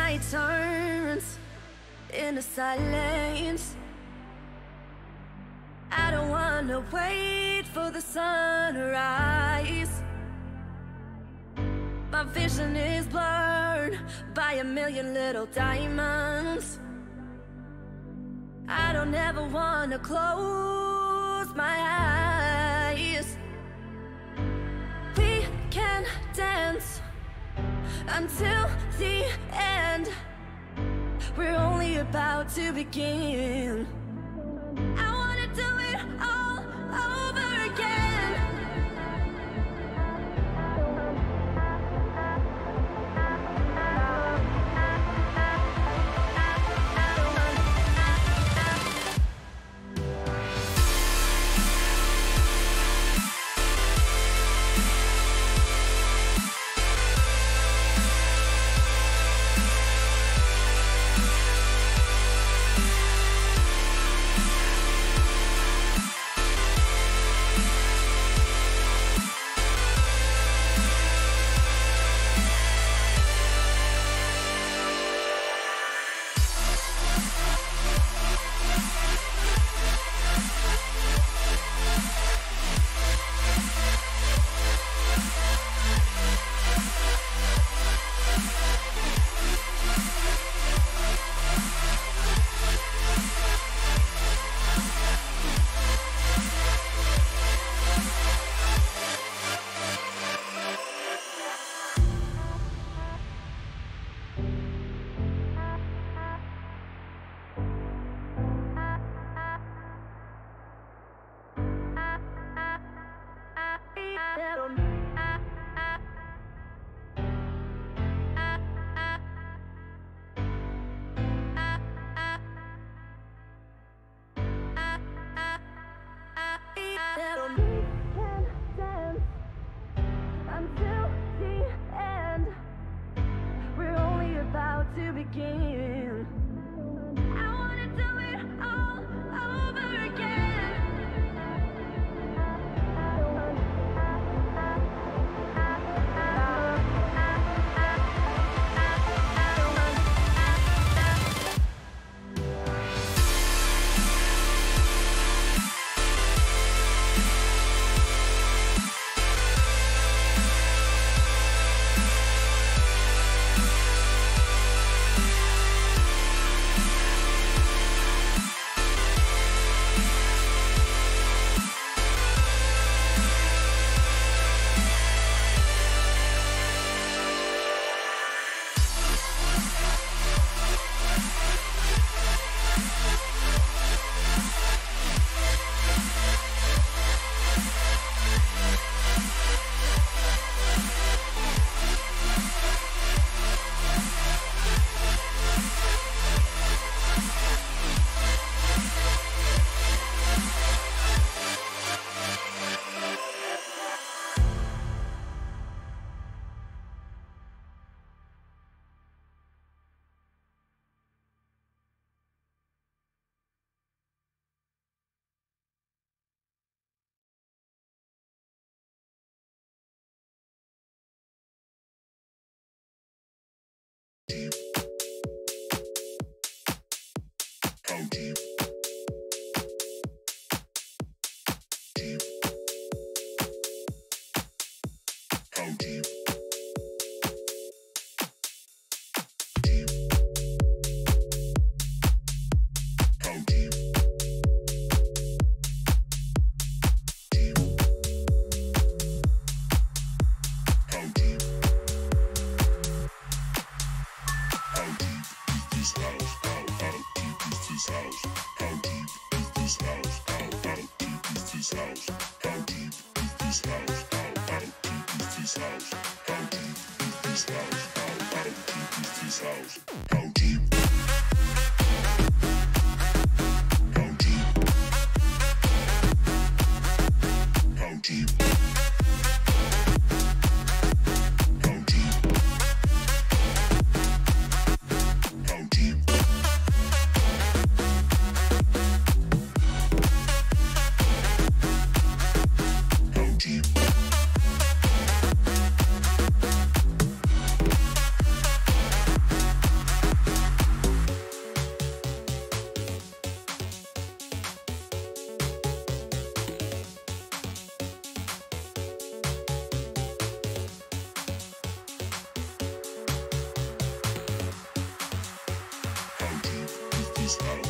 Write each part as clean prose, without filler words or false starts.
night turns into silence. I don't wanna wait for the sunrise. My vision is blurred by a million little diamonds. I don't ever wanna close my eyes. We can dance until the end. We're only about to begin. I wanna do it all over again. Until the end, we're only about to begin. I wanna do it all over again. How deep is this house? How deep is this house? Switch.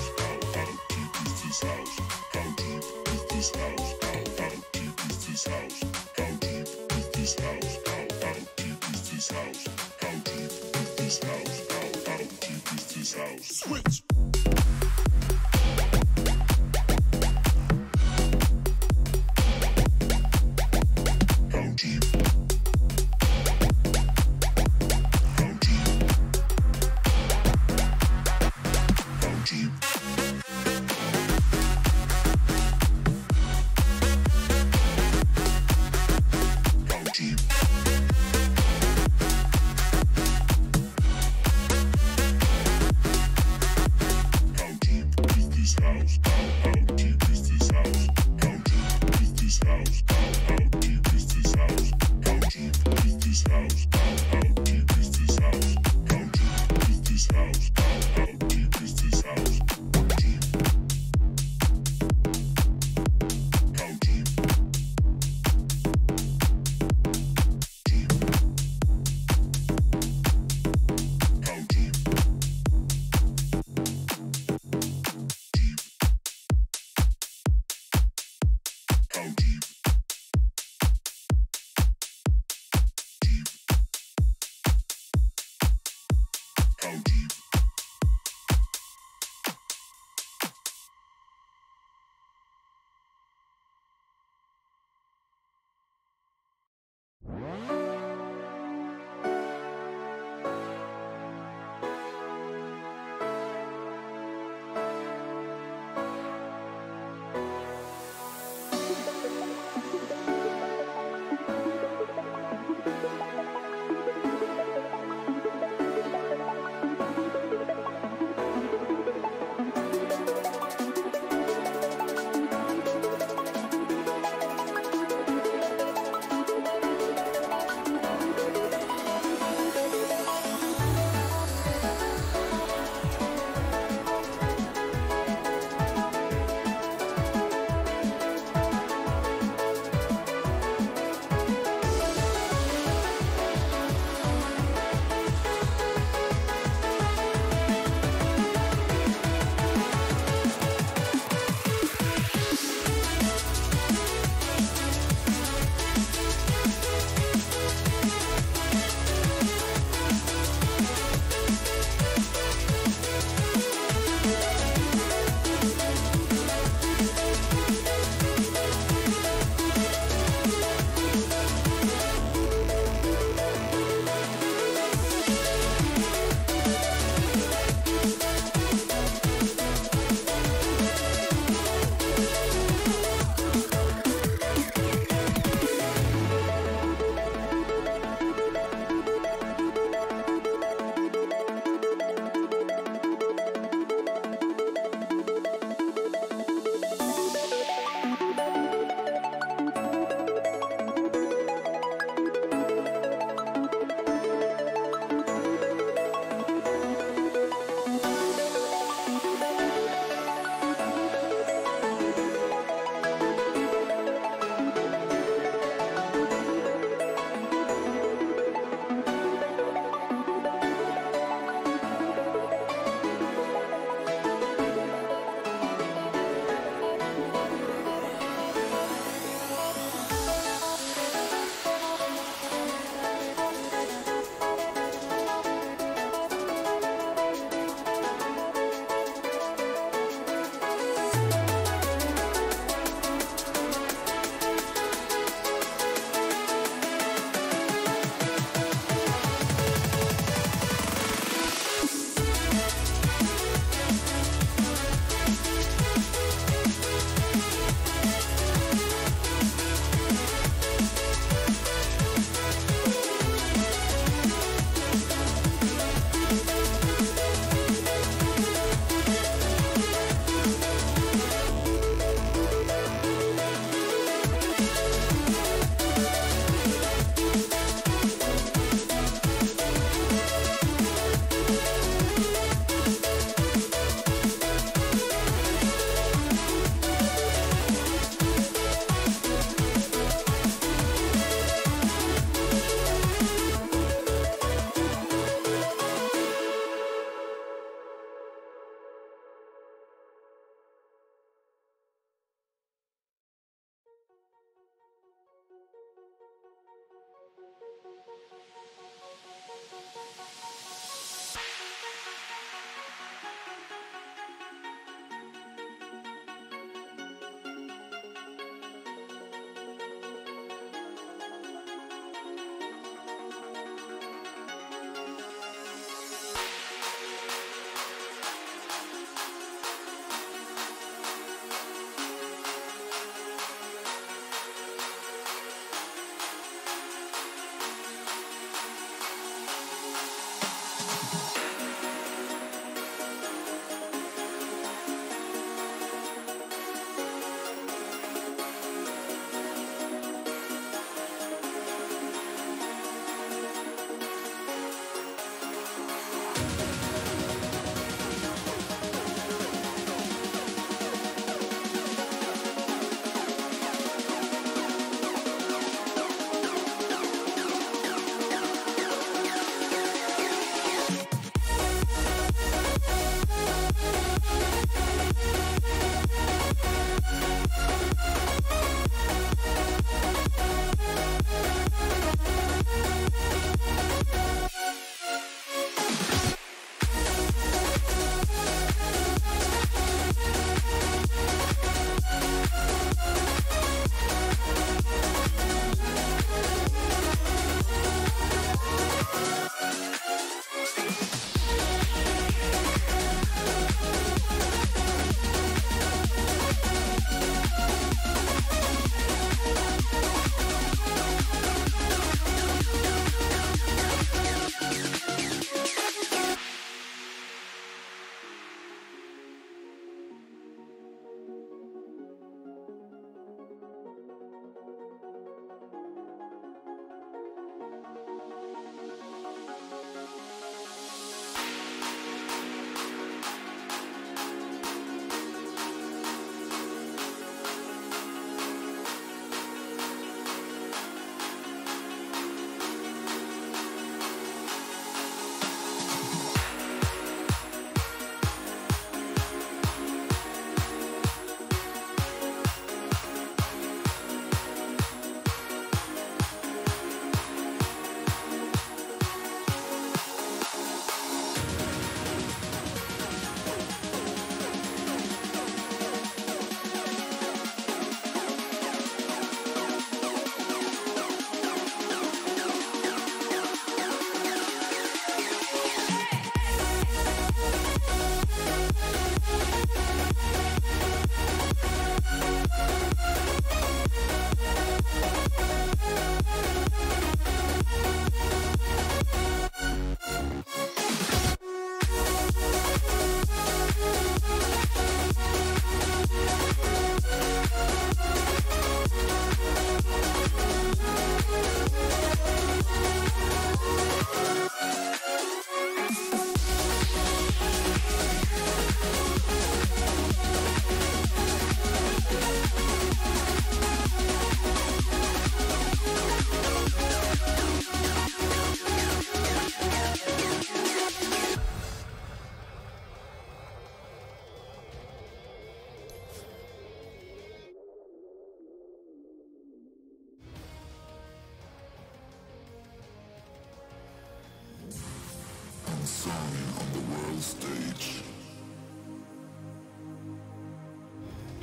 unsung on the world stage.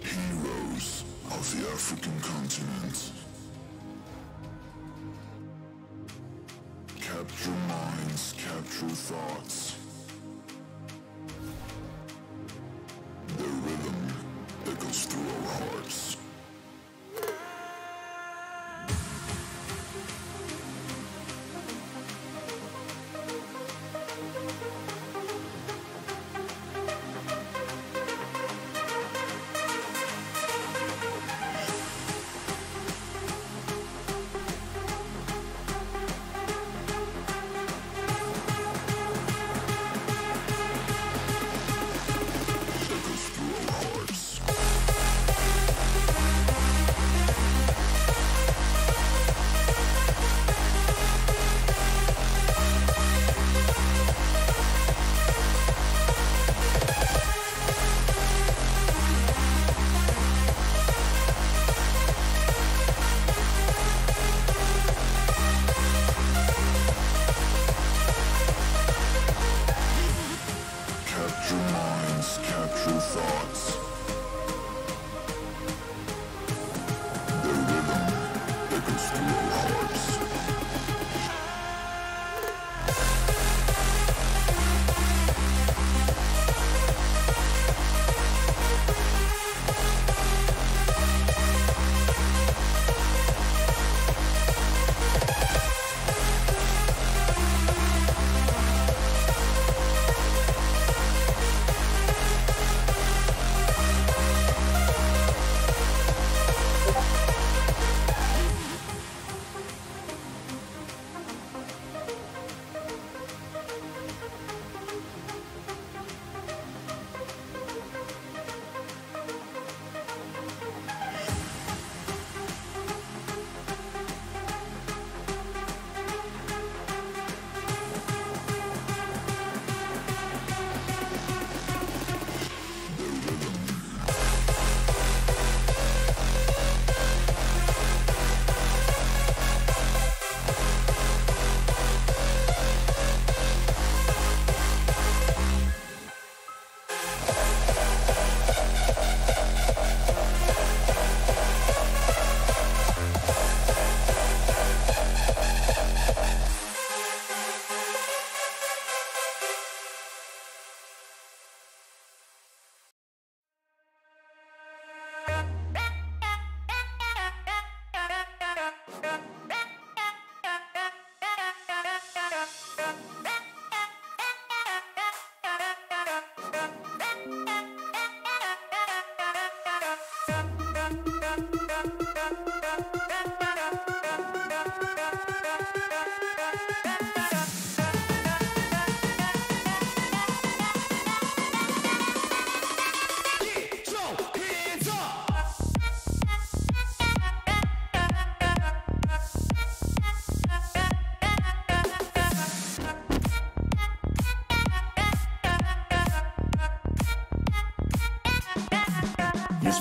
Heroes of the African continent. Capture minds, capture thoughts. The rhythm echoes through our hearts.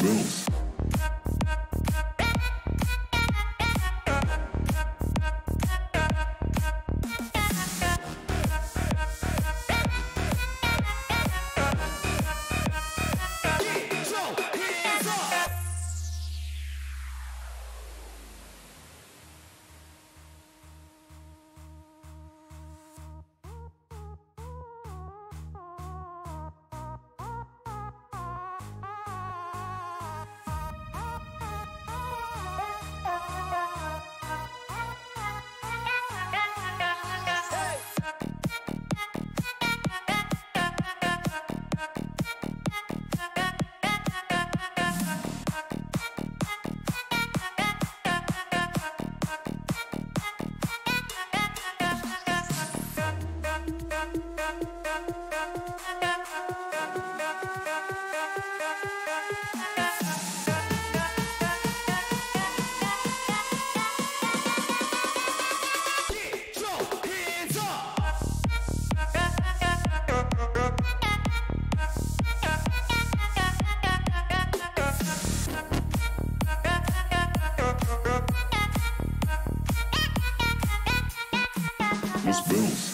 Bills. Miss Bills.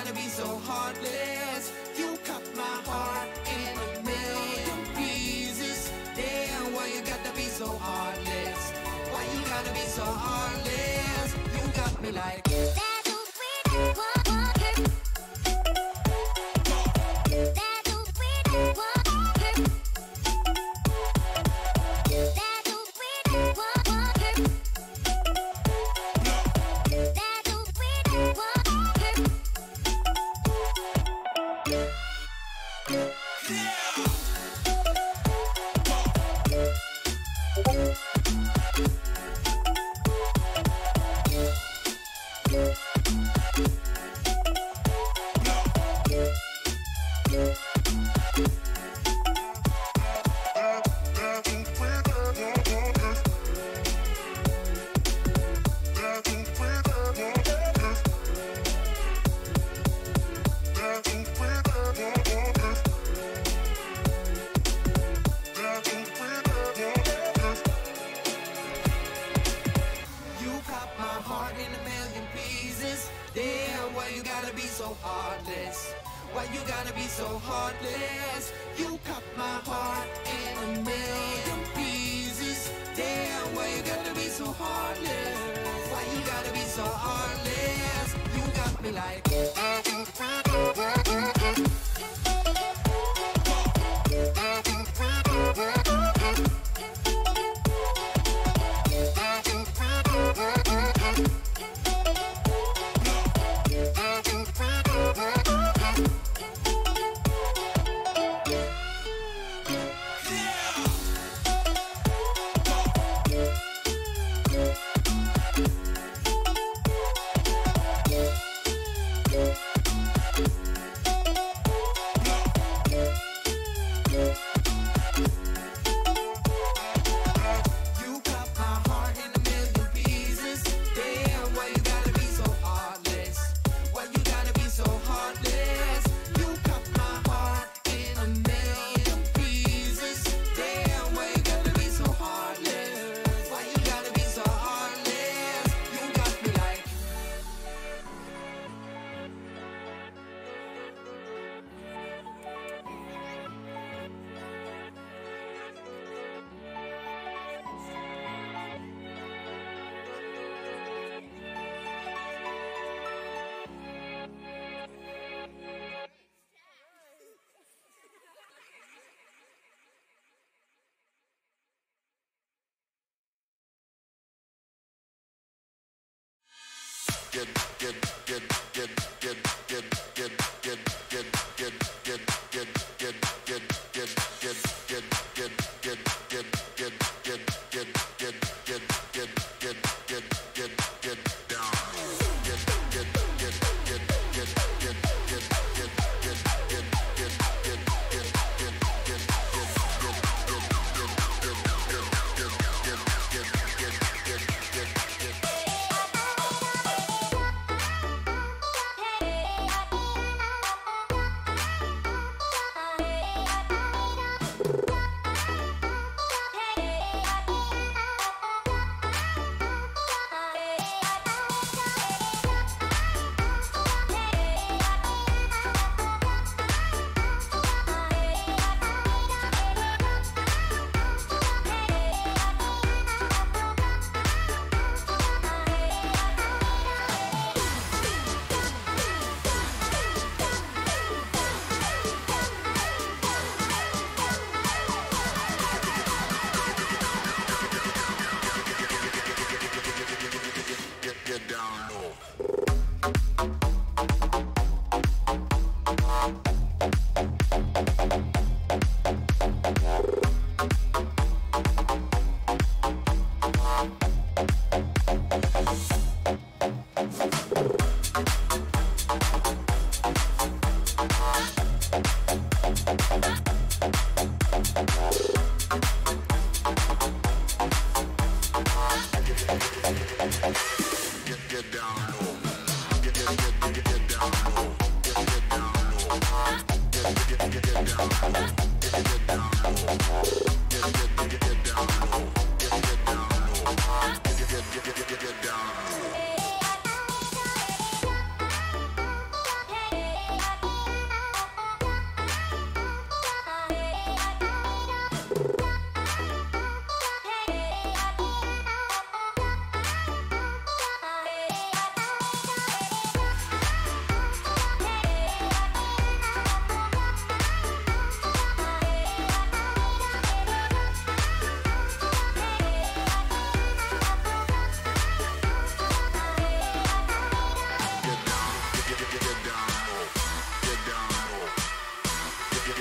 gotta be so heartless? You cut my heart in a million pieces. Damn, why you gotta be so heartless? Why you gotta be so heartless? You got me like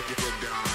Get down.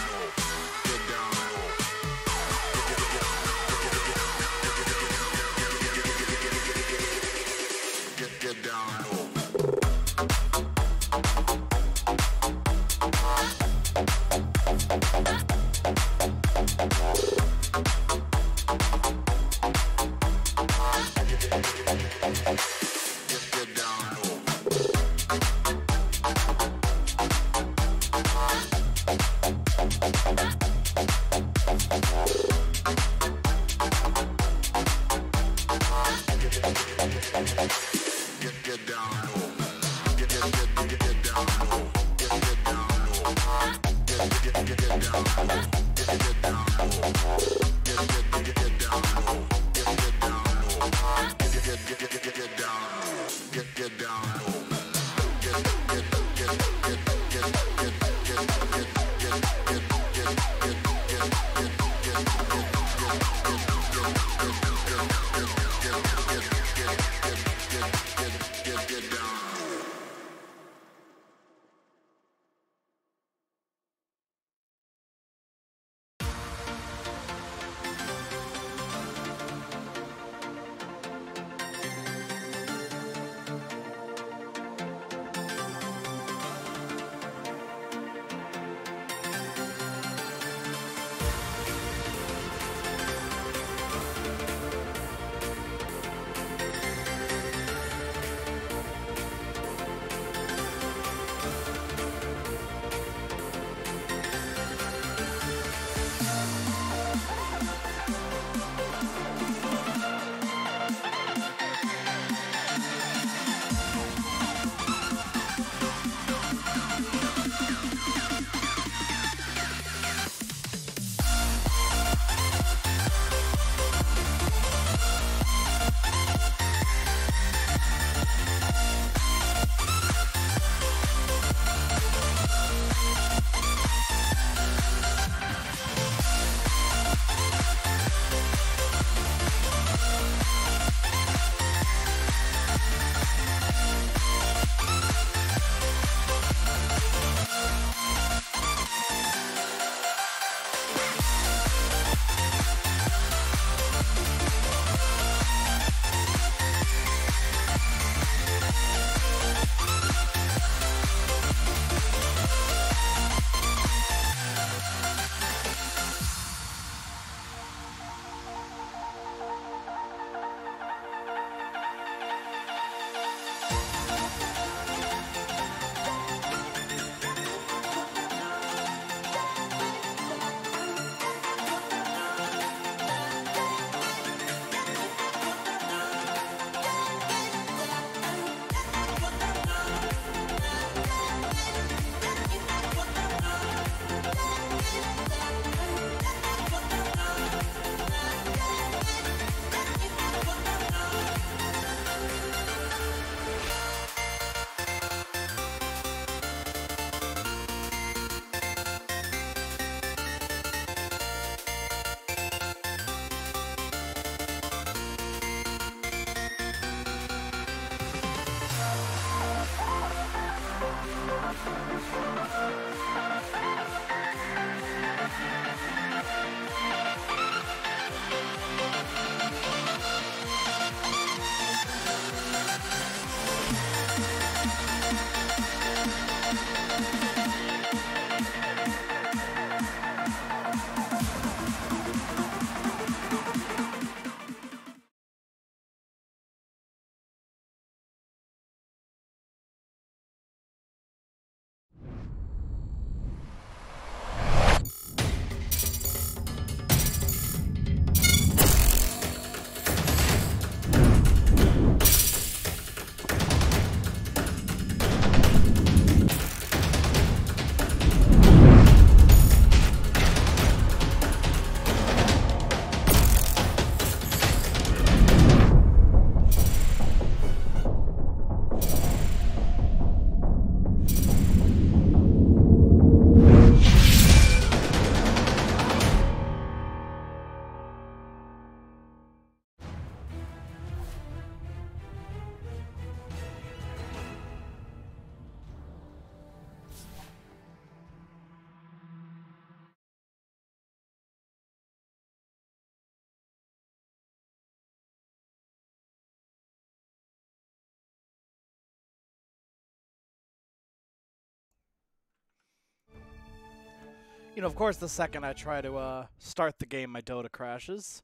You know, of course, the second I try to start the game, my Dota crashes.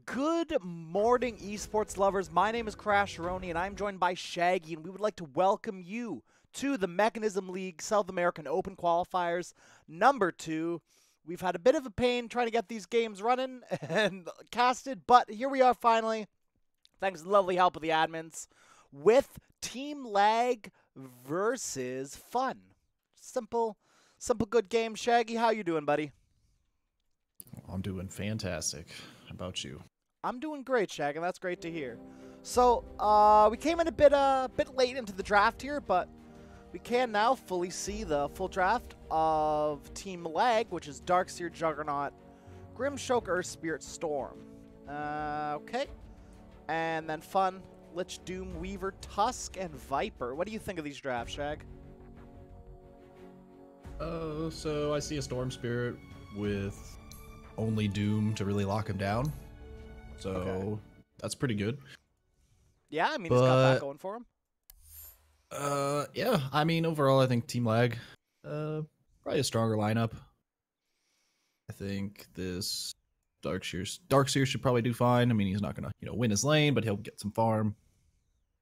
Good morning, esports lovers. My name is Crasheroni, and I'm joined by Shaggy, and we would like to welcome you to the Mekansm League South American Open Qualifiers #2. We've had a bit of a pain trying to get these games running and casted, but here we are finally, thanks to the lovely help of the admins, with Team Lag versus Fun. Simple, good game. Shaggy, how you doing, buddy? I'm doing fantastic. How about you? I'm doing great, Shaggy. That's great to hear. So, we came in a bit late into the draft here, but we can now fully see the full draft of Team Lag, which is Darkseer, Juggernaut, Grimshoke, Earth Spirit, Storm. Okay. And then Fun, Lich, Doom, Weaver, Tusk, and Viper. What do you think of these drafts, Shag? So I see a Storm Spirit with only Doom to really lock him down. So that's pretty good. Yeah, I mean, he's got that going for him. Yeah, I mean, overall, I think Team Lag, probably a stronger lineup. I think this Darkseer should probably do fine. I mean, he's not gonna, win his lane, but he'll get some farm.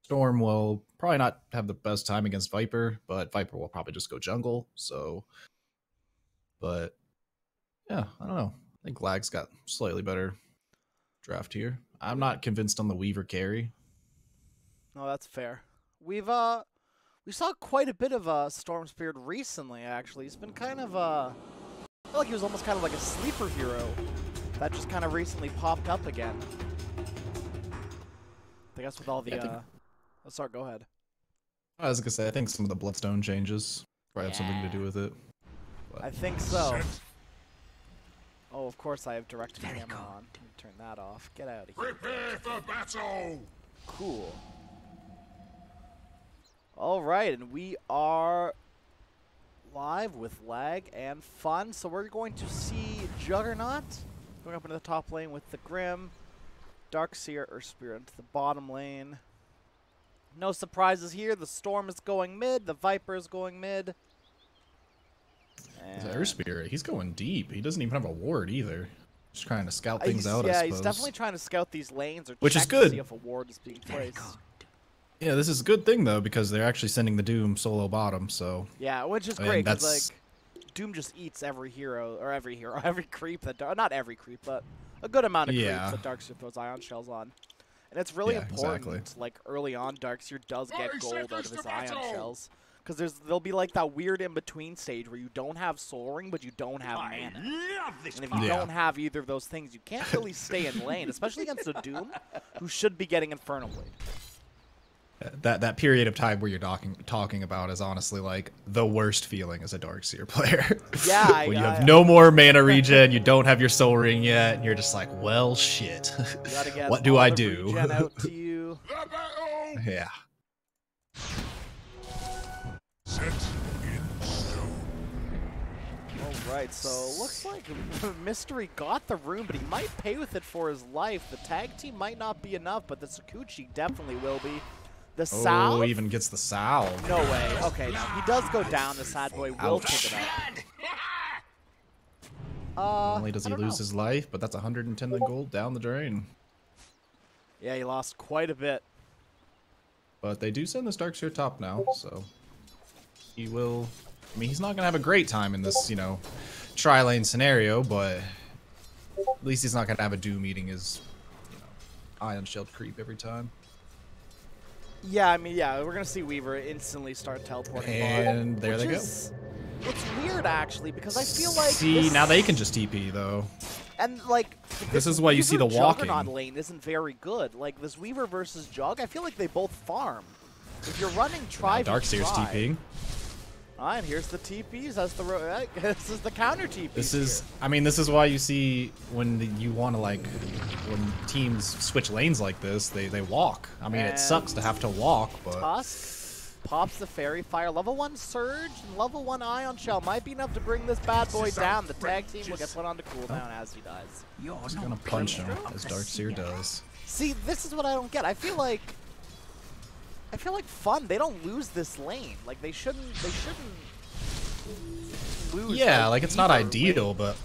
Storm will probably not have the best time against Viper, but Viper will probably just go jungle. So, but yeah, I don't know. I think Lag's got slightly better draft here. I'm not convinced on the Weaver carry. No, that's fair. We saw quite a bit of Storm Spirit recently, actually. He's been kind of, I feel like he was almost kind of like a sleeper hero that just kind of recently popped up again. I guess with all the, oh, sorry, go ahead. I was gonna say, I think some of the Bloodstone changes probably have something to do with it. But. I think so. Oh, of course I have direct camera on. Turn that off. Get out of here. Prepare for battle! Cool. Alright, and we are live with Lag and Fun. So we're going to see Juggernaut going up into the top lane with the Grim, Darkseer, or Spirit into the bottom lane. No surprises here. The Storm is going mid. The Viper is going mid. The Earth Spirit, he's going deep. He doesn't even have a ward either. Just trying to scout things out, I suppose. Yeah, he's definitely trying to scout these lanes or which check is good. To see if a ward is being placed. Yeah, this is a good thing, though, because they're actually sending the Doom solo bottom, so... Yeah, which is great, because, like, Doom just eats every creep that... Not every creep, but a good amount of creeps that Darkseer throws Ion Shells on. And it's really important, like, early on, Darkseer does get gold out of his Ion Shells. Because there'll be, like, that weird in-between stage where you don't have Soul Ring, but you don't have mana. And if you don't have either of those things, you can't really stay in lane, especially against a Doom, who should be getting Infernal Blade. That period of time where you're talking about is honestly like the worst feeling as a Darkseer player. Yeah, when you have no more mana regen, you don't have your Soul Ring yet, and you're just like, well, shit. What do I do? Regen out to you. Yeah. Set in stone. Alright, so looks like Mystery got the rune, but he might pay with it for his life. The tag team might not be enough, but the Sakuchi definitely will be. The salve? Oh, even gets the salve. No way. Okay, now he does go down. The sad boy will pick it up. Not only does he lose his life, but that's 110 gold down the drain. Yeah, he lost quite a bit. But they do send this Darkseer top now, so he will... I mean, he's not going to have a great time in this, tri-lane scenario, but at least he's not going to have a Doom eating his, Ion Shelled creep every time. Yeah, I mean, yeah, we're going to see Weaver instantly start teleporting. And there they go. It's weird, actually, because I feel like... See, now they can just TP, though. And, like... This is why you see the walking. Juggernaut lane isn't very good. Like, this Weaver versus Jug, I feel like they both farm. If you're running Darkseer's TPing. And here's the TPs. That's the this is the counter TP. This is, I mean, this is why you see when you want to when teams switch lanes like this, they walk. I mean, it sucks to have to walk, but. Tusk pops the Fairy Fire. Level 1 Surge and level 1 Ion Shell might be enough to bring this bad boy down. The tag team will get put onto cooldown as he dies. He's gonna punch him as Darkseer does. See, this is what I don't get. I feel like Fun, they don't lose this lane. Like, they shouldn't lose. Yeah, like it's not Weaver ideal, but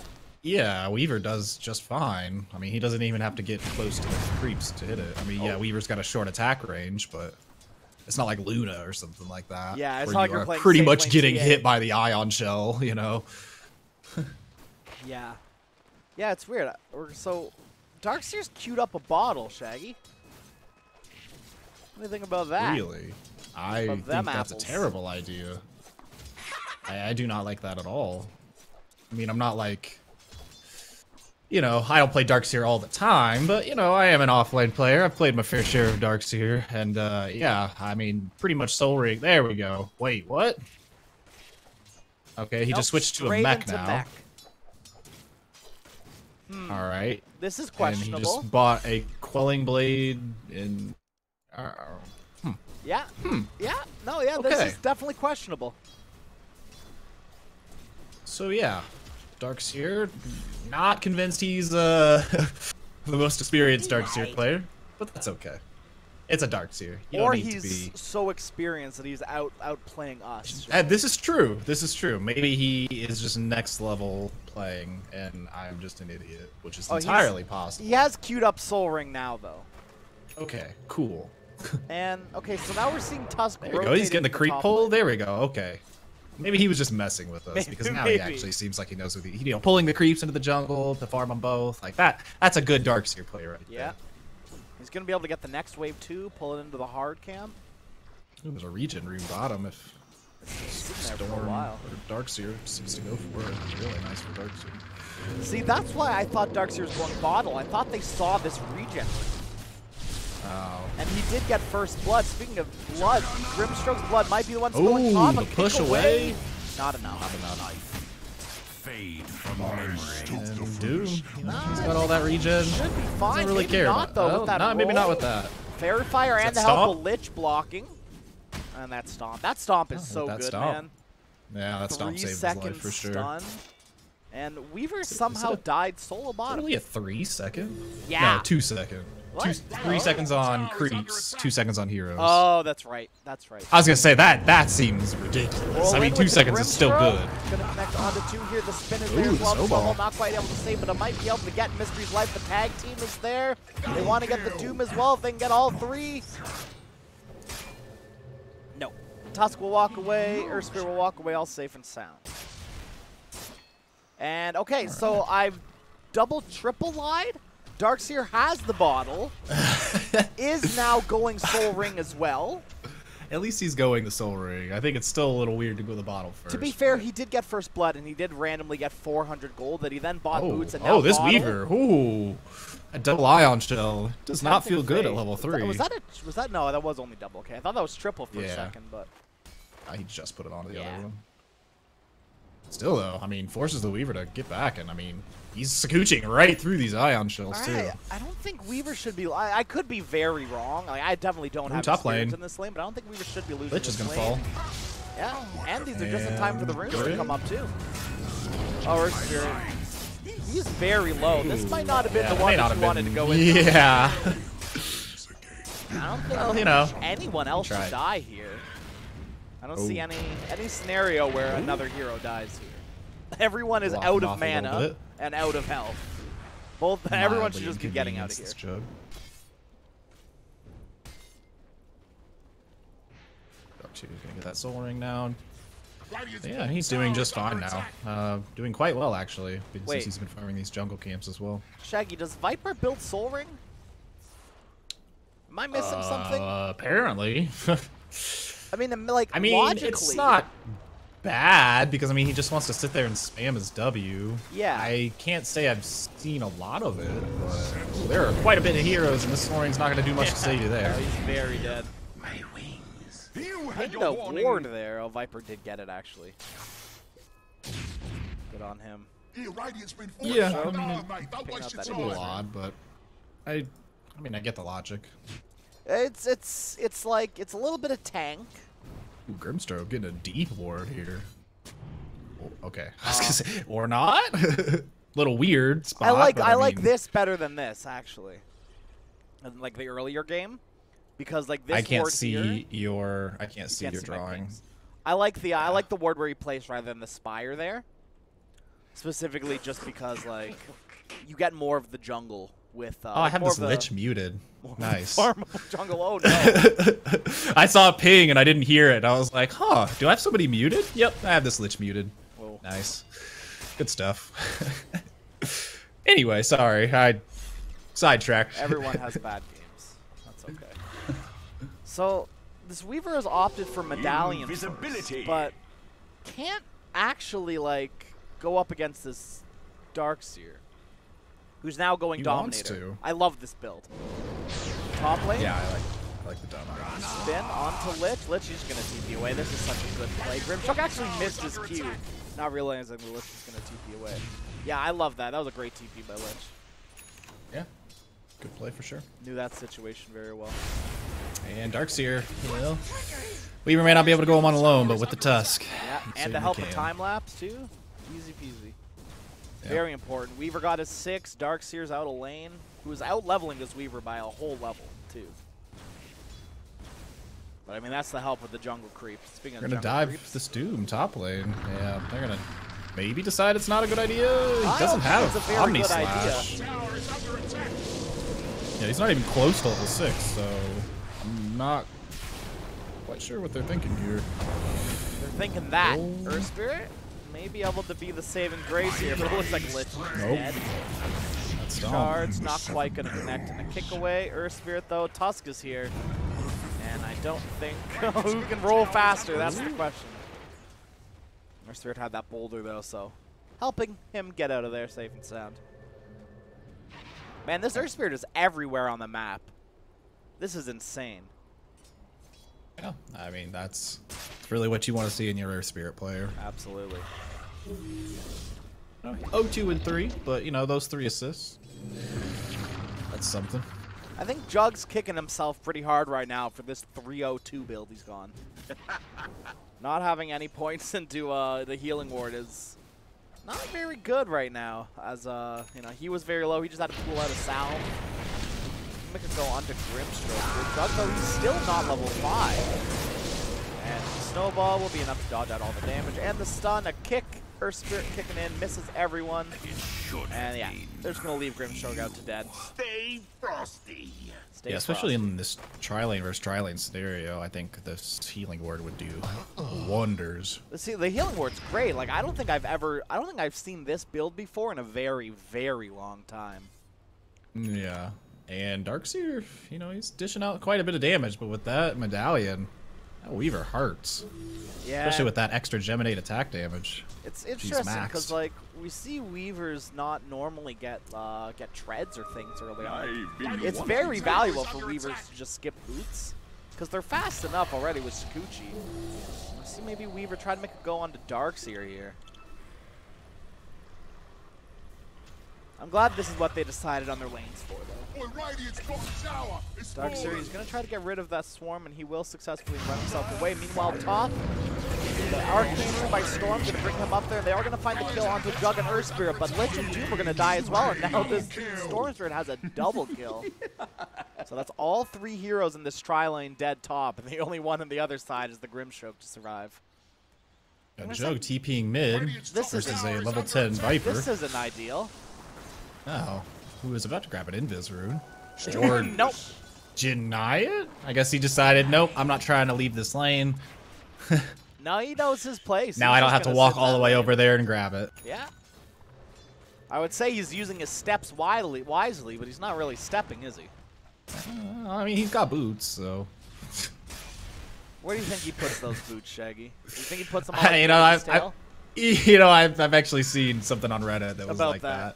yeah, Weaver does just fine. I mean, he doesn't even have to get close to the creeps to hit it. I mean, yeah, Weaver's got a short attack range, but it's not like Luna or something like that. Yeah, it's where not like you you're are playing pretty safe much lane getting TA. hit by the ion shell, you know. Yeah. Yeah, it's weird. So, Darkseer's queued up a bottle, Shaggy. What do you think about that? Really? I Of think them that's apples. a terrible idea. I do not like that at all. I mean, I'm not like, you know, I don't play Darkseer all the time, but, you know, I am an offlane player. I've played my fair share of Darkseer, and, yeah, I mean, pretty much Soul Ring. There we go. Wait, what? Okay, he Nope, just switched to a straight mech into now. mech. All right. This is And he questionable. just bought a Quelling Blade in... Yeah. Yeah. No, yeah, this Okay. is definitely questionable. So yeah, Darkseer, not convinced he's the most experienced Darkseer player, but that's okay. It's a Darkseer. You Or don't need he's to be. so experienced that he's outplaying us. This is true. This is true. Maybe he is just next level playing, and I'm just an idiot, which is Oh, he's- entirely possible. He has queued up Soul Ring now, though. Okay, cool. And, okay, so now we're seeing Tusk There we go. He's rotating getting the to creep top pull. lane. There we go. Okay. Maybe he was just messing with us because now he Maybe. actually seems like he knows what he, you know, pulling the creeps into the jungle to farm them both like that. That's a good Darkseer play right Yeah. He's going to be able to get the next wave, too, pull it into the hard camp. there. Ooh, there's a regen room bottom if It's been there for a Storm while. or Darkseer seems to go for it. Really nice for Darkseer. See, that's why I thought Darkseer was going bottle. I thought they saw this regen. Oh. And he did get first blood. Speaking of blood, Grimstroke's blood might be the one going top. Ooh, A the push kick away. Not enough. Fade from memory. And Doom, you know, he's got all that regen. Should be fine. Doesn't really Maybe care not, about though, it. with that No, maybe not roll. with that. Fairy Fire Is and the that help of stomp? Lich blocking. And that stomp. That stomp is Oh, so that good, stomp. man. Yeah, that stomp 3 saved his second life for sure. stun. And Weaver somehow it- died solo Is that bottom. only a 3 second? Yeah. No, 2 second. What? 3 seconds on creeps, 2 seconds on heroes. Oh, that's right. That's right. I was gonna say that seems ridiculous. Roll I mean, in 2 with the seconds is still Grimstroke. good. Gonna connect onto 2 here. The spin is Ooh, there as well. snowball. Snowball not quite able to save, but it might be able to get Mystery's life. The tag team is there. They want to get the Doom as well. If they can get all 3. No. Tusk will walk away. Earthspear will walk away, all safe and sound. And, okay, so I've triple lied. Darkseer has the bottle. Is now going Soul Ring as well. At least he's going the Soul Ring. I think it's still a little weird to go the bottle first. To be fair, he did get first blood, and he did randomly get 400 gold that he then bought Oh, boots and now this bottle. Weaver. Ooh. A double ion shell. Does not feel good at level 3. Was that no, that was only double. Okay, I thought that was triple for a Yeah. second, but He just put it on the Yeah. other one. Still, though, I mean, forces the Weaver to get back, and I mean, he's scooching right through these ion shells, too. I don't think Weaver should be. I could be very wrong. Like, I definitely don't have top experience lane. in this lane, but I don't think Weaver should be losing. Lich is this gonna lane. fall. Yeah, and these are just in time for the runes to Good. come up too. Oh, Earth Spirit. He's very low. This might not have been the Yeah, one may not that you have wanted to been- go in. Yeah. I don't think Well, you know, anyone else should tried. die here. I don't see Oh. any scenario where another hero dies here. Everyone is Lock out him of off a little mana bit. and out of health. Everyone should Mildly just be getting out of here. inconvenienced Jug. Darkseer's gonna get that Soul Ring down. Yeah, he's doing just fine now. Doing quite well, actually, Wait. since he's been farming these jungle camps as well. Shaggy, does Viper build Soul Ring? Am I missing something? Apparently. I mean, like, I mean, logically, it's not bad because I mean he just wants to sit there and spam his W. Yeah. I can't say I've seen a lot of it, but there are quite a bit of heroes, and this Soaring's not going to do much to save you there. Oh, he's very dead. You had Hitting your the warning. ward there. Oh, Viper did get it, actually. Good on him. Irradiance been Yeah, fortified. I mean, Nah, mate, don't picking waste up your that A little time. odd, but I mean I get the logic. It's like it's a little bit of tank. Ooh, Grimstroke getting a deep ward here. Oh, okay, I was gonna say, or not. Little weird spot. I like but I like mean, this better than this actually. And like the earlier game, because like this I can't ward here, see your. I can't see can't your see my drawing. pings. I like the ward where he placed rather than the spire there. Specifically just because, like, you get more of the jungle with... Oh, I have more this of the Lich muted. Nice. farmable jungle. Oh, no. I saw a ping and I didn't hear it. I was like, huh, do I have somebody muted? Yep, I have this Lich muted. Whoa. Nice. Good stuff. Anyway, sorry. I sidetracked. Everyone has bad games. That's okay. So, this Weaver has opted for Medallion Invisibility. first, but can't actually, like, go up against this Darkseer, who's now going He wants Dominator. to. I love this build. Top lane, Yeah, I like the Dominator. spin onto Lich. Lich is going to TP away. This is such a good play. Grimshock actually missed his Q, not realizing the Lich was going to TP away. Yeah, I love that. That was a great TP by Lich. Yeah, good play for sure. Knew that situation very well. And Darkseer, well, Weaver may not be able to go him on alone, but with the Tusk. Yeah, he and the certainly help of can. time lapse too. Easy peasy. Yeah. Very important. Weaver got his 6. Darkseer's out of lane, who was out leveling this Weaver by a whole level too. But I mean, that's the help with the jungle creep. Speaking We're of gonna jungle dive creeps, this Doom top lane. Yeah, they're gonna maybe decide it's not a good idea. He I doesn't don't have think it's a very Omni good Slash. idea. Yeah, he's not even close to level 6, so I'm not quite sure what they're thinking here. They're thinking that Oh. Earth Spirit may be able to be the saving grace here, but it looks like Lich is Nope. dead. That's dumb. Shards not quite gonna connect in a kick away. Earth Spirit though, Tusk is here. And I don't think who can roll faster, that's the question. Earth Spirit had that boulder though, so helping him get out of there safe and sound. Man, this Earth Spirit is everywhere on the map. This is insane. Yeah, I mean that's really what you want to see in your Earth Spirit player. Absolutely. 0-2 and 3, but you know those 3 assists. That's something. I think Jug's kicking himself pretty hard right now for this 3-0-2 build he's gone. Not having any points into the healing ward is not very good right now. As you know, he was very low. He just had to pull out a salve. Make it go onto Grimstroke. Jug though, he's still not level 5. And Snowball will be enough to dodge out all the damage and the stun. A kick. Earth Spirit kicking in, misses everyone. And yeah, they're just gonna leave Grimstroke out to dead. Stay frosty. Stay Yeah, especially frosty. in this tri-lane versus tri-lane scenario, I think this healing ward would do wonders. See, the healing ward's great. Like I don't think I've seen this build before in a very, very long time. Yeah, and Darkseer, you know, he's dishing out quite a bit of damage, but with that medallion, that Weaver hurts. Yeah, Especially with that extra Geminate attack damage. it's She's interesting because maxed. like we see Weavers not normally get treads or things early on. It's very valuable for Weavers to just skip boots because they're fast enough already with Sakuchi. Let's see, maybe Weaver try to make a go onto Darkseer here. I'm glad this is what they decided on their lanes for, though. Boy, Radiant's bottom tower is Darkseer, falling. he's going to try to get rid of that swarm, and he will successfully run himself away. Meanwhile, top, the Arcane Room by Storm going to bring him up there. They are going to find the kill onto Jug and Earth Spirit, but Lich and Doom are going to die as well, and now this Storm Spirit has a double kill. So that's all 3 heroes in this tri-lane dead top, and the only one on the other side is the Grimstroke to survive. Got Jug TPing mid This versus is a level 10 Viper. This isn't ideal. Oh, who was about to grab an Invis rune. Or Nope. deny it? I guess he decided, nope, I'm not trying to leave this lane. No, he knows his place. Now He's I don't just have to gonna walk sit all that the way lane. over there and grab it. Yeah. I would say he's using his steps wisely, but he's not really stepping, is he? I mean, he's got boots, so. Where do you think he puts those boots, Shaggy? Do you think he puts them on You know, his tail? I've actually seen something on Reddit that was About like that. that.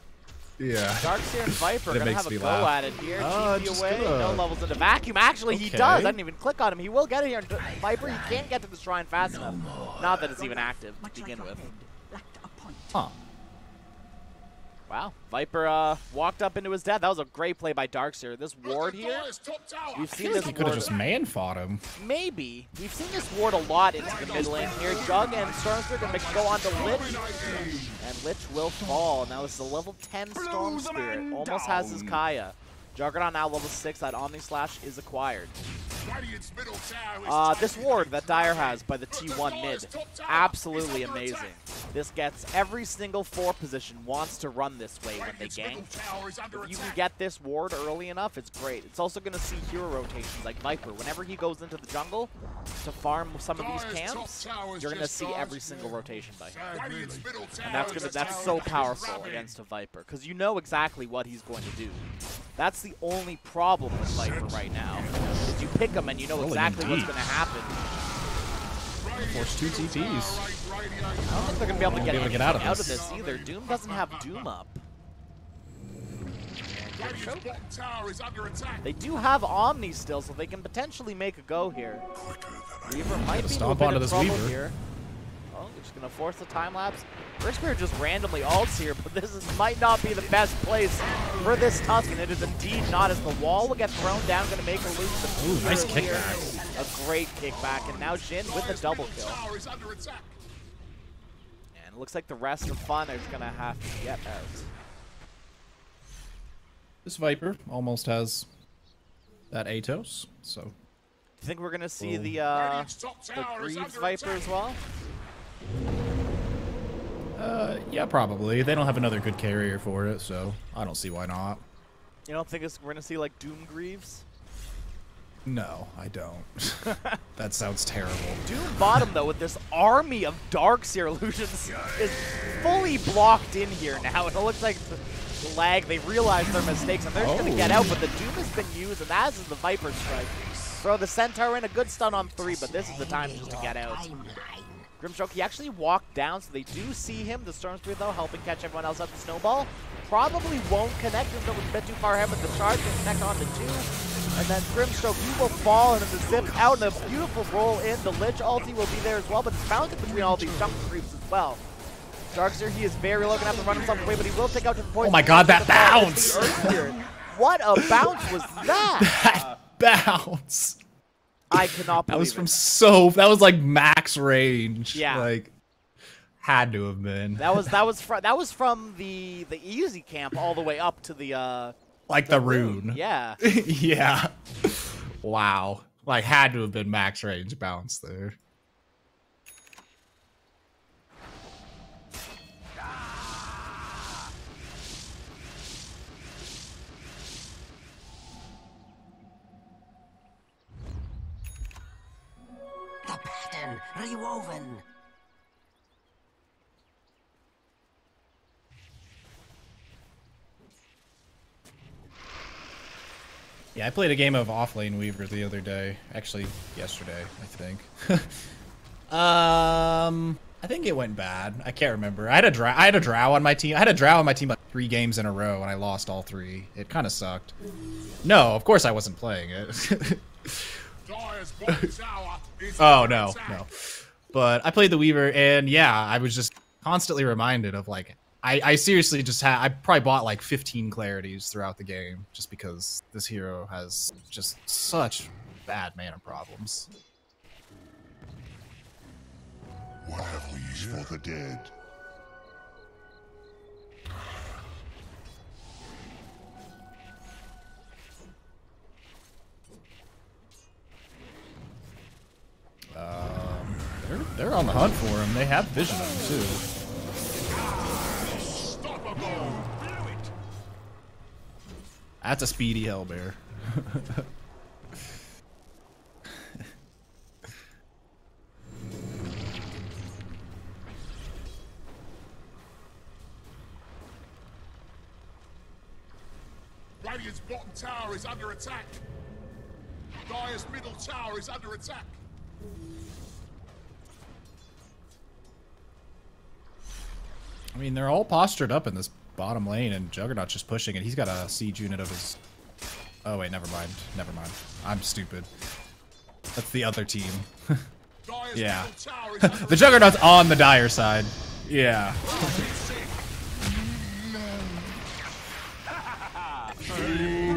Yeah. Darkseer and Viper are It going to makes have a me go laugh. at it here. Oh, TP just away, gonna- no levels into vacuum. Actually, he Okay. does. I didn't even click on him. He will get it here. Viper, he can't get to the shrine fast enough. Not that it's even active to begin with. Huh. Wow. Viper walked up into his death. That was a great play by Darkseer. This ward here, Dire's top tower. we've I seen feel like this he could ward. have just man fought him. Maybe. We've seen this ward a lot into the mid lane here. Jug and Stormspirit going to go on to Lich. And Lich will fall. Now this is a level 10 Storm Spirit. Almost has his Kaya. Juggernaut now level 6. That Omni Slash is acquired. Radiant's middle tower is This ward that Dire has by the T1 mid, absolutely amazing. This gets every single 4 position wants to run this way when they gank. If you can get this ward early enough, it's great. It's also going to see hero rotations like Viper. Whenever he goes into the jungle to farm some of these camps, you're going to see every single rotation by him. And that's so powerful against a Viper, because you know exactly what he's going to do. That's the only problem with Viper right now, is you pick him and you know exactly what's going to happen. Force 2 TPs. I don't think they're going to be able to get out of this either. Doom doesn't have Doom up. They do have Omni still, so they can potentially make a go here. Weaver might be in a bit of trouble here. Oh, they're just going to force the time lapse. Brickspirit just randomly ults here, but might not be the best place for this Tuscan. It is indeed not, as the wall will get thrown down, going to make a loose. Ooh, nice kickback. A great kickback, and now Jhin with the double kill. And it looks like the rest of Fun is going to have to get out. This Viper almost has that Atos, so. Do you think we're going to see the Greaves Viper as well? Yeah, probably. They don't have another good carrier for it, so I don't see why not. You don't think we're going to see, like, Doom Greaves? No, I don't. That sounds terrible. Doom bottom, though, with this army of Darkseer illusions, is fully blocked in here now. And it looks like the lag, they realized their mistakes, and they're just going to get out. But the Doom has been used, and as is the Viper Strike. Throw the Centaur in, a good stun on 3, but this is the time just to get out. Grimstroke, he actually walked down, so they do see him. The Storm Spirit, though, helping catch everyone else up. The Snowball probably won't connect. Grimstroke was a bit too far ahead, but the charge can connect on to 2. And then Grimstroke, he will fall, and then the zip out, and a beautiful roll in. The Lich ulti will be there as well, but it's bouncing between all these jump creeps as well. Darkseer, he is very low, gonna have to run himself away, but he will take out to the point. Oh my god, that bounce! What a bounce was that? That bounce! I cannot believe that was from that was like max range. Yeah. Like, had to have been. That was from the easy camp all the way up to the like the rune. Yeah. Yeah. Wow. Like, had to have been max range bounce there. The pattern rewoven. Yeah, I played a game of offlane Weaver the other day. Actually, yesterday, I think. I think it went bad. I can't remember. I had a drow on my team. I had a drow on my team like 3 games in a row, and I lost all 3. It kind of sucked. No, of course I wasn't playing it. Oh, no. But I played the Weaver, and yeah, I was just constantly reminded of, like, I seriously just I probably bought like 15 clarities throughout the game, just because this hero has just such bad mana problems. What have we for the dead? They're on the hunt for him. They have vision of him too. That's a speedy hellbear. Radiant's bottom tower is under attack. Dire's middle tower is under attack. I mean, they're all postured up in this bottom lane, and Juggernaut's just pushing it. He's got a siege unit of his... Oh, wait, never mind. Never mind. I'm stupid. That's the other team. Yeah. The Juggernaut's on the Dire side. Yeah.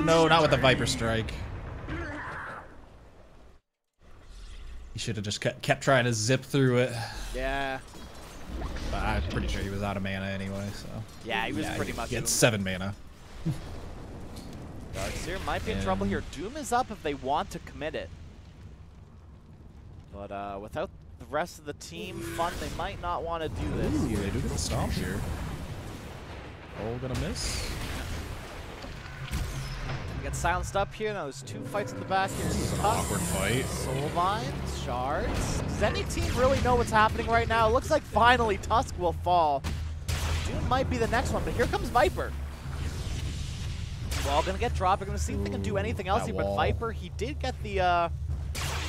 No, not with the Viper Strike. He should have just kept trying to zip through it. Yeah. But I'm pretty sure he was out of mana anyway, so... Yeah, he was pretty much... He had 7 mana. Darkseer might be in trouble here. Doom is up if they want to commit it. But without the rest of the team fun, they might not want to do this. Ooh, they do get a stomp here. Oh, gonna miss. Get silenced up here. Now there's 2 fights in the back here. This is an awkward fight. Soulvine, Shards. Does any team really know what's happening right now? It looks like finally Tusk will fall. Doom might be the next one, but here comes Viper. Wall gonna get dropped. We're gonna see if they can do anything else here. But Viper, he did get the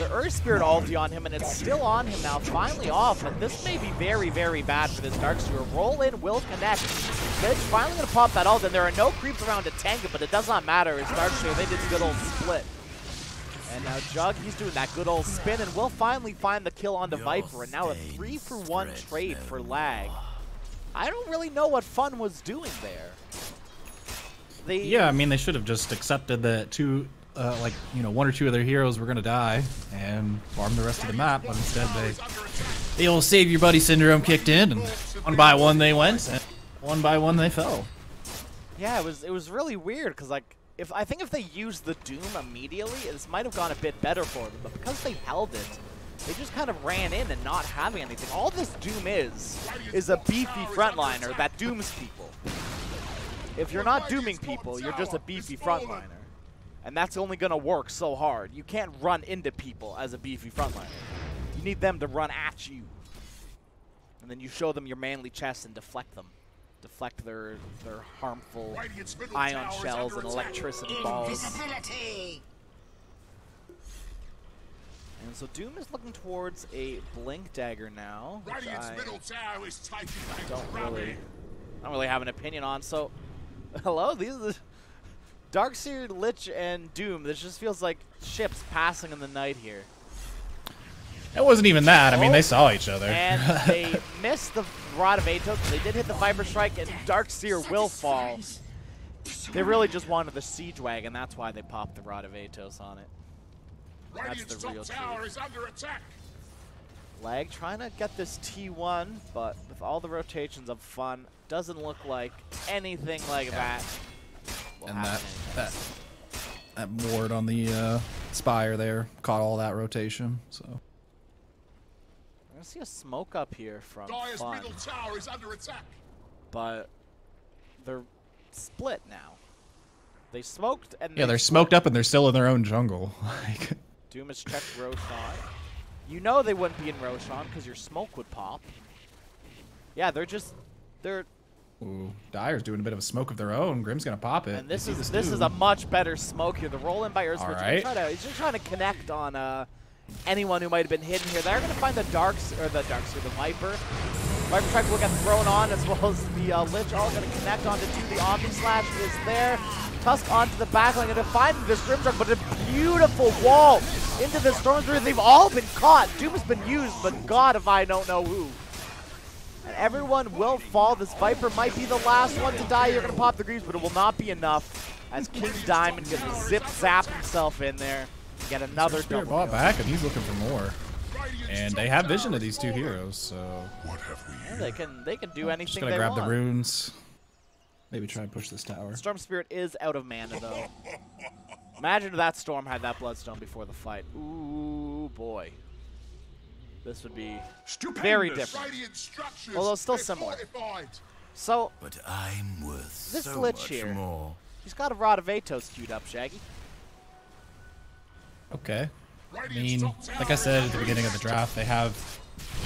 Earth Spirit ulti on him, and it's still on him now. Finally off, but this may be very, very bad for this Darkseer. Roll in, will connect. Lich finally gonna pop that ult, and there are no creeps around to tank it, but it does not matter. It's Darkseer. They did the good old split. And now Jug, he's doing that good old spin, and will finally find the kill onto Viper. And now a 3-for-1 trade for Lag. I don't really know what Fun was doing there. Yeah, I mean, they should have just accepted that 2, like, you know, 1 or 2 of their heroes were gonna die and farm the rest of the map, but instead the old save your buddy syndrome kicked in, and 1 by 1 they went, and 1 by 1 they fell. Yeah, it was really weird because like I think if they used the Doom immediately, this might have gone a bit better for them. But because they held it, they just kind of ran in and not having anything. All this Doom is a beefy frontliner that dooms people. If you're not dooming people, you're just a beefy frontliner. And that's only going to work so hard. You can't run into people as a beefy frontliner. You need them to run at you. And then you show them your manly chest and deflect them. Deflect their harmful ion shells and electricity balls. And so Doom is looking towards a Blink Dagger now, which I don't really have an opinion on. So, hello, these are the Darkseer, Lich, and Doom. This just feels like ships passing in the night here. It wasn't even that. I mean, they saw each other. And they missed the Rod of Atos. They did hit the Viper Strike, and Darkseer will fall. They really just wanted the Siege Wagon. That's why they popped the Rod of Atos on it. That's the real truth. Lag trying to get this T1, but with all the rotations of Fun, doesn't look like anything like that. And that ward on the Spire there caught all that rotation, so. We're gonna see a smoke up here from Dire's Fun, middle tower is under attack. but they're split now. They smoked and yeah, they're smoked up and they're still in their own jungle. Doom has checked Roshan. You know they wouldn't be in Roshan because your smoke would pop. Yeah, they're. Ooh, Dire's doing a bit of a smoke of their own. Grim's gonna pop it. And this is a much better smoke here. The roll in by Earth Switch. Right. He's just trying to connect on anyone who might have been hidden here. They're gonna find the the Viper. Viper Strike will get thrown on as well as the Lich. All gonna connect onto the Omni Slash is there. Tusk onto the backline and find this Grimdark, but a beautiful wall into the Stormspear. They've all been caught. Doom has been used, but God if I don't know who. And everyone will fall. This Viper might be the last one to die. You're going to pop the Greaves, but it will not be enough as King Diamond gets to zip-zap himself in there and get another double bought kill. back, and he's looking for more. And they have vision of these 2 heroes, so. What have we Yeah, they can do anything just gonna they grab want. the runes. Maybe try and push this tower. Storm Spirit is out of mana, though. Imagine if that Storm had that Bloodstone before the fight. Ooh, boy. This would be very different. Although still similar. So, But I'm worth this so Lich much here, more. he's got a Rod of Atos queued up, Shaggy. Okay. I mean, like I said at the beginning of the draft, they have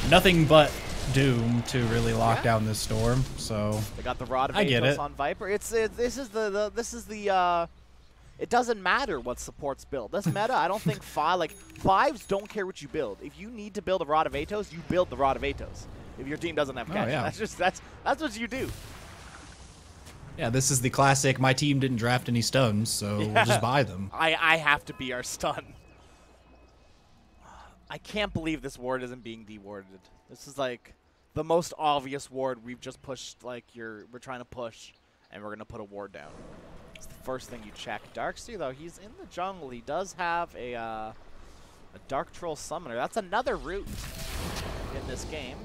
nothing but Doom to really lock down this Storm, so They got the Rod of I get Atos it. on Viper. It doesn't matter what supports build. This meta, I don't think fives don't care what you build. If you need to build a Rod of Atos, you build the Rod of Atos. If your team doesn't have catch, yeah. that's what you do. yeah, this is the classic, my team didn't draft any stuns, so we'll just buy them. I have to be our stun. I can't believe this ward isn't being dewarded. This is like the most obvious ward we've just pushed. Like we're trying to push, and we're gonna put a ward down. It's the first thing you check. Darkseer though, he's in the jungle. He does have a Dark Troll Summoner. That's another route in this game.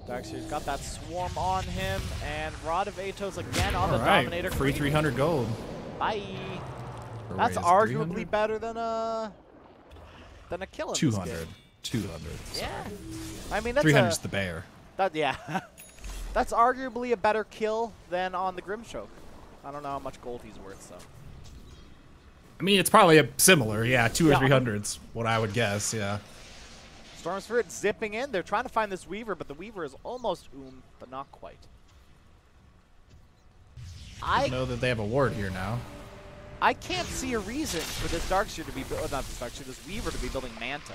Darkseer's got that swarm on him, and Rod of Atos again on the Dominator. Free 300 gold. Bye. For That's raise arguably 300? better than a kill in this 200. game. 200. Yeah. I mean, that's 300 is the bear. yeah. That's arguably a better kill than on the Grimstroke. I don't know how much gold he's worth, so. I mean, it's probably a similar, yeah, 200 or Yeah. 300s, what I would guess, yeah. Storm Spirit zipping in. They're trying to find this Weaver, but the Weaver is almost but not quite. I know that they have a ward here now. I can't see a reason for this Darkseer to be not this Darkseer, this Weaver to be building Manta.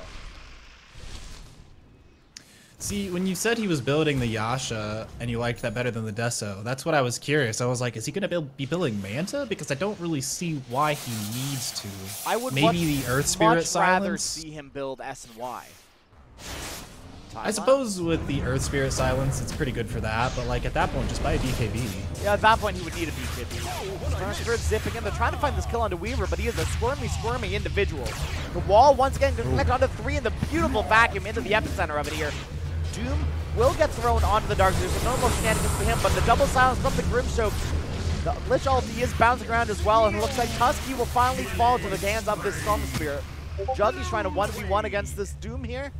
See, when you said he was building the Yasha and you liked that better than the Deso, that's what I was curious. I was like, is he going to be building Manta? Because I don't really see why he needs to. I would Maybe the Earth Spirit much rather Silence? see him build S and Y. I suppose with the Earth Spirit Silence, it's pretty good for that, but like at that point, just buy a BKB. Yeah, at that point he would need a BKB. Storm Spirit zipping in. They're trying to find this kill onto Weaver, but he is a squirmy individual. The wall once again gonna connect onto 3 in the beautiful vacuum into the epicenter of it here. Doom will get thrown onto the Darkseer, so no more shenanigans for him, but the double silence from the Grimstroke. The Lich ulti is bouncing around as well, and it looks like Tusky will finally fall to the hands of this Storm Spirit. Juggy's trying to 1v1 against this Doom here.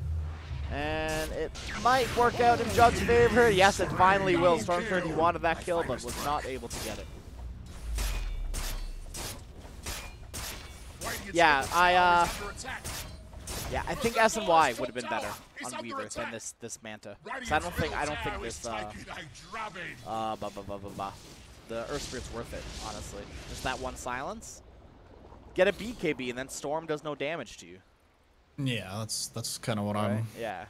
And it might work out in Jug's favor. Yes, it finally will. Storm Spirit, he wanted that kill, but was not able to get it. Yeah, I think S and Y would have been better on Weaver than this Manta. So I don't think this the Earth Spirit's worth it, honestly. Just that one silence. Get a BKB and then Storm does no damage to you. Yeah, that's kind of what Right? I'm... Yeah.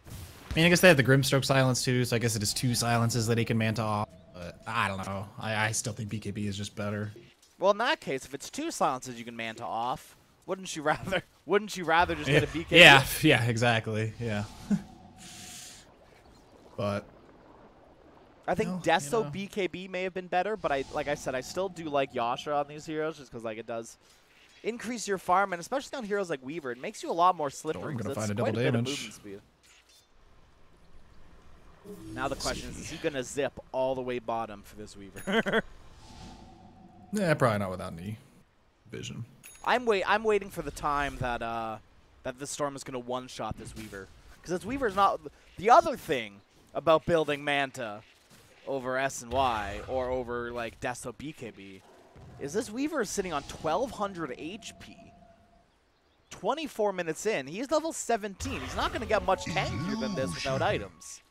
I mean, I guess they have the Grimstroke Silence too, so I guess it is 2 silences that he can Manta off. But I don't know. I still think BKB is just better. Well, in that case, if it's 2 silences you can Manta off, wouldn't you rather just get a BKB? Yeah, exactly. Yeah. But I think No, Deso you know. BKB may have been better, but like I said, I still do like Yasha on these heroes just because like it does increase your farm, and especially on heroes like Weaver, it makes you a lot more slippery. Storm gonna 'cause find it's a double quite bit of damage. movement speed. Now the question is he gonna zip all the way bottom for this Weaver? yeah, probably not without any vision. I'm waiting for the time that that the Storm is gonna one-shot this Weaver, because this Weaver's not the other thing about building Manta over S and Y or over like Deso BKB is this Weaver is sitting on 1200 HP. 24 minutes in, he's level 17. He's not gonna get much tankier than this without items.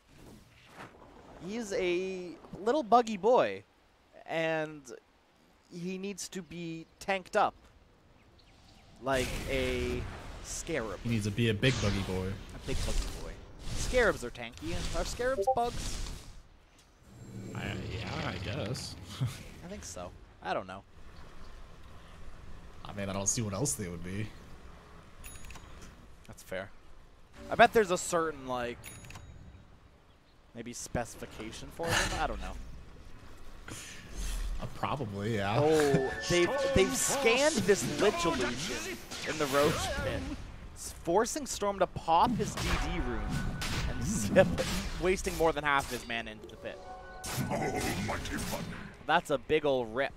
He's a little buggy boy, and he needs to be tanked up like a scarab. He needs to be a big buggy boy. A big buggy boy. Scarabs are tanky. Are scarabs bugs? Yeah, I guess. I think so. I don't know. I mean, I don't see what else they would be. That's fair. I bet there's a certain, like, maybe specification for them? I don't know. Probably, yeah. Oh, they've scanned this Lich illusion in the Roach pit, forcing Storm to pop his DD rune and zip, wasting more than half of his mana into the pit. That's a big ol' rip.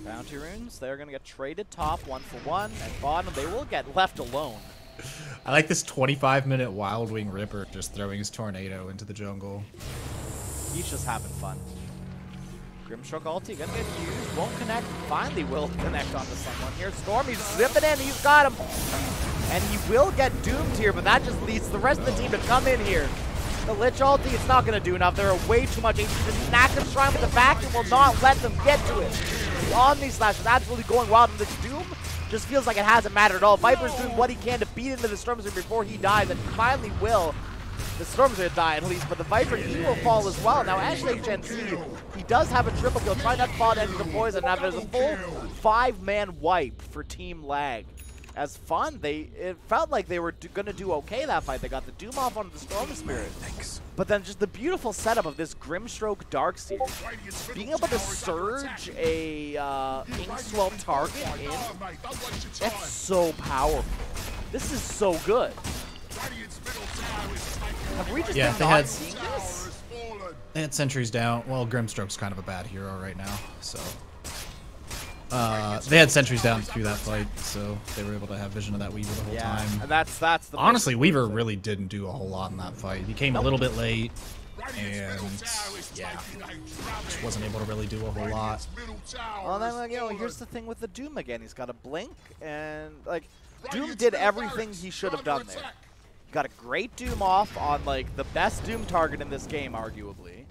Bounty runes, they're going to get traded top 1-for-1, and bottom, they will get left alone. I like this 25-minute Wild Wing Ripper just throwing his tornado into the jungle. He's just having fun. Grimstroke ulti gonna get used, won't connect, finally will connect onto someone here. Storm, he's zipping in, he's got him. And he will get doomed here, but that just leads the rest of the team to come in here. The Lich ulti, it's not gonna do enough. There are way too much HP. The Knackum Shrine with the vacuum will not let them get to it. The Omni Slash is absolutely going wild, and the Doom just feels like it hasn't mattered at all. Viper's doing what he can to beat into the Stormzer before he dies, and he finally will. The Storm's gonna die at least, but the Viper, he will fall as well. Now, Ash HNC, he does have a triple kill. Try not to fall into the poison. Now, there's a full 5-man wipe for Team Lag. As fun, it felt like they were gonna do okay that fight. They got the Doom off onto the Storm Spirit. But then just the beautiful setup of this Grimstroke Darkseer. Being able to surge a Inkswell target in, that's so powerful. This is so good. Have we just been not seeing this? They had sentries down. Well, Grimstroke's kind of a bad hero right now, so. They had sentries down through that fight, so they were able to have vision of that Weaver the whole time. And that's the Honestly, Weaver really didn't do a whole lot in that fight. He came a little bit late, and yeah, just wasn't able to really do a whole lot. Well, then like, here's the thing with the Doom again. He's got a blink, and like Doom did everything he should have done there. He got a great Doom off on like the best Doom target in this game, arguably.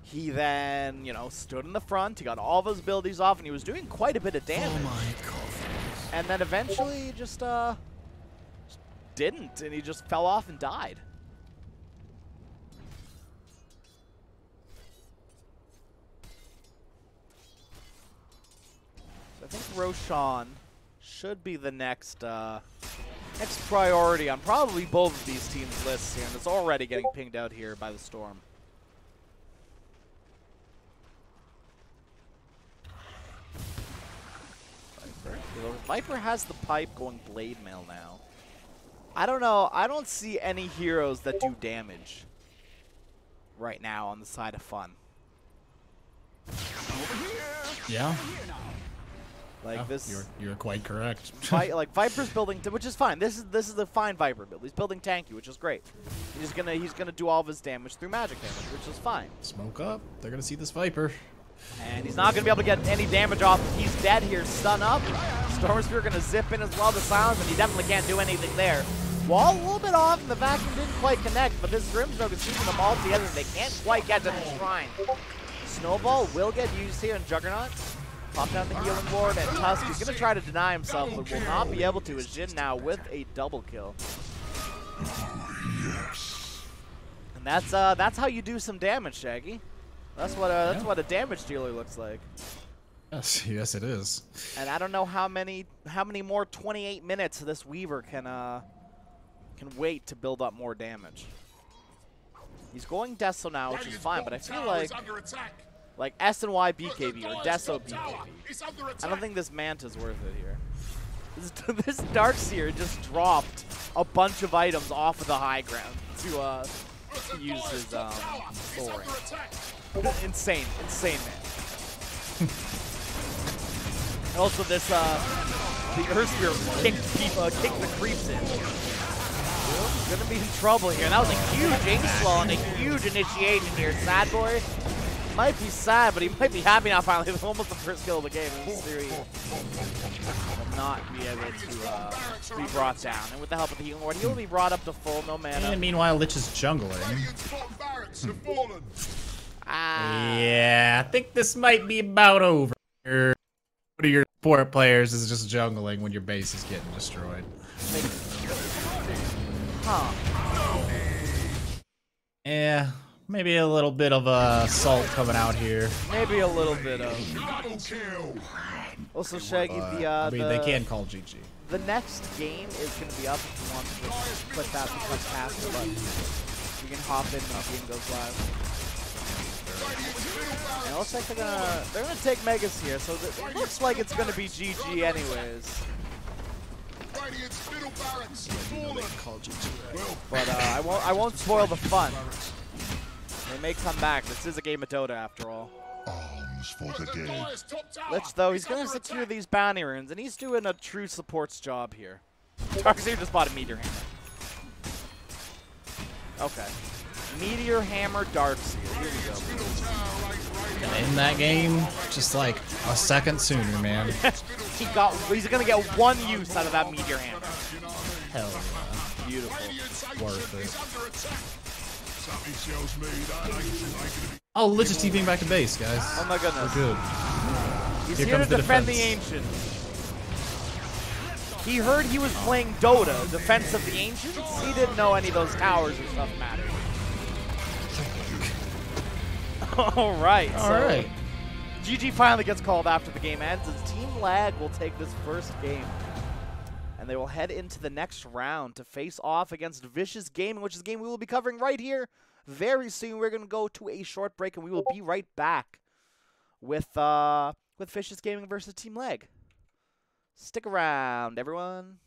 He then, stood in the front. He got all of his abilities off, and he was doing quite a bit of damage. Oh my god! And then eventually, he just didn't, and he just fell off and died. So I think Roshan should be the next priority on probably both of these teams' lists here, and it's already getting pinged out here by the Storm. Viper has the pipe going blade mail now. I don't know. I don't see any heroes that do damage right now on the side of fun. Yeah. Like this. You're quite correct. Like Viper's building, which is fine. This is a fine Viper build. He's building tanky, which is great. He's gonna do all of his damage through magic damage, which is fine. Smoke up. They're gonna see this Viper. And he's not going to be able to get any damage off. He's dead here. Stun up. Storm Spear going to zip in as well to silence, and he definitely can't do anything there. Wall a little bit off, and the vacuum didn't quite connect, but this Grimstroke is keeping them all together, and they can't quite get to the shrine. Snowball will get used here, and Juggernaut pop down the healing ward, and Tusk is going to try to deny himself, but will not be able to, as Jin now with a double kill. And that's how you do some damage, Shaggy. That's what a damage dealer looks like. Yes, it is. And I don't know how many more 28 minutes this Weaver can wait to build up more damage. He's going Deso now, which is fine, but I feel like S and Y BKB or Deso BKB. I don't think this Manta's worth it here. This Darkseer just dropped a bunch of items off of the high ground to use his soaring. Insane, man. And also this, the Earth Spear kicked the creeps in. Gonna be in trouble here. And that was a huge ink swell and a huge initiation here. Sad boy might be sad, but he might be happy now finally. It was almost the first kill of the game in this series. Will not be able to be brought down. And with the help of the healing ward, he will be brought up to full, no mana. And meanwhile, Lich is jungling. Yeah, I think this might be about over. One of your support players is just jungling when your base is getting destroyed. Huh. Yeah, maybe a little bit of salt coming out here. Maybe a little bit of. Also, Shaggy, I mean, they can call GG. The next game is going to be up if you want to just click that and click past the button. You can hop in when the game goes live. And it looks like they're gonna take Megas here, so it looks like it's gonna be GG anyways. But I won't spoil the fun. They may come back. This is a game of Dota after all. Lich though, he's gonna secure these bounty runes, and he's doing a true support's job here. Darkseer just bought a Meteor Hammer. Okay. Meteor Hammer Darkseer. Here we go. And in that game, just like a second sooner, man. He's gonna get one use out of that Meteor Hammer. Hell yeah. Beautiful. Worth it. Oh, Lich is TPing back to base, guys. Oh my goodness. We're good. He's here to defend the Ancient. He heard he was playing Dota, Defense of the Ancients. He didn't know any of those towers or stuff mattered. All right. GG finally gets called after the game ends, as Team Lag will take this first game. And they will head into the next round to face off against Vicious Gaming, which is a game we will be covering right here very soon. We're going to go to a short break, and we will be right back with Vicious Gaming versus Team Lag. Stick around, everyone.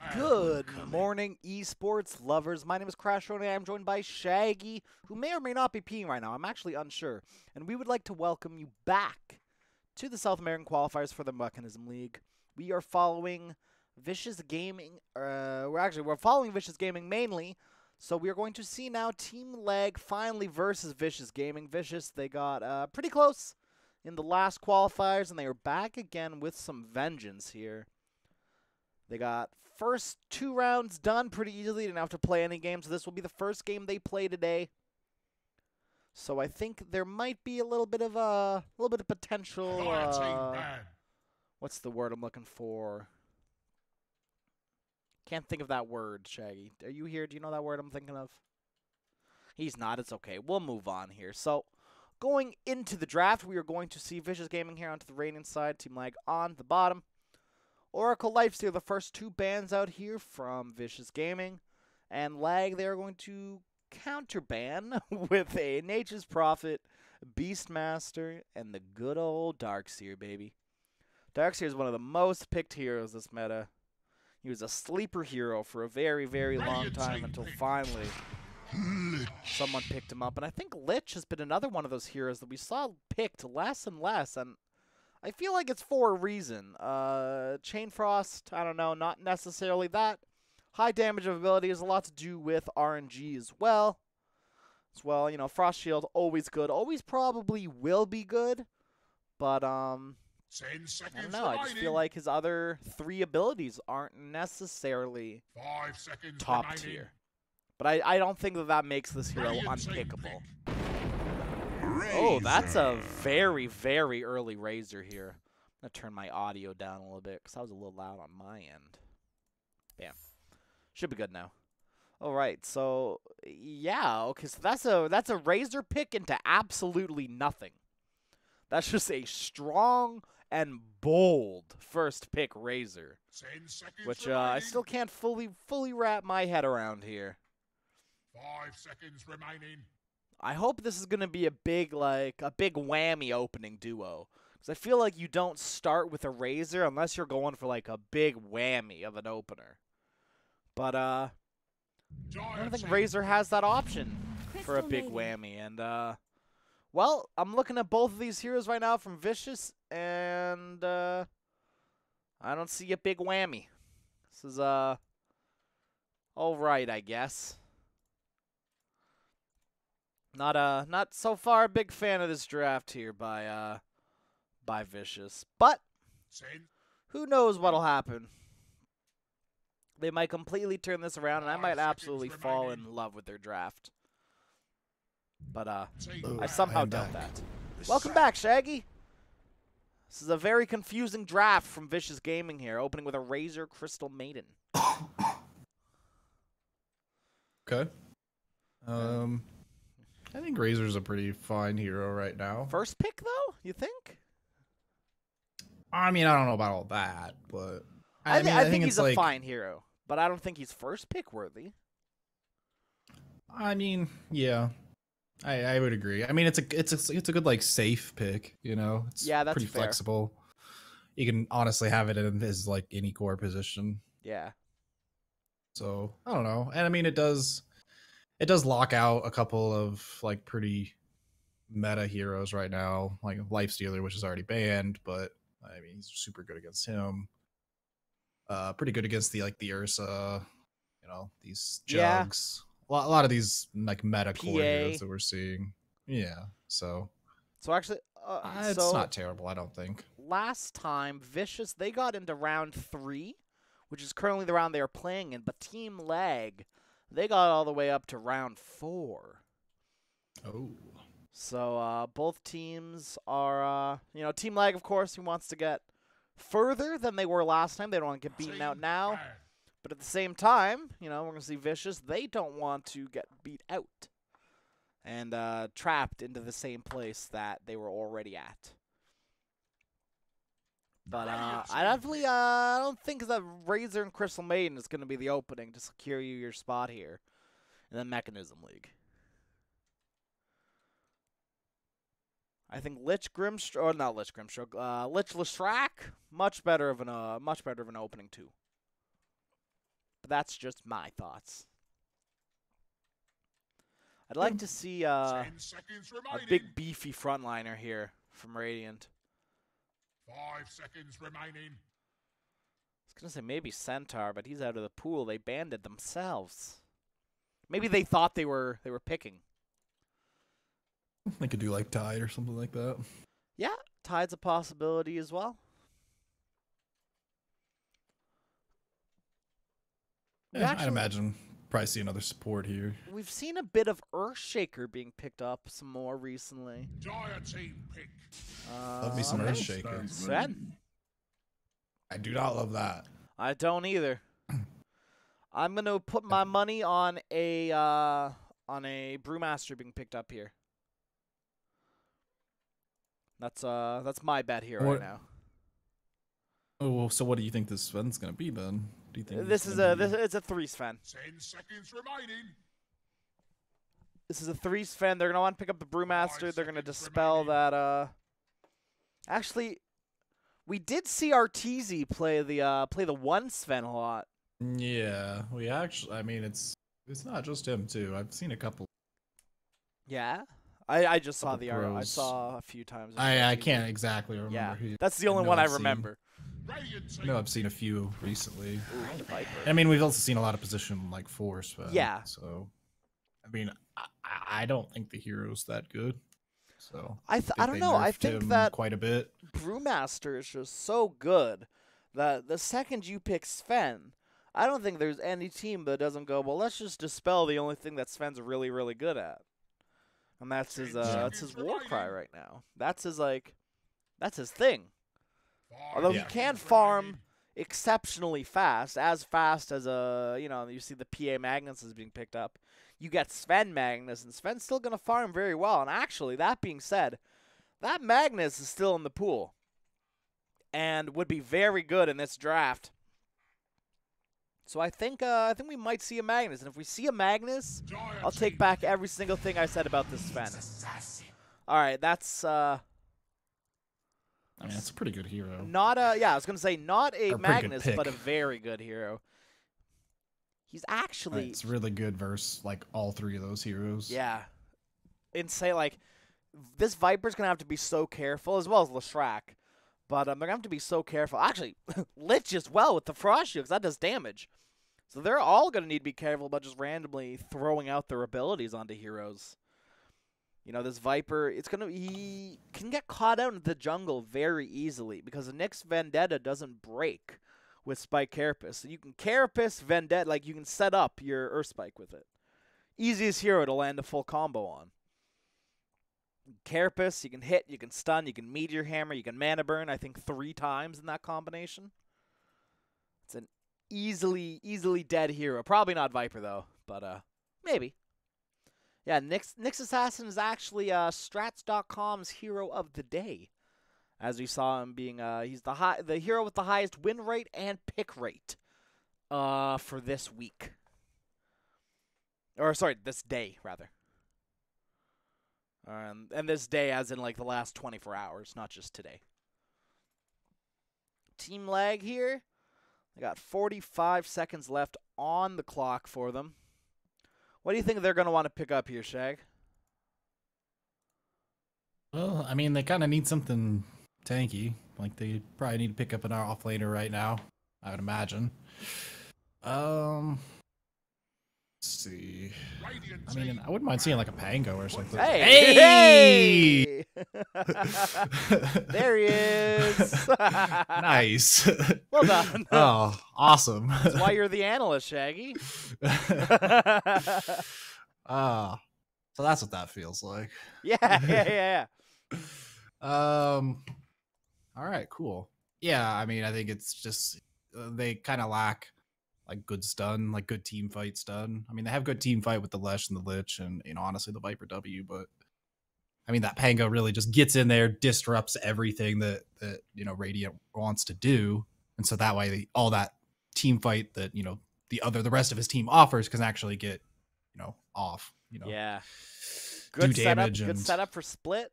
Good morning, esports lovers. My name is Crash Roney. I'm joined by Shaggy, who may or may not be peeing right now. I'm actually unsure. And we would like to welcome you back to the South American qualifiers for the Mekansm League. We are following Vicious Gaming. We're following Vicious Gaming mainly. So we are going to see now Team Leg finally versus Vicious Gaming. Vicious, they got pretty close in the last qualifiers, and they are back again with some vengeance here. They got first 2 rounds done pretty easily. Didn't have to play any games. So this will be the first game they play today. So I think there might be a little bit of potential. What's the word I'm looking for? Can't think of that word, Shaggy. Are you here? Do you know that word I'm thinking of? He's not. It's okay. We'll move on here. So, going into the draft, we are going to see Vicious Gaming here onto the Radiant side, Team Lag on the bottom. Oracle Lifesteal, the first 2 bans out here from Vicious Gaming. And Lag, they are going to counterban with a Nature's Prophet, Beastmaster, and the good old Darkseer, baby. Darkseer is one of the most picked heroes this meta. He was a sleeper hero for a very, very long time until finally someone picked him up. And I think Lich has been another one of those heroes that we saw picked less and less. And I feel like it's for a reason. Chain Frost, I don't know, not necessarily that. High damage of ability has a lot to do with RNG as well. You know, Frost Shield, always good. Always probably will be good. But, 10 seconds I don't know, I just feel like his other 3 abilities aren't necessarily 5 seconds top remaining. tier. But I don't think that makes this hero unpickable. Oh, that's a very, very early Razor here. I'm going to turn my audio down a little bit because I was a little loud on my end. Bam. Should be good now. All right, so, yeah, okay, so that's a Razor pick into absolutely nothing. That's just a strong and bold first pick Razor, 10 seconds which remaining. I still can't fully wrap my head around here. 5 seconds remaining. I hope this is going to be a big whammy opening duo. Because I feel like you don't start with a Razor unless you're going for like a big whammy of an opener. But I don't think Razor has that option for a big whammy. And well, I'm looking at both of these heroes right now from Vicious, and I don't see a big whammy. This is all right, I guess. Not so far a big fan of this draft here by Vicious, but 10. who knows what'll happen. They might completely turn this around, and I 5 might seconds absolutely fall remaining. in love with their draft. But Team I somehow am doubt back. that. Welcome back, Shaggy. This is a very confusing draft from Vicious Gaming here, opening with a Razor Crystal Maiden. Okay. I think Razor's a pretty fine hero right now. First pick, though, you think? I mean, I don't know about all that, but I think he's it's a like, fine hero, but I don't think he's first pick worthy. I mean, yeah, I would agree. I mean, it's a good like safe pick, you know. It's Yeah, that's pretty fair. flexible. You can honestly have it in his like any core position. Yeah. So I don't know, and I mean, it does lock out a couple of like pretty meta heroes right now, like Lifestealer, which is already banned, but I mean, he's super good against him. Pretty good against the Ursa, you know, these Yeah. jugs. A lot of these like meta core PA. heroes that we're seeing. Yeah, so So actually, it's not terrible, I don't think. last time, Vicious, they got into round 3, which is currently the round they are playing in, but Team Lag, they got all the way up to round 4. Oh, So both teams are, you know, Team Lag, of course, who wants to get further than they were last time. They don't want to get beaten out now. Ban. But at the same time, you know, we're going to see Vicious. They don't want to get beat out and trapped into the same place that they were already at. But I definitely don't think that Razor and Crystal Maiden is going to be the opening to secure you your spot here in the Mekansm League. I think Lich Grimstroke, or not Lich Grimstroke, Lich Leshrac, much better of an opening too. But that's just my thoughts. I'd like to see a 10 seconds remaining. big beefy frontliner here from Radiant. 5 seconds remaining. I was gonna say maybe Centaur, but he's out of the pool. They banded themselves. Maybe they thought they were picking. They could do like Tide or something like that. Yeah, Tide's a possibility as well. Yeah, I'd imagine probably see another support here. We've seen a bit of Earthshaker being picked up some more recently. Dire team pick. Love me some Earthshaker. Sven? I do not love that. I don't either. I'm gonna put my money on a Brewmaster being picked up here. That's my bet here right now. Oh, well, so what do you think this Sven's gonna be then? Do you think it's a 3 Sven. 10 seconds remaining. This is a 3 Sven. They're gonna want to pick up the Brewmaster. They're gonna dispel that. Actually, we did see Arteezy play the 1 Sven a lot. Yeah, we actually. I mean, it's not just him too. I've seen a couple. Yeah, I just saw the art. I pros. saw a few times. I can't exactly remember. Yeah, who. that's the only one I remember. No, I've seen a few recently. Ooh, Viper. I mean, we've also seen a lot of position like force. Yeah. So, I mean, I don't think the hero's that good. So I don't know. I think that quite a bit. Brewmaster is just so good that the second you pick Sven, I don't think there's any team that doesn't go, well, let's just dispel the only thing that Sven's really, really good at. And that's his war cry right now. That's his thing. Although he can farm exceptionally fast as you see the PA Magnus is being picked up. You get Sven Magnus, and Sven's still going to farm very well. And actually, that being said, that Magnus is still in the pool and would be very good in this draft. So I think we might see a Magnus, and if we see a Magnus, I'll take back every single thing I said about this Sven. All right, that's I mean, that's a pretty good hero. I was gonna say not a Magnus, pick. but a very good hero. He's actually It's really good versus like all 3 of those heroes. Yeah. Insane. Like, this Viper's going to have to be so careful, as well as Leshrac. But they're going to have to be so careful. Actually, Lich as well with the Frost Shield, because that does damage. So they're all going to need to be careful about just randomly throwing out their abilities onto heroes. You know, this Viper, he can get caught out in the jungle very easily, because the Nyx Vendetta doesn't break with Spike Carapace. So you can Carapace, Vendetta, like you can set up your Earth Spike with it. Easiest hero to land a full combo on. Carapace, you can hit, you can stun, you can Meteor Hammer, you can Mana Burn, I think 3 times in that combination. It's an easily dead hero. Probably not Viper, though, but maybe. Yeah, Nyx Assassin is actually Strats.com's hero of the day. As we saw him being, he's the hero with the highest win rate and pick rate for this week. Or, sorry, this day, rather. And this day as in, like, the last 24 hours, not just today. Team lag here. They got 45 seconds left on the clock for them. What do you think they're going to want to pick up here, Shag? Well, I mean, they kind of need something tanky. Like, they probably need to pick up an offlaner right now, I would imagine. Let's see. I mean, I wouldn't mind seeing like a Pango or something. Hey! There he is. Nice. Well done. Oh, awesome. That's why you're the analyst, Shaggy. So that's what that feels like. Yeah. All right, cool. Yeah, I mean, I think it's just they kind of lack like good stun, like good team fight stun. I mean, they have good team fight with the Lesh and the Lich, and honestly the Viper W. But I mean, that Pango really just gets in there, disrupts everything that Radiant wants to do, and so that way all that team fight that the rest of his team offers can actually get off. Yeah. Do Good setup. damage. Good setup for Split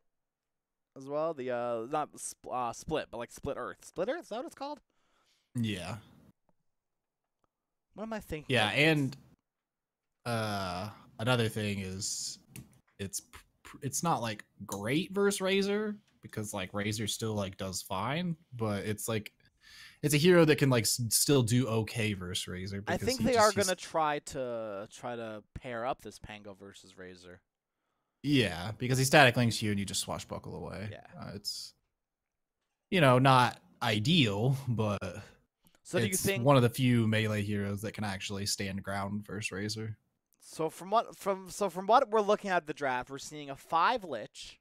as well. The not Split, but like Split Earth. Split Earth, is that what it's called? Yeah. What am I thinking? Yeah, of? and another thing is it's not like great versus Razor because like Razor still like does fine, but it's like it's a hero that can like still do okay versus Razor. I Because think they are gonna try to pair up this Pango versus Razor. Yeah, because he static links you and you just swashbuckle away. Yeah, it's not ideal, but so do you it's think one of the few melee heroes that can actually stand ground versus Razor. So from what we're looking at the draft, we're seeing a 5 Lich,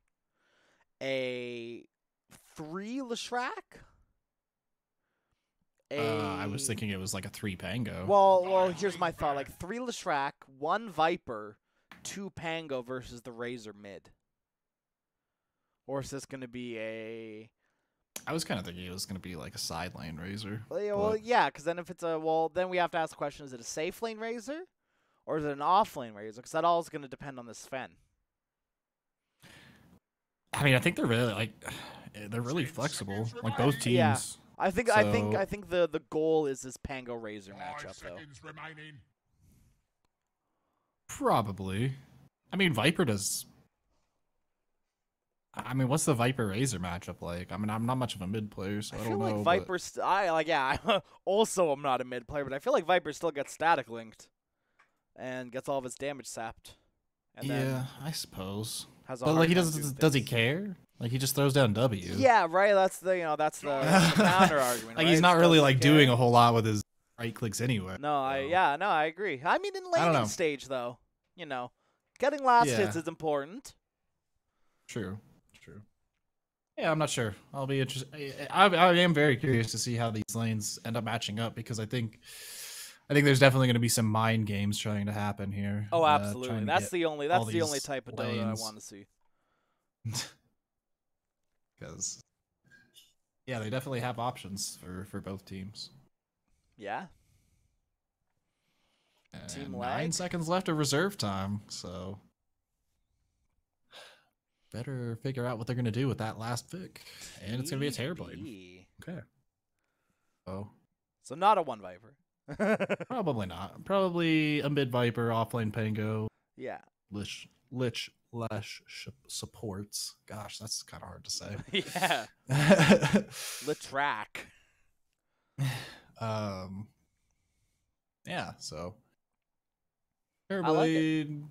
a 3 Leshrac, I was thinking it was like a 3 Pango. Well, here's my thought: like 3 Leshrac, 1 Viper, 2 Pango versus the Razor mid. Or is this going to be a? I was kind of thinking it was going to be like a side lane Razor. Well, yeah, because then if it's then we have to ask the question: is it a safe lane Razor? Or is it an off-lane Razor? Because that all is going to depend on the Sven. I mean, I think they're really flexible. Like both teams. Yeah, I think the goal is this Pango Razor matchup though. Probably. I mean, Viper does. I mean, what's the Viper Razor matchup like? I mean, I'm not much of a mid player, so I don't know. I feel like Viper's. I also am not a mid player, but I feel like Viper still gets static linked. And gets all of his damage sapped. And yeah, I suppose. But like he does he care? Like he just throws down W. Yeah, right. That's the the counter argument. Like right? he's not really like doing a whole lot with his right clicks anyway. No, I agree. I mean, in laning stage though, getting last hits is important. True. Yeah, I'm not sure. I'll be interested. I am very curious to see how these lanes end up matching up because I think there's definitely going to be some mind games trying to happen here. Oh, absolutely. That's the only type of Dota I want to see. Because, yeah, they definitely have options for both teams. Yeah. And Team 9 lag. seconds left of reserve time, so better figure out what they're going to do with that last pick. And it's going to be a Terrorblade. Okay. So not a 1 Viper. Probably not. Probably a mid Viper, offlane Pango. Yeah. Lich supports. Gosh, that's kind of hard to say. Yeah. Leshrac. Yeah. So. Terrorblade.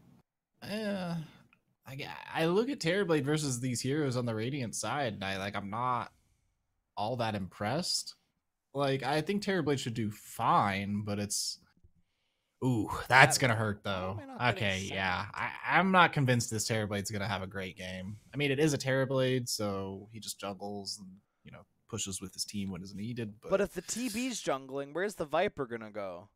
I look at Terrorblade versus these heroes on the Radiant side, and I'm not all that impressed. Like, I think Terrorblade should do fine, but it's... Ooh, that's going to hurt, though. Okay, yeah. I'm not convinced this Terrorblade's going to have a great game. I mean, it is a Terrorblade, so he just jungles and, pushes with his team when it's needed. But if the TB's jungling, where's the Viper going to go?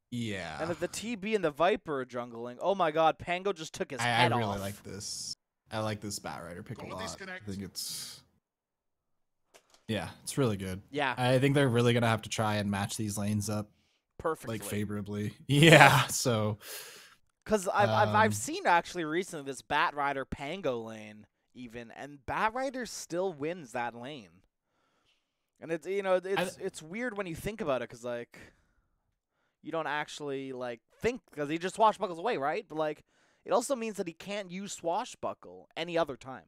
Yeah. And if the TB and the Viper are jungling, oh my god, Pango just took his head off. I really like this. I like this Batrider pick a lot. I think it's... Yeah, it's really good. Yeah. I think they're really going to have to try and match these lanes up perfectly. Like, favorably. Yeah, so... Because I've seen, actually, recently this Batrider Pango lane, even, and Batrider still wins that lane. And it's, it's weird when you think about it, because, like, you don't actually, like, think, because he just swashbuckles away, right? But, like, it also means that he can't use swashbuckle any other time.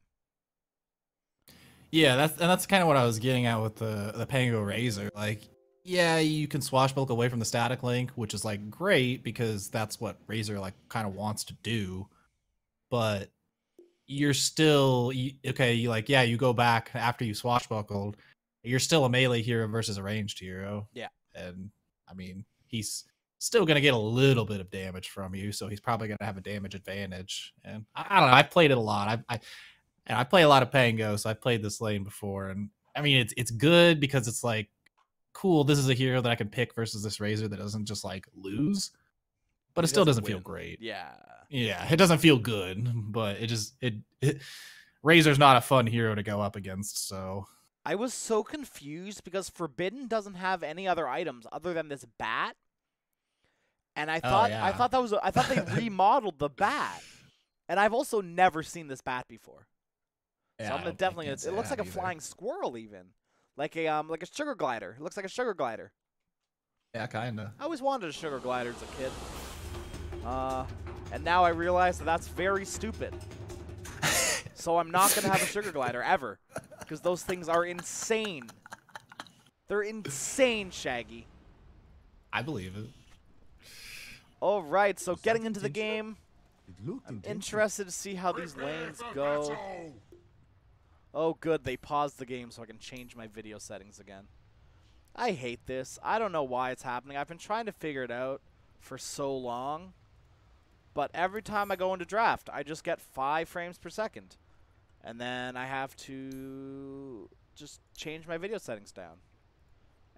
Yeah, that's kind of what I was getting at with the Pango Razor. Like, yeah, you can swashbuckle away from the static link, which is like great because that's what Razor like kind of wants to do. But you're still you go back after you swashbuckled. You're still a melee hero versus a ranged hero. Yeah, and I mean he's still gonna get a little bit of damage from you, so he's probably gonna have a damage advantage. And I don't know. I've played it a lot. I play a lot of Pango, so I've played this lane before, and I mean it's good because it's like, cool, this is a hero that I can pick versus this Razor that doesn't just like lose, but it still doesn't feel great. Yeah, it doesn't feel good, but Razor's not a fun hero to go up against. So I was so confused because Forbidden doesn't have any other items other than this bat, and I thought I thought they remodeled the bat, and I've also never seen this bat before. So I'm gonna definitely. It looks like a flying squirrel, even like a sugar glider. It looks like a sugar glider. Yeah, kinda. I always wanted a sugar glider as a kid. And now I realize that that's very stupid. So I'm not going to have a sugar glider ever. Because those things are insane. They're insane, Shaggy. I believe it. All right, so getting into the game. I'm interested to see how these lanes go. Oh, good. They paused the game so I can change my video settings again. I hate this. I don't know why it's happening. I've been trying to figure it out for so long. But every time I go into draft, I just get 5 frames per second. And then I have to just change my video settings down.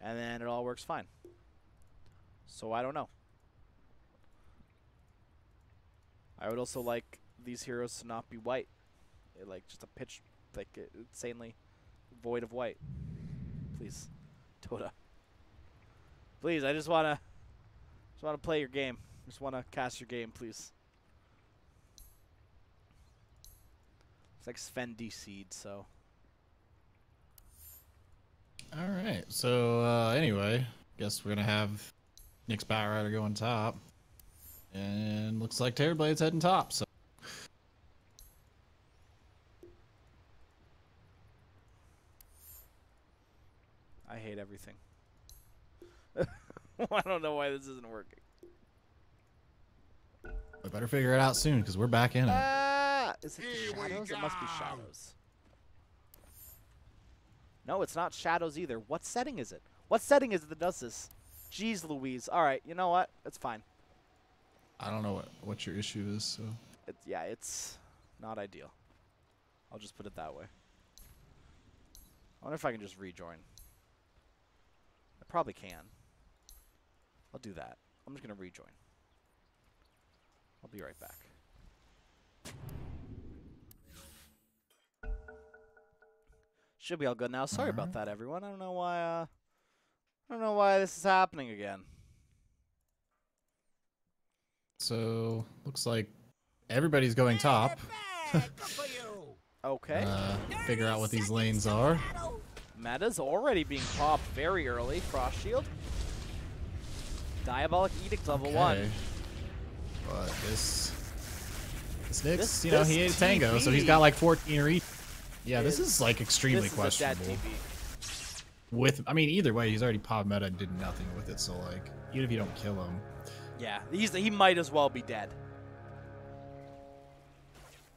And then it all works fine. So I don't know. I would also like these heroes to not be white. Like just a pitch, like insanely void of white. Please, Toda. Please, I just wanna play your game. Just wanna cast your game, please. It's like Sven DC'd, so. All right. So anyway, guess we're gonna have Nick's Batrider go on top, and looks like Terrorblade's heading top. So. I hate everything. I don't know why this isn't working. We better figure it out soon because we're back in it. Is it the shadows? It must be shadows. No, it's not shadows either. What setting is it? What setting is it that does this? Jeez Louise. All right, you know what? It's fine. I don't know what your issue is. So. Yeah, it's not ideal. I'll just put it that way. I wonder if I can just rejoin. I probably can. I'll do that. I'm just going to rejoin. I'll be right back. Should be all good now. Sorry about that, everyone. I don't know why this is happening again. So looks like everybody's going top. Okay. Figure out what these lanes are. Meta's already being popped very early. Frost Shield. Diabolic Edict level 1. But this Nyx, you know, he ate a tango, so he's got like 14 reach. Yeah, this is like extremely questionable. I mean, either way, he's already popped meta and did nothing with it. So like, even if you don't kill him, yeah, he might as well be dead.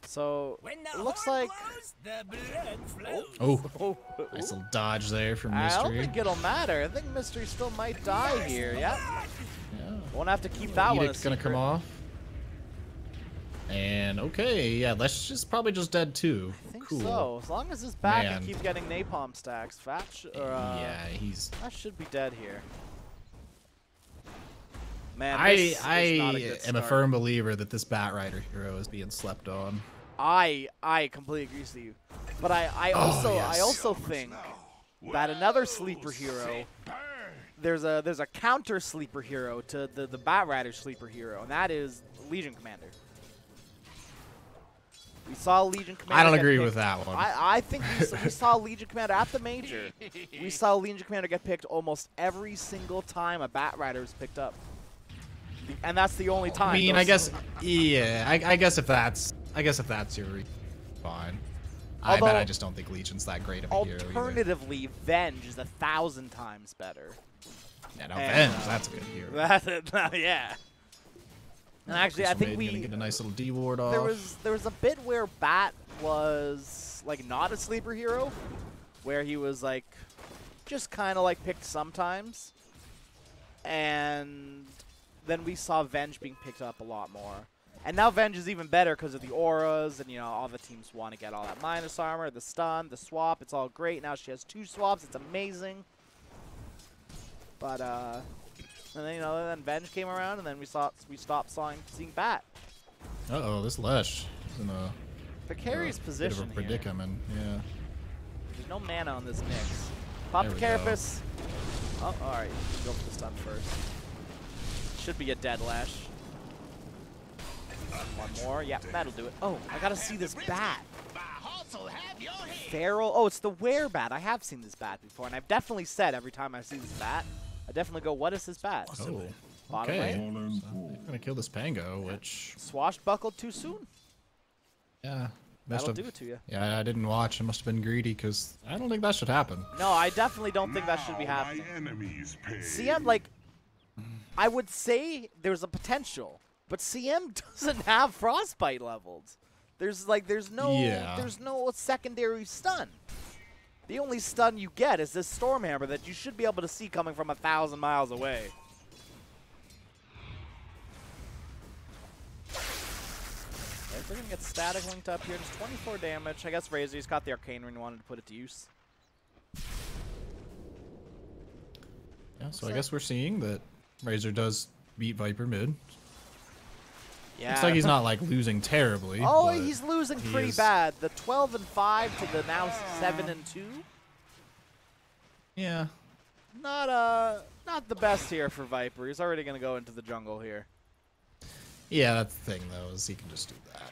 So it looks like nice little dodge there from I Mystery. don't think it'll matter. I think Mystery still might die here. Yep. Yeah. Won't have to keep that one. Edict's gonna come off. And okay, yeah, Lesh is probably just dead too. I think cool. so. As long as this back can keep getting napalm stacks, yeah, that should be dead here. Man, I not a good am a start. firm believer that this Batrider hero is being slept on. I completely agree with you, but I also think that another sleeper hero. There's a counter sleeper hero to the Batrider sleeper hero, and that is Legion Commander. We saw Legion Commander. I don't agree with that one. I think we saw Legion Commander at the major. We saw Legion Commander get picked almost every single time a Batrider was picked up, and that's the only time. I mean, I guess, yeah, I guess if that's your reason, fine. I bet I just don't think Legion's that great of a hero either. Alternatively, Venge is 1,000 times better. Yeah, no, Venge, that's a good hero. Yeah. And actually, I think gonna get a nice little D ward off. There was a bit where Bat was like not a sleeper hero, where he was like just kind of like picked sometimes, and then we saw Venge being picked up a lot more. And now Venge is even better because of the auras, and you know all the teams want to get all that minus armor, the stun, the swap. It's all great. Now she has 2 swaps. It's amazing. But and then then Venge came around, and then we stopped seeing Bat. This Lesh is in a precarious position bit of a predicament. Here. Yeah. There's no mana on this Nyx. Pop the Carapace. Oh, all right. Go for the stun first. Should be a dead Lash. One more. Yeah, that'll do it. Oh, I gotta see this Bat. Feral. Oh, it's the Werebat. I have seen this Bat before, and I've definitely said every time I see this Bat, I definitely go, what is his bat? Oh, Bottom okay. lane. So they're gonna kill this Pango, which Swashbuckled too soon. yeah, That'll do it to you. Yeah, I didn't watch. I must have been greedy because I don't think that should happen. No, I definitely don't think that should be happening. CM, like, I would say there's a potential, but CM doesn't have frostbite levels. There's no secondary stun. The only stun you get is this Stormhammer that you should be able to see coming from 1,000 miles away. We're going to get static linked up here. Just 24 damage. I guess Razor's got the Arcane Ring and wanted to put it to use. Yeah, so I guess we're seeing that Razor does beat Viper mid. Yeah. Looks like he's not like losing terribly. Oh, but he's losing he pretty is- bad. The 12-5 to the now 7-2. Yeah. Not the best here for Viper. He's already going to go into the jungle here. Yeah, that's the thing though, is he can just do that.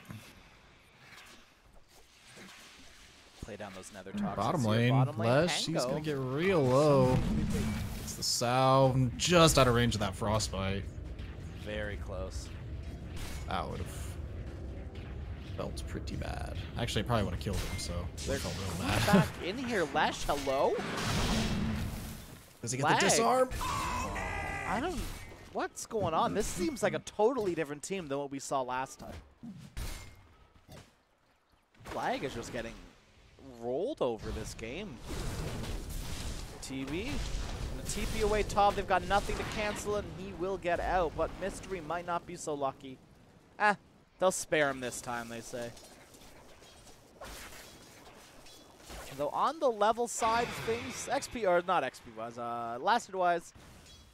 Play down those nether toxins. Bottom here. lane, Bottom lane, Lesh, he's Pango. gonna get real low. It's the Salve, just out of range of that Frostbite. Very close. That would have felt pretty bad. Actually, I probably would have killed him, so I They're felt real coming bad. back in here. Lesh, hello? Does he get Lag. the disarm? I don't... What's going on? This seems like a totally different team than what we saw last time. Flag is just getting rolled over this game. TV. And the TP away top. They've got nothing to cancel it, and he will get out. But Mystery might not be so lucky. They'll spare him this time, they say. Though on the level side of things, XP, or not XP-wise, lasted-wise,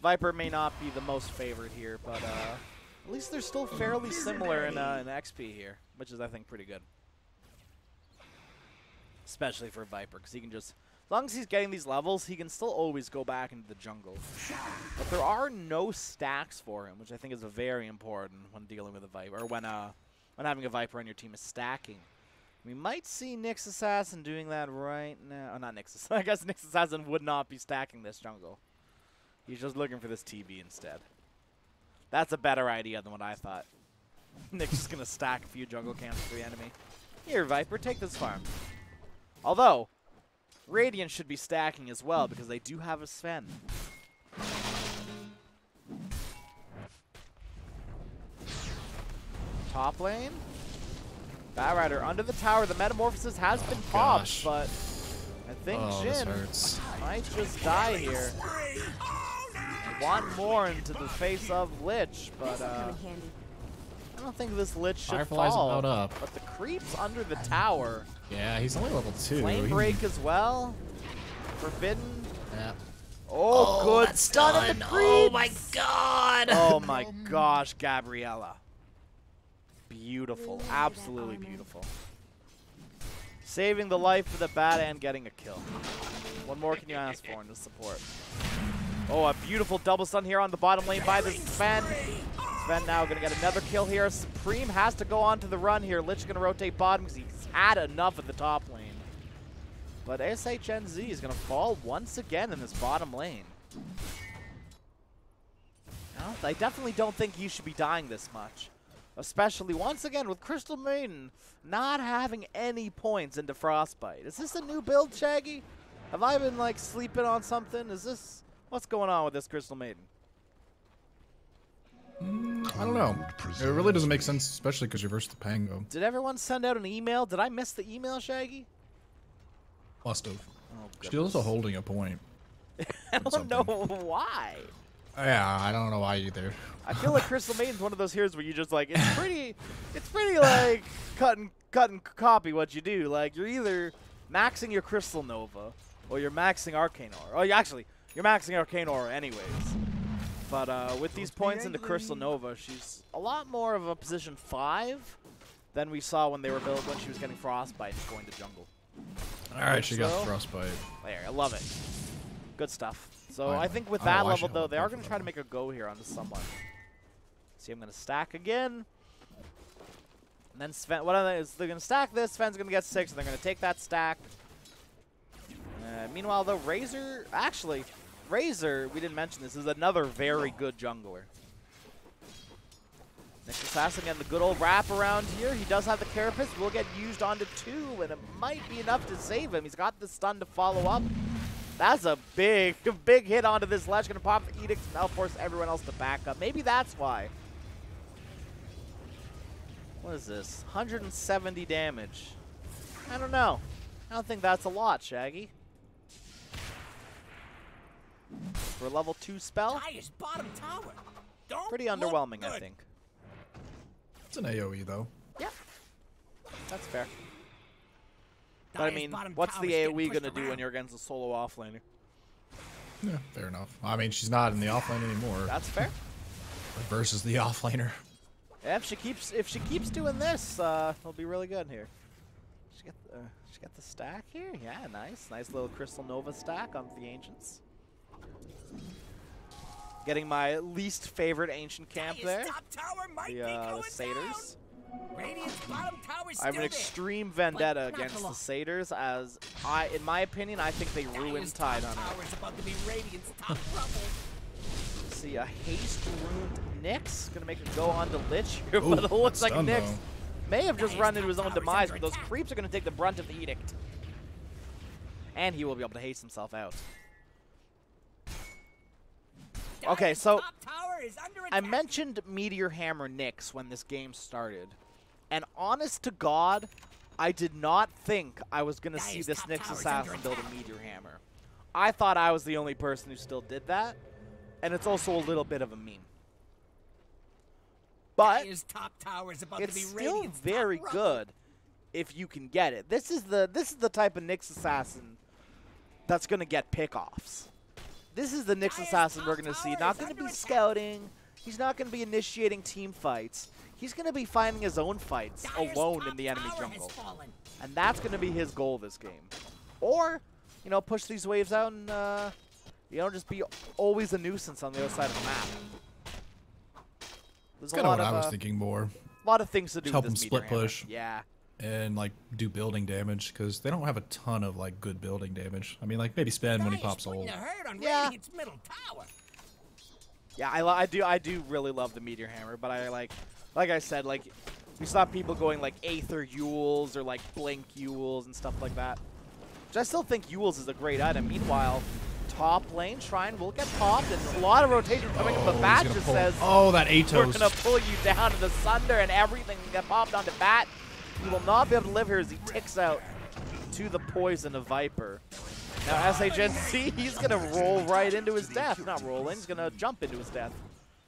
Viper may not be the most favored here, but at least they're still fairly similar in XP here, which is, I think, pretty good. Especially for Viper, because he can just, as long as he's getting these levels, he can still always go back into the jungle. But there are no stacks for him, which I think is very important when dealing with a Viper, or when having a Viper on your team is stacking. We might see Nyx Assassin doing that right now. Oh, not Nyx Assassin. I guess Nyx Assassin would not be stacking this jungle. He's just looking for this TV instead. That's a better idea than what I thought. Nick's just going to stack a few jungle camps for the enemy. Here, Viper, take this farm. Although, Radiant should be stacking as well because they do have a Sven. Top lane. Batrider under the tower. The Metamorphosis has been popped, Gosh. but I think This Jhin hurts. might just die here. One more into the face of Lich, but I don't think this Lich should Firefly's fall. about up. But the creeps under the tower. Yeah, he's only level 2. Flame He- break as well. Forbidden. Yeah. Oh, good stun in the creeps. Oh my god! Oh my gosh, Gabriella. Beautiful. Absolutely beautiful. Saving the life of the bat and getting a kill. What more can you ask for in the support? Oh, a beautiful double stun here on the bottom lane by the Sven. Sven now going to get another kill here. Supreme has to go on to the run here. Lich going to rotate bottom because he's had enough at the top lane. But SHNZ is going to fall once again in this bottom lane. Now, I definitely don't think you should be dying this much. Especially, once again, with Crystal Maiden not having any points into Frostbite. Is this a new build, Shaggy? Have I been, like, sleeping on something? Is this... What's going on with this Crystal Maiden? I don't know. It really doesn't make sense, especially because you versed the Pango. Did everyone send out an email? Did I miss the email, Shaggy? Must have. Oh, She's also holding a point. I don't know why. Yeah, I don't know why either. I feel like Crystal Maiden's one of those heroes where you just like it's pretty like cut and copy what you do. Like you're either maxing your Crystal Nova or you're maxing Arcane Aura. Oh, you're maxing Arcane Aura anyways. But with these points into Crystal Nova, she's a lot more of a position 5 than we saw when they were built when she was getting Frostbite and going to jungle. All right, she got So- Frostbite. There, I love it. Good stuff. So Finally. I think with I don't know that why level, she though, held they it are for going to that try to long. make a go here onto someone. See, I'm going to stack again. And then Sven, what are they? They're going to stack this. Sven's going to get 6, and they're going to take that stack. Meanwhile, though, Razor Razor, we didn't mention this, is another very good jungler. Nyx Assassin getting the good old wrap around here. He does have the Carapace. Will get used onto 2, and it might be enough to save him. He's got the stun to follow up. That's a big hit onto this ledge. Gonna pop the Edict and now force everyone else to back up. Maybe that's why. What is this? 170 damage. I don't know. I don't think that's a lot, Shaggy. For a level 2 spell? Bottom tower. Don't Pretty underwhelming, I think. It's an AoE though. Yeah. That's fair. But I mean, what's the AoE gonna do when you're against a solo offlaner? Yeah, fair enough. I mean, she's not in the offlane anymore. That's fair. Versus the offlaner. Yeah, if she keeps doing this, it'll be really good here. She get the stack here. Yeah, nice little Crystal Nova stack on the Ancients. Getting my least favorite Ancient camp there. The Satyrs. I have an extreme vendetta against the Satyrs, as in my opinion, I think they ruined Tidehunter. See, a haste ruined Nyx. Gonna make it go on to Lich here, but it looks like Nyx may have just run into his own demise, but those creeps are gonna take the brunt of the Edict. And he will be able to haste himself out. Okay, so I mentioned Meteor Hammer Nyx when this game started. And honest to God, I did not think I was going to see this Nyx Assassin build a Meteor Hammer. I thought I was the only person who still did that. And it's also a little bit of a meme. But it's still very good if you can get it. This is the type of Nyx Assassin that's going to get pickoffs. This is the Nyx Assassin we're going to see. Not going to be scouting. He's not going to be initiating team fights. He's going to be finding his own fights alone in the enemy jungle. And that's going to be his goal this game. Or, you know, push these waves out and, you know, just be always a nuisance on the other side of the map. There's a lot of, I was thinking more. A lot of things to do help with this him split Meteor push. Hammer. Yeah. And, like, do building damage, because they don't have a ton of, like, good building damage. I mean, like, maybe spend when he pops ult. Yeah. Yeah, I do really love the Meteor Hammer, but I like I said, like, we saw people going, like, Aether Yules or, like, Blink Yules and stuff like that. Which I still think Yules is a great item. Meanwhile, top lane, Shrine will get popped, and a lot of rotation coming from the Bat just says, oh, that Atos. We're going to pull you down to the Sunder, and everything can get popped onto Bat. He will not be able to live here as he ticks out to the poison of Viper. Now, SHNC, he's going to roll right into his death. Not rolling, he's going to jump into his death.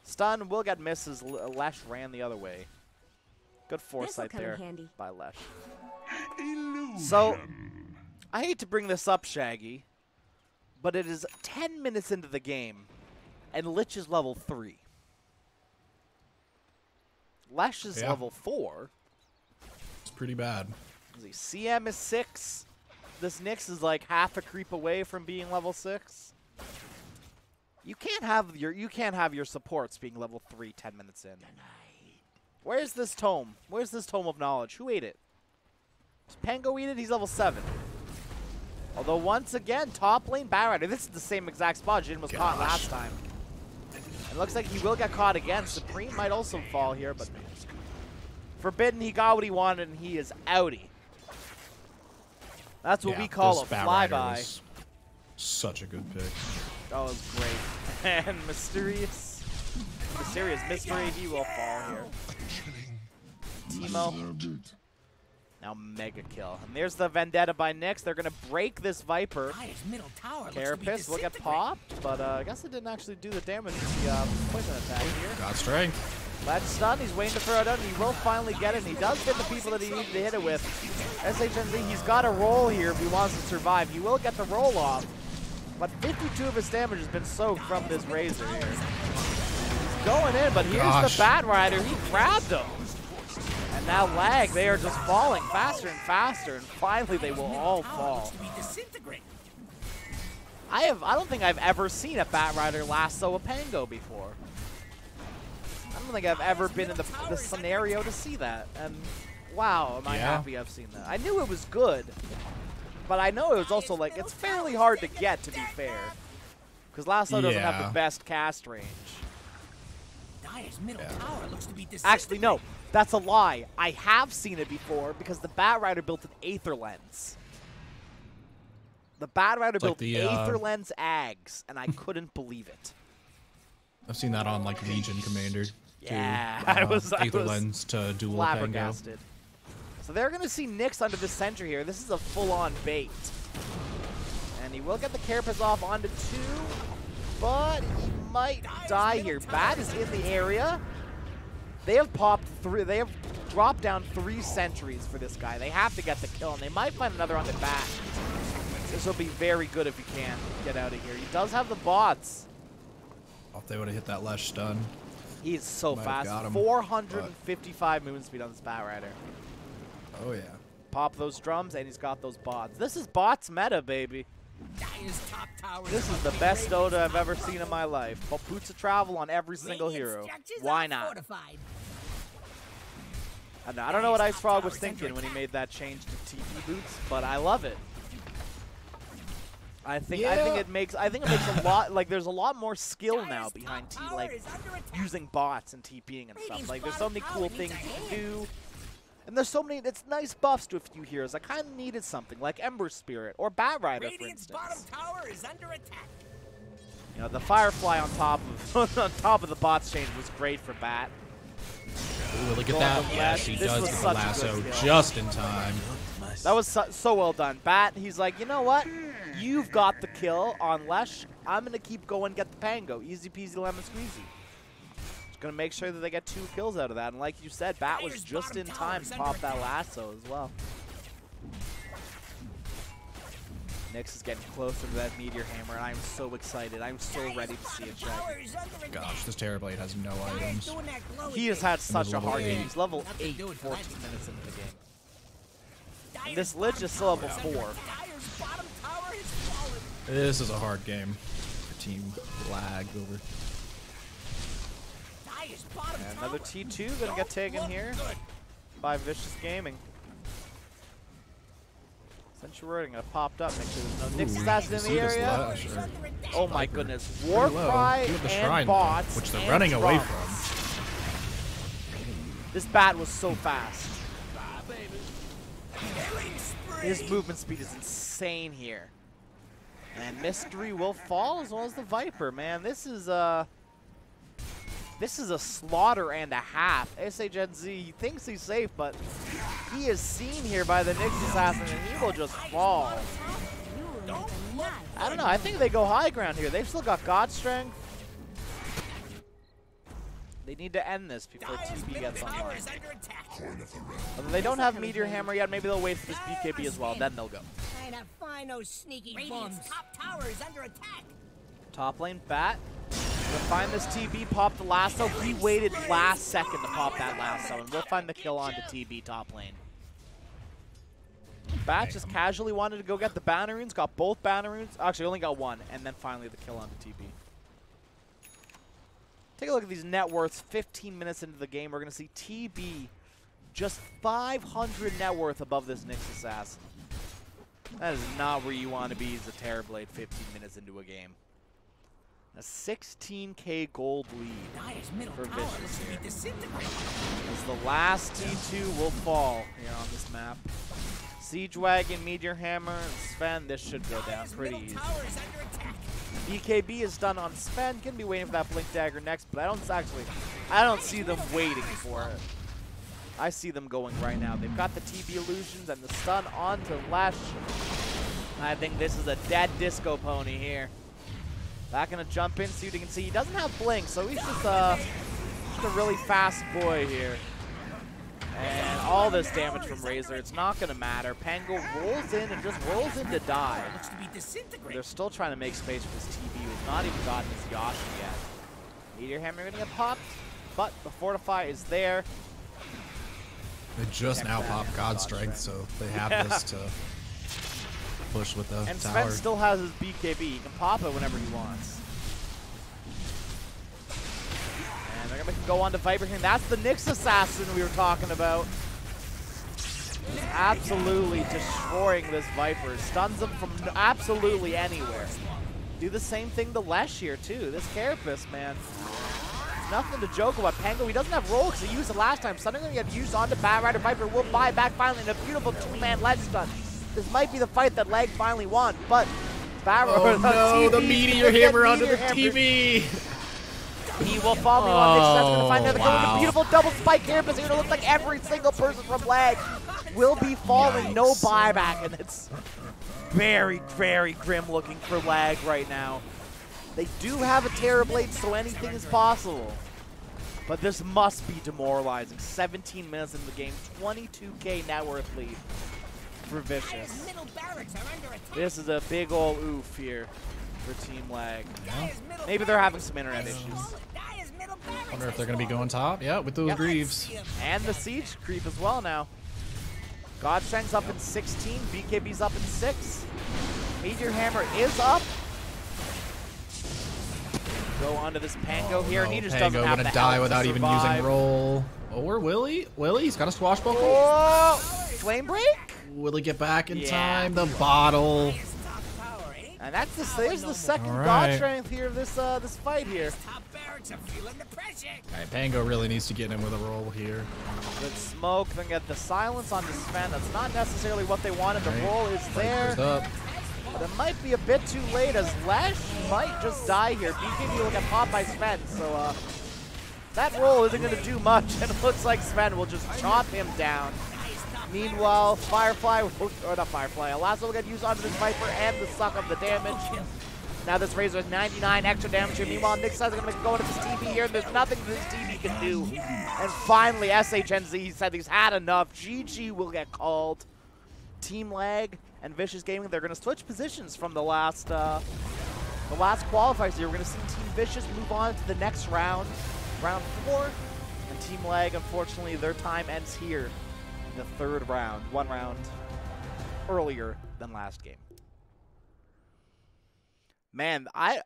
Stun will get misses. Lesh ran the other way. Good foresight there by Lesh. So, I hate to bring this up, Shaggy, but it is 10 minutes into the game, and Lich is level 3. Lesh is level 4. Pretty bad. CM is 6. This Nyx is like half a creep away from being level 6. You can't have your supports being level 3 10 minutes in. Where's this tome? Where's this tome of knowledge? Who ate it? Does Pango eat it? He's level 7. Although once again, top lane Batrider. This is the same exact spot Jin was caught last time. It looks like he will get caught again. Supreme might also fall here, but Forbidden, he got what he wanted, and he is outie. That's what we call a flyby. Such a good pick. That was great. And Mysterious Mystery, he will fall here. Teemo. Now mega kill. And there's the Vendetta by Nyx. They're going to break this Viper. Carapace will get popped, but I guess it didn't actually do the damage with the poison attack here. Got strength. Ledge stun, he's waiting to throw it out, and he will finally get it, and he does hit the people that he needed to hit it with. SHNZ, he's got a roll here if he wants to survive. He will get the roll off, but 52 of his damage has been soaked from this Razor here. He's going in, but here's the Batrider. He grabbed him. And now Lag, they are just falling faster and faster, and finally they will all fall. I don't think I've ever seen a Batrider lasso a Pango before. I don't think I've ever been in the scenario to see that. And wow, am I happy I've seen that. I knew it was good, but I know it was also, like, it's fairly hard to get, to be fair. Because Lasso doesn't have Yeah. the best cast range. Dire's middle tower looks to be Actually, no. That's a lie. I have seen it before because the Bat Rider built an Aether Lens. The Bat Rider built the, Aether Lens Ags, and I couldn't believe it. I've seen that on like Legion Commander. Yeah, too. I was Aether Lens to dual Pango. flabbergasted. So they're going to see Nyx under the sentry here. This is a full-on bait. And he will get the Carapace off onto 2, but he might die here. Bat is in the area. They have popped 3. They have dropped down 3 sentries for this guy. They have to get the kill, and they might find another on the Bat. This will be very good if he can get out of here. He does have the bots. Oh, if they would have hit that Lesh stun. He is so Might have fast. got him, 455 movement speed on this Bat Rider. Oh yeah. Pop those drums, and he's got those bots. This is bots meta, baby. Dire's top tower. This is the best Dota I've ever seen in my life. But Boots of Travel on every single hero. Why not? Fortified. I don't know what Ice Frog was thinking when he made that change to TP Boots, but I love it. I think it makes a lot, like there's a lot more skill now behind using bots and TPing and stuff. Like there's so many cool things you can do. And there's so many, it's nice buffs to a few heroes. I kind of needed something like Ember Spirit or Bat Rider, for instance. Bottom tower is under attack. You know, the Firefly on top of on top of the bots change was great for Bat. Ooh, look at Going that. with Yeah, Lesh. she This does was get the such a lasso good skill. just in time. That was so well done. Bat, he's like, you know what? You've got the kill on Lesh. I'm going to keep going and get the Pango. Easy peasy lemon squeezy. Just going to make sure that they get 2 kills out of that. And like you said, Bat was just in time to pop that lasso as well. Nyx is getting closer to that Meteor Hammer, and I'm so excited. I'm so ready to see it check. Gosh, this Terrorblade has no items. He has had such a level hard game. 8. He's level 8, 14 minutes into the game. And this Lich is still level 4. This is a hard game for Team Lag over. And another T2 gonna get taken here by Vicious Gaming. Centurion got popped up. Make sure there's no Nyx Assassin in the area. Oh my goodness. Warcry and bots. Which they're and running away drums. from. This Bat was so fast. His movement speed is insane here. And Mystery will fall as well as the Viper, man. This is a slaughter and a half. SHNZ, he thinks he's safe, but he is seen here by the Nyx Assassin, and he will just fall. I don't know. I think they go high ground here. They've still got God Strength. They need to end this before TB gets online. Although they don't have Meteor Hammer yet, maybe they'll wait for this BKB as well, then they'll go. Top tower is under attack. Top lane Bat. We'll find this TB, pop the lasso. He waited last second to pop that lasso, and we'll find the kill onto TB top lane. Bat just casually wanted to go get the banner runes, got both banner runes. Actually, only got one, and then finally the kill onto TB. Take a look at these net worths 15 minutes into the game. We're going to see TB just 500 net worth above this Nyx Assassin. That is not where you want to be as a Terrorblade 15 minutes into a game. A 16k gold lead for Vicious here. As the last T2 will fall here on this map. Siege Wagon, Meteor Hammer, and Sven, this should go down pretty easy. BKB is done on Sven. Gonna be waiting for that Blink Dagger next, but I don't see them waiting for it. I see them going right now. They've got the TB illusions and the stun onto Lesh. I think this is a dead Disco Pony here. Not gonna jump in, see what you can see. He doesn't have Blink, so he's just a really fast boy here. And all this damage from Razor, it's not gonna matter. Pango rolls in and just rolls in to die. They're still trying to make space for this TB, who's not even gotten his Yasha yet. Meteor Hammer gonna get popped, but the Fortify is there. They just now popped God Strength, so they have this to push with the And tower. Sven still has his BKB. He can pop it whenever he wants. And they're going to go on to Viper here. That's the Nyx Assassin we were talking about. Just absolutely destroying this Viper. Stuns him from absolutely anywhere. do the same thing to Lesh here, too. This Carapace, man. Nothing to joke about. Pango, he doesn't have roll because he used it last time. Suddenly he have used onto Bat Rider. Viper will buy back finally in a beautiful two-man ledge stun. This might be the fight that Leg finally won, but Bat Rider. Oh no, the Meteor Hammer onto the TV. He will follow me on Nick's. That's going to find another go with a wow. beautiful double spike Carapace here. It looks like every single person from Leg will be falling. No buyback, and it's very, very grim looking for Lag right now. They do have a Terrorblade, so anything is possible. But this must be demoralizing. 17 minutes in the game, 22k net worth lead for Vicious. This is a big ol' oof here for Team Lag. Yeah. Maybe they're having some internet issues. Wonder if they're going to be going top. Yeah, with those Greaves. And the Siege creep as well now. Godstrang's up in 16, BKB's up in 6. Meteor Hammer is up. Go onto this Pango here, and he just Pango doesn't have gonna the die health without to even survive. using roll. Or Willie? Willie's got a swashbuckle. Whoa! Flame Break? Will he get back in Yeah. time? The bottle. And that's there's the second All God right. Strength here of this this fight here. Alright, Pango really needs to get in with a roll here. Good smoke, then get the silence on this Sven. That's not necessarily what they wanted. The Right. roll is there. Viper's up. But it might be a bit too late as Lash might just die here. BKB will get popped by Sven, so that roll isn't going to do much, and it looks like Sven will just chop him down. Meanwhile, Firefly, or not Firefly, Alasso will get used onto this Viper and the suck of the damage. Now this Razor has 99 extra damage here. Meanwhile, Nick says going to go into this TV here, and there's nothing this TV can do. And finally, SHNZ said he's had enough. GG will get called. Team Lag and Vicious Gaming, they're going to switch positions from the last qualifiers here. We're going to see Team Vicious move on to the next round, round 4. And Team Lag, unfortunately, their time ends here in the 3rd round, 1 round earlier than last game. Man, I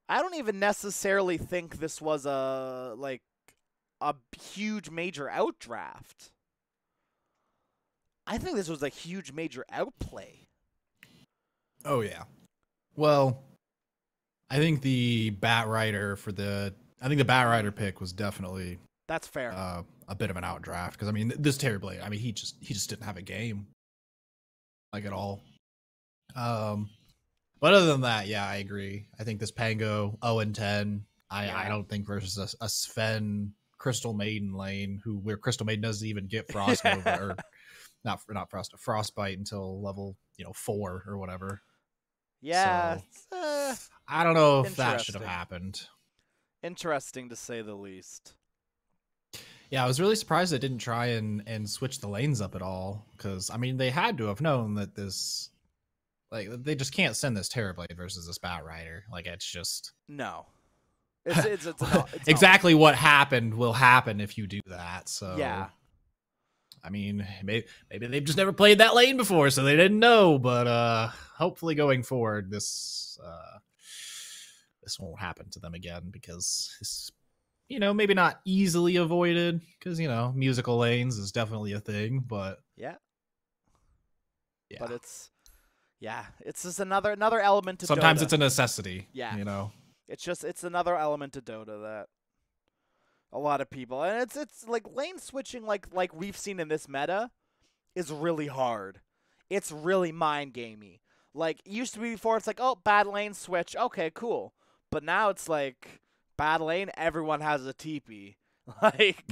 don't even necessarily think this was a huge major outdraft. I think this was a huge major outplay. Oh, yeah. Well, I think the Bat Rider pick was definitely That's fair. a bit of an outdraft because I mean this Terrorblade, I mean he just didn't have a game like at all. But other than that, yeah, I agree. I think this Pango 0-10. I don't think versus a Sven Crystal Maiden lane where Crystal Maiden doesn't even get Frost over or not Frostbite until level 4 or whatever. Yeah. So, I don't know if that should have happened. Interesting to say the least. Yeah, I was really surprised they didn't try and switch the lanes up at all. Because, I mean, they had to have known that this... Like, they just can't send this Terrorblade versus this Bat Rider. Like, it's just... No. It's exactly what happened will happen if you do that. So, yeah. I mean, maybe they've just never played that lane before, so they didn't know. But hopefully going forward, this won't happen to them again because it's, maybe not easily avoided because, musical lanes is definitely a thing, but... Yeah. Yeah. But it's just another element to sometimes Dota. it's a necessity. Yeah. It's another element to Dota that a lot of people, and it's like lane switching like we've seen in this meta is really hard. It's really mind gamey. Like it used to be before, it's like, oh, bad lane switch, okay, cool. But now it's like bad lane, everyone has a TP.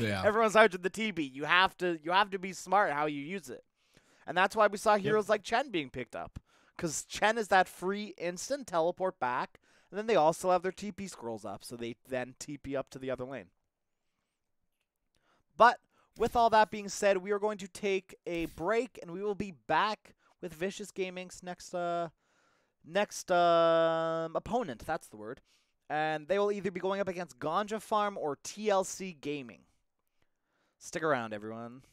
Everyone's out to the TP. You have to be smart how you use it. And that's why we saw heroes like Chen being picked up. Because Chen is that free instant teleport back, and then they also have their TP scrolls up, so they then TP up to the other lane. But with all that being said, we are going to take a break, and we will be back with Vicious Gaming's next opponent. That's the word. And they will either be going up against Ganja Farm or TLC Gaming. Stick around, everyone.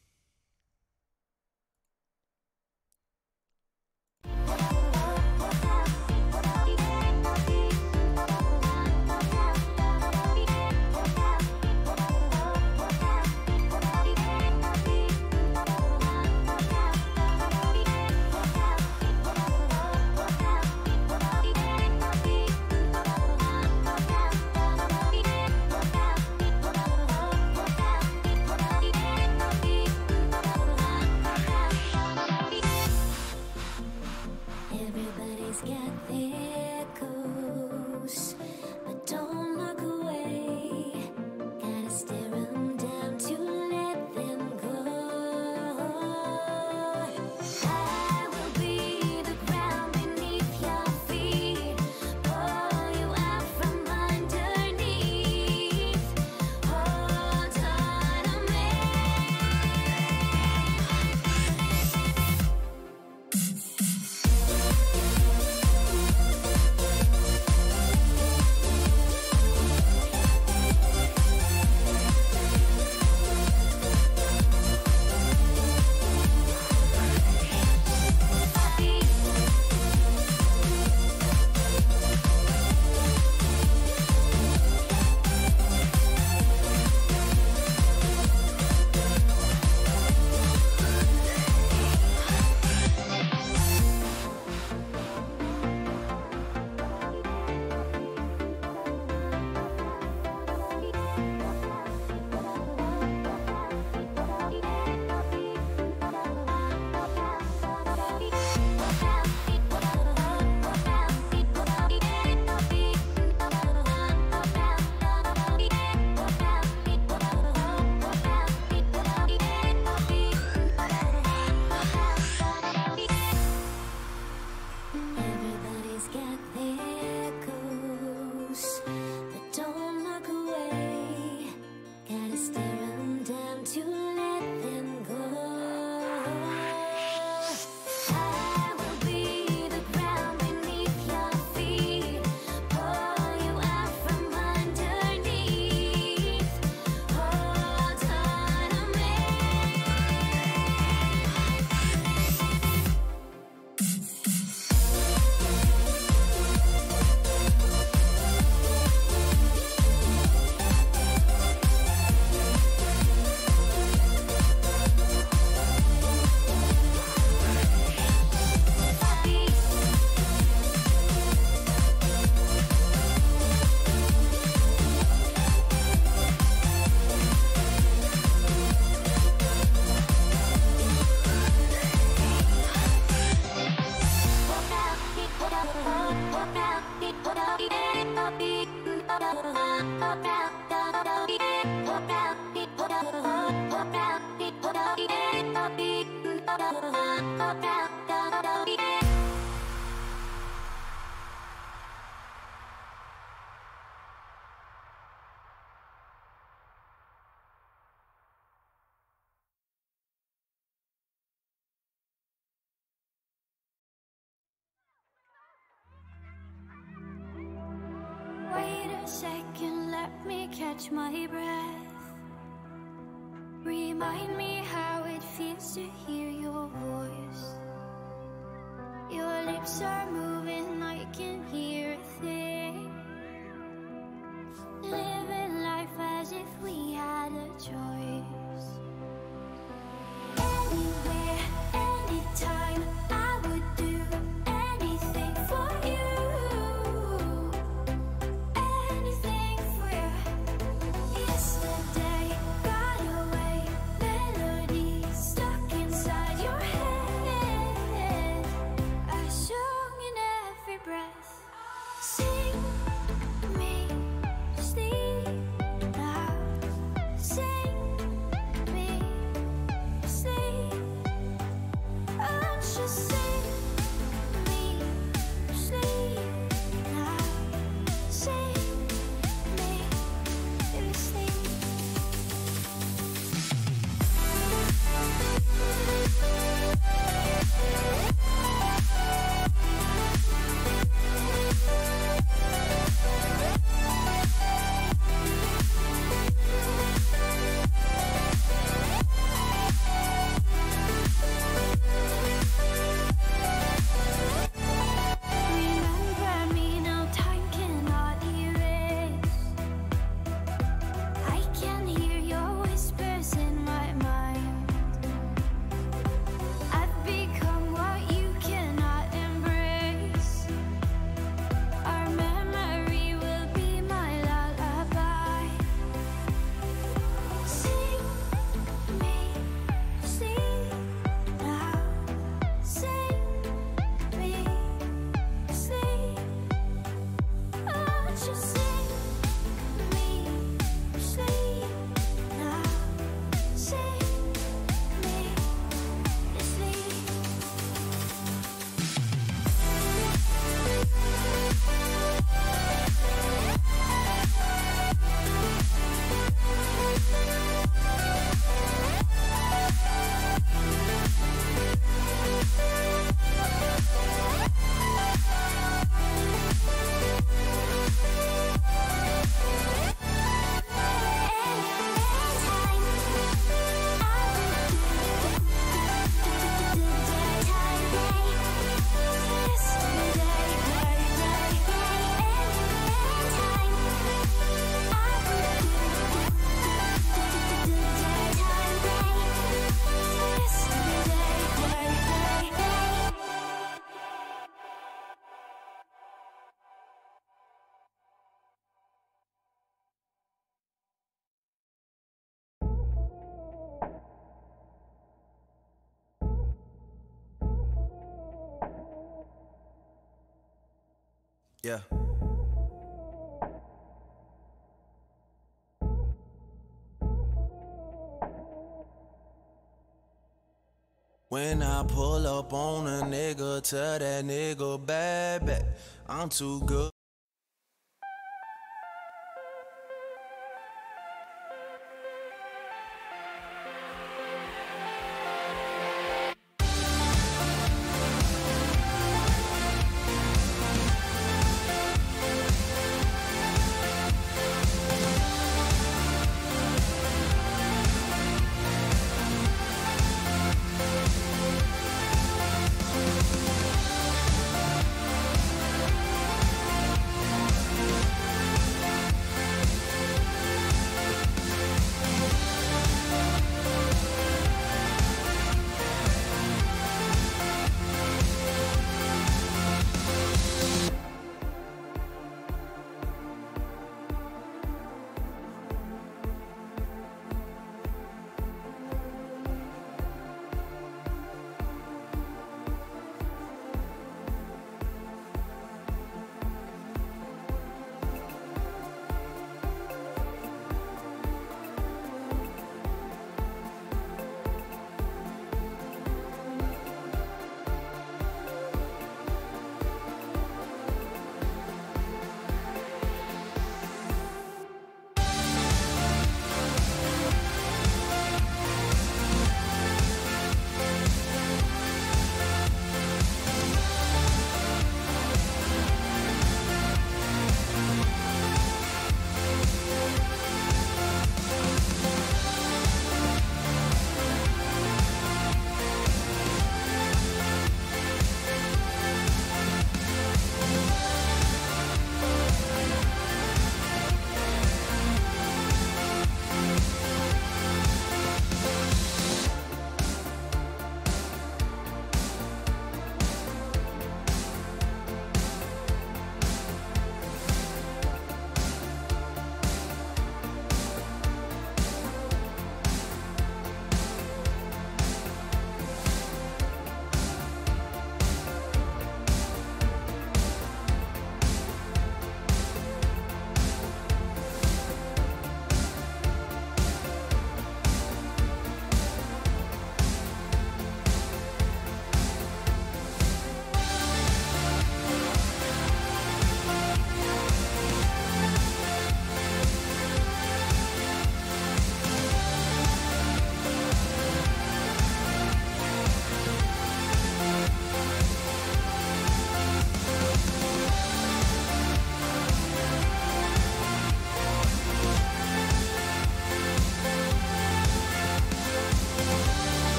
Wait a second, let me catch my breath. Remind me how it feels to hear your voice. Your lips are moving, I can hear a thing. Living life as if we had a choice. Anywhere, anytime, I would do anything for you. Anything for you. Yesterday got away, melody stuck inside your head. A song in every breath. Sing me sleep now. Sing me sleep. Oh, just sing me sleep now. Sing me sleep. Remember me, no time cannot erase. I can hear your whispers in my mind. I've become what you cannot embrace. Our memory will be my lullaby. Sing me sleep now. Sing me sleep. Oh, just sing me sleep now. Sing me sleep. Yeah. When I pull up on a nigga, tell that nigga bad back. I'm too good.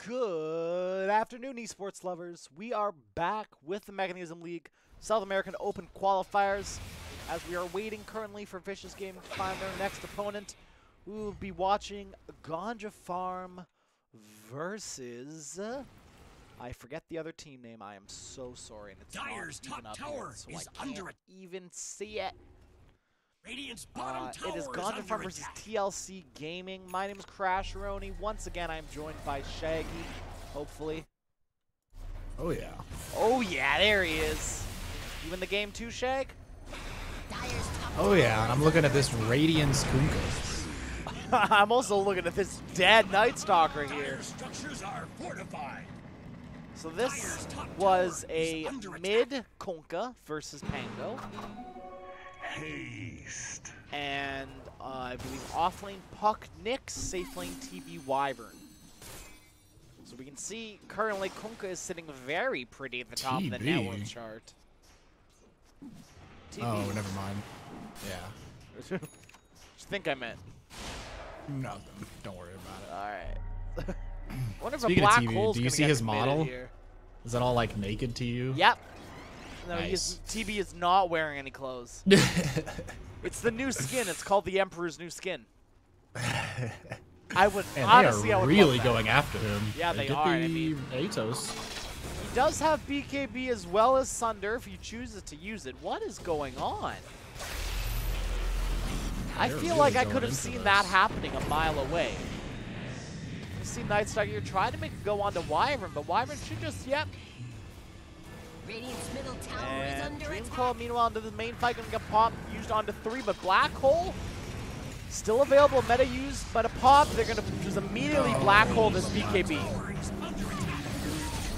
Good afternoon, esports lovers. We are back with the Mekansm League South American Open qualifiers as we are waiting currently for Vicious Gaming to find their next opponent. We will be watching Ganja Farm versus... I forget the other team name. I am so sorry. And it's Dire's not even top up tower here, so is I can't under it. even see it. Radiant's bottom tower It is is Ganja under Farm versus attack. TLC Gaming. My name is Crasheroni. Once again, I'm joined by Shaggy, hopefully. Oh yeah. Oh yeah, there he is. You in the game too, Shag? Oh yeah, and I'm looking at this Radiance Kunkka. I'm also looking at this dead Night Stalker here. Dire structures are fortified. So this was a mid Kunkka versus Pango. Haste. And I believe offlane Puck Nyx, safe lane TB Wyvern. So we can see currently Kunkka is sitting very pretty at the top of the TB. net worth chart. TB. Oh, never mind. Yeah. What do you think I meant? Nothing. Don't worry about it. Alright. Wonder if Speaking a of black TB, hole's do you gonna see get his committed model? Here. Is that all like naked to you? Yep. No, Nice. TB is not wearing any clothes. It's the new skin. It's called the Emperor's New Skin. I would And honestly, they I are would really love that. going after him. Yeah, they get are, I The mean. Atos. He does have BKB as well as Sunder if he chooses to use it. What is going on? I They're feel really like I going could have into seen this. that happening a mile away. You see Nightstalker here trying to make it go on to Wyvern, but Wyvern should just, yep. Radiant's middle tower is And under Dream attack. Coil, meanwhile, into the main fight, gonna get popped, used onto 3, but Black Hole, still available, meta used, but a pop, they're gonna just immediately Black Hole this BKB.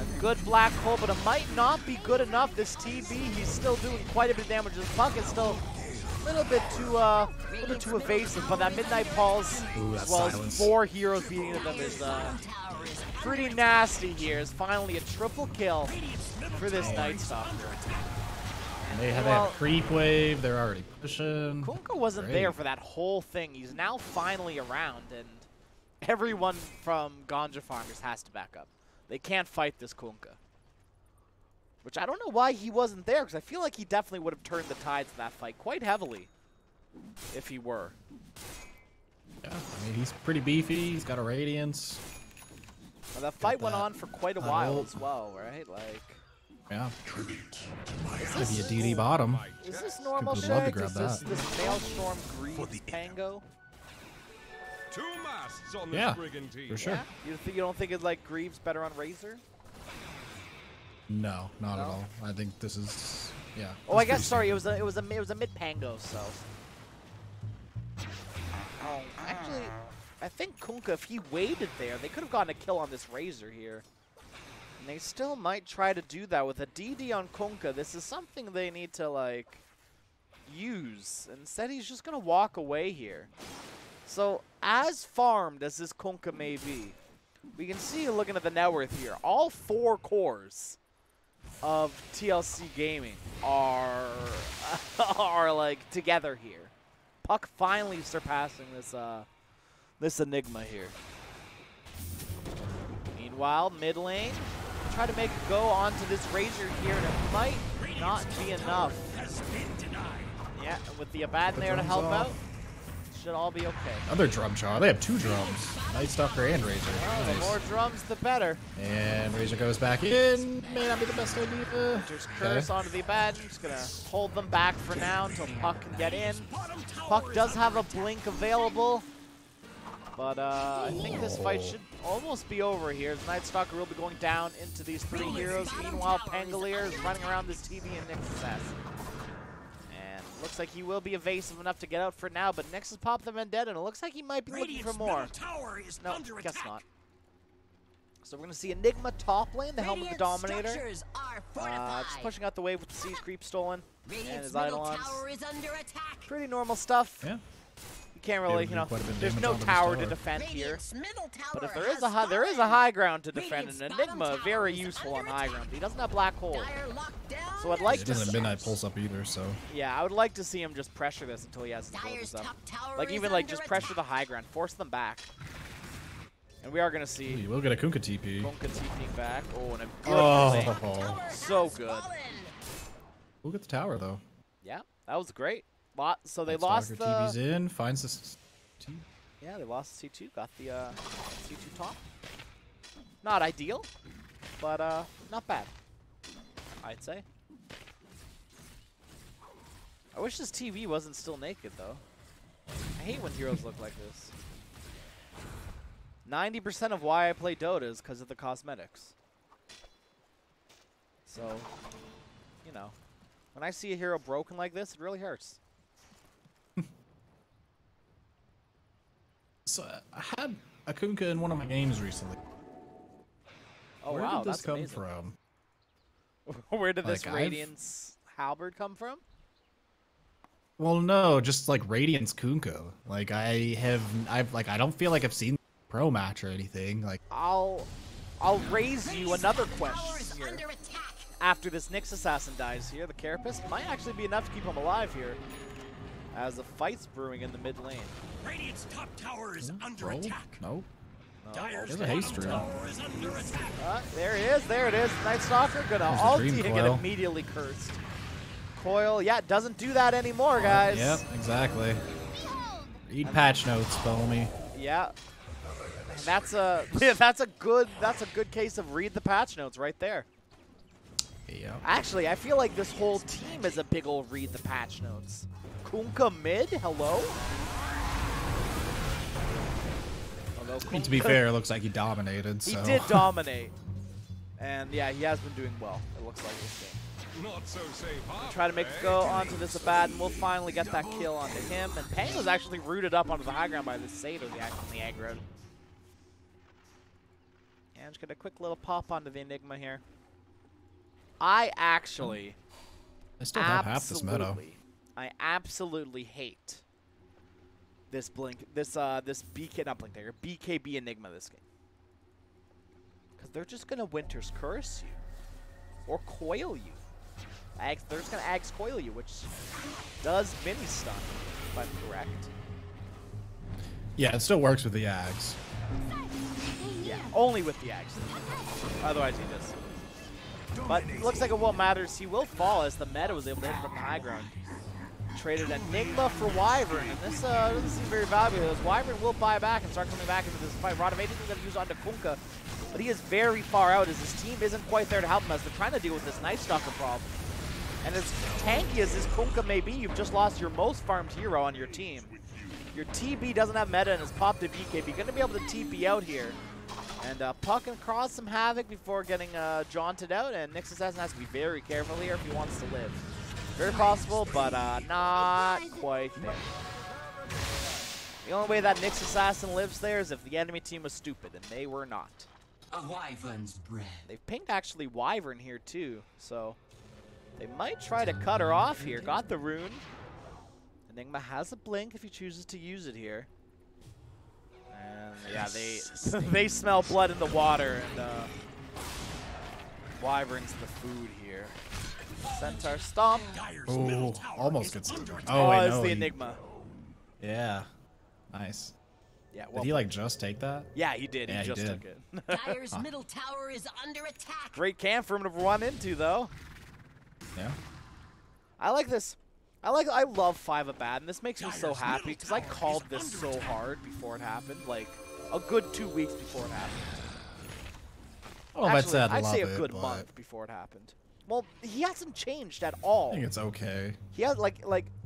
A good Black Hole, but it might not be good enough. This TB, he's still doing quite a bit of damage. This Puck is still a little bit too evasive, but that Midnight Pulse, Ooh, as that well silence. as 4 heroes beating them is Tower is pretty nasty here. Is finally a triple kill for this Night Stalker. And they have Well- a creep wave. They're already pushing. Kunkka wasn't Great. there for that whole thing. He's now finally around, and everyone from Ganja Farmers has to back up. They can't fight this Kunkka. Which I don't know why he wasn't there, because I feel like he definitely would have turned the tides of that fight quite heavily if he were. Yeah, I mean, he's pretty beefy. He's got a Radiance. Well, that fight went that on for quite a hot while ult. as well, right? Like, Yeah. is Could be a this, DD bottom. is this normal, Would love to Shag? grab Is this, that. this Maelstrom Greaves Pango? Two masts on Yeah, this brigantine. for sure. Yeah? You don't think it like Greaves better on Razor? No, not at No? all. I think this is, yeah. Oh, I this guess is sorry. pretty It was a mid Pango. So. Oh, actually, I think Kunkka, if he waited there, they could have gotten a kill on this Razor here. And they still might try to do that with a DD on Kunkka. This is something they need to like use. Instead, he's just gonna walk away here. So, as farmed as this Kunkka may be, we can see, looking at the net worth here, all 4 cores of TLC Gaming are are like together here. Puck finally surpassing this Enigma here. Meanwhile, mid lane, try to make it go onto this Razor here, and it might not be enough. Has been denied. Yeah, with the Abaddon there to drums help off. out, should all be okay. Other drum char. They have 2 drums. Night Stalker and Razor. Oh, the Nice. more drums, the better. And Razor goes back in. May not be the best idea. Just curse onto the Abaddon. Just gonna hold them back for now until Puck can get in. Puck does have a blink available, but I think this fight should almost be over here. The Night Stalker will be going down into these 3 heroes. Meanwhile, Pangolier is running around this TV and Nyx assassin. And looks like he will be evasive enough to get out for now, but Nyx has popped the Vendetta, and it looks like he might be looking for Radiant's more. middle tower is No, under guess attack. not. So we're going to see Enigma top lane, the Helm of the Radiant Dominator. structures are fortified. Just pushing out the wave with the Siege Creep stolen. And Radiant's his middle Eidolons. tower is under attack. Pretty normal stuff. Yeah. You can't really, Yeah, you know, quite a bit of there's damage no onto this tower to tower. defend here. Radiant's middle tower But if there has is a fallen. high ground to defend, Radiant's and bottom Enigma tower very is useful on under high attack. ground. He doesn't have Black Hole. Dire locked down. So I'd like He to doesn't have see, Midnight Pulse up either, so. yeah, I would like to see him just pressure this until he has his Dire's builders up. top tower Like is even like under just pressure the attack. high ground, force them back. And we are going to see You will get a Kunkka TP. Kunkka TPing back. Oh, and a good play. So good. We'll get the tower, though. Yeah, that was great. So they Night lost Stalker the... TV's in, finds this T. Yeah, they lost C2, got the C2 top. Not ideal, but not bad, I'd say. I wish this TV wasn't still naked, though. I hate when heroes look like this. 90% of why I play Dota is because of the cosmetics. So, you know, when I see a hero broken like this, it really hurts. So I had a Kunkka in one of my games recently. Oh, Where wow, did this that's come amazing. from? Where did this Like, Radiance halberd come from? Well, no, just like Radiance Kunkka. Like I don't feel like I've seen pro match or anything. Like I'll raise you another question here. Under attack. After this Nyx assassin dies here, the Carapace might actually be enough to keep him alive here, as the fight's brewing in the mid lane. Radiant's top tower is under roll? attack. No. Dire's There's a haste bottom rune. tower is under attack. There it is. Night Stalker gonna There's the ulti Dream and get Coil. immediately cursed. Coil, yeah, doesn't do that anymore, guys. Yep, exactly. Read patch notes, Bellamy. Yeah. And that's a good case of read the patch notes right there. Yep. Actually, I feel like this whole team is a big ol' read the patch notes. Kunkka mid, hello? Although I mean, to be fair, it looks like he dominated. he So. did dominate. And yeah, he has been doing well, it looks like this game. Not so safe harbor, Try to make eh? it go onto this Abaddon. We'll finally get that kill onto him. And Pang was actually rooted up onto the high ground by this Sato, the aggro. And just get a quick little pop onto the Enigma here. I actually I still have half this meta. I absolutely hate this this BK, not Blink Dagger, BKB Enigma this game. Because they're just going to Winter's Curse you. Or Coil you. They're just going to Axe Coil you, which does mini stun, if I'm correct. Yeah, it still works with the Ags. Yeah, only with the Axe. Otherwise he does. But it looks like it won't matter. He will fall as the meta was able to hit from the high ground. Traded Enigma for Wyvern, and this doesn't seem very valuable. As Wyvern will buy back and start coming back into this fight. Rod of Ages is going to use onto Kunkka, but he is very far out as his team isn't quite there to help him as they're trying to deal with this Night Stalker problem. And as tanky as this Kunkka may be, you've just lost your most farmed hero on your team. Your TB doesn't have meta and has popped a BKB. You're going to be able to TP out here. And Puck can cause some havoc before getting jaunted out, and Nyx Assassin has to be very careful here if he wants to live. Very possible, but not quite there. The only way that Nyx Assassin lives there is if the enemy team was stupid, and they were not. A wyvern's breath. They've pinged actually Wyvern here too, so they might try to cut her off here. Got the rune. Enigma has a blink if he chooses to use it here. And yeah, they smell blood in the water, and Wyvern's the food here. Centaur stomp. Dire's middle Oh, tower almost is gets. under attack. Oh, wait, it's no. the Enigma. Yeah. Nice. Yeah, well, Did he like just take that? yeah, he did. Yeah, he he just did. took it. Dire's middle tower is under attack. Great camp for him to run into, though. Yeah. I like this. I love 5 Abaddon. This makes me so Dire's happy middle because I tower called is this under so attack. hard before it happened, like a good 2 weeks before it happened. Oh, I'd Actually, say I'd I'd love say a it, good but month before it happened. Well, he hasn't changed at all. I think it's okay. He has like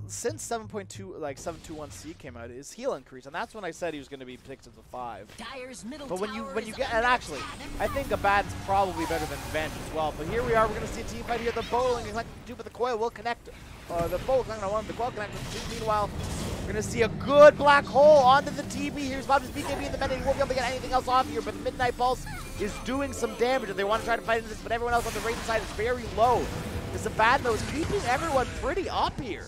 since 7.2 like 721C came out, his heal increased, and that's when I said he was going to be picked as a 5. Dire's middle But when tower you is get, under and actually, attack. I think Abaddon's probably better than Venge as well. But here we are, we're going to see a team fight here. The bowling is like to do, but the coil will connect. The bow is not going to the coil connect with the two. Meanwhile, we're going to see a good black hole onto the TB. Here's Bob's BKB in the meta. He won't be able to get anything else off here, but the Midnight Pulse is doing some damage, and they want to try to fight into this, but everyone else on the Raiden side is very low. This Abaddon, though, is keeping everyone pretty up here.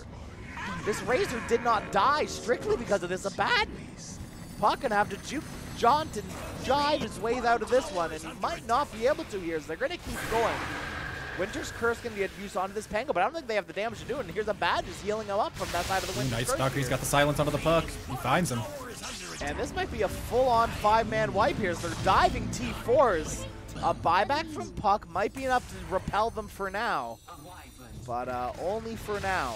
This Razor did not die strictly because of this Abaddon. Puck gonna have to juke, jaunt, and jive his way out of this one, and he might not be able to here, so they're gonna keep going. Winter's Curse can get used onto this Pango, but I don't think they have the damage to do it, and here's Abaddon just healing him up from that side of the Winter's Night Curse Stalker, he's here. got the silence onto the Puck. He finds him. Tower is under And this might be a full-on 5-man wipe here. So they're diving T4s. A buyback from Puck might be enough to repel them for now. But only for now.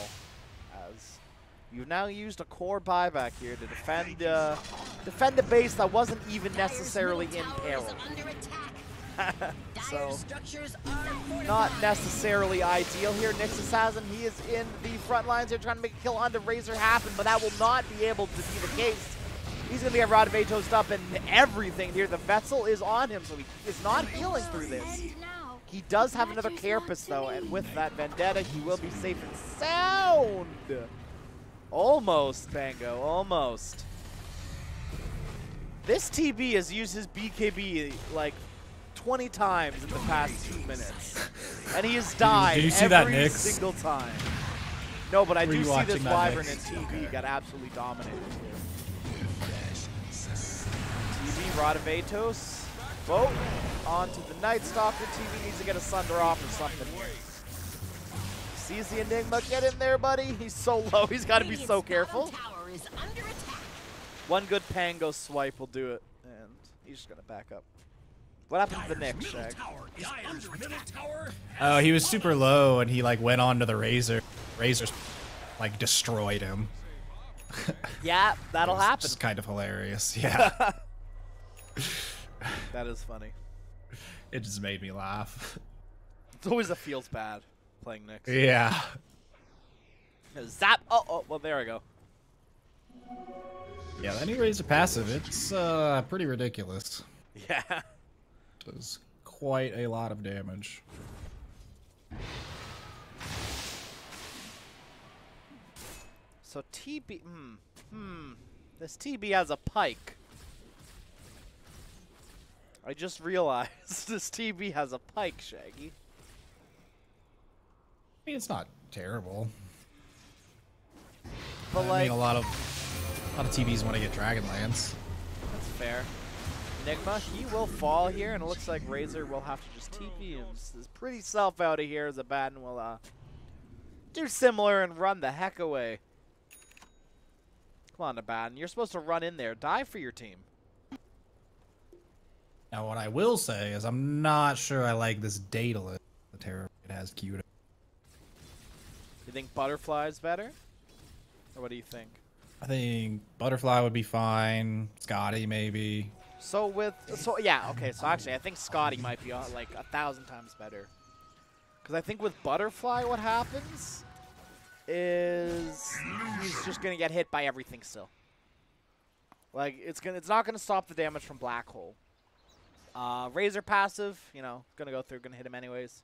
As you've now used a core buyback here to defend a base that wasn't even necessarily in peril. So, not necessarily ideal here. Nixus has him. He is in the front lines here trying to make a kill onto Razor happen, but that will not be able to be the case. He's going to get Rodavay toast up and everything here. The Vetzel is on him, so he is not healing through this. He does have another Carapace, though, and with that Vendetta, he will be safe and sound. Almost, Bango, almost. This TB has used his BKB, like, 20 times in the past 2 minutes. And he has died every single time. No, but I do see this Wyvern and TB got absolutely dominated here. TB, Rodavatos, boat onto the Night Stalker. TB needs to get a Sunder off or something here. Sees the Enigma. Get in there, buddy. He's so low. He's got to be so careful. One good Pango swipe will do it. And he's just going to back up. What happened to the Nick, Shag? Oh, he was super low, and he like went onto the Razor. Razor's like destroyed him. Yeah, that'll happen. It's kind of hilarious. Yeah. That is funny. It just made me laugh. It's always a feels bad playing Nick. Yeah. Zap. Oh, well, there we go. Yeah, any Razor passive, it's pretty ridiculous. Yeah. Does quite a lot of damage. So TB, this TB has a pike. I just realized this TB has a pike, Shaggy. I mean, it's not terrible. But I mean, a lot of TBs want to get Dragonlance. That's fair. Enigma, he will fall here, and it looks like Razor will have to just TP and is pretty self out of here as Abaddon will do similar and run the heck away. Come on, Abaddon. You're supposed to run in there. Die for your team. Now, what I will say is I'm not sure I like this Daedalus. The Terror it has queued. You think Butterfly's better? Or what do you think? I think Butterfly would be fine. Scotty, maybe. So yeah, okay, so actually I think Scotty might be like 1,000 times better. Because I think with Butterfly what happens is he's just going to get hit by everything still. Like, it's not going to stop the damage from Black Hole. Razor passive, you know, going to go through, going to hit him anyways.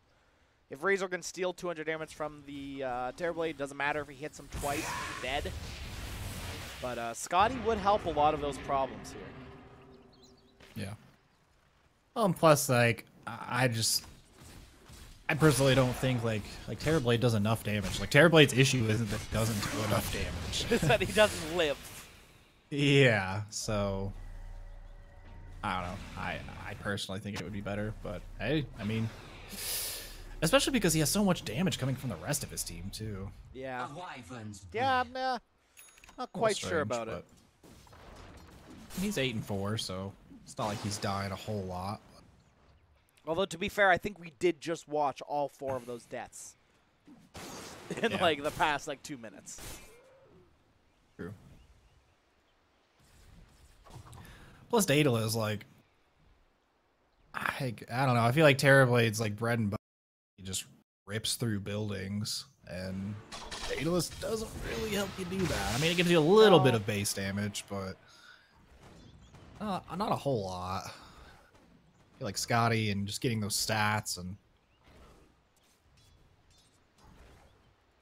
If Razor can steal 200 damage from the Terrorblade, doesn't matter if he hits him twice, he's dead. But Scotty would help a lot of those problems here. Yeah. Plus, like, I personally don't think like Terrorblade does enough damage. Like, Terrorblade's issue isn't that he doesn't do enough damage. It's that he doesn't live. Yeah, so I don't know. I personally think it would be better, but hey, I mean, especially because he has so much damage coming from the rest of his team too. Yeah. Yeah, I'm not quite sure about it. He's 8-4, so it's not like he's dying a whole lot. Although, to be fair, I think we did just watch all 4 of those deaths in like the past 2 minutes. True. Plus, Daedalus is like, I don't know. I feel like Terrorblade's like bread and butter. He just rips through buildings, and Daedalus doesn't really help you do that. I mean, it gives you a little bit of base damage, but not a whole lot. I feel like Scotty and just getting those stats and.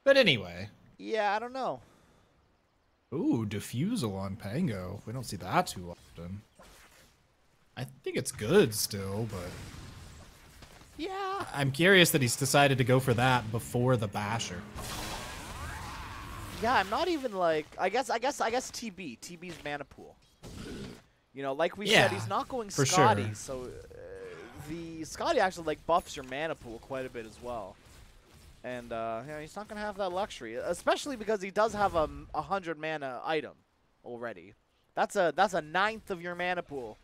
But anyway. Yeah, I don't know. Ooh, Diffusal on Pango. We don't see that too often. I think it's good still, but yeah, I'm curious that he's decided to go for that before the Basher. Yeah, I'm not even like I guess TB's mana pool. You know, like we said, he's not going Scotty, sure. So the Scotty actually like buffs your mana pool quite a bit as well. And you know, he's not gonna have that luxury, especially because he does have a 100 mana item already. That's a ninth of your mana pool.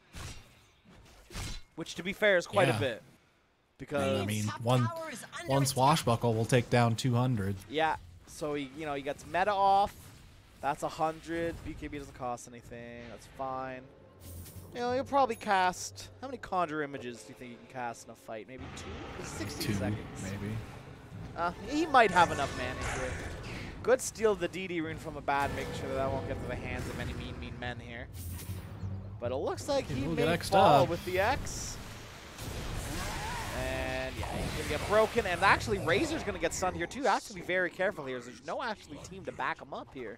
Which, to be fair, is quite a bit. Because I mean, Top one tower is under one attack. swashbuckle will take down 200. yeah, so he gets meta off. That's 100. BKB doesn't cost anything. That's fine. You'll probably cast. How many conjure images do you think you can cast in a fight? Maybe 2? It's 16 2, seconds. maybe. He might have enough mana here. Good steal the DD rune from a bad, making sure that will won't get to the hands of any mean men here. But it looks like he will get may X'd fall up. with the X. And yeah, he's going to get broken. And actually, Razor's going to get stunned here too. Has to be very careful here. There's no actually team to back him up here.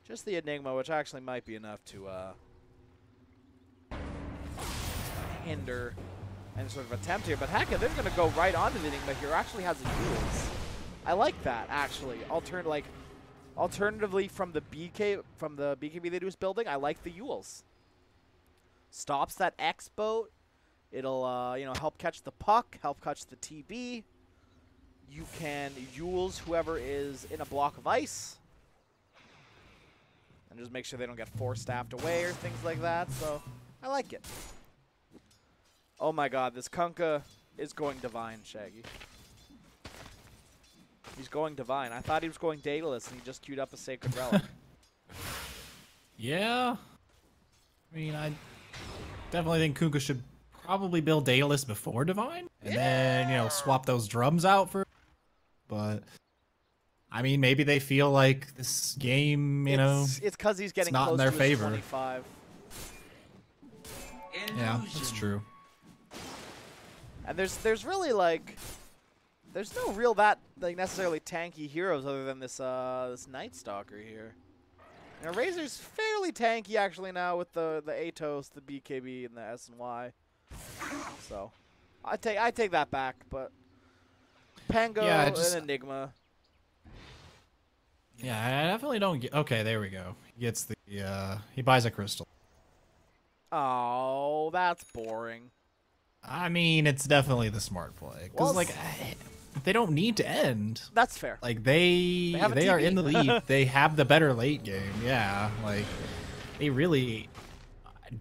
Just the Enigma, which actually might be enough to hinder any sort of attempt here. But heck, they're going to go right onto the Enigma here. Actually has a Yules. I like that, actually. Alternatively from the BKB that he was building, I like the Yules. Stops that X boat. It'll help catch the puck, help catch the TB. You can Yules whoever is in a block of ice. And just make sure they don't get force-staffed away or things like that. So, I like it. Oh my god, this Kunkka is going Divine, Shaggy. He's going Divine. I thought he was going Daedalus, and he just queued up a Sacred Relic. Yeah. I mean, I definitely think Kunkka should probably build Daedalus before Divine. And then, swap those drums out for... But... I mean, maybe they feel like this game, it's because he's getting not close in their to favor. 25. Yeah, that's true. And there's really there's no real necessarily tanky heroes other than this this Night Stalker here. Razor's fairly tanky actually now with the Atos, the BKB, and the S and Y. So I take that back, but Pango and Enigma. Yeah, I definitely don't get... Okay, there we go. He gets the... he buys a crystal. Oh, that's boring. I mean, it's definitely the smart play. Because, they don't need to end. That's fair. Like, they are in the lead. They have the better late game. Yeah, like, they really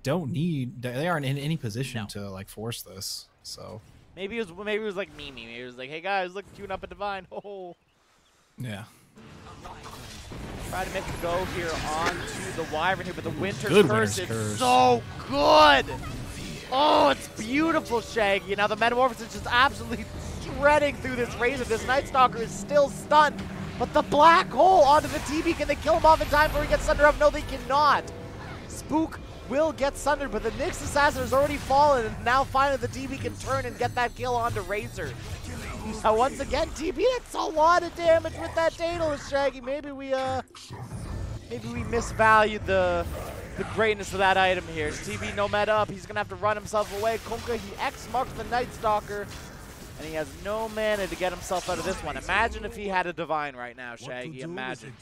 don't need... They aren't in any position to, force this, so... Maybe it was like Mimi. Maybe it was like, hey, guys, look, queuing up a Divine. Oh. Yeah. Try to make a go here onto the Wyvern here, but the Winter's Curse is so good! Oh, it's beautiful, Shaggy. Now the Metamorphosis is just absolutely shredding through this Razor. This Night Stalker is still stunned, but the Black Hole onto the TB. Can they kill him off in time before he gets sundered up? No, they cannot. Spook will get sundered, but the Nyx Assassin has already fallen, and now finally the TB can turn and get that kill onto Razor. Now once again, TB, that's a lot of damage with that Daedalus, Shaggy. Maybe we misvalued the greatness of that item here. TB no meta up. He's gonna have to run himself away. Kunkka, he X marks the Night Stalker, and he has no mana to get himself out of this one. Imagine if he had a Divine right now, Shaggy. Imagine.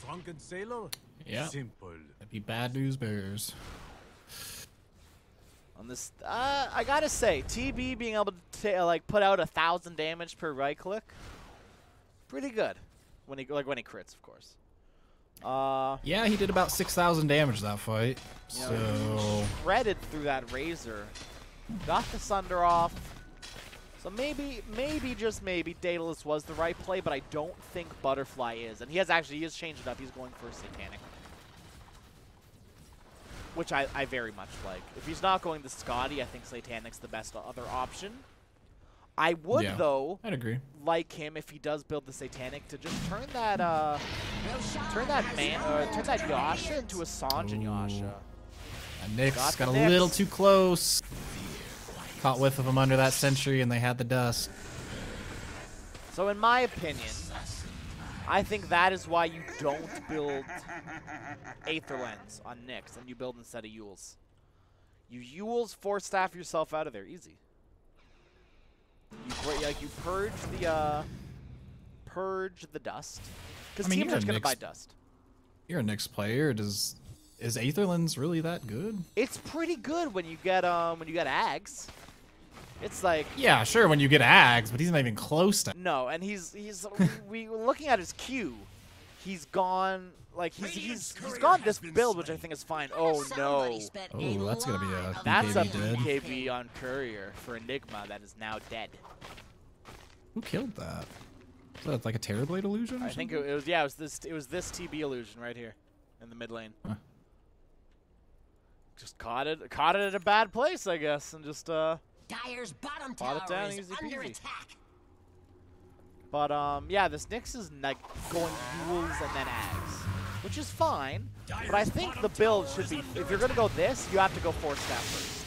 Yeah. That'd be bad news bears. On this, I gotta say, TB being able to put out 1,000 damage per right click, pretty good. When he crits, of course. Yeah, he did about 6,000 damage that fight. So shredded through that Razor, got the Sunder off. So maybe just maybe Daedalus was the right play, but I don't think Butterfly is, and he has changed it up. He's going for a Satanic, which I very much like. If he's not going the Scotty, I think Satanic's the best other option. I would, though, I'd agree. like him if he does build the Satanic to just turn that Yasha into a Sanjin Yasha. And Nyx got a little too close. Caught whiff of him under that sentry, and they had the dust. So in my opinion, I think that is why you don't build Aether Lens on Nyx, and you build instead of Yules. You Yules force staff yourself out of there, easy. You purge the dust, because teams are gonna buy dust. You're a Nyx player. Is Aetherlands really that good? It's pretty good when you get Ags. It's like, yeah, sure, when you get Ags, but he's not even close to. No, and he's we looking at his Q. he's gone. Like he's gone this build, which I think is fine. Oh no, Oh, that's gonna be a that's a BKB dead. BKB on Courier for Enigma that is now dead. Who killed that? Is that like a Terrorblade illusion? Or I think something? it was this TB illusion right here in the mid lane. Huh. Just caught it at a bad place, I guess, and just Dyer's bottom Fought it tower down, is easy under peasy. attack. But yeah, this Nyx is like going Yules and then Ags, which is fine. But I think the build should be, if you're gonna go this, you have to go 4-step first.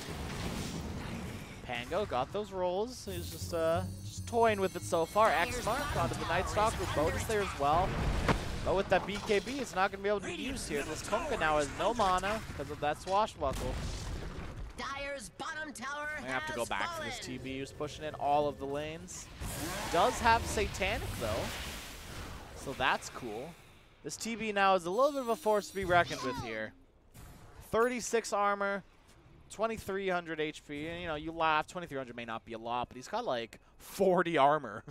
Pango got those rolls. He's just toying with it so far. X mark onto the Night Stalker with bonus there as well. But with that BKB, it's not gonna be able to be used here. This Kunkka now has no mana because of that swashbuckle. Dyer's bottom tower I have to go back for this fallen. TB who's pushing in all of the lanes. Does have Satanic though, so that's cool. This TB now is a little bit of a force to be reckoned with here. 36 armor, 2300 HP, and you know, you laugh, 2300 may not be a lot, but he's got like 40 armor.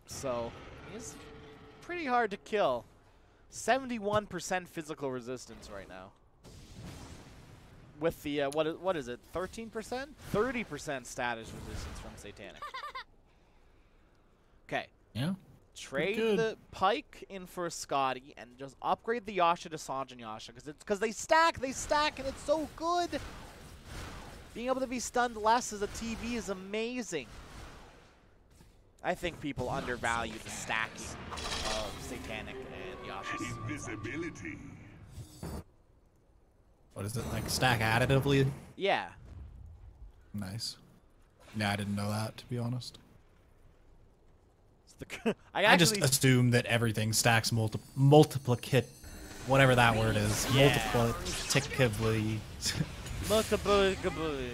So, he's pretty hard to kill. 71% physical resistance right now. With the, what is it, 13%? 30% status resistance from Satanic. Okay. Yeah. Trade good. the Pike in for a Scotty and just upgrade the Yasha to Sanjin Yasha because they stack, and it's so good. Being able to be stunned less as a TB is amazing. I think people undervalue the stacking of Satanic and Yasha's. Invisibility. What is it, like stack additively? Yeah. Nice. Yeah, I didn't know that, to be honest. It's the I just assume that everything stacks multiplicate, whatever that word is. Yeah. Multiplicatively.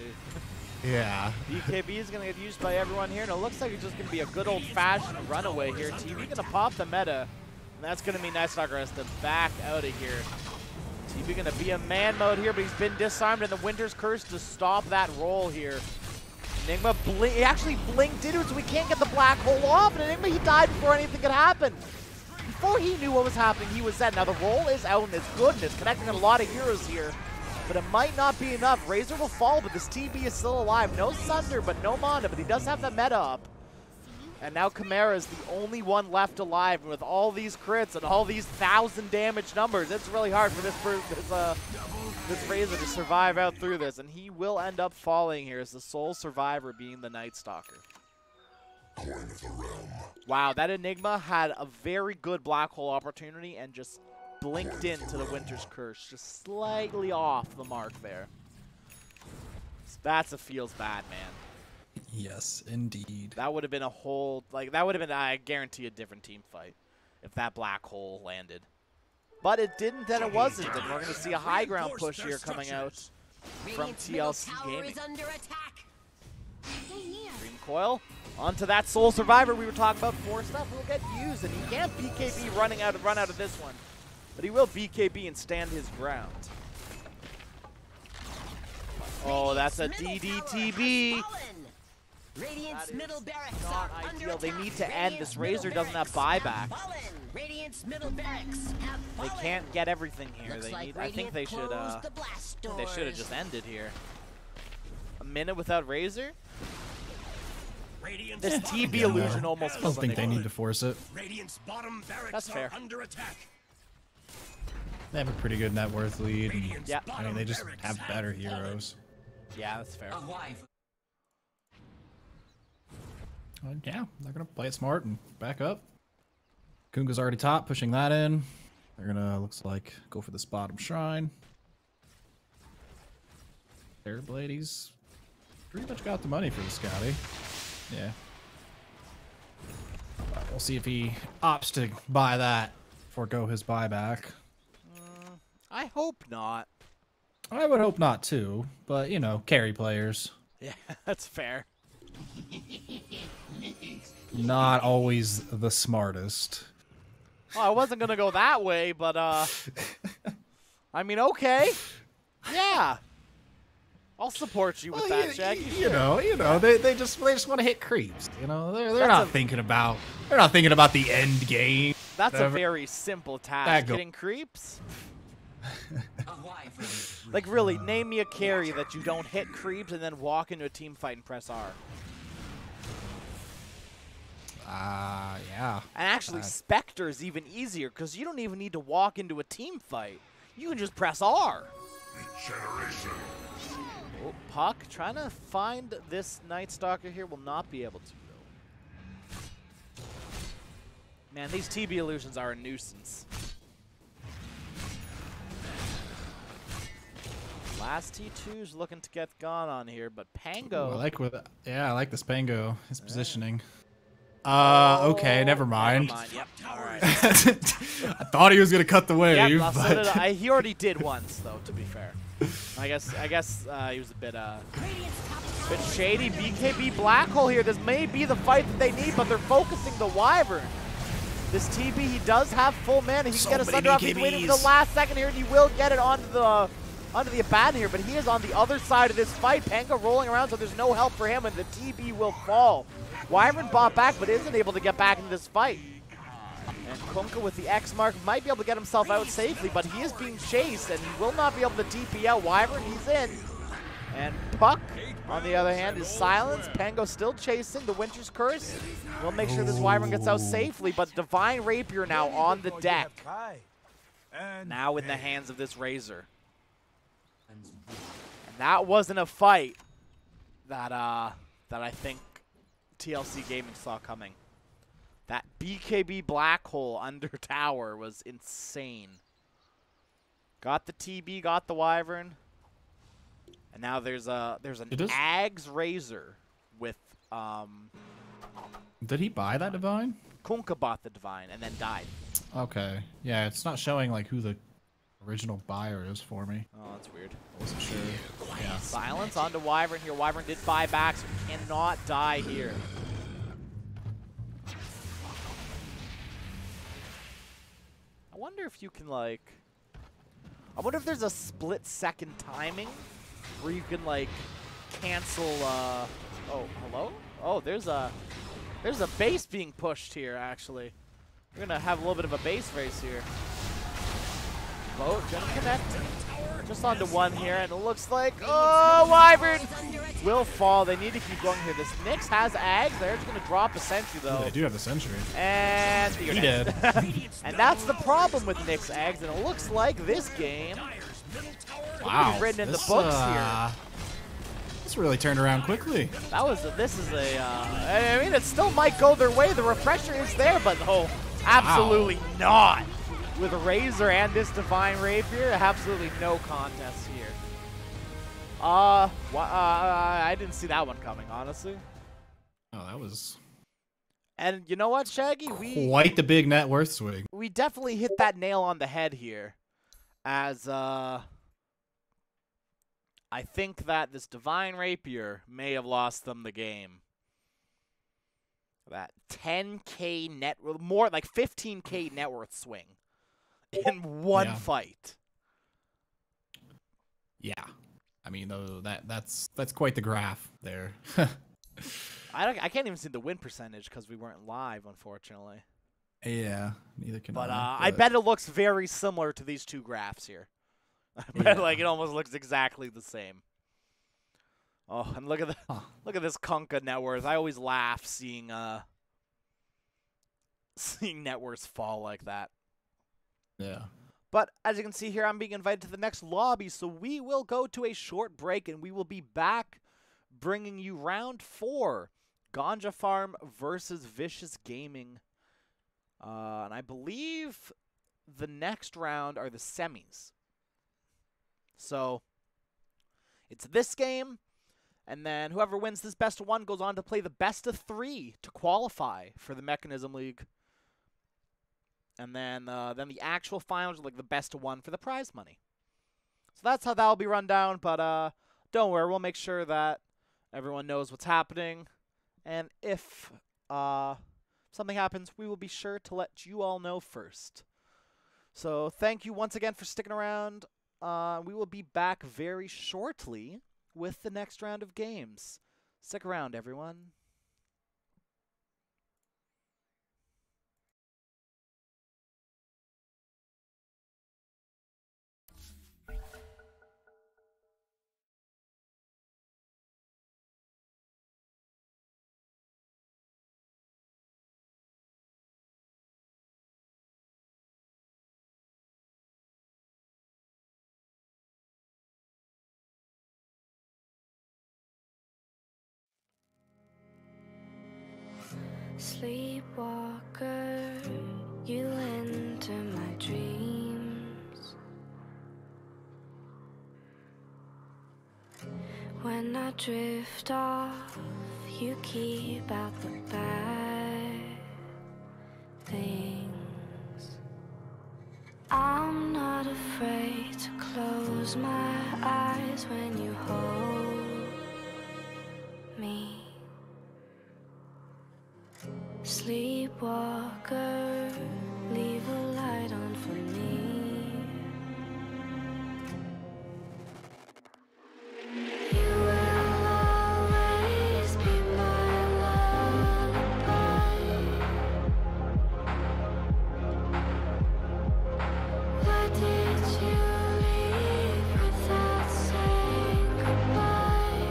Yeah. BKB is going to get used by everyone here, and it looks like it's just going to be a good old-fashioned runaway here. TV going to pop the meta, and that's going to mean Night Stalker has to back out of here. TV going to be a man mode here, but he's been disarmed, and the Winter's Curse to stop that roll here. Enigma, he actually blinked into it, so we can't get the black hole off, and Enigma, he died before anything could happen. Before he knew what was happening, he was dead. Now the roll is out, and it's good, and it's connecting a lot of heroes here. But it might not be enough. Razor will fall, but this TB is still alive. No Sunder, but no mana, but he does have that meta up. And now Chimera is the only one left alive. And with all these crits and all these 1,000 damage numbers, it's really hard for this Razor to survive out through this. And he will end up falling here as the sole survivor being the Night Stalker. Wow, that Enigma had a very good black hole opportunity and just blinked into the Winter's Curse, just slightly off the mark there. That's a feels bad, man. Yes, indeed. That would have been a whole, like, that would have been, I guarantee, a different team fight if that black hole landed. But it didn't, and it wasn't, and we're going to see a high ground push here coming out from Radiant's middle TLC tower Gaming. is under attack. Dream Coil onto that Soul Survivor we were talking about. 4 stuff will get used, and he can't BKB run out of this one. But he will BKB and stand his ground. Oh, that's a DDTB. Radiant's That middle is barracks not are under ideal. They attack. need to end. Radiant's This Razor middle doesn't have barracks buyback. fallen. Radiant's middle barracks have They fallen. can't get everything here. Looks They like need. I think they should. Radiant closed the blast They should have doors. just ended here. A minute without Razor. Radiant's This bottom TB Yeah, illusion no. almost I kills don't think they Enigma. need to force it. Radiant's bottom barracks That's fair. are under attack. They have a pretty good net worth lead. And, Radiant's Yeah. I mean, they just barracks have better fallen. heroes. Yeah, that's fair. Yeah, they're gonna play it smart and back up. Kunga's already top, pushing that in. They're gonna, looks like, go for this bottom shrine. Terrorblade, he's pretty much got the money for the Scotty. Yeah. We'll see if he opts to buy that, forego his buyback. I hope not. I would hope not too, but you know, carry players. Yeah, that's fair. Not always the smartest. Well, I wasn't gonna go that way, but I mean, okay. Yeah. I'll support you with that, Shaggy. You know, they just want to hit creeps. You know, they're That's not thinking about the end game. That's a Never- very simple task. That go- Getting creeps? Like, really, name me a carry that you don't hit creeps and then walk into a team fight and press R. Yeah. And actually, Spectre is even easier because you don't even need to walk into a team fight. You can just press R. Generation. Oh, Puck trying to find this Night Stalker here will not be able to, though. Man, these TB illusions are a nuisance. Last T2's looking to get gone on here, but Pango. Ooh, I like this Pango, his positioning. Okay, never mind. Yep. All right. I thought he was gonna cut the wave. Yep, so but did I. He already did once, though. To be fair, I guess he was a bit shady. BKB Black Hole here. This may be the fight that they need, but they're focusing the Wyvern. This TB, he does have full mana. He can get us under off. He's waiting for the last second here, and he will get it onto the Abaddon here, but he is on the other side of this fight. Pango rolling around, so there's no help for him, and the TB will fall. Wyvern bought back, but isn't able to get back into this fight. And Kunkka with the X mark might be able to get himself out safely, but he is being chased, and he will not be able to TP out. Wyvern, he's in. And Puck, on the other hand, is silenced. Pango still chasing the Winter's Curse. We'll make sure this Wyvern gets out safely, but Divine Rapier now on the deck. Now in the hands of this Razor. And that wasn't a fight that I think TLC Gaming saw coming. That BKB Black Hole under tower was insane. Got the TB, got the Wyvern. And now there's an Ags Razor with Did he buy that Divine? Kunkka bought the Divine and then died. Okay. Yeah, it's not showing like who the original buyer is for me. Oh, that's weird. I wasn't sure. Yeah. Silence onto Wyvern here. Wyvern did buy back, so he cannot die here. I wonder if you can, like... I wonder if there's a split-second timing where you can, like, cancel, Oh, hello? Oh, there's a base being pushed here, actually. We're going to have a little bit of a base race here. Boat gonna connect just onto one here, and it looks like, oh, Wyvern will fall. They need to keep going here. This Nyx has Ags. They're just gonna drop a sentry though. They do have the sentry. And He did. And that's the problem with Nyx Ags, and it looks like this game Wow. is written in the books here. This really turned around quickly. This is a, I mean, it still might go their way. The refresher is there, but oh, absolutely not. With a Razor and this Divine Rapier, absolutely no contest here. I didn't see that one coming, honestly. Oh, that was... And you know what, Shaggy? Quite the big net worth swing. We definitely hit that nail on the head here. As, I think that this Divine Rapier may have lost them the game. That 10K net, more like 15K net worth swing. In one fight. Yeah, I mean, though that's quite the graph there. I can't even see the win percentage because we weren't live, unfortunately. Yeah, neither can But I. I bet it looks very similar to these two graphs here. I bet like it almost looks exactly the same. Oh, and look at this Kunkka net worth. I always laugh seeing net worths fall like that. Yeah. But as you can see here, I'm being invited to the next lobby, so we will go to a short break, and we will be back bringing you round 4, Ganja Farm versus Vicious Gaming. And I believe the next round are the semis. So it's this game, and then whoever wins this best of 1 goes on to play the best of 3 to qualify for the Mekansm League. And then the actual finals are like the best of 1 for the prize money. So that's how that will be run down. But don't worry, we'll make sure that everyone knows what's happening. And if something happens, we will be sure to let you all know first. So thank you once again for sticking around. We will be back very shortly with the next round of games. Stick around, everyone. Sleepwalker, you enter my dreams. When I drift off, you keep out the bad things. I'm not afraid to close my eyes when you hold me. Sleepwalker, leave a light on for me. You will always be my lullaby. Why did you leave without saying goodbye?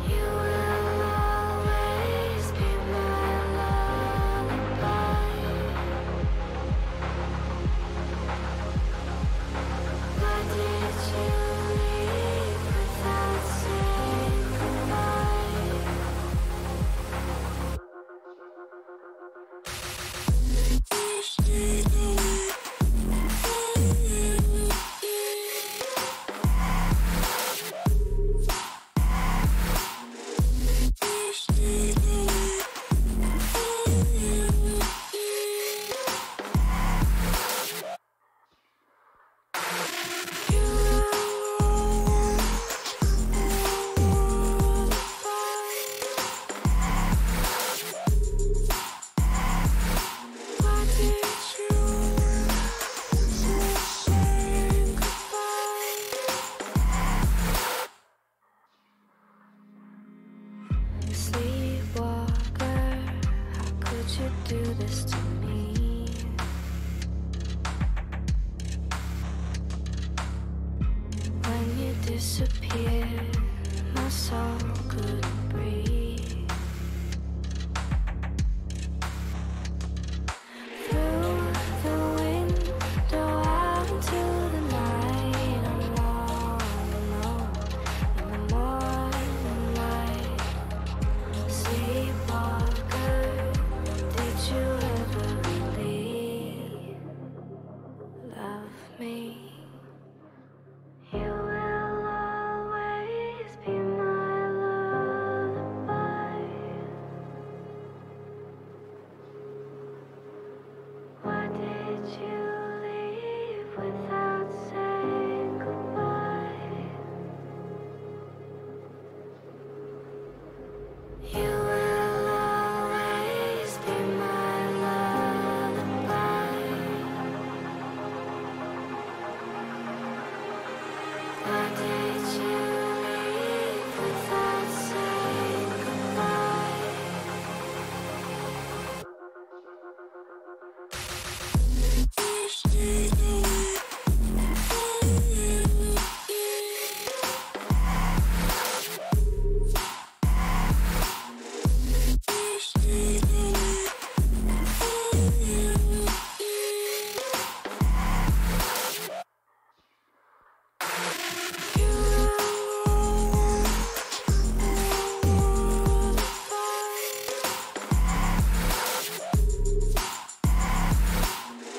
You will always be my lullaby. Why did you leave without saying goodbye? Why did you say goodbye? Sleepwalker, how could you do this to me? When you disappeared, my soul couldn't breathe. Through the window out into the night, I'm all alone in the morning light. Sleepwalker, did you ever really love me? You will always be my lullaby. Why did you leave without saying goodbye? You will always be my lullaby. Why did you leave without saying goodbye?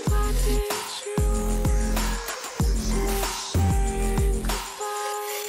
Why did you say goodbye?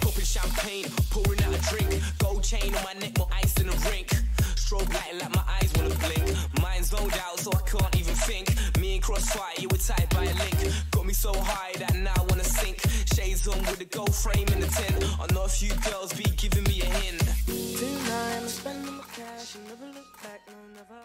Popping champagne, pouring out a drink. Gold chain on my neck, more ice than a rink. Strobe lighting like my eyes wanna blink. Mind's zoned out, so I can't even think. Me and Crossfire, you were tied by a link. Got me so high that now I wanna sink. Shades on with a gold frame in the tent. I know a few girls be giving me a hint. Tonight I'm spending my cash and never look back, no, never.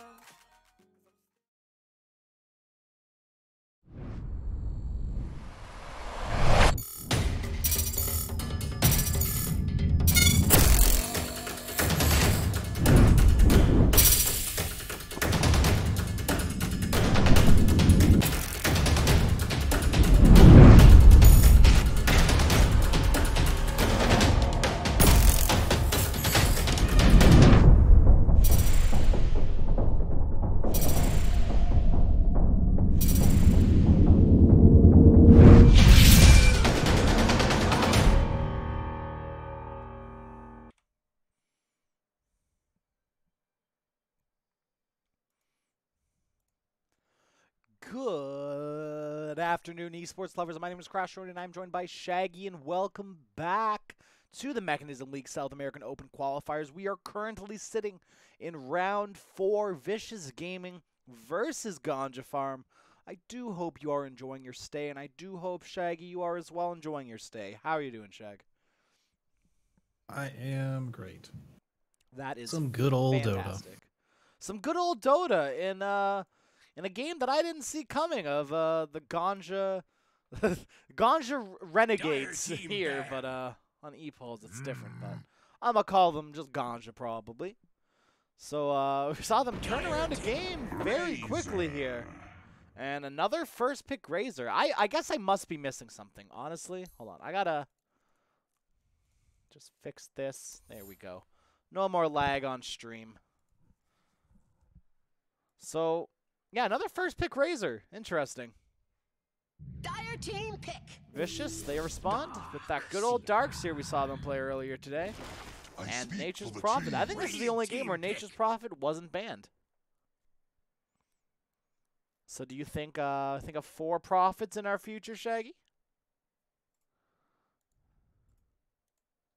Good afternoon, esports lovers. My name is Crash Road, and I'm joined by Shaggy, and welcome back to the Mekansm League South American Open qualifiers. We are currently sitting in round 4, Vicious Gaming versus Ganja Farm. I do hope you are enjoying your stay, and I do hope, Shaggy, you are as well enjoying your stay. How are you doing, Shag? I am great. That is Some good old fantastic. Dota. Some good old Dota in a game that I didn't see coming of the Ganja Ganja Renegades Dire team here, ban. but on ePols it's different. But I'm gonna call them just Ganja probably. So we saw them turn around a game very quickly here, and another first pick Razor. I guess I must be missing something, honestly. Hold on, I gotta just fix this. There we go. No more lag on stream. So, yeah, another first pick Razor. Interesting. Dire team pick. Vicious, they respond with that good old Darkseer we saw them play earlier today. I And speak Nature's for the Prophet. team. I think this is the only game where Nature's Prophet wasn't banned. So do you think of 4 Prophets in our future, Shaggy?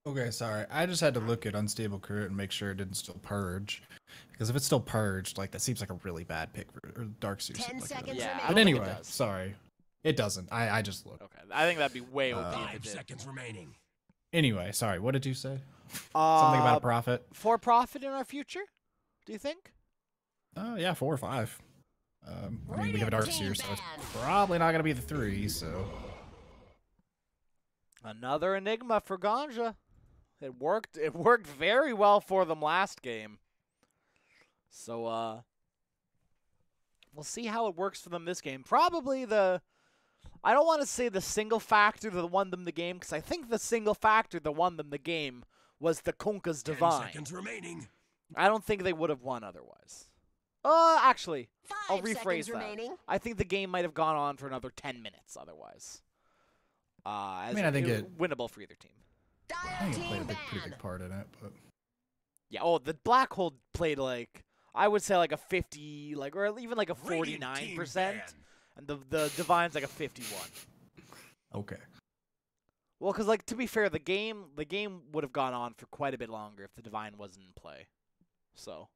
Okay, sorry. I just had to look at Unstable Current and make sure it didn't still purge. Because if it's still purged, like that seems like a really bad pick for Darkseer. 10 like seconds Yeah, I remaining. don't But think it anyway, does. sorry. It doesn't. I just looked. Okay, I think that'd be way OP if it 5 did. seconds remaining. Anyway, sorry. What did you say? Something about a Prophet? 4 Prophet in our future, do you think? Oh, yeah, 4 or 5. I mean, we have a Radiant team Darkseer, so it's ban. probably not going to be the 3, so... Another Enigma for Ganja. It worked very well for them last game. So we'll see how it works for them this game. Probably I don't want to say the single factor that won them the game, because I think the single factor that won them the game was the Kunkka's 10 Divine. seconds remaining. I don't think they would have won otherwise. Actually, I'll 5 rephrase seconds that. remaining. I think the game might have gone on for another 10 minutes otherwise. I think winnable for either team. I Dire think it played team a pretty ban. big part in it, but... Yeah, the Black Hole played like, I would say like a 50, like, or even like a Radiant 49%, team and the Divine's like a 51. Okay. Well, because like to be fair, the game would have gone on for quite a bit longer if the Divine wasn't in play. So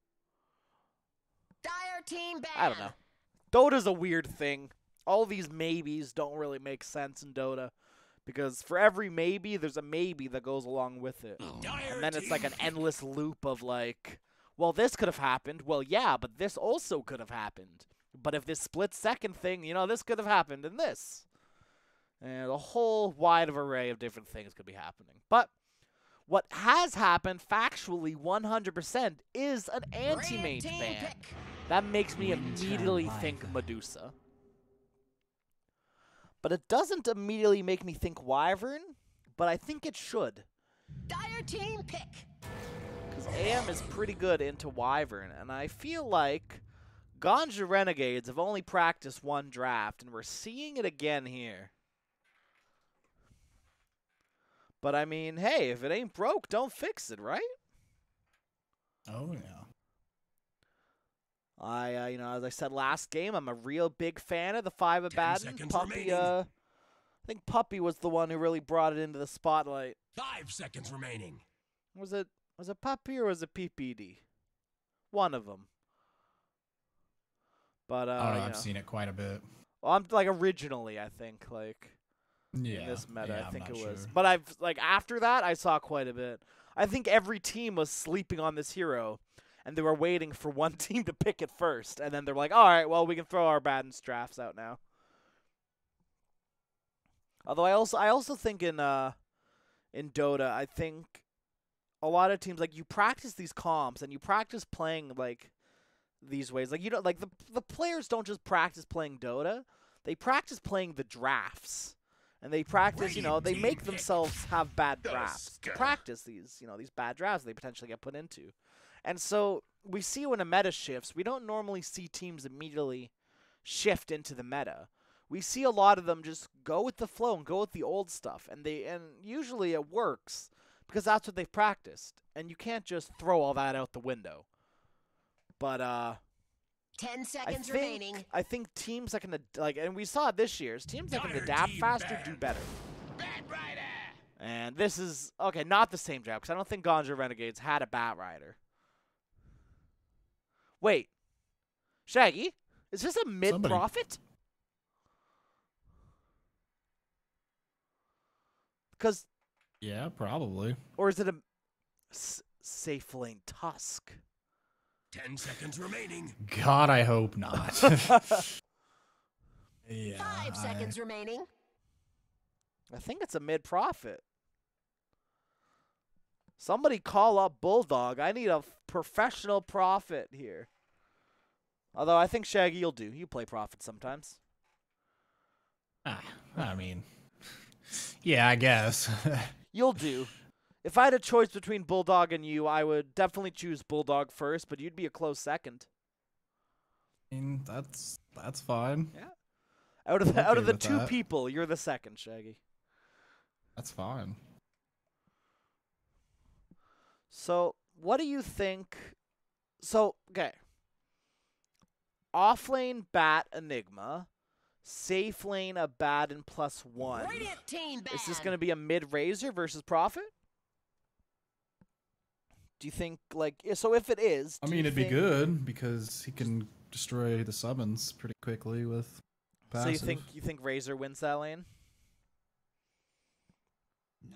Dire team ban. I don't know. Dota's a weird thing. All these maybes don't really make sense in Dota, because for every maybe, there's a maybe that goes along with it. Dire And then it's team like an pick. endless loop of like, well, this could have happened. Well, yeah, but this also could have happened. But if this split-second thing, this could have happened and this. And a whole wide array of different things could be happening. But what has happened factually 100% is an anti-mage team ban. pick. That makes me immediately think Medusa. But it doesn't immediately make me think Wyvern, but I think it should. Dire team pick. Because AM is pretty good into Wyvern, and I feel like Ganja Renegades have only practiced 1 draft, and we're seeing it again here. But I mean, hey, if it ain't broke, don't fix it, right? Oh, yeah. As I said last game, I'm a real big fan of the 5 Abaddon. seconds Puppy, remaining. I think Puppy was the one who really brought it into the spotlight. 5 seconds remaining. Was it Puppy or was it PPD? One of them. But I don't know, I've seen it quite a bit. well, I'm like originally, I think like Yeah. in this meta, yeah, I think I'm it not was. sure. But I've like after that, I saw quite a bit. I think every team was sleeping on this hero, and they were waiting for one team to pick it first, and then they're like, all right, well, we can throw our Abaddon's drafts out now. Although I also think in Dota, I think a lot of teams like you practice these comps and you practice playing like these ways. Like you don't like the players don't just practice playing Dota; they practice playing the drafts, and they practice. They make themselves have bad drafts to practice these these bad drafts they potentially get put into. And so we see when a meta shifts, we don't normally see teams immediately shift into the meta. We see a lot of them just go with the flow and go with the old stuff, and usually it works because that's what they've practiced, and you can't just throw all that out the window. But 10 I seconds think remaining. I think teams that can like, and we saw it this year, is teams that can Dire adapt team faster banned. do better. Bat Rider! And this is okay, not the same draft because I don't think Ganja Renegades had a Bat Rider. Wait, Shaggy, is this a mid Somebody- profit? Because Yeah, probably. or is it a safe lane Tusk? 10 seconds remaining. God, I hope not. Yeah. 5 seconds remaining. I think it's a mid profit. Somebody call up Bulldog. I need a professional profit here. Although I think Shaggy, you'll do. You play profit sometimes. I mean, yeah, I guess. You'll do. If I had a choice between Bulldog and you, I would definitely choose Bulldog first, but you'd be a close second. I mean, that's fine. Yeah. Out of the I'm okay out of the with two that. people, you're the second, Shaggy. That's fine. So, what do you think? So, okay. Off lane Bat Enigma, safe lane a Bat and +1. Radiant team banned. Is this going to be a mid Razor versus Profit? Do you think like so? If it is, I do mean, you it'd be think- good because he can destroy the summons pretty quickly with passive. So you think Razor wins that lane?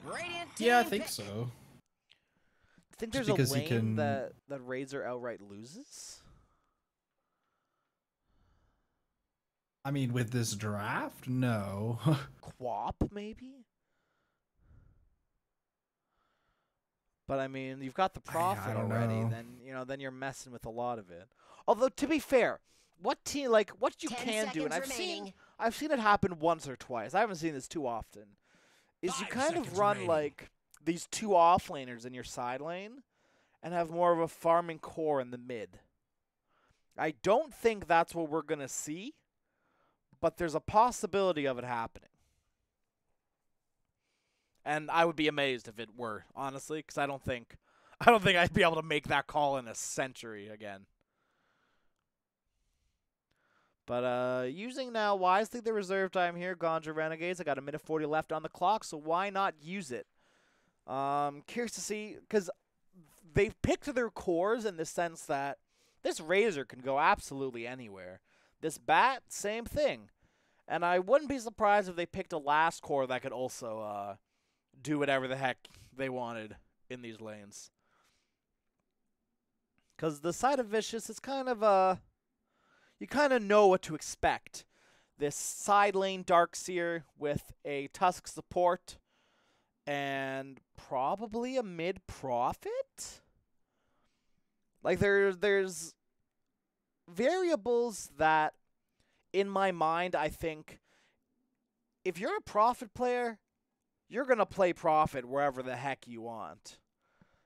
Radiant team Yeah, I think pick. so. Think Just there's a because he lane can- that Razor outright loses? I mean, with this draft, no. Quap maybe. But I mean, you've got the profit don't already. know. Then you're messing with a lot of it. Although to be fair, what you 10 can do, and seconds remaining. I've seen it happen once or twice. I haven't seen this too often. Is you 5 kind of seconds run remaining. like these two offlaners in your side lane, and have more of a farming core in the mid. I don't think that's what we're gonna see, but there's a possibility of it happening. And I would be amazed if it were, honestly, because I don't think I'd be able to make that call in a century again. But using now wisely the reserve time here, Ganja Renegades. I got a minute 40 left on the clock, so why not use it? Curious to see, because they've picked their cores in the sense that this Razor can go absolutely anywhere. This Bat, same thing. And I wouldn't be surprised if they picked a last core that could also do whatever the heck they wanted in these lanes. Because the side of Vicious is kind of, you kind of know what to expect. This side lane Darkseer with a Tusk support and probably a mid profit? Like there's variables that in my mind I think if you're a profit player, you're going to play profit wherever the heck you want.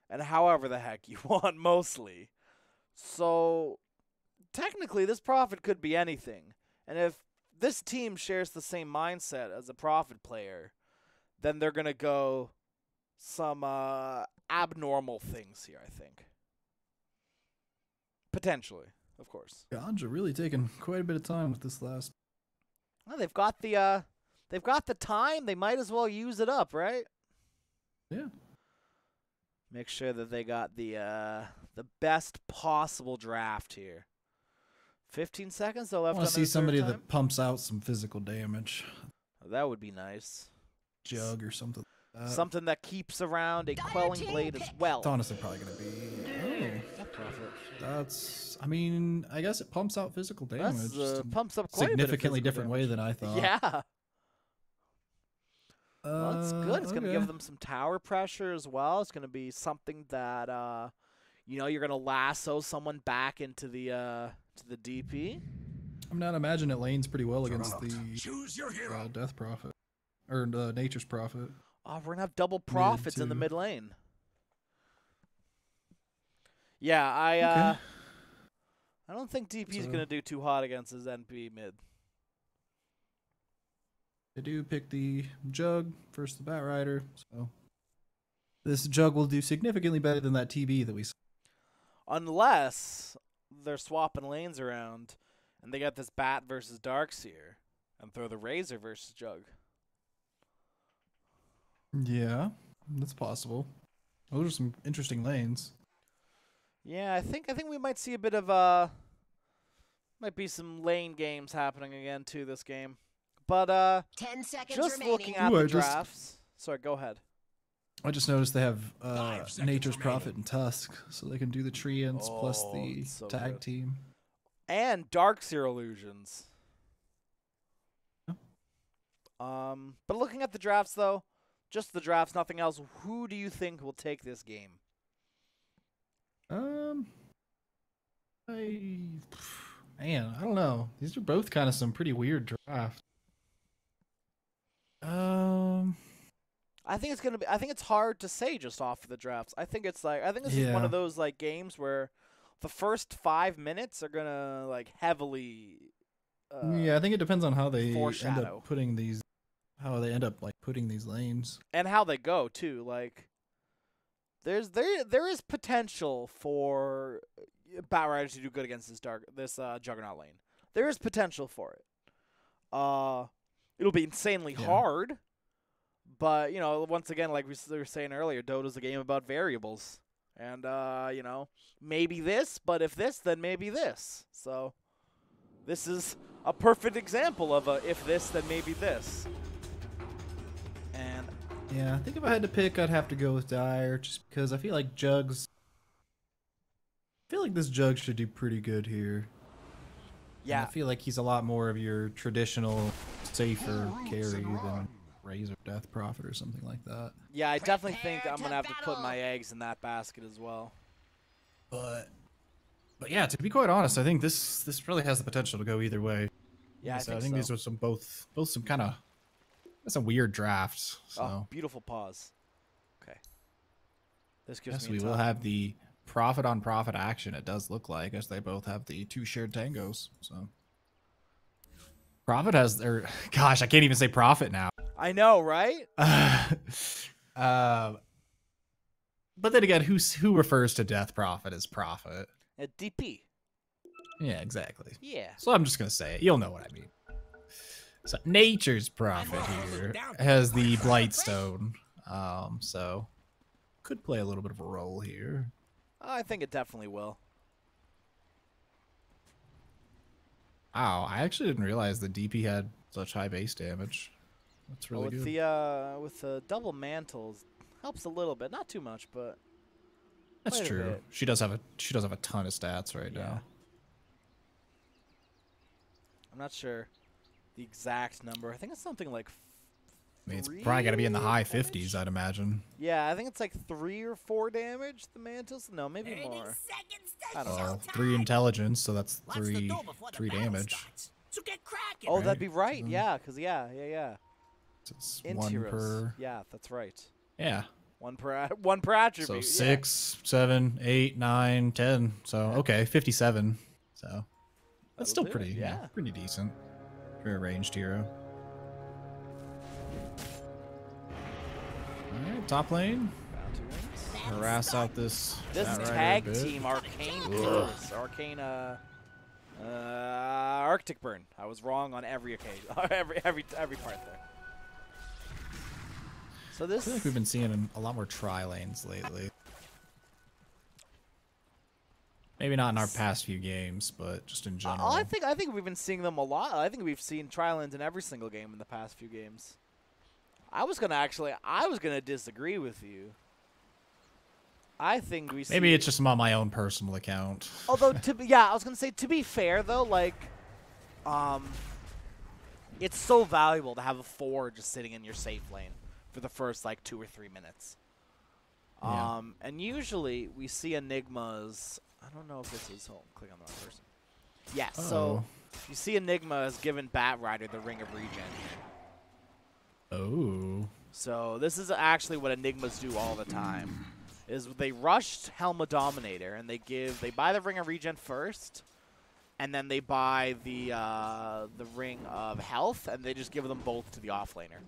And however the heck you want, mostly. So, technically, this profit could be anything. And if this team shares the same mindset as a profit player, then they're going to go some abnormal things here, I think. Potentially, of course. Ganja really taking quite a bit of time with this last. Well, they've got the time. They might as well use it up, right? Yeah. Make sure that they got the best possible draft here. 15 seconds though I left. want on to see the somebody reserve time. that pumps out some physical damage. That would be nice. Jug or something like that. Something that keeps around a Dire quelling team blade as pick. well. It's honestly probably going to be. That's. I mean, I guess it pumps out physical damage. That's, just in pumps up quite a bit of significantly physical different damage. way than I thought. Yeah. Well, that's good. It's going to okay. give them some tower pressure as well. It's going to be something that you're going to lasso someone back into the to the DP. I'm not imagine it lanes pretty well against the Choose your hero. Death Prophet or Nature's Prophet. Oh, we're going to have double profits in the too. mid lane. Yeah, Okay. I don't think DP is So- going to do too hot against his NP mid. They do pick the Jug versus the Bat Rider, so this Jug will do significantly better than that TB that we saw. Unless they're swapping lanes around, and they got this Bat versus Darkseer, and throw the Razor versus Jug. Yeah, that's possible. Those are some interesting lanes. Yeah, I think we might see a bit of might be some lane games happening again too this game. But 10 seconds just remaining. looking at Ooh, the I just- drafts. Sorry, go ahead. I just noticed they have 5 seconds Nature's remaining. Prophet and Tusk, so they can do the Treants plus Oh, the it's so tag good. team. And Darkseer illusions. Yeah. But looking at the drafts though, just the drafts, nothing else. Who do you think will take this game? Man, I don't know. These are both kind of some pretty weird drafts. I think it's gonna be. I think it's hard to say just off of the drafts. I think it's like. I think this is one Yeah. of those like games where the first 5 minutes are gonna like heavily. Yeah, I think it depends on how they end foreshadow. up putting these, how they end up like putting these lanes. And how they go too. Like, there is potential for Bat Rider to do good against this Juggernaut lane. There is potential for it. It'll be insanely Yeah. hard, but once again, like we were saying earlier, Dota's a game about variables, and maybe this, but if this, then maybe this. So this is a perfect example of a if this, then maybe this. And Yeah, I think if I had to pick, I'd have to go with Dire, just because I feel like Jugs. I feel like this Jug should do pretty good here. And yeah, I feel like he's a lot more of your traditional, safer carry than Razor Death Prophet or something like that. yeah, I definitely think Prepare I'm gonna to have to put battle. my eggs in that basket as well. But yeah, to be quite honest, I think this really has the potential to go either way. Yeah, So I think these so. are some both some kind of some weird drafts. So Oh, beautiful pause. Okay. This gives yes, me we a will time. have the profit on profit action. It does look like, as they both have the 2 shared tangos. So Profit has their gosh, I can't even say profit now. I know, right? But then again, who refers to Death Prophet as profit? At DP. Yeah, exactly. Yeah. So I'm just gonna say it. You'll know what I mean. So Nature's Prophet here has the Blightstone. So could play a little bit of a role here. I think it definitely will. Wow, I actually didn't realize the DP had such high base damage. That's really with good. with the double mantles helps a little bit, not too much, but That's quite a true. bit. She does have a ton of stats right Yeah. now. I'm not sure the exact number. I think it's something like I mean, it's probably got to be in the high damage? 50s, I'd imagine. Yeah, I think it's like 3 or 4 damage. The mantles, no, maybe 30 more. seconds I to don't know. Well, showtime. 3 intelligence, so that's Lots to 3 do before the 3 battle damage. starts. So get cracking. Oh, Right. that'd be right. Mhm. Yeah, cause yeah. So it's Int 1 heroes. per. Yeah, that's right. Yeah. One per attribute. So yeah. 6, 7, 8, 9, 10. So okay, 57. So That'll that's still do it, pretty, yeah. pretty decent for a ranged hero. All right, top lane. Bounty rings. Harass out this. This Bat Rider a tag bit. team Arcane Pillars. Arcane Arctic Burn. I was wrong on every occasion. every part there. So I this feel like we've been seeing a lot more tri lanes lately. Maybe not in our past few games, but just in general. I think we've been seeing them a lot. I think we've seen tri-lanes in every single game in the past few games. I was gonna disagree with you. I think we see. Maybe it's just on my own personal account. Although I was gonna say, to be fair though, like, it's so valuable to have a 4 just sitting in your safe lane for the first like 2 or 3 minutes. Yeah. And usually we see Enigmas. I don't know if this is. Hold on, click on the wrong person. Yeah. So you see Enigma has given Bat Rider the Ring of Regen. Oh. So this is actually what Enigmas do all the time. Is they rushed Helma Dominator and they buy the Ring of Regen first, and then they buy the Ring of Health, and they just give them both to the offlaner.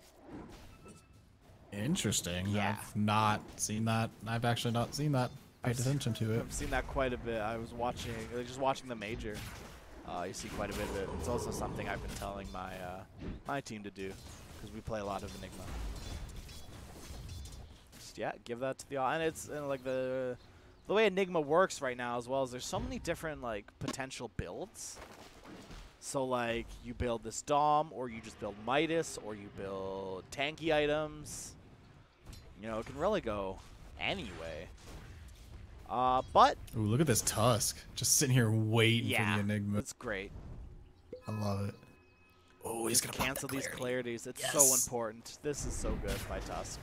Interesting. Yeah. I've not seen that. I've actually not seen that. Pay attention to it. I've seen that quite a bit. I was watching, just watching the major. You see quite a bit of it. It's also something I've been telling my my team to do because we play a lot of Enigma. Just, yeah, give that to the and it's like the way Enigma works right now as well is there's so many different like potential builds. So like you build this Dom, or you just build Midas, or you build tanky items. You know, it can really go anyway. But Ooh, look at this Tusk. Just sitting here waiting for the Enigma. It's great. I love it. Oh, he's gonna cancel these clarities. It's so important. This is so good by Tusk.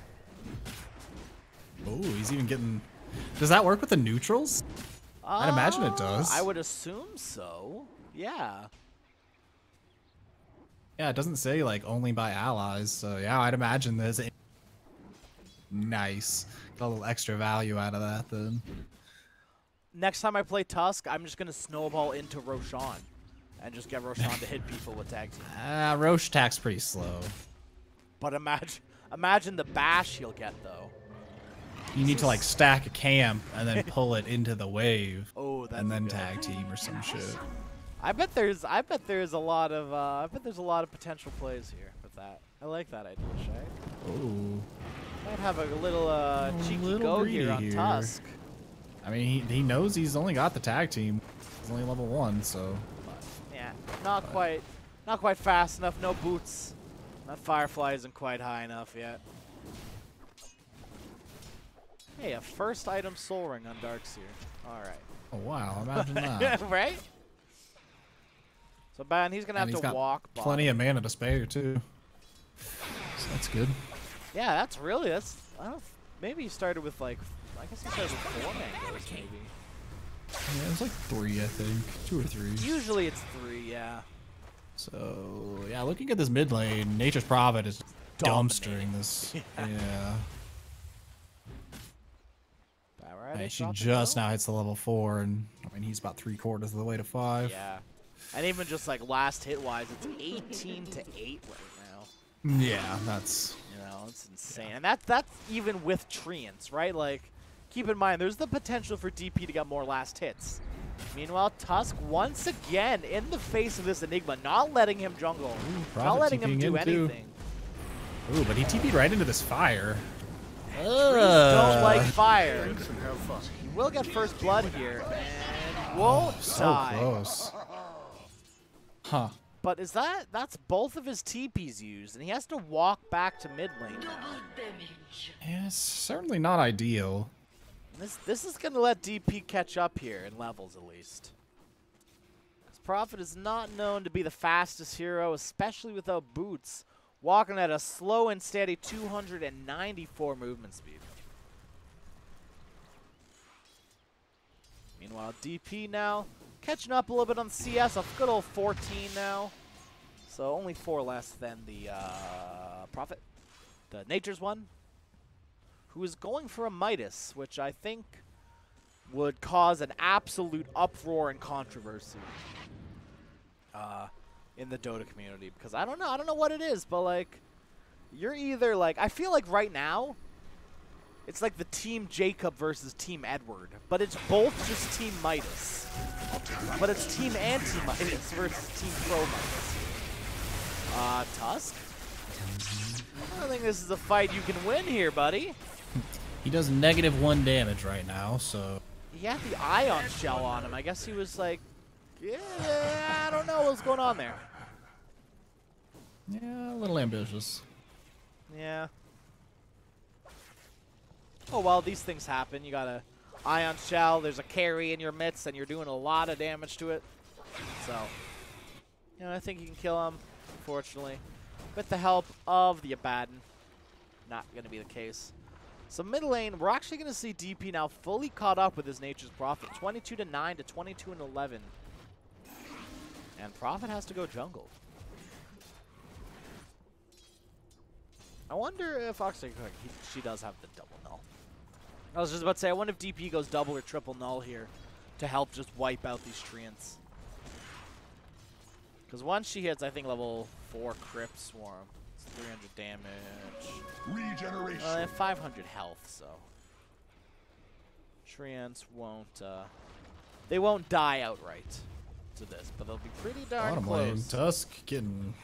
Oh, he's even getting. Does that work with the neutrals? I'd imagine it does. I would assume so. Yeah. Yeah, it doesn't say like only by allies. So yeah, I'd imagine this. Nice. Got a little extra value out of that then. Next time I play Tusk, I'm just gonna snowball into Roshan and just get Roshan to hit people with tag team. Roche attack's pretty slow. But imagine the bash he'll get though. You need to like stack a camp and then pull it into the wave. Oh, that's and then good. tag team or some shit. I bet there's a lot of potential plays here with that. I like that idea, Shay. Oh. Might have a little cheeky go here on Tusk. I mean, he knows he's only got the tag team. He's only level 1, so. But, yeah, not quite fast enough. No boots. That Firefly isn't quite high enough yet. Hey, a first item Soul Ring on Darkseer. All right. Oh wow! Imagine that. Right? So Ben, he's gonna have to walk. Plenty of mana to spare too. So that's good. Yeah, that's really I don't. Maybe he started with like. I guess he started with 4 mangoes, maybe. Yeah, it was like 3, I think. 2 or 3. Usually it's 3, yeah. So yeah, looking at this mid lane, Nature's Prophet is dumpstering this. Yeah. Hey, she just now hits the level 4, and I mean he's about 3/4 of the way to 5. Yeah, and even just like last hit wise, it's 18 to 8 right now. Yeah, that's it's insane, and that's even with treants, right? Like, keep in mind there's the potential for DP to get more last hits. Meanwhile, Tusk once again in the face of this Enigma, not letting him jungle, not letting him do anything. Ooh, but he TP'd right into this fire. Don't like fire. He will get first blood here and won't die. So close. Huh. But that's both of his TPs used, and he has to walk back to mid lane now. Yeah, it's certainly not ideal. This is gonna let DP catch up here in levels at least. Because Prophet is not known to be the fastest hero, especially without boots. Walking at a slow and steady 294 movement speed. Meanwhile, DP now catching up a little bit on CS, a good old 14 now. So only 4 less than the Prophet, the Nature's one, who is going for a Midas, which I think would cause an absolute uproar and controversy. In the Dota community, because I don't know what it is, but like you're either like, I feel like right now it's like the Team Jacob versus Team Edward, but it's both just Team Midas, but it's Team Anti-Midas versus Team Pro Midas. Tusk, I don't think this is a fight you can win here, buddy. He does -1 damage right now, so He had the Ion Shell on him. I guess he was like, yeah, I don't know what's going on there. yeah, a little ambitious. Yeah. Oh, well, these things happen. You got a Ion Shell, there's a carry in your midst, and you're doing a lot of damage to it. So, you know, I think you can kill him, unfortunately. With the help of the Abaddon. Not going to be the case. So mid lane, we're actually going to see DP now fully caught up with his Nature's Prophet. 22 to 9 to 22 and 11. And Prophet has to go jungle. I wonder if actually she does have the double null. I was just about to say, I wonder if DP goes double or triple null here to help just wipe out these treants. Because once she hits, I think level 4 Crypt Swarm, it's 300 damage. Regeneration. They have 500 health, so Treants won't, they won't die outright to this, but they'll be pretty darn Bottom lane, close. Tusk getting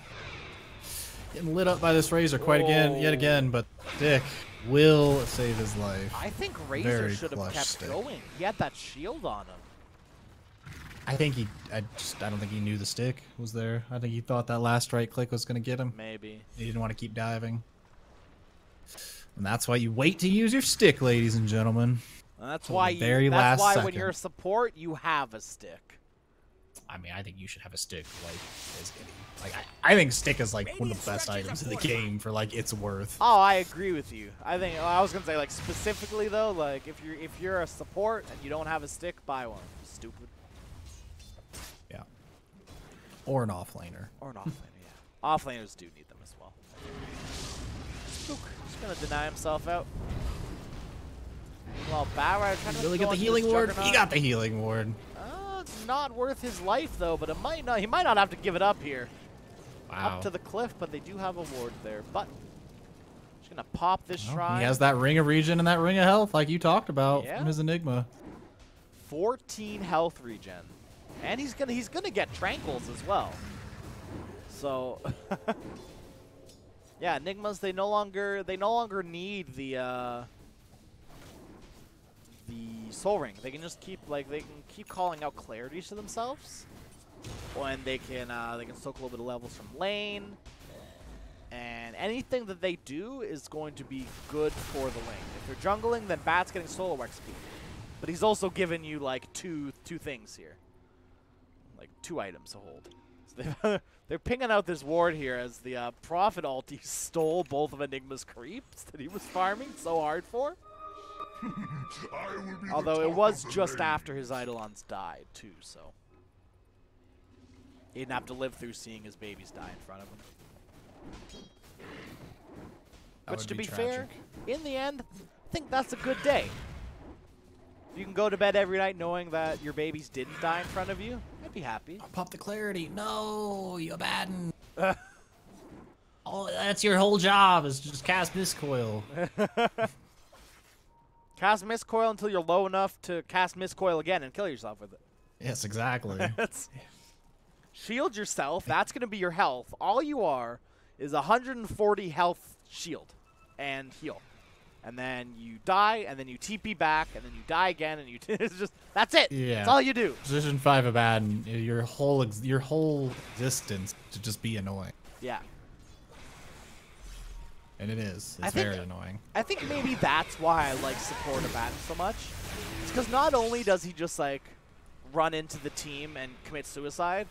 lit up by this Razor yet again, but Dick will save his life. I think Razor Very should have clutch kept stick. going. He had that shield on him. I think I don't think he knew the stick was there. I think he thought that last right click was gonna get him. Maybe. He didn't want to keep diving. And that's why you wait to use your stick, ladies and gentlemen. That's Till why the very you. That's last why when second. you're a support, you have a stick. I mean, I think you should have a stick I think stick is like one of the best items in the game for like its worth. Oh, I agree with you. I think I was gonna say like specifically though, like if you're a support and you don't have a stick, buy one. Stupid. Yeah. Or an offlaner. Or an offlaner, yeah. Offlaners do need them as well. Spook just gonna deny himself out. Well, Barrider trying to Really go get the into healing this ward? He Juggernaut. got the healing ward. It's not worth his life though, but it might not. He might not have to give it up here. Wow. Up to the cliff, but they do have a ward there. But just gonna pop this shrine. He has that ring of regen and that ring of health like you talked about Yeah. from his Enigma. 14 health regen, and he's gonna get tranquils as well. So yeah, Enigmas they no longer need the soul ring. They can just keep calling out clarities to themselves, and they can soak a little bit of levels from lane. And anything that they do is going to be good for the lane. If they're jungling, then Bat's getting solo XP. But he's also given you like two things here, like 2 items to hold. So they're pinging out this ward here as the Prophet ulti stole both of Enigma's creeps that he was farming so hard for. Although it was just after his Eidolons died too, so he didn't have to live through seeing his babies die in front of him. Which, to be fair, in the end, I think that's a good day. You can go to bed every night knowing that your babies didn't die in front of you. I'd be happy. I'll pop the clarity. No, you abandon. Oh, that's your whole job is just cast Miscoil. Cast Miscoil until you're low enough to cast Miscoil again and kill yourself with it. Yes, exactly. Shield yourself. That's going to be your health. All you are is 140 health shield and heal. And then you die, and then you TP back, and then you die again, and you it's just that's it. Yeah. That's all you do. Position 5 abaddon, your whole existence to just be annoying. Yeah. And it is. I It's think- very annoying. I think maybe that's why I like support Abaddon so much. It's because not only does he just like run into the team and commit suicide,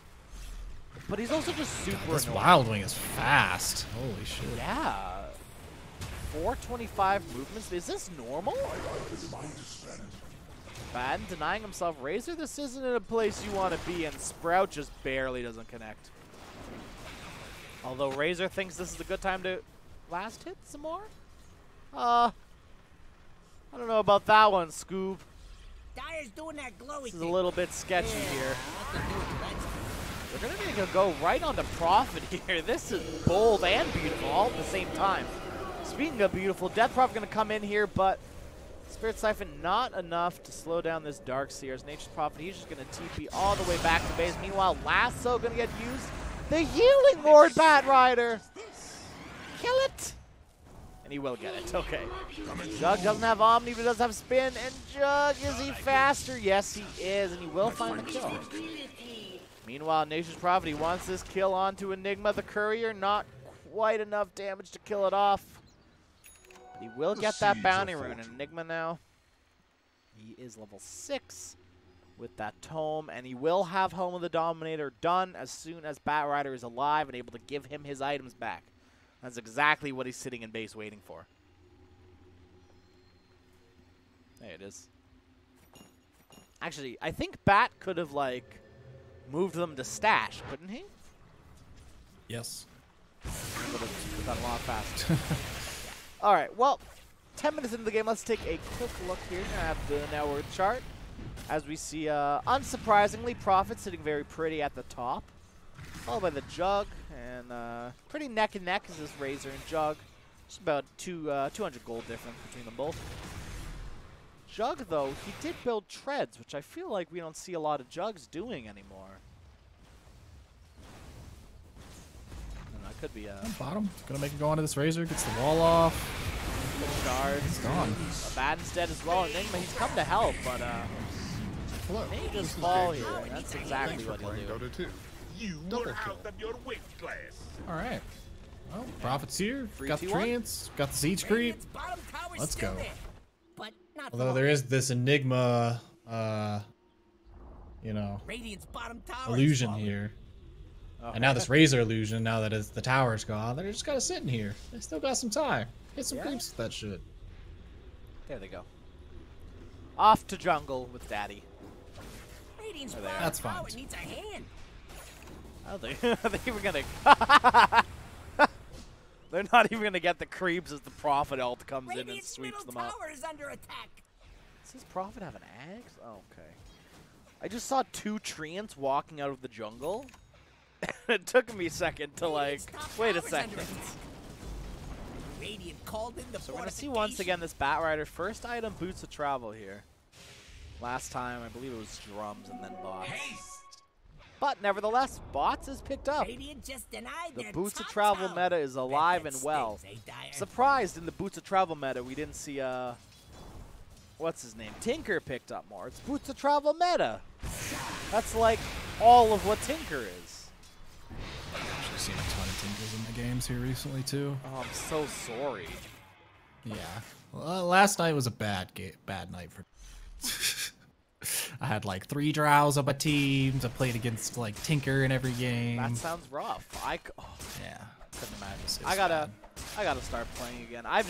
but he's also just super This annoying. Wild Wing is fast. Holy shit. Yeah. 425 movements. Is this normal? Abaddon denying himself Razor. This isn't a place you want to be, and Sprout just barely doesn't connect. Although Razor thinks this is a good time to last hit some more. I don't know about that one, Scoob. Dyer's doing that glowy This is a thing. little bit sketchy here. What to do with that? We're going to go right on to Prophet here. This is bold and beautiful all at the same time. Speaking of beautiful, Death Prophet going to come in here, but Spirit Siphon not enough to slow down this Darkseer's Nature's Prophet. He's just going to TP all the way back to base. Meanwhile, Lasso going to get used. The Healing Ward, Bat Rider. Kill it. And he will get it. Okay. Jug doesn't have Omni, but does have Spin. And Jug, is he faster? Yes, he is. And he will find the kill. Meanwhile, Nature's Prophet, he wants this kill onto Enigma the Courier. Not quite enough damage to kill it off. But he will get that bounty rune. And Enigma now, he is level 6 with that tome. And he will have Home of the Dominator done as soon as Bat Rider is alive and able to give him his items back. That's exactly what he's sitting in base waiting for. There it is. Actually, I think Bat could have, like, moved them to stash, couldn't he? Yes. Would have done a lot faster. All right, well, 10 minutes into the game, let's take a quick look here at the net worth chart. As we see, unsurprisingly, Prophet sitting very pretty at the top, followed by the Jug, and pretty neck and neck is this Razor and Jug. Just about 200 gold difference between them both. Jug, though, he did build treads, which I feel like we don't see a lot of Jugs doing anymore. And that could be a Bottom. Gonna make it go onto this Razor. Gets the wall off. guard. It's gone. Abaddon's dead as well. Enigma, he's come to help, but Hello. may This just is fall Game here. Show. and That's exactly Thanks for what he'll playing do. Dota 2. You Double were kill. out of your weight class. All right. Well, Prophet's here. Free Got the T1? Treants. Got the Siege Creep. Radiant's bottom tower's Let's still go. there, but not for Although long. there is this Enigma, you know, Radiant's bottom tower illusion is falling. here. Oh. And now this Razor illusion, now that the tower's gone, they're just kind of sitting here. They still got some time. Hit some Yeah. creeps with that shit. There they go. Off to jungle with Daddy. Radiant's There they bottom are. That's fine. tower needs a hand. Oh, they were gonna. They're not even gonna get the creeps as the Prophet ult comes in and Radiant's sweeps middle them up. tower is under attack. Does this Prophet have an axe? Oh, okay. I just saw 2 Treants walking out of the jungle. It took me a second to like, Radiant's top wait a tower's under second. attack. Radiant called in the So we're gonna see once again this Bat Rider first item boots of travel here. Last time I believe it was drums and then bots. But nevertheless, bots is picked up. Radiant just denied The their boots of top travel tower. meta is alive Bet and that well. stings, eh, Dyer? Surprised in the boots of travel meta we didn't see what's his name? Tinker picked up more. It's boots of travel meta. That's like all of what Tinker is. I've actually seen a ton of Tinkers in the games here recently too. Oh, I'm so sorry. Yeah. Well, last night was a bad night for. I had like 3 drows on my teams. I played against like Tinker in every game. That sounds rough. Oh, Yeah. couldn't imagine. It's I gotta start playing again. I've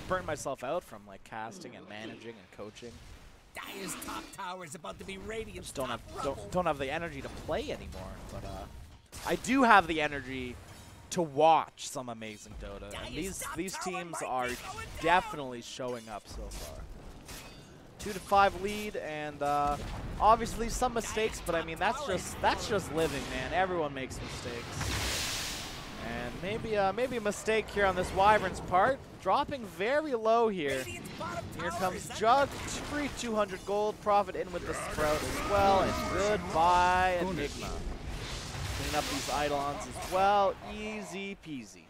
burnt myself out from like casting and managing and coaching. Dyer's top tower is about to be Radiant's Just don't top have rubble. don't have the energy to play anymore. But I do have the energy to watch some amazing Dota, and these teams are definitely showing up so far. 2-5 lead, and obviously some mistakes, but I mean that's just living, man. Everyone makes mistakes, and maybe a mistake here on this Wyvern's part, dropping very low here. Radiant's bottom Here tower comes is under Jug, attack. free 200 gold, Prophet in with the Sprout as well, and goodbye Enigma. Clean up these Eidolons as well, easy peasy.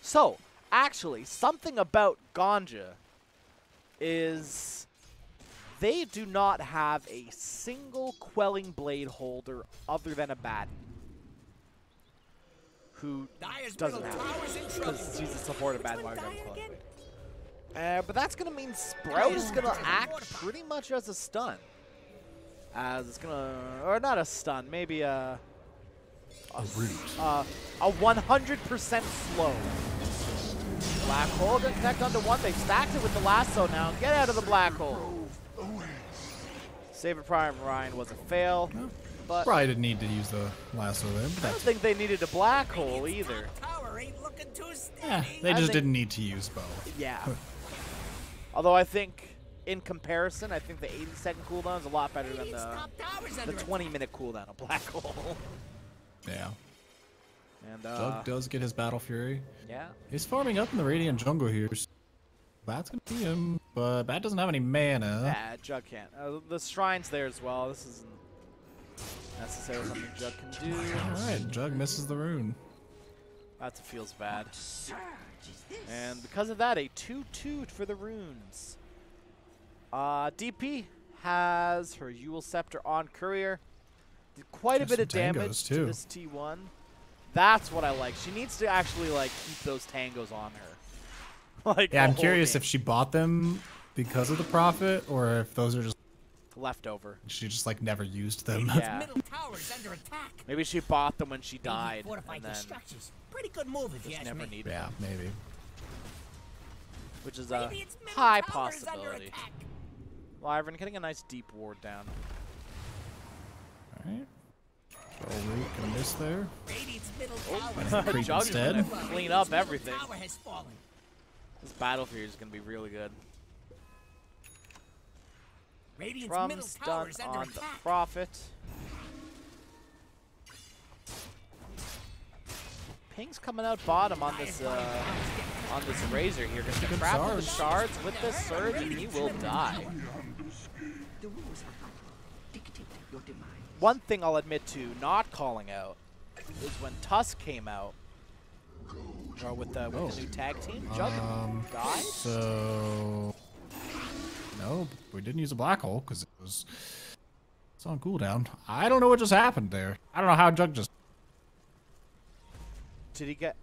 So, actually, something about Ganja is they do not have a single Quelling Blade holder other than Abaddon, who Dyer's doesn't middle have tower's in it, trouble. because she's a support Abaddon Which while one's you're Dyer Quelling again? Blade. But that's going to mean Sprout is going to act pretty much as a stun. As it's going to, or not a stun, maybe a 100% slow. Black hole gonna connect onto one. They've stacked it with the lasso now. Get out of the black hole. Save it Prime Ryan was a fail. But Probably didn't need to use the lasso there, but I don't that's think they needed a black hole Radiant's either. top tower ain't looking too steady. yeah, they I just think- didn't need to use both. Yeah. Although I think, in comparison, I think the 80-second cooldown is a lot better than Radiant's top tower's the under attack. 20-minute cooldown of black hole. Yeah. And Jug does get his Battle Fury. yeah. He's farming up in the Radiant jungle here. Bat's gonna beat him, but Bat doesn't have any mana. Yeah, Jug can't. The shrine's there as well. This isn't necessarily something Jug can do. Alright, Jug misses the rune. That feels bad. And because of that, a 2-2 for the runes. DP has her Yule Scepter on Courier. Did quite a Has bit of some tangos, damage to too. this T1. That's what I like. She needs to actually like keep those tangos on her. Like Yeah, the I'm whole curious game. if she bought them because of the profit, or if those are just Leftover. she just like never used them. Yeah. Middle tower's under attack. Maybe she bought them when she died, Fortified and then structures. Pretty good move if you just ask never me. needed Yeah, them, maybe. which is a Radiant's middle high tower is under possibility. attack. Wyvern getting a nice deep ward down. Alright. Troll root gonna miss there. Radiant's middle And tower a creep Jug is instead. gonna clean up middle everything. tower has fallen. This Battlefield is gonna be really good. Radiant's middle Drums tower done is under on the attack. Prophet. Ping's coming out bottom on this Razor here. Gonna get trapped with the shards with this surge, and he will die. The rules of battle dictate your demise. One thing I'll admit to not calling out is when Tusk came out with the new tag team. Jug died. So no, we didn't use a black hole because it's on cooldown. I don't know what just happened there. I don't know how Jug just. Did he get?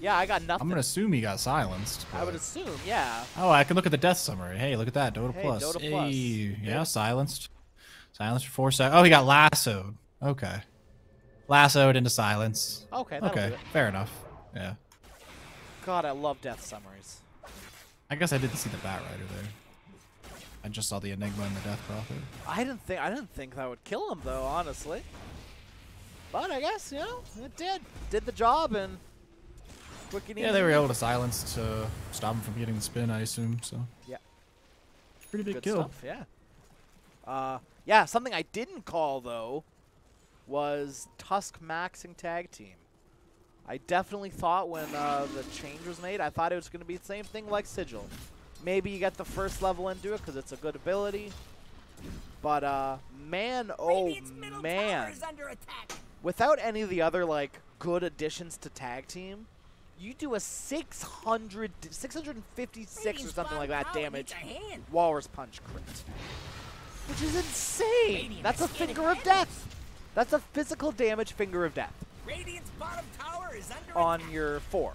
Yeah, I got nothing. I'm gonna assume he got silenced. I would assume, yeah. Oh, I can look at the death summary. Hey, look at that. Dota Hey, plus. Dota Hey, plus. yeah, silenced. Silenced for 4 seconds. Oh, he got lassoed. Okay. Lassoed into silence. Okay, that'll Okay, do it. fair enough. Yeah. God, I love death summaries. I guess I didn't see the Bat Rider there. I just saw the Enigma and the Death Prophet. I didn't think that would kill him though, honestly. But I guess, you know, it did. Did the job and quick and easy. Yeah, they were able to silence to stop him from getting the spin, I assume, so. Yeah. Pretty big Good kill. stuff, yeah. Yeah, something I didn't call though was Tusk maxing tag team. I definitely thought when the change was made, I thought it was going to be the same thing like Sigil. Maybe you get the first level into it because it's a good ability. But man, oh Radiant's middle man. tower is under attack. Without any of the other like good additions to tag team, you do a 656 or Radiant's something like bottom that tower damage needs a hand. Walrus Punch crit. Which is insane. Radiant That's a is getting finger of hit. death. That's a physical damage finger of death Radiant's bottom tower is under on attack. your 4.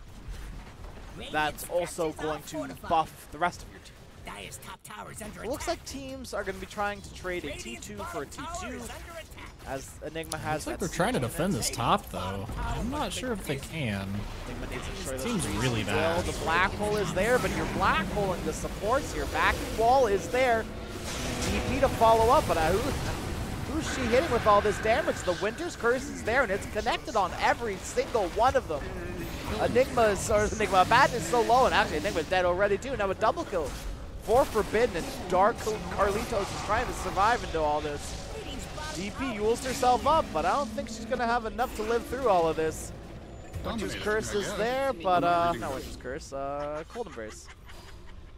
Radiant's That's also crest is going all to fortified. buff the rest of your team. Dire's top tower is under It looks attack. like teams are going to be trying to trade a Radiant's T2 for a bottom tower T2 is under attack. as Enigma has Looks like that they're trying to siege defend unit. this top, though. I'm not sure if they can. Enigma needs to ensure that Seems the really will. bad. The black hole is there, but you're black holing the supports. Your backing wall is there. DP to follow up, but who's she hitting with all this damage? The Winter's Curse is there, and it's connected on every single one of them. Enigma Bat is so low, and actually Enigma's dead already too. Now a double kill for Forbidden, and Dark Carlitos is trying to survive into all this. DP yules herself up, but I don't think she's going to have enough to live through all of this. Winter's Curse is there, but, not Winter's Curse, Cold Embrace.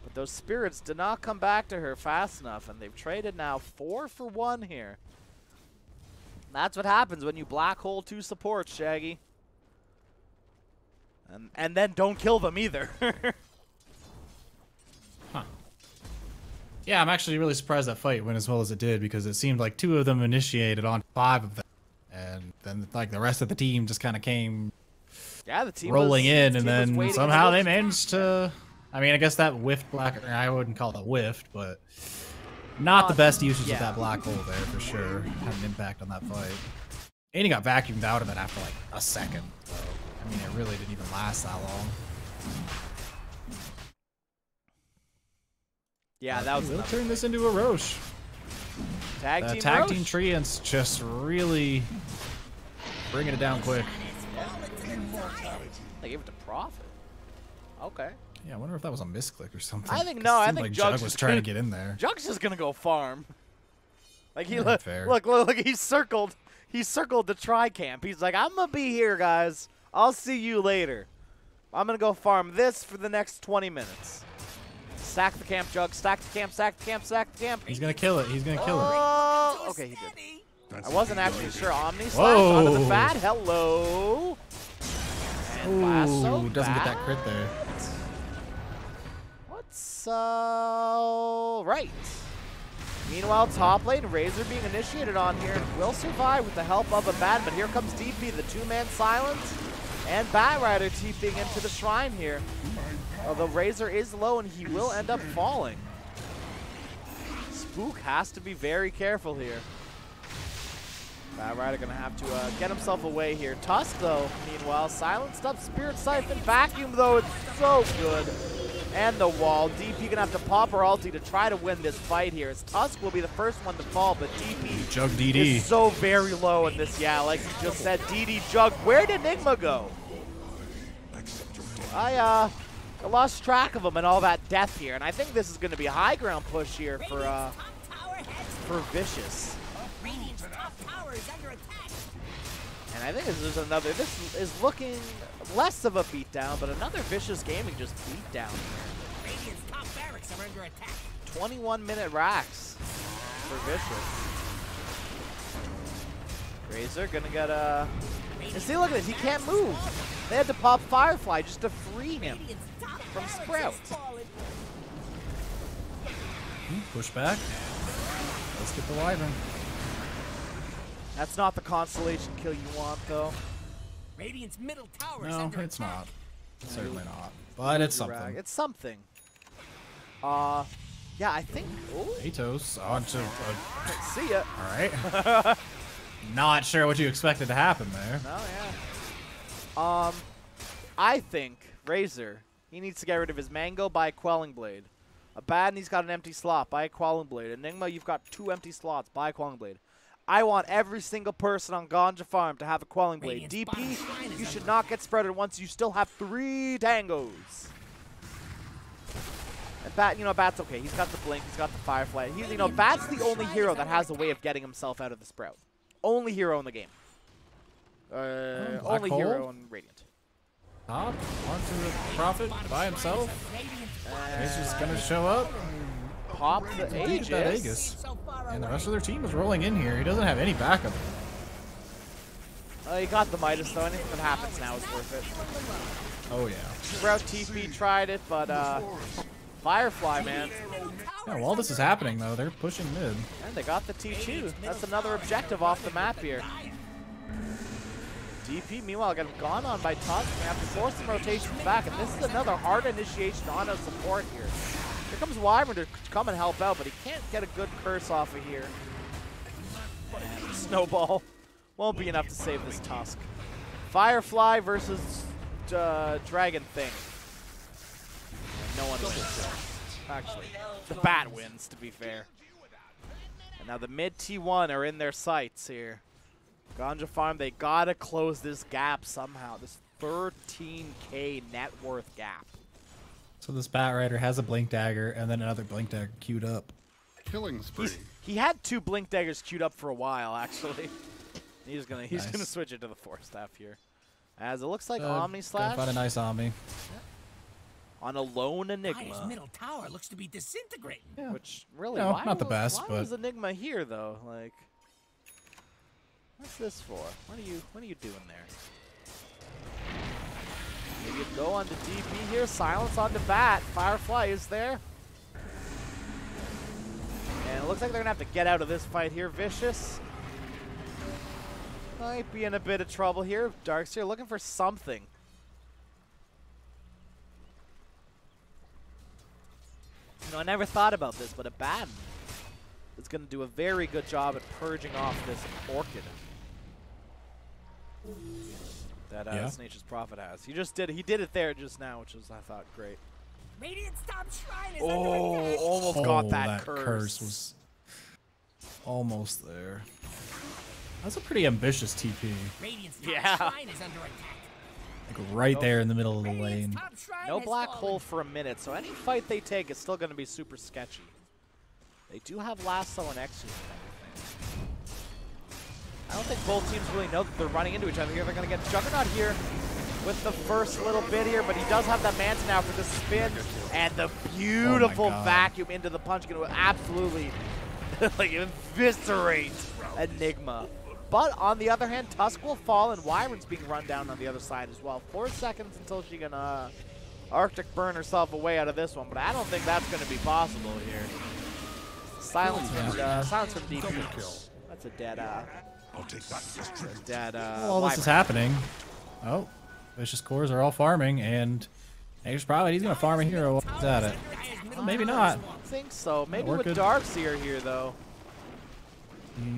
But those spirits did not come back to her fast enough, and they've traded now 4 for 1 here. That's what happens when you black hole 2 supports, Shaggy. And then don't kill them either. Huh. Yeah, I'm actually really surprised that fight went as well as it did because it seemed like 2 of them initiated on 5 of them. And then like the rest of the team just kind of came Yeah, the team rolling was, in, the and team was then waiting somehow in the they wings. managed to. I mean, I guess that whiffed black. I wouldn't call it a whiffed, but not the best usage yeah. of that black hole there for sure. Had an impact on that fight. And he got vacuumed out of it after like a second. So I mean, it really didn't even last that long. Yeah, that was We'll another turn this into a Roche. tag The team. tag Roche. team treants just really bringing it down quick. They gave it to Prophet. Okay. Yeah, I wonder if that was a misclick or something. I think 'cause no. it I seemed think like Jug's Jug was just trying to gonna- get in there. Jug's just gonna go farm. Like he Yeah, fair. look, he circled the tri-camp. He's like, I'm gonna be here, guys. I'll see you later. I'm gonna go farm this for the next 20 minutes. Stack the camp, Jug. Stack the camp. Stack the camp. Stack the camp. He's gonna kill it. He's gonna kill it. Oh, okay, he did. Steady. I wasn't actually sure. Omni slash onto the Whoa. bat. Hello. And lasso Ooh, doesn't get that bat. crit there. What's right? Meanwhile, top lane, Razor being initiated on here, will survive with the help of a bat, but here comes DP, the 2-man silence, and Bat Rider TPing into the shrine here. Although Razor is low and he will end up falling. Spook has to be very careful here. Bat Rider gonna have to get himself away here. Tusk though, meanwhile, silenced up Spirit Siphon. Vacuum though, it's so good. And the wall. DP gonna have to pop her ulti to try to win this fight here. As Tusk will be the first one to fall, but DP Jug DD. is so very low in this. Yeah, like you just said, DD Jug. Where did Enigma go? I lost track of him and all that death here, and I think this is gonna be a high ground push here Radiant's top tower has Vicious. Radiant's top tower is under attack. And I think this is looking less of a beatdown, but another Vicious Gaming just beatdown here. Radiant's top barracks are under attack. 21-minute racks for Vicious. Razor gonna get a... And see, look at this. He can't move. They had to pop Firefly just to free him Radiant's top from barracks Sprout. has fallen. Push back. Let's get the Wyvern. That's not the constellation kill you want, though. Radiant's middle tower is No, under it's attack. not. Certainly not. But it's something. It's something. Yeah, I think... Oh, Atos onto... see ya. Alright. Not sure what you expected to happen there. No, yeah. I think Razor, he needs to get rid of his Mango, buy a Quelling Blade. Abaddon, he's got an empty slot, buy a Quelling Blade. Enigma, you've got 2 empty slots, buy a Quelling Blade. I want every single person on Ganja Farm to have a Quelling Blade. Radiant's bottom shrine DP, is you should under not get spreaded once you still have 3 tangos. And Bat, you know, Bat's okay. He's got the Blink, he's got the Firefly. He's, you know, Bat's the only hero that has a way of getting himself out of the Sprout. Only hero in the game. Black Only Hole? hero in Radiant. Top onto the Prophet by himself. He's just gonna show up. Pop the Dude, Aegis. that Aegis. And the rest of their team is rolling in here. He doesn't have any backup. He got the Midas, though. Anything that happens now is worth it. Oh, yeah. Sprout TP tried it, but Firefly, man. Yeah, while this is happening, though, they're pushing mid. And they got the T2. That's another objective off the map here. DP, meanwhile, getting gone on by Tusk. They have to force some rotations back, and this is another hard initiation on a support here. Here comes Wyvern to come and help out, but he can't get a good curse off of here. And Snowball won't be enough to save this Tusk. Firefly versus Dragon Thing. No one wins. Actually, the Bat wins, to be fair. And now the mid T1 are in their sights here. Ganja Farm, they gotta close this gap somehow. This 13K net worth gap. So this Bat Rider has a Blink Dagger and then another Blink Dagger queued up. Killing spree. He had 2 Blink Daggers queued up for a while, actually. He's gonna Nice. switch it to the Force Staff here. As it looks like Omni Gotta Slash find a nice Omni. on a lone Dire's Enigma. middle tower looks to be disintegrating. Yeah. Which really, No, why not the was- best, why but- was Enigma here though? Like, what's this for? What are you doing there? Maybe you go on to DP here. Silence on the Bat. Firefly is there. And it looks like they're gonna have to get out of this fight here. Vicious might be in a bit of trouble here. Darkseer looking for something. You know, I never thought about this, but Abaddon is going to do a very good job at purging off this Orchid that Snatch's Prophet has. He did it there just now, which was, I thought, great. Radiant's top shrine is Oh, under attack. almost got that, that curse. curse was almost there. That's a pretty ambitious TP. Radiant's top Yeah. shrine is under attack. Like right there in the middle of the Radiant's lane. top shrine No has black fallen. hole for a minute, so any fight they take is still going to be super sketchy. They do have Lasso and Exu and everything. I don't think both teams really know that they're running into each other here. They're going to get Juggernaut here with the first little bit here, but he does have that Manta now for the spin, and the beautiful God. vacuum into the punch going to absolutely like eviscerate Enigma. But on the other hand, Tusk will fall, and Wyvern's being run down on the other side as well. 4 seconds until she can Arctic burn herself away out of this one, but I don't think that's going to be possible here. Silence from DP. That's a dead. I'll take that. Dead. While this is happening, oh, Vicious Cores are all farming, and he's gonna farm a hero while he's at it. Well, maybe not. I think so. Maybe Or with could- Darkseer here, though.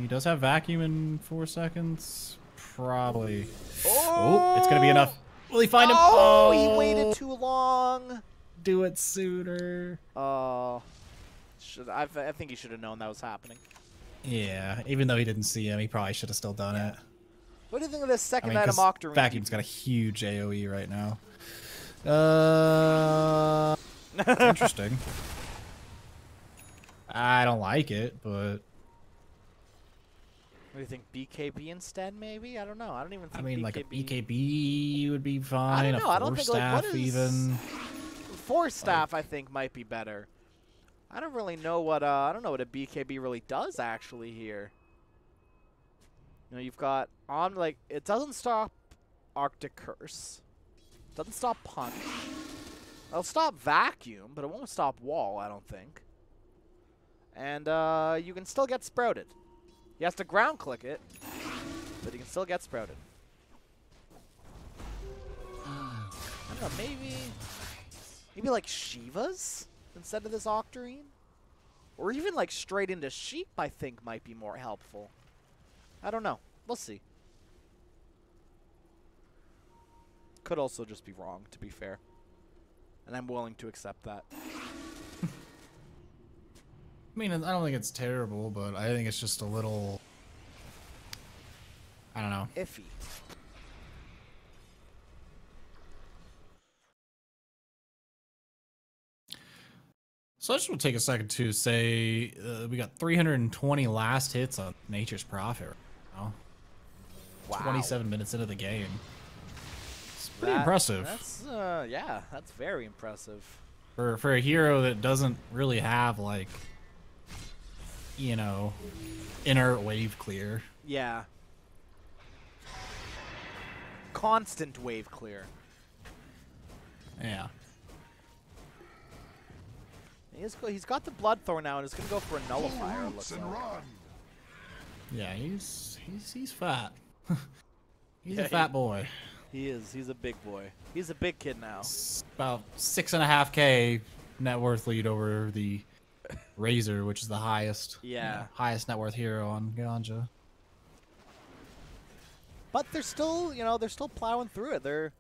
He does have vacuum in 4 seconds. Probably. Oh, it's gonna be enough. Will he find him? Oh, he waited too long. Do it sooner. Oh, I think he should have known that was happening. Yeah, even though he didn't see him, he probably should have still done it. What do you think of this I second mean, item 'cause Octarine? Vacuum's got a huge AoE right now. Interesting. I don't like it, but What do you think? BKB instead, maybe? I don't know. I don't even think I mean, BKB. like a BKB would be fine. I don't know. I A don't Force think, like, what Staff is- even. Force Staff, I think, might be better. I don't really know what I don't know what a BKB really does actually here. You know, you've got on like it doesn't stop Arctic Curse. Doesn't stop Punch. It'll stop Vacuum, but it won't stop Wall, I don't think. And you can still get Sprouted. He has to ground click it, but he can still get Sprouted. I don't know, maybe like Shiva's instead of this Octarine? Or even like straight into Sheep, I think might be more helpful. I don't know. We'll see. Could also just be wrong, to be fair. And I'm willing to accept that. I mean, I don't think it's terrible, but I think it's just a little... I don't know. Iffy. So I just want to take a second to say we got 320 last hits on Nature's Prophet right now. Wow. 27 minutes into the game. It's pretty impressive. That's yeah, that's very impressive. For a hero that doesn't really have, like, you know, inert wave clear. Yeah. Constant wave clear. Yeah. He's got the Bloodthorn now and is going to go for a Nullifier, it looks like. Yeah, he's fat. He's a fat boy. He is. He's a big boy. He's a big kid now. It's about 6.5K net worth lead over the Razor, which is the highest. Yeah. Highest net worth hero on Ganja. But they're still, you know, they're still plowing through it. They're,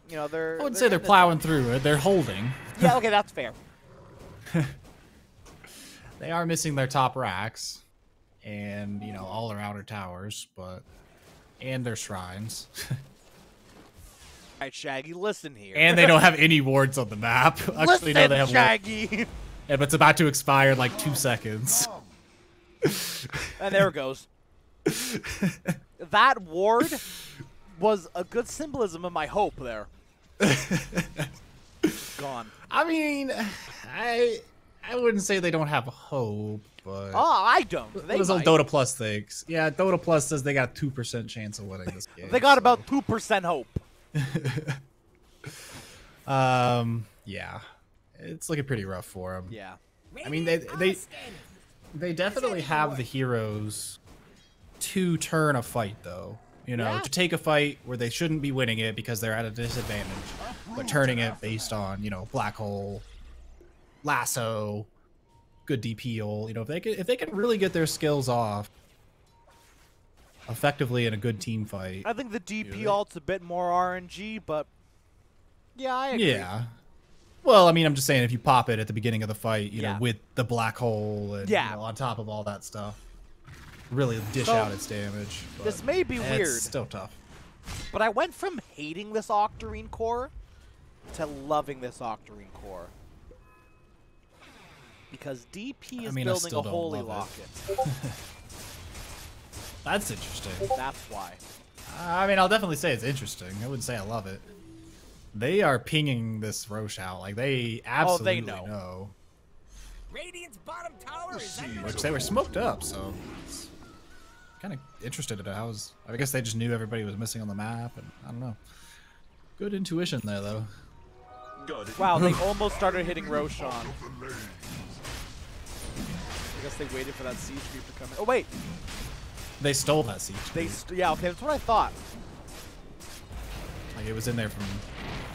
you know, they're. I wouldn't say they're plowing through it. They're holding. Yeah. Okay, that's fair. They are missing their top racks, and you know all their outer towers, and their shrines. All right, Shaggy, listen here. And they don't have any wards on the map. Actually, no, they have Shaggy. Yeah, but it's about to expire in like 2 seconds. And there it goes. That ward was a good symbolism of my hope there. Gone. I mean, I wouldn't say they don't have hope, but... Oh, I don't. They What does might. Dota Plus thinks? Yeah, Dota Plus says they got 2% chance of winning this game. They got so. about 2% hope. Yeah. It's looking pretty rough for them. Yeah. I mean, they definitely have the heroes to turn a fight, though. You know, Yeah. to take a fight where they shouldn't be winning it because they're at a disadvantage, but turning it based on, you know, Black Hole, Lasso, good DP ult. You know, if they can really get their skills off effectively in a good team fight. I think the DP ult's a bit more RNG, but yeah, I agree. Yeah. Well, I mean, I'm just saying if you pop it at the beginning of the fight, you Yeah. know, with the Black Hole and Yeah. you know, on top of all that stuff, really dish out its damage. But This may be weird, it's still tough. but I went from hating this Octarine core to loving this Octarine core. Because DP is I building still a don't holy love locket. That's interesting. That's why. I mean, I'll definitely say it's interesting. I wouldn't say I love it. They are pinging this Roche out. Like, they absolutely know. Radiant's bottom tower is under Which they were smoked up, so kind of interested in how I guess they just knew everybody was missing on the map, and I don't know. Good intuition there, though. Wow, they almost started hitting Roshan. I guess they waited for that siege creep to come in. Oh, wait. They stole that siege. Yeah, okay, that's what I thought. Like, it was in there from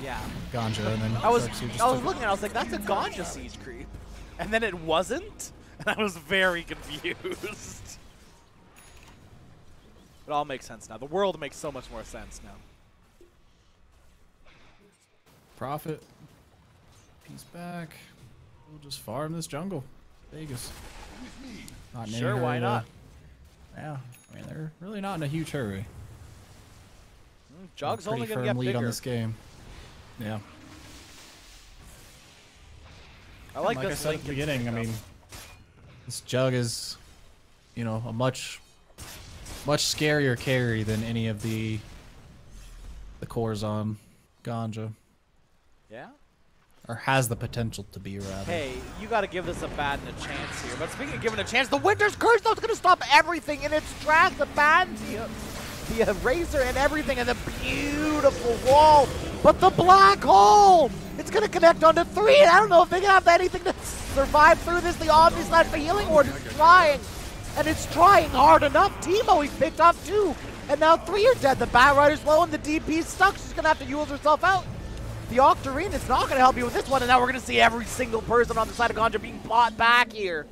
Yeah. Ganja, and then I was Dark Siege just looking took at it, I was like, that's a Ganja siege creep. And then it wasn't, and I was very confused. It all makes sense now. The world makes so much more sense now. Profit. Peace back. We'll just farm this jungle. Vegas. Not in any Sure, why hurry to- not? Yeah, I mean, they're really not in a huge hurry. Jug's Pretty only going firm to get lead bigger. on this game. Yeah. I like I this said at the Lincoln beginning, I pickup. mean, this Jug is, you know, a much scarier carry than any of the cores on Ganja. Yeah? Or has the potential to be, rather. Hey, you got to give this a Batten a chance here. But speaking of giving a chance, the Winter's Curse, though, is going to stop everything in its tracks. The Batten, the Razor, and everything, and the beautiful wall. But the Black Hole, it's going to connect onto 3, and I don't know if they can have anything to survive through this. The Omni Slash for Healing Ward is trying, and it's trying hard enough. Teemo, he picked up 2, and now 3 are dead. The Bat Rider's low, and the DP's stuck. She's going to have to use herself out. The Octarine is not going to help you with this one, and now we're going to see every single person on the side of Ganja being bought back here.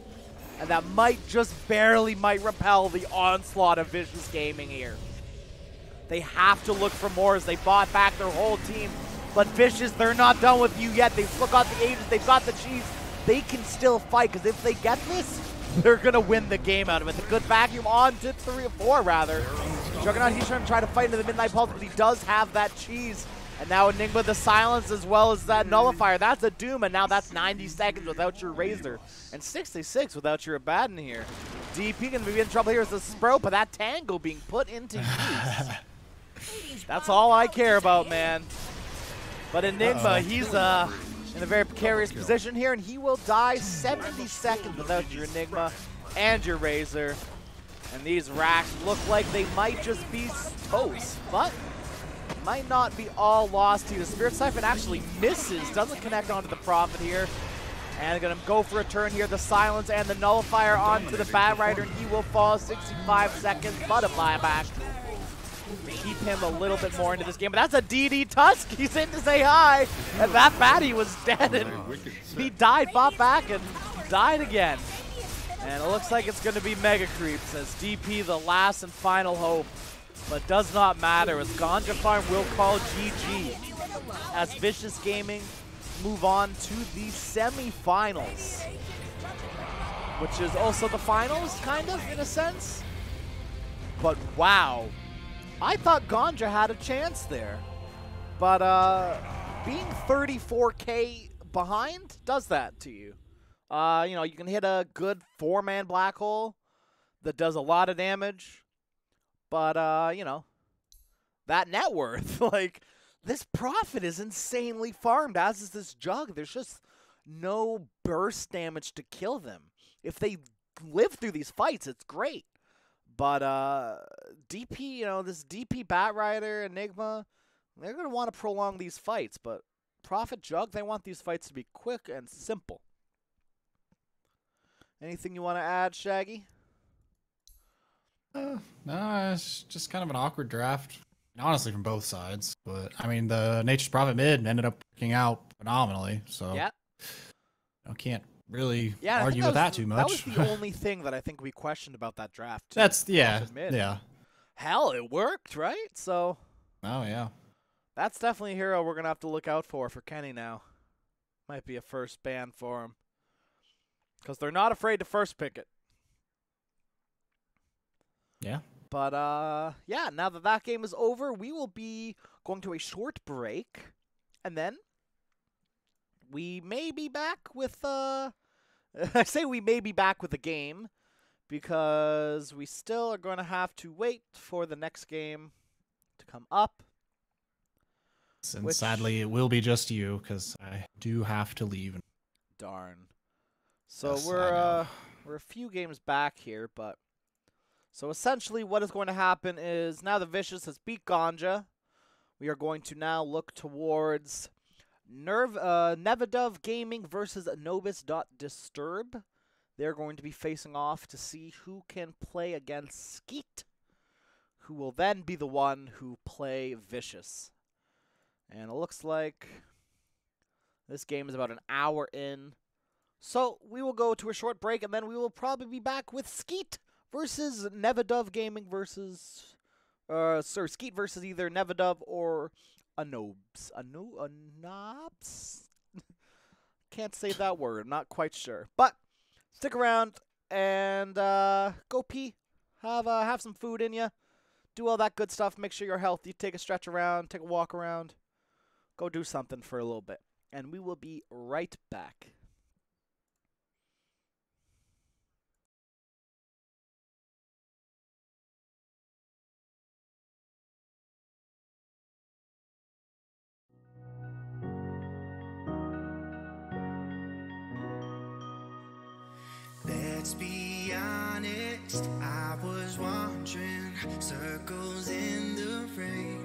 And that might just barely repel the onslaught of Vicious Gaming here. They have to look for more as they bought back their whole team. But Vicious, they're not done with you yet. They've still got the Aegis, they've got the Cheese. They can still fight, because if they get this, they're going to win the game out of it. The good vacuum on to 3 or 4, rather. Juggernaut, he's trying to fight into the Midnight Pulse, but he does have that Cheese. And now Enigma the Silence as well as that Nullifier. That's a Doom, and now that's 90 seconds without your Razor. And 66 without your Abaddon here. DP going to be in trouble here as the Sprout, but that Tango being put into use. That's all I care about, man. But Enigma, he's in a very precarious position here, and he will die 70 seconds without your Enigma and your Razor. And these racks look like they might just be toast, but might not be all lost here. The Spirit Siphon actually misses, doesn't connect onto the Prophet here. And going to go for a turn here. The Silence and the Nullifier onto the Bat Rider, and he will fall 65 seconds, but a buyback to keep him a little bit more into this game. But that's a DD Tusk. He's in to say hi, and that Batty was dead, and he died, bought back, and died again. And it looks like it's going to be Mega Creeps as DP, the last and final hope. But does not matter, as Ganja Farm will call GG as Vicious Gaming move on to the semi-finals, which is also the finals, kind of, in a sense. But wow, I thought Ganja had a chance there. But being 34K behind does that to you. You know, you can hit a good 4-man Black Hole that does a lot of damage. But, you know, that net worth, like, this Prophet is insanely farmed, as is this Jug. There's just no burst damage to kill them. If they live through these fights, it's great. But, DP, you know, this DP Bat Rider, Enigma, they're going to want to prolong these fights. But Prophet, Jug, they want these fights to be quick and simple. Anything you want to add, Shaggy? No, it's just kind of an awkward draft, honestly, from both sides. But I mean, the Nature's Prophet mid ended up working out phenomenally, so yeah, I can't really argue with that too much. That was the only thing that I think we questioned about that draft. That's yeah. Hell, it worked, right? So. Oh yeah. That's definitely a hero we're gonna have to look out for Kenny now. Might be a first ban for him, because they're not afraid to first pick it. Yeah. But, yeah, now that that game is over, we will be going to a short break. And then we may be back with, I say we may be back with a game because we still are going to have to wait for the next game to come up. And sadly, it will be just you because I do have to leave. Darn. So yes, we're a few games back here, but... So essentially what is going to happen is now the Vicious has beat Ganja. We are going to now look towards Nevedov Gaming versus Anubis.Disturb. They're going to be facing off to see who can play against Skeet, who will then be the one who play Vicious. And it looks like this game is about an hour in. So we will go to a short break, and then we will probably be back with Skeet versus Nevedov Gaming versus, Skeet versus either Nevedov or Anobs. Anobs? Can't say that word. I'm not quite sure. But stick around and go pee. Have some food in you. Do all that good stuff. Make sure you're healthy. Take a stretch around. Take a walk around. Go do something for a little bit. And we will be right back. Let's be honest, I was wandering circles in the rain.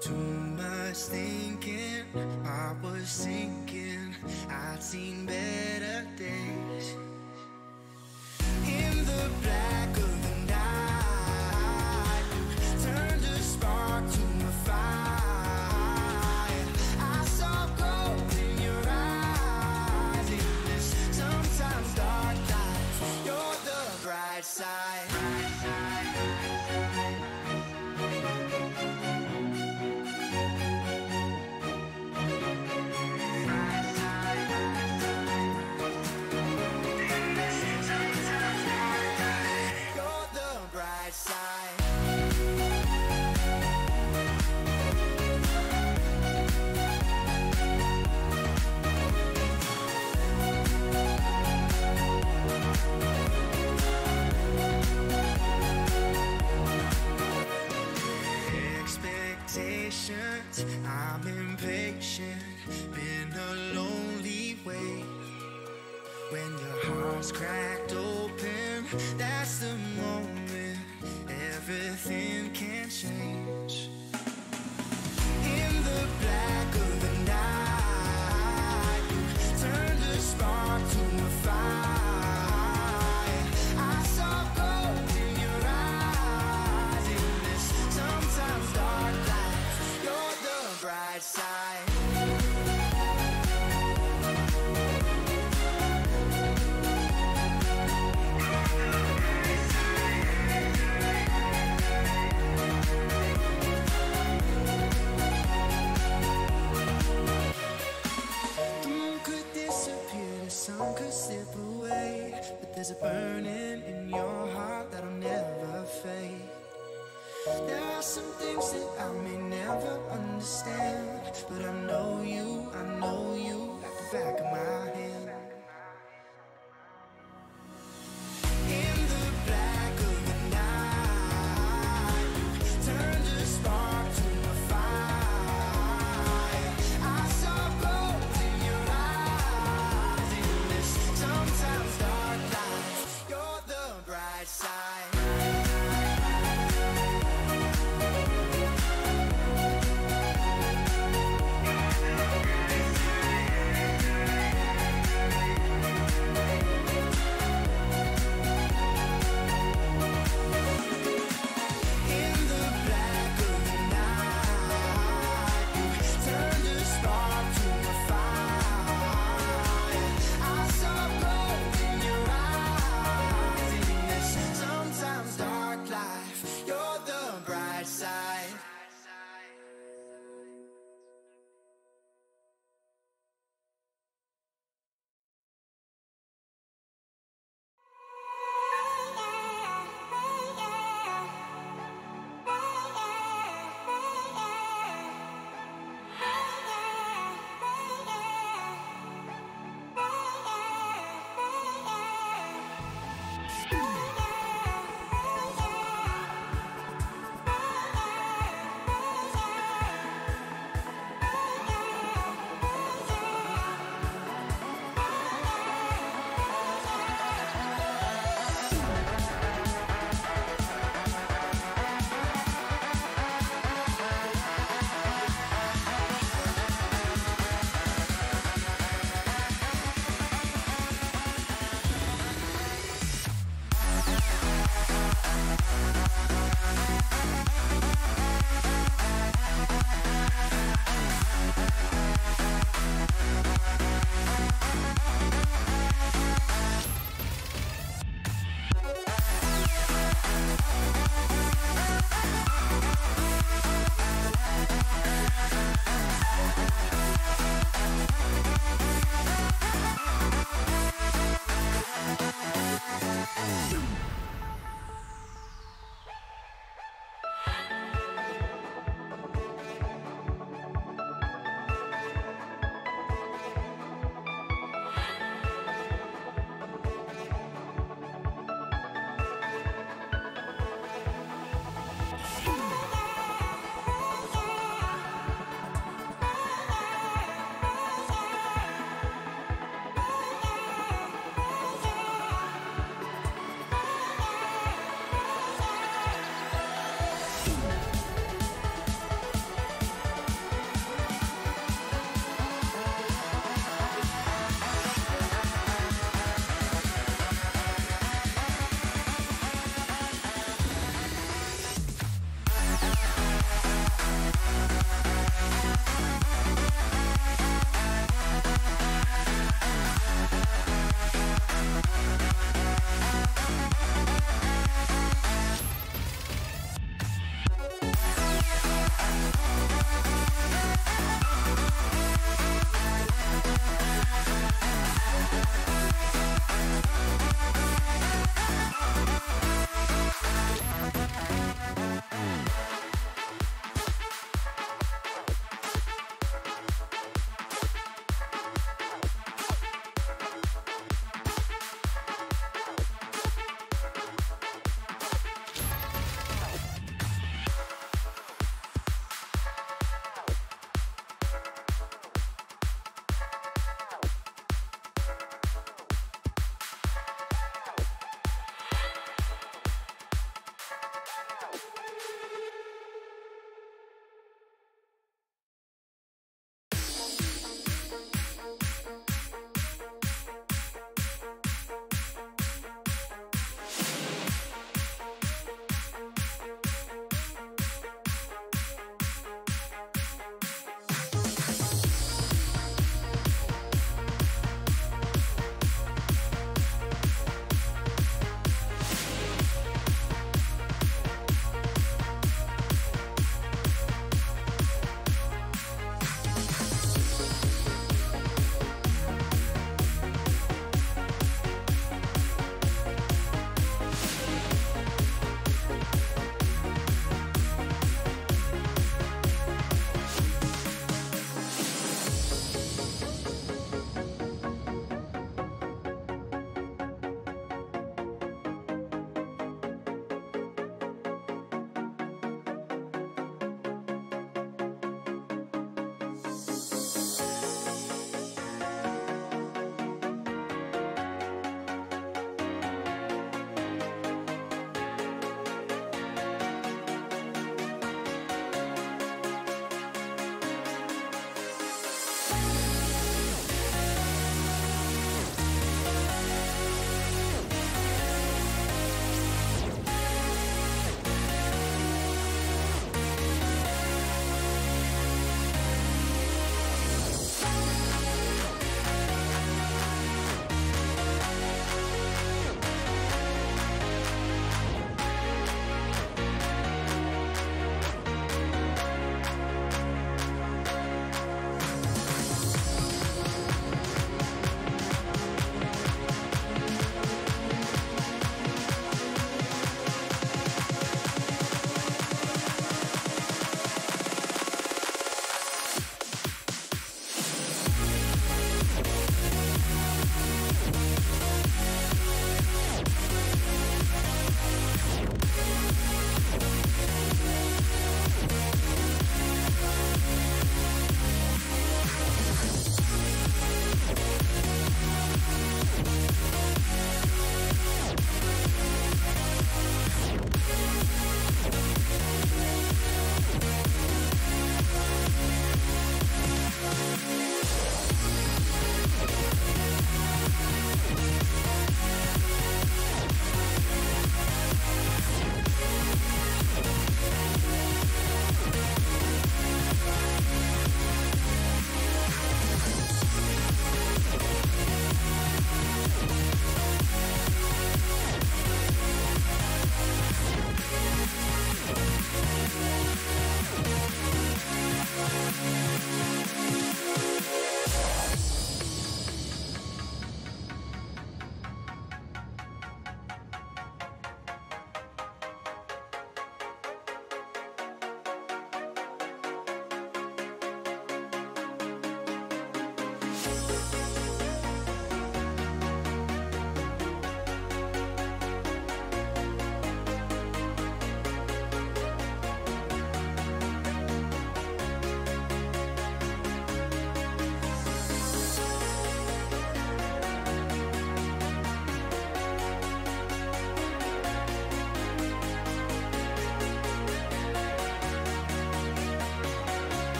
Too much thinking, I was sinking, I'd seen better days. In the black of the night, turned a spark to a fire. I saw gold in your eyes, in this sometimes dark life. You're the bright side. You're the bright side. Expectations, I'm impatient. Been a lonely way. When your heart's cracked open, that's the moment everything can change. In the black of the night, turned a spark to a fire. I saw gold in your eyes, in this sometimes dark life. You're the bright side. The moon could disappear, the sun could slip away, but there's a burning in your heart that'll never fade. There are some things that I may never understand, but I know you like the back of my hand. In the black of the night, turned a spark to a fire. I saw gold in your eyes, in this sometimes dark life. You're the bright side.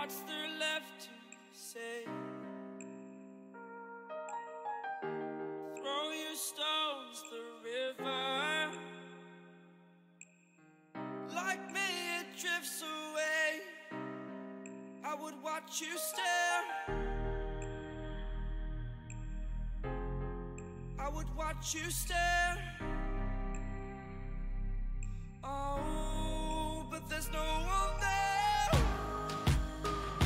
What's there left to say? Throw your stones the river. Like me, it drifts away. I would watch you stare. I would watch you stare. Oh, but there's no one there.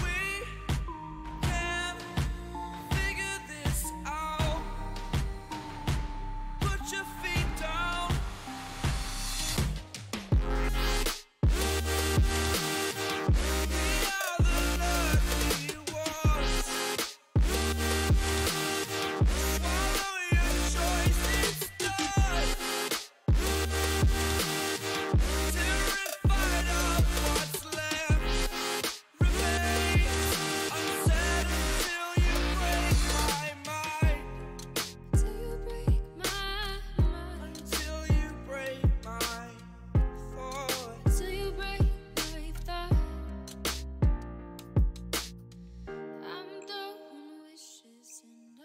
We can figure this out. Put your feet down. We are the lucky ones. Swallow your choice, it's done. Terrified of what's left remains unsaid until you break my mind. Till you break my mind. Until you break my thought. Till you break my thought. I'm throwing wishes and no.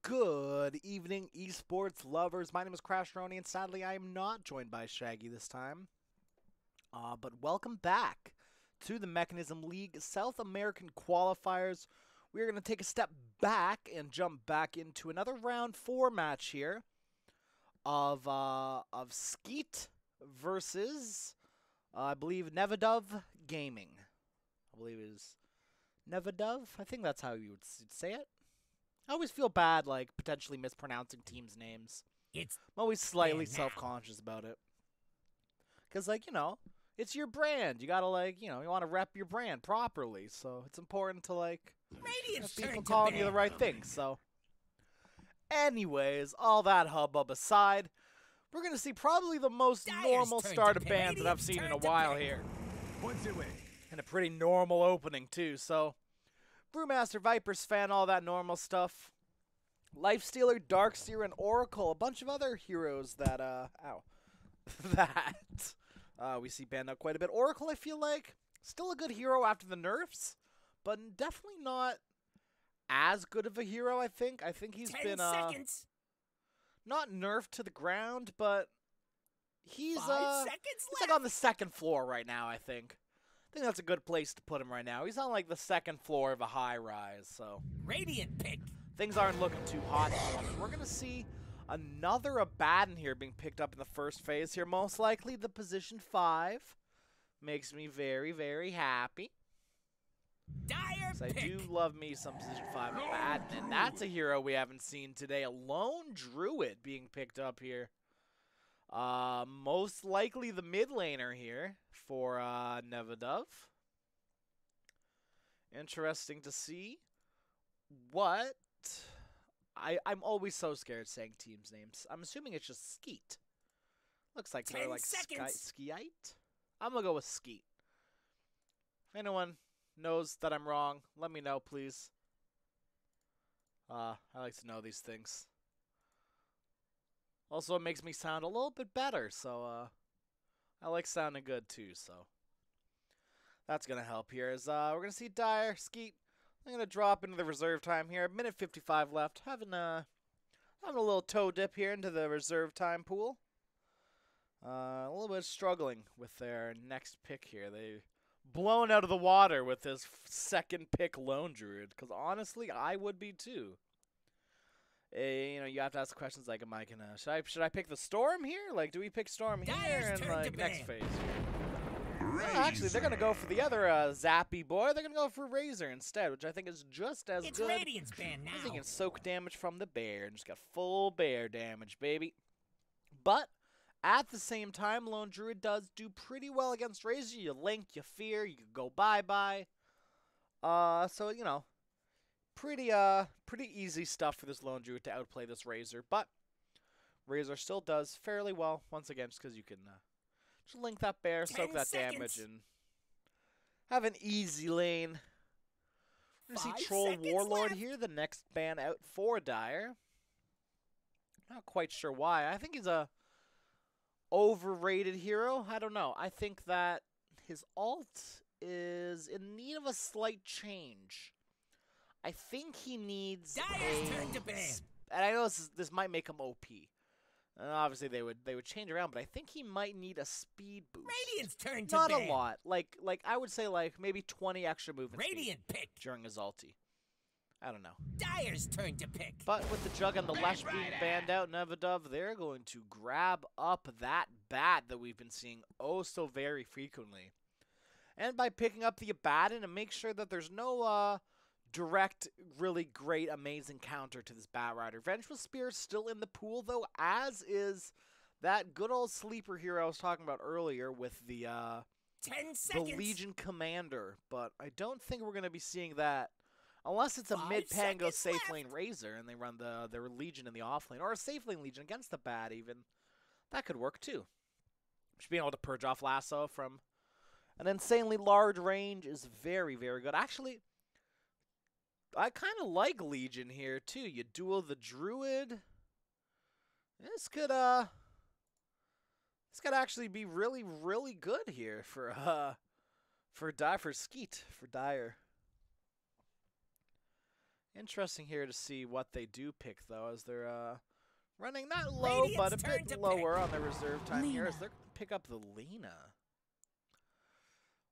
Good evening, esports lovers. My name is Crashroni, and sadly, I am not joined by Shaggy this time. But welcome back to the Mekansm League South American qualifiers. We're going to take a step back and jump back into another round 4 match here of Skeet versus, I believe, Nevedov Gaming. I believe it is Nevedov. I think that's how you would say it. I always feel bad, like, potentially mispronouncing teams' names. It's I'm always slightly now. self-conscious about it. Because, like, you know, it's your brand. You gotta, like, you know, you want to rep your brand properly. So it's important to, like, Radiant's have people turn to calling you the bed. right thing. So, anyways, all that hubbub aside, we're going to see probably the most Dyer's normal turn to start of pick. bands that I've Radiant's seen in turn a to while pick. here. Points away. And a pretty normal opening, too. So, Brewmaster, Vipers fan, all that normal stuff. Lifestealer, Darkseer, and Oracle, a bunch of other heroes that, we see banned out quite a bit. Oracle, I feel like, still a good hero after the nerfs, but definitely not as good of a hero, I think. I think he's 10 been, seconds. not nerfed to the ground, but he's, 5 seconds he's left. like on the second floor right now, I think. I think that's a good place to put him right now. He's on, like, the second floor of a high-rise, so Radiant pick. things aren't looking too hot for him. We're going to see another Abaddon here being picked up in the first phase here. Most likely the position 5. Makes me very, very happy. Dire 'Cause I pick. do love me some position 5 Abaddon. And that's a hero we haven't seen today. A lone druid being picked up here. Most likely the mid laner here for Nevedov. Interesting to see what... I'm always so scared saying teams' names. I'm assuming it's just Skeet. Looks like they're 10 like seconds. Skiite? I'm gonna go with Skeet. If anyone knows that I'm wrong, let me know, please. I like to know these things. Also, it makes me sound a little bit better, so I like sounding good too, so that's gonna help here. As we're gonna see Dire, Skeet. I'm gonna drop into the reserve time here. Minute 55 left. Having a little toe dip here into the reserve time pool. A little bit struggling with their next pick here. They blown out of the water with this second pick lone druid. Because honestly, I would be too. You know, you have to ask questions like, am I gonna should I pick the storm here? Like, do we pick storm here Dyer's and turn to like next ban. phase here? Actually, they're going to go for the other Zappy boy. They're going to go for Razor instead, which I think is just as It's good. Radiant's band He now. can soak damage from the bear and just got full bear damage, baby. But at the same time, Lone Druid does do pretty well against Razor. You link, you fear, you could go bye-bye. So, you know, pretty easy stuff for this Lone Druid to outplay this Razor. But Razor still does fairly well, once again, just because you can just link that bear, 10 soak that seconds. damage, and have an easy lane. We're going to 5 see Troll seconds Warlord left. here, the next ban out for Dire. Not quite sure why. I think he's a overrated hero. I don't know. I think that his ult is in need of a slight change. I think he needs Dire's turn to ban. and I know this might make him OP. And obviously they would change around, but I think he might need a speed boost. Radiant's turn to Not ban. a lot. Like I would say like maybe 20 extra movement speed Radiant pick. during his ulti. I don't know. Dire's turn to pick. But with the Jug and the Lesh being banned out, Nevadov, they're going to grab up that bat that we've been seeing oh so very frequently. And by picking up the Abaddon and make sure that there's no direct, really great, amazing counter to this Bat Rider. Vengeful Spear is still in the pool, though, as is that good old sleeper hero I was talking about earlier with the 10 the seconds. Legion Commander. But I don't think we're going to be seeing that unless it's a 5 mid-Pango seconds safe left. lane Razor and they run their Legion in the off lane, or a safe lane Legion against the Bat even. That could work, too. Just being able to purge off Lasso from an insanely large range is very, very good. Actually, I kind of like Legion here, too. You duel the Druid. This could actually be really, really good here for Skeet, for Dire. Interesting here to see what they do pick, though, as they're running not low, Radiant's but a turn bit to lower pick. on their reserve time here, as they're going to pick up the Lina.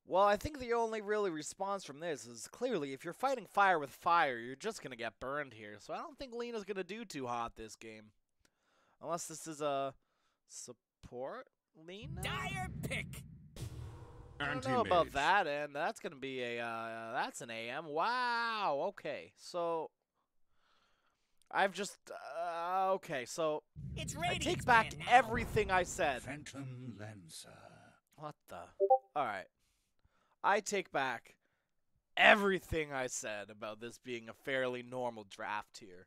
Well, I think the only really response from this is clearly if you're fighting fire with fire, you're just going to get burned here. So I don't think Lina's going to do too hot this game. Unless this is a support Lina? Dire pick. I don't know about that, and that's going to be that's an AM. Wow, okay. So, I've just, okay, so It's I Radiant's take back band now. everything I said. Phantom Lancer. What the? Alright. I take back everything I said about this being a fairly normal draft here.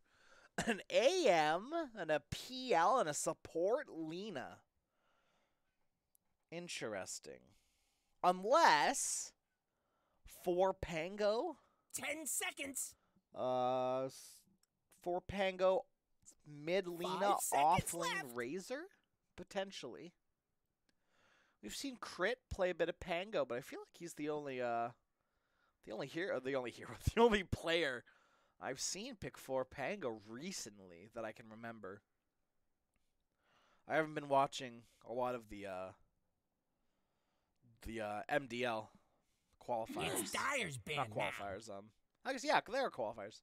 An AM, and a PL, and a support Lina. Interesting. Unless, for Pango, 10 seconds. for Pango, mid Lina, 5 seconds off lane left. Razor, potentially. We've seen Crit play a bit of Pango, but I feel like he's the only player I've seen pick for Pango recently that I can remember. I haven't been watching a lot of the MDL qualifiers. It's Dire's band Not qualifiers. I guess, yeah, they are qualifiers.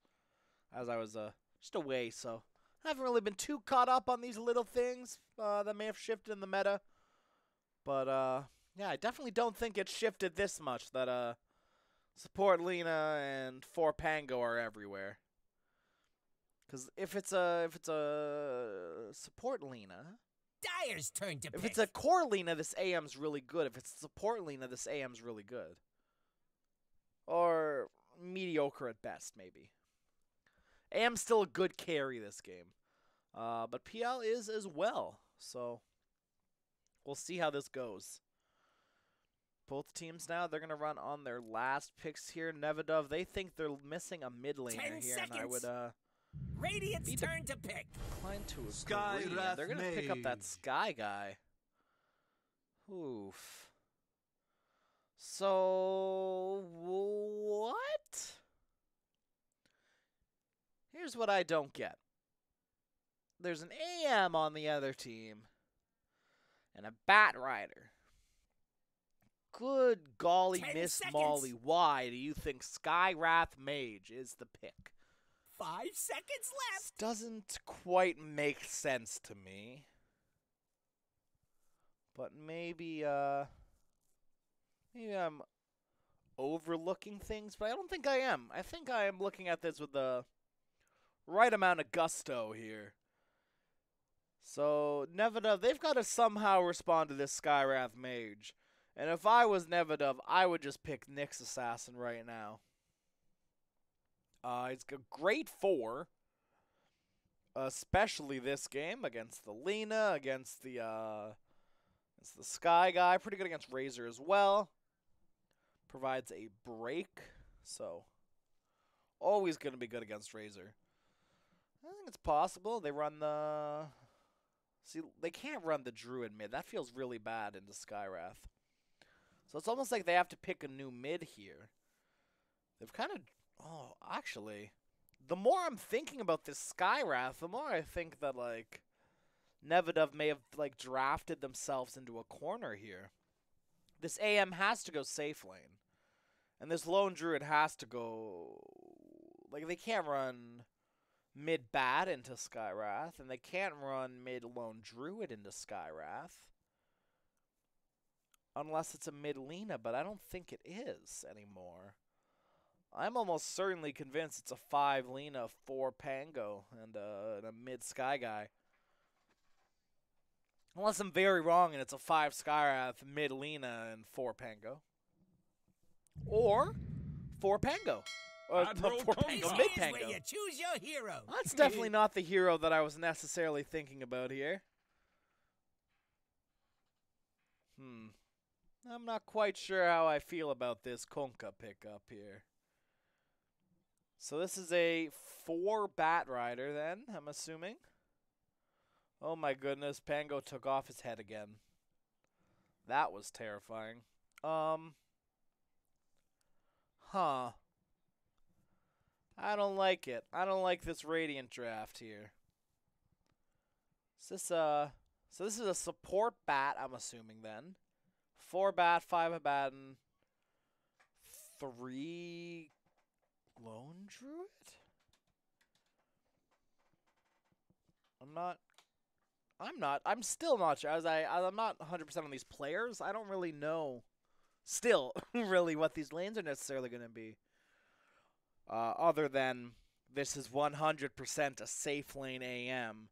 As I was just away, so I haven't really been too caught up on these little things that may have shifted in the meta. But yeah, I definitely don't think it's shifted this much that support Lina and 4 Pango are everywhere. Because if it's a support Lina, Dire's turn to if pick. it's a core Lina, this AM's really good. If it's support Lina, this AM's really good. Or mediocre at best, maybe. AM's still a good carry this game. But PL is as well. So we'll see how this goes. Both teams now, they're going to run on their last picks here. Nevadov, they think they're missing a mid laner 10 here. And I would Radiant's be turn to pick. inclined to agree. Sky And Wrath they're going to pick up that Mage. Sky guy. Oof. So, what? Here's what I don't get. There's an AM on the other team. And a Bat Rider. Good golly, 10 Miss seconds. Molly. Why do you think Sky Wrath Mage is the pick? 5 seconds left. Doesn't quite make sense to me. But maybe Maybe I'm overlooking things, but I don't think I am. I think I am looking at this with the right amount of gusto here. So, Nevedov, they've got to somehow respond to this Skywrath Mage. And if I was Nevedov, I would just pick Nyx Assassin right now. It's a great 4. Especially this game against the Lina, against the Sky Guy. Pretty good against Razor as well. Provides a break. So, always going to be good against Razor. I think it's possible. They run the... See, they can't run the Druid mid. That feels really bad into Skywrath. So it's almost like they have to pick a new mid here. They've kind of... Oh, actually... The more I'm thinking about this Skywrath, the more I think that, like, Nevedov may have, like, drafted themselves into a corner here. This AM has to go safe lane. And this Lone Druid has to go... Like, they can't run mid-Bat into Skywrath, and they can't run mid-Lone Druid into Skywrath. Unless it's a mid-Lina, but I don't think it is anymore. I'm almost certainly convinced it's a 5 Lina, 4 Pango, and a mid Sky Guy. Unless I'm very wrong and it's a 5 Skywrath, mid Lina, and 4 Pango. Or 4 Pango. Admiral 4 Pango, Conga. mid This is where Pango. you choose your hero. That's definitely not the hero that I was necessarily thinking about here. I'm not quite sure how I feel about this Conka pickup here. So this is a 4 Bat Rider then, I'm assuming. Oh my goodness, Pango took off his head again. That was terrifying. Huh. I don't like it. I don't like this Radiant draft here. So this is a support Bat, I'm assuming then. 4 Bat, 5 Abaddon, 3 Lone Druid? I'm still not sure. I'm not 100% on these players. I don't really know still really what these lanes are necessarily going to be. Other than this is 100% a safe lane AM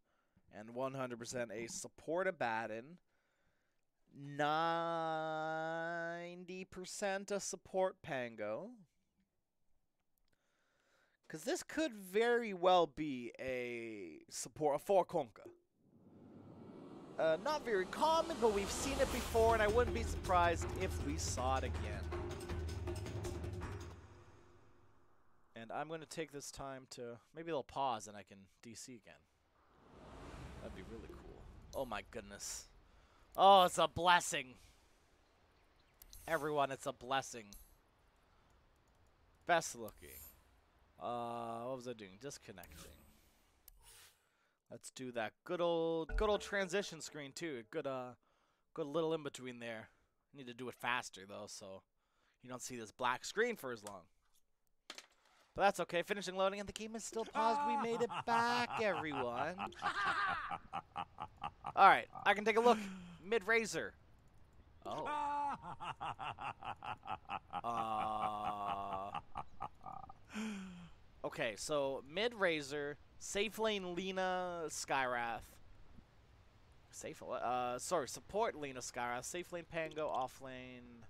and 100% a support Abaddon. 90% a support Pango. Because this could very well be a 4 Conka. Not very common, but we've seen it before, and I wouldn't be surprised if we saw it again. And I'm going to take this time to... Maybe they'll pause and I can DC again. That'd be really cool. Oh my goodness. Oh, it's a blessing. Everyone, it's a blessing. Best looking. What was I doing? Disconnecting. Let's do that good old transition screen too. Good little in between there. Need to do it faster though, so you don't see this black screen for as long. But that's okay. Finishing loading and the game is still paused. We made it back, everyone. All right, I can take a look. Mid Razor. Oh. Okay, so mid Razor, safe lane Lina Skywrath. Support Lina Skywrath, safe lane Pango, off lane.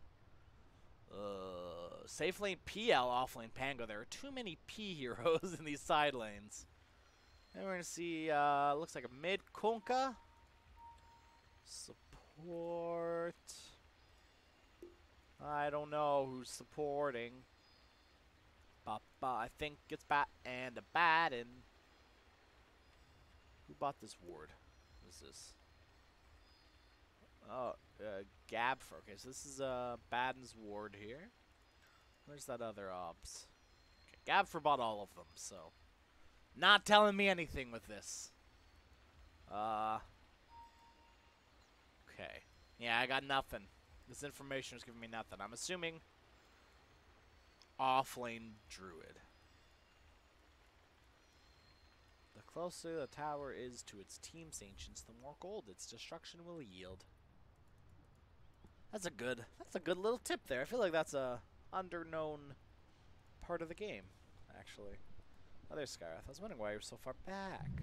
Safe lane PL, off lane Pango. There are too many P heroes in these side lanes. And we're gonna see. Looks like a mid Conka. Support. I don't know who's supporting. I think it's Bat and Abaddon. Who bought this ward? What is this? Oh, Gabfer. Okay, so this is Abaddon's ward here. Where's that other obs? Okay, Gabfer bought all of them, so not telling me anything with this. Okay. Yeah, I got nothing. This information is giving me nothing. I'm assuming off-lane Druid. The closer the tower is to its team's ancients, the more gold its destruction will yield. That's a good little tip there. I feel like that's a underknown part of the game, actually. Oh, there's Skyrath. I was wondering why you're so far back.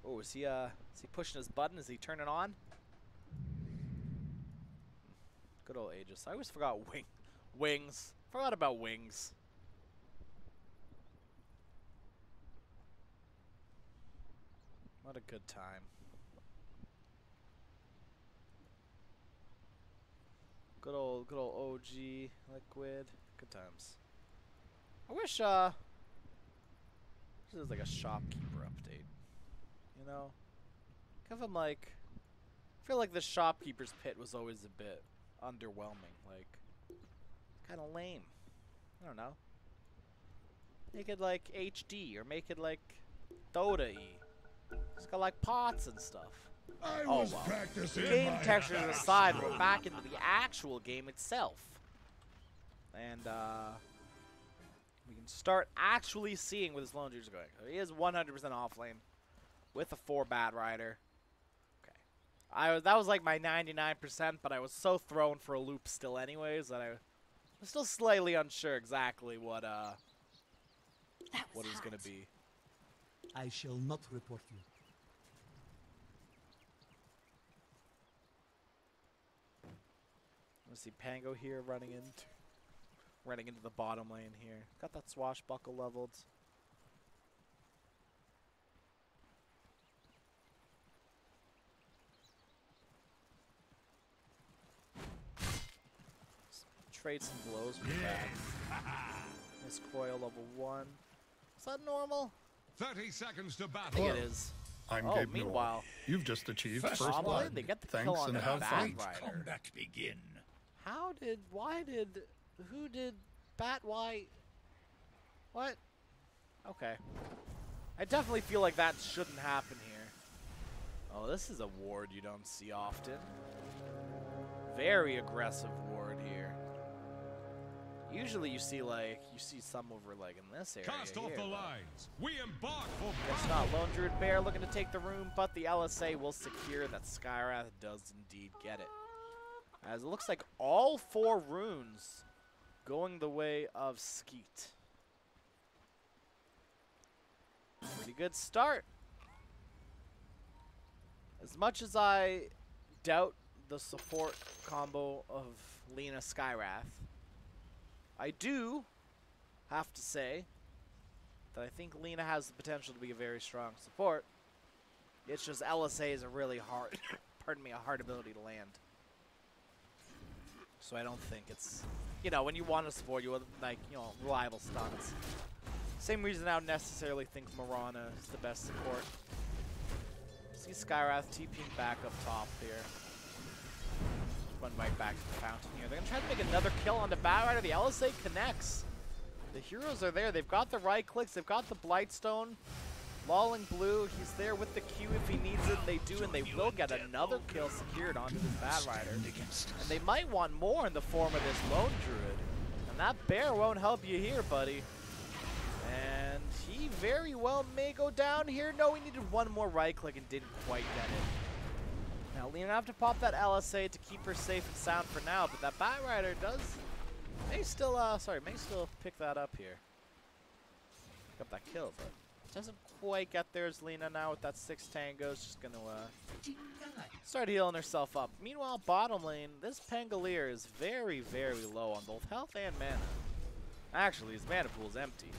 Oh, is he pushing his button? Is he turning on? Good old Aegis. I always forgot wings. Forgot about wings. What a good time. Good old OG Liquid. Good times. I wish this is like a shopkeeper update. You know? Kind of like, I feel like the shopkeeper's pit was always a bit underwhelming. Like, kind of lame. I don't know. Make it like HD or make it like Dota-y. It's got like pots and stuff. I Oh was well. practicing Game my textures aside, we're back into the actual game itself. And we can start actually seeing where this Lone Druid's going. He is 100% off lane with a 4 Bat Rider. Okay. That was like my 99%, but I was so thrown for a loop still anyways that I was still slightly unsure exactly what it was going to be. I shall not report you. I see Pango here running into the bottom lane here. Got that swashbuckle leveled. Trade some blows with that. Miss Coil level 1. Is that normal? 30 seconds to I battle. think it is. I'm Oh, Gabe Newell. meanwhile, You've just achieved First first Goblin, blood. they get the Thanks kill on and the have Bat fun. Rider. Combat begin. Who did Bat White? What? Okay. I definitely feel like that shouldn't happen here. Oh, this is a ward you don't see often. Very aggressive ward here. Usually you see some over like in this area. Cast off here, the but lines. We embark for Guess battle. not. Lone Druid Bear looking to take the room, but the LSA will secure that Skyrath does indeed get it. As it looks like all 4 runes going the way of Skeet. Pretty good start. As much as I doubt the support combo of Lina Skyrath, I do have to say that I think Lina has the potential to be a very strong support. It's just LSA is a really hard, pardon me, a hard ability to land. So I don't think it's, you know, when you want to support, you want, like, you know, reliable stuns. Same reason I don't necessarily think Mirana is the best support. See Skyrath TPing back up top here. Run right back to the fountain here. They're going to try to make another kill on the Bat Rider. The LSA connects. The heroes are there. They've got the right clicks. They've got the Blightstone. Lolling Blue, he's there with the Q if he needs it. They do, and they will get another kill secured onto this Bat Rider. And they might want more in the form of this Lone Druid. And that bear won't help you here, buddy. And he very well may go down here. No, he needed one more right click and didn't quite get it. Now, Lina have to pop that LSA to keep her safe and sound for now, but that Bat Rider may still pick that up here. Pick up that kill, but doesn't quite get there as Lina now with that 6 tangos. Just gonna start healing herself up. Meanwhile, bottom lane, this Pangolier is very, very low on both health and mana. Actually, his mana pool is empty.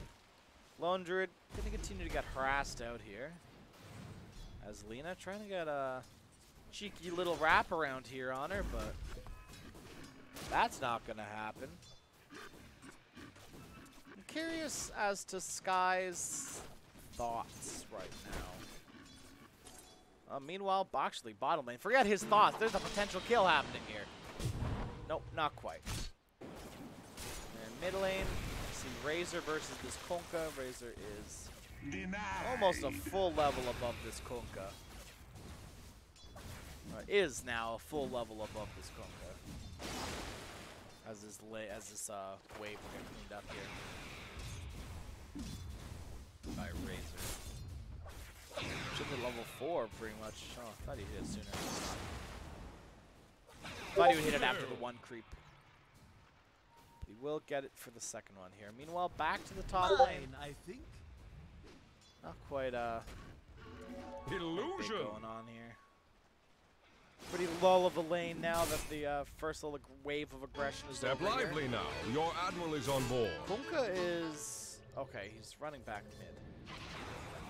Lone Druid gonna continue to get harassed out here. As Lina trying to get a cheeky little wraparound here on her, but that's not gonna happen. I'm curious as to Sky's thoughts right now. Meanwhile, actually, bottom lane. Forget his thoughts. There's a potential kill happening here. Nope, not quite. And mid lane, see Razor versus this Kunkka. Razor is almost a full level above this Kunkka. Is now a full level above this Kunkka. As this wave will get cleaned up here by Razor. Should hit level 4 pretty much. Oh, I thought he hit it sooner. Thought he would hit it after the one creep. But he will get it for the second one here. Meanwhile, back to the top lane. I think. Not quite Illusion going on here. Pretty lull of a lane now that the first little wave of aggression is Step over here. lively now. Your admiral is on board. Kunkka is... okay, he's running back mid.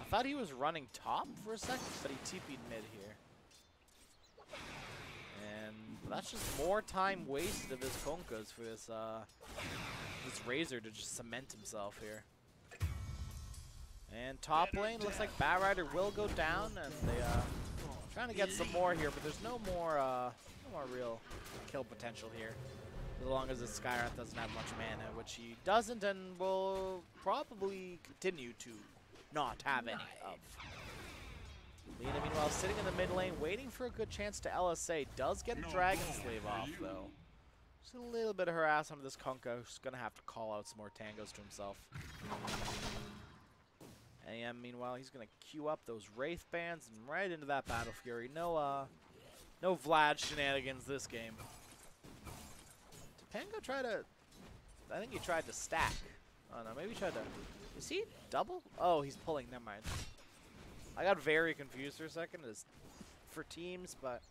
I thought he was running top for a second, but he TP'd mid here. And that's just more time wasted of his Kunkkas for this Razor to just cement himself here. And top lane, looks like Batrider will go down, and they trying to get some more here, but there's no more real kill potential here. As long as the Skyrath doesn't have much mana, which he doesn't and will probably continue to not have any of. Lina, meanwhile, sitting in the mid lane, waiting for a good chance to LSA. Does get a Dragon Slave off, though. Just a little bit of harass onto this Kunkka, who's going to have to call out some more tangos to himself. AM, meanwhile, he's going to queue up those Wraith Bands and right into that Battle Fury. No Vlad shenanigans this game. Did Pango try to... I think he tried to stack. Oh, no, maybe he tried to... Is he double? Oh, he's pulling. Never mind. I got very confused for a second for teams, but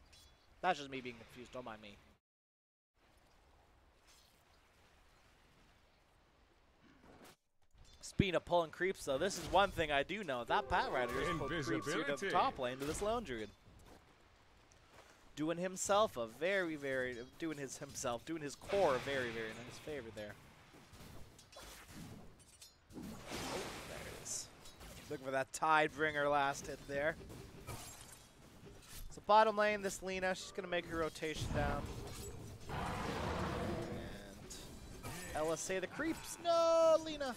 that's just me being confused. Don't mind me. Speaking of pulling creeps, though, this is one thing I do know. That Batrider is pulling creeps here to the top lane to this Lone Druid. Doing himself a doing his core a very, very nice favor there. Oh, there it is. Looking for that Tidebringer last hit there. So bottom lane, this Lina, she's going to make her rotation down. And LSA the creeps. No, Lina.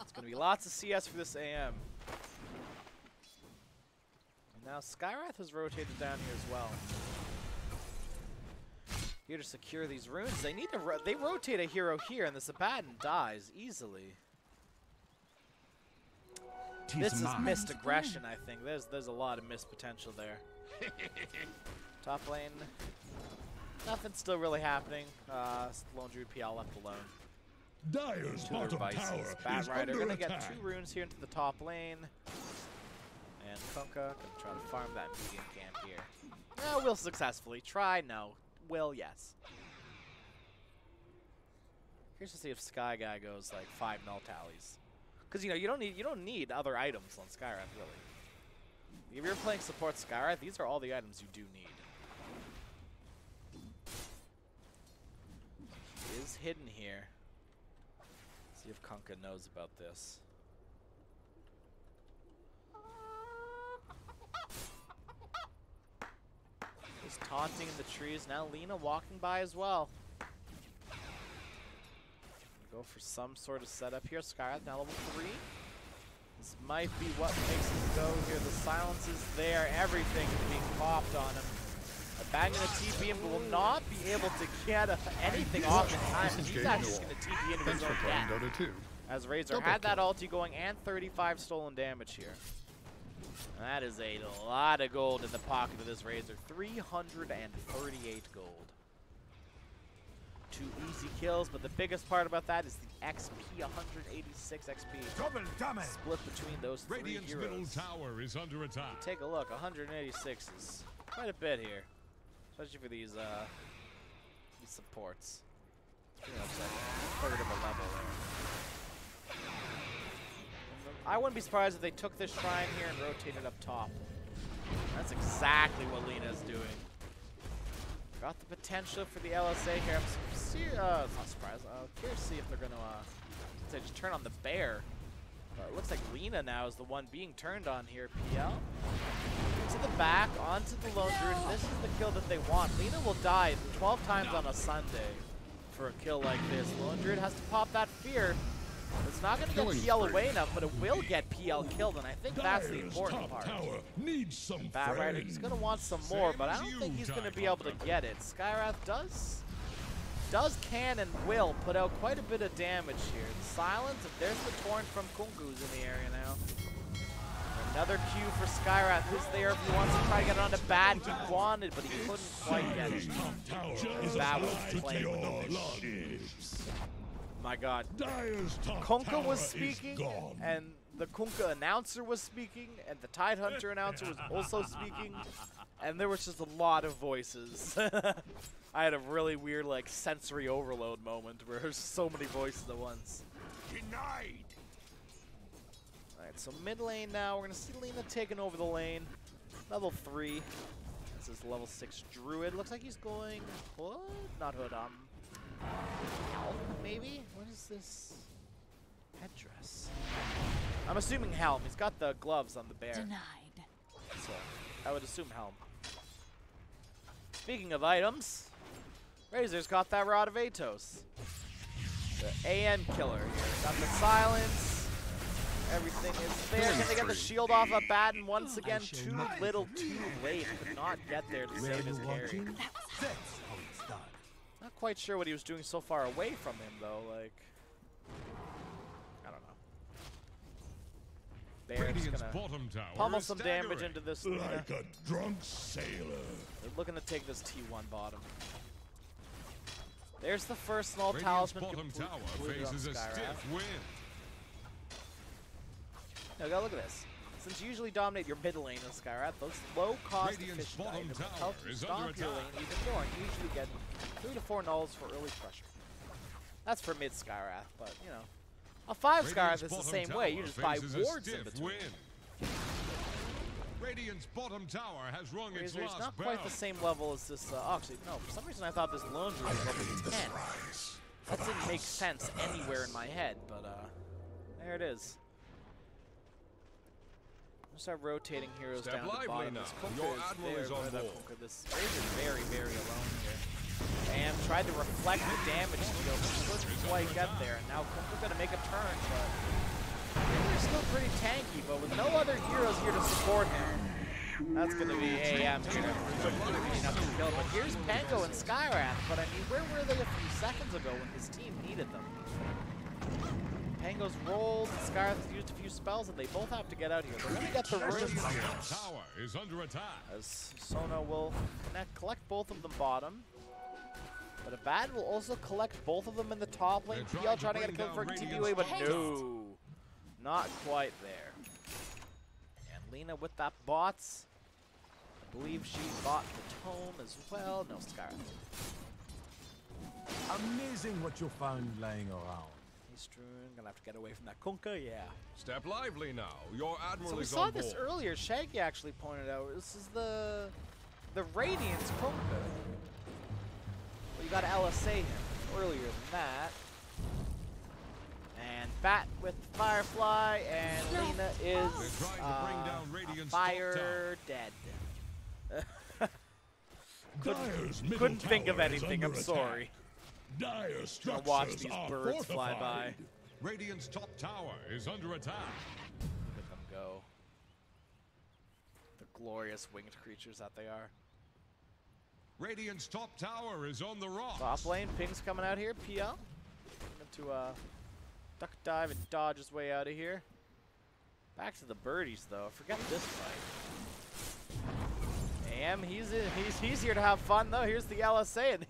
It's going to be lots of CS for this AM. And now Skyrath has rotated down here as well. Here to secure these runes. They need to they rotate a hero here, and the Sabaton dies easily. This is missed aggression, I think. There's a lot of missed potential there. Top lane, nothing's still really happening. Lone Druid PL left alone. Dire's bottom tower is Batrider under gonna attack. get 2 runes here into the top lane. And Kunkka gonna try to farm that medium camp here. No, will successfully. Try, no. Will, yes. Here's to see if Sky Guy goes like 5 null tallies. Because you don't need other items on Skyrath really. If you're playing support Skyrath, these are all the items you do need. He is hidden here. See if Kunkka knows about this. He's taunting in the trees. Now Lina walking by as well. Go for some sort of setup here. Skyrath now level 3. This might be what makes him go here. The silence is there. Everything is being popped on him. Banging a TP him will not be able to get anything off in time. He's actually just going to TP into his own death. As Razor had that ulti going and 35 stolen damage here. And that is a lot of gold in the pocket of this Razor. 338 gold. 2 easy kills, but the biggest part about that is the XP, 186 XP. Double damage. Split between those 3 Radiant's heroes. middle tower is under attack. Take a look, 186 is quite a bit here. Especially for these supports. You know, it's like a third of a level there. I wouldn't be surprised if they took this shrine here and rotated up top. That's exactly what Lina's doing. Got the potential for the LSA here. I'm not surprised. Curious to see if they're going to just turn on the bear. It looks like Lina now is the one being turned on here. PL to the back, onto the Lone Druid. This is the kill that they want. Lina will die 12 times on a Sunday for a kill like this. Lone Druid has to pop that fear. It's not going to get PL away enough, but it will get PL killed, and I think that's the important part. Batrider, he's going to want some more, but I don't think he's going to be able to get it. Skyrath can and will put out quite a bit of damage here. The silence, if there's the torrent from Kungu's in the area now. Another Q for Skyrath, who's there if he wants to try to get it onto Bad. He wanted, but he couldn't quite get it. Bad was playing with him. My god. Kunkka was speaking, and the Kunkka announcer was speaking, and the Tidehunter announcer was also speaking, and there was just a lot of voices. I had a really weird, like, sensory overload moment where there's so many voices at once. Denied. Alright, so mid lane now. We're going to see Lina taking over the lane. Level 3. This is level 6 Druid. Looks like he's going Hood? Not Hood, Helm, maybe? What is this headdress? I'm assuming Helm. He's got the gloves on the bear. Denied. So, I would assume Helm. Speaking of items, Razor's got that Rod of Atos. The AM killer here. Got the silence. Everything is there. Can they get the shield off of Batten once again? Too little, too late. Could not get there to save his carry. Not quite sure what he was doing so far away from him, though. Like, I don't know. They're just gonna pummel some damage into this. Like a drunk sailor. They're looking to take this T1 bottom. There's the first small talisman completed on Skyrath. Now go look at this. Since you usually dominate your mid lane in Skyrath, those low-cost efficient items help you stomp your lane even more and usually get 3 to 4 nulls for early pressure. That's for mid Skyrath, but you know. A 5 Skyrath is the same way, you just buy wards in between. Radiant's bottom tower has rung its Razor's last not bell. quite the same level as this, actually, no, for some reason I thought this Lone Druid was level 10. That didn't make sense anywhere in my head, but there it is. We'll start rotating heroes down to the bottom. This Kunkka is there, this Razor's very, very alone here. And tried to reflect the damage deal, but couldn't quite get there. And now Kunkka's gonna make a turn, but Razor's still pretty tanky, but with no other heroes here to support him. That's gonna be AM here. Enough to kill. But here's Pango and Skyrath, but I mean, where were they a few seconds ago when his team needed them? Pango's rolled, Skyrath used a few spells, and they both have to get out here. They're gonna get the runes here. Tower is under attack. As Sona will collect both of them bottom. But Abad will also collect both of them in the top lane. PL trying to get a kill for TPUA, but no. Not quite there. And Lina with that bots. I believe she bought the tome as well. No, Skyrath. Amazing what you found lying around. Strewn, gonna have to get away from that Kunkka, yeah. Step lively now. Your admiral So we is saw on this board. earlier. Shaggy actually pointed out this is the Radiance Kunkka. Well, you got LSA him earlier than that. And Bat with Firefly, and Lina is fire dead. couldn't think of anything. I'm sorry. Dire Gonna structures watch these are birds fly by. fortified. Radiant's top tower is under attack. Look at them go. The glorious winged creatures that they are. Radiant's top tower is on the rocks. Top lane, Ping's coming out here. PL. To duck dive and dodge his way out of here. Back to the birdies though. Forget this fight. AM, he's here to have fun though. Here's the LSA and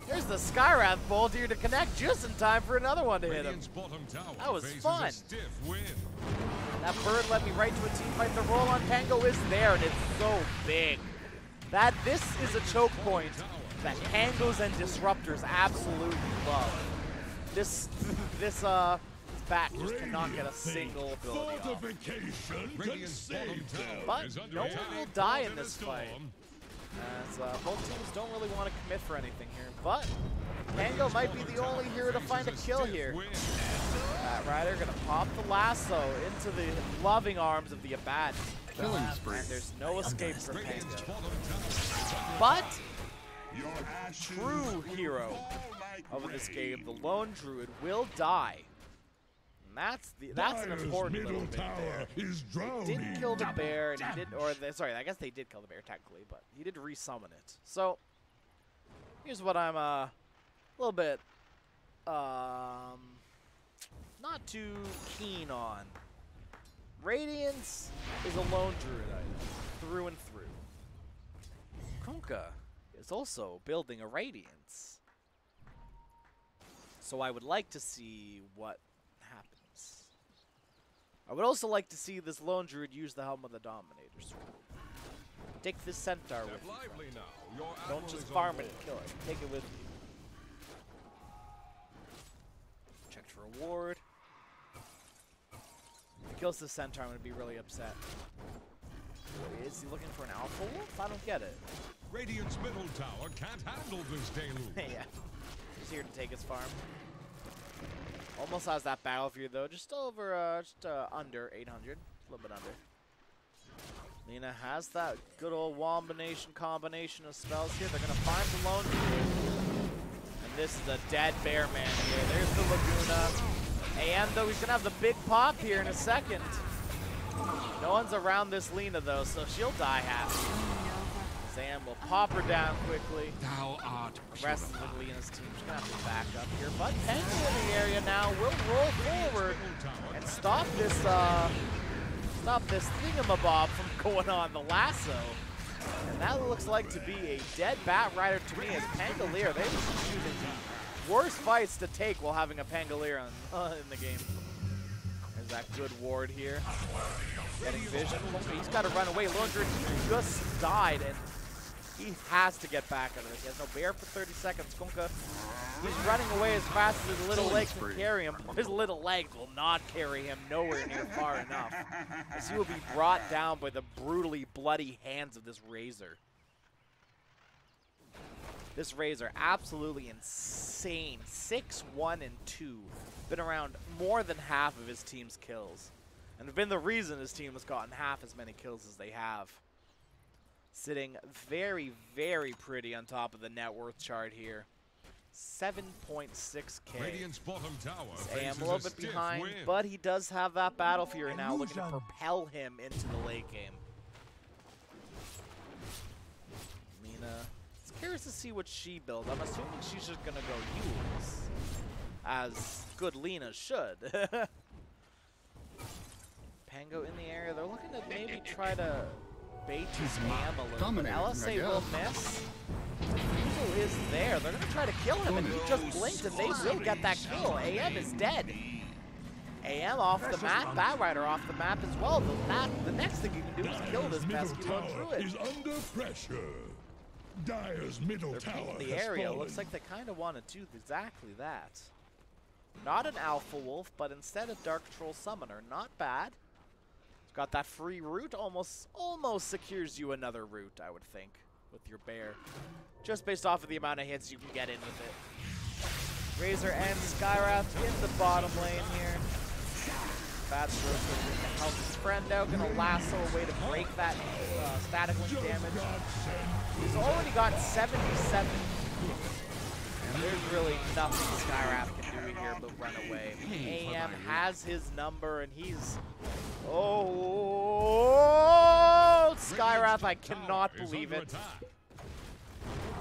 here's the Skyrath bolt here to connect just in time for another one to hit him. Radiant's bottom tower That was faces fun. a stiff wind. That bird led me right to a team fight. The roll on Pango is there, and it's so big. This is a choke point that Pangos and Disruptors absolutely love. This back just cannot get a single ability off. Radiant's bottom tower But is under no one attack. will die in Under this the fight. storm. As both teams don't really want to commit for anything here, but Pango might be the only hero to find a kill here. Bat Rider gonna pop the lasso into the loving arms of the Abad. Killing spree. And there's no escape for Radiant's Pango. bottom tower. But Your ashes true hero fall like of this rain. game, the Lone Druid, will die. And that's an Dire's important little middle bit there. tower is drowning. Didn't kill the bear, and he did, sorry, I guess they did kill the bear technically, but he did resummon it. So here's what I'm a little bit not too keen on. Radiance is a lone druid item, through and through. Kunkka is also building a Radiance. So I would like to see what happens. I would also like to see this lone druid use the Helm of the Dominator sword. Take this centaur with you, friend. Don't just farm it and kill it. Take it with you. Check for reward. If he kills the centaur, I'm going to be really upset. Is he looking for an alpha wolf? I don't get it. Radiant's middle tower can't handle this deluge. Yeah. He's here to take his farm. Almost has that battlefield though. Just over, under 800. A little bit under. Lina has that good old Wombination combination of spells here. They're going to find the lone druid. And this is a dead bear man here. There's the Laguna. AM though, he's going to have the big pop here in a second. No one's around this Lina though, so she'll die happy. Sam will pop her down quickly. Thou art the rest of the Lina's team's going to have to back up here. But Penguin in the area now will roll forward and stop this thingamabob from going on, the lasso. And that looks like to be a dead Bat Rider to me as Pangolier. They were choosing the worst fights to take while having a Pangolier in the game. There's that good ward here. Getting vision. He's got to run away. Lone Druid just died, and he has to get back out of this. He has no bear for 30 seconds. Kunkka, he's running away as fast as his little legs can carry him. His little legs will not carry him nowhere near far enough, as he will be brought down by the brutally bloody hands of this Razor. This Razor, absolutely insane. 6-1-2. Been around more than half of his team's kills. And been the reason his team has gotten half as many kills as they have. Sitting very, very pretty on top of the net worth chart here. 7.6k. Radiant's bottom tower AM a little bit behind, but he does have that battle fury now looking to propel him into the late game. Lina, it's curious to see what she builds. I'm assuming she's just gonna go Yules, as good Lina should. Pango in the area. They're looking to maybe try to bait his AM a little bit. LSA will miss. Eagle is there. They're going to try to kill him, and he just blinked, and they will get that kill. AM is dead. AM off the map. Bat Rider off the map as well. The next thing you can do is kill this pesky lone druid. Is under pressure. Dire's middle tower in the area. Looks like they kind of want to do exactly that. Not an Alpha Wolf, but instead a Dark Troll Summoner. Not bad. Got that free route, almost secures you another route, I would think, with your bear. Just based off of the amount of hits you can get in with it. Razor and Skywrath in the bottom lane here. Bad throw to help his friend out, gonna lasso a way to break that static link damage. He's already got 77. And there's really nothing Skywrath can do here but run away. AM has his number, and he's... Oh, Skywrath, I cannot believe it.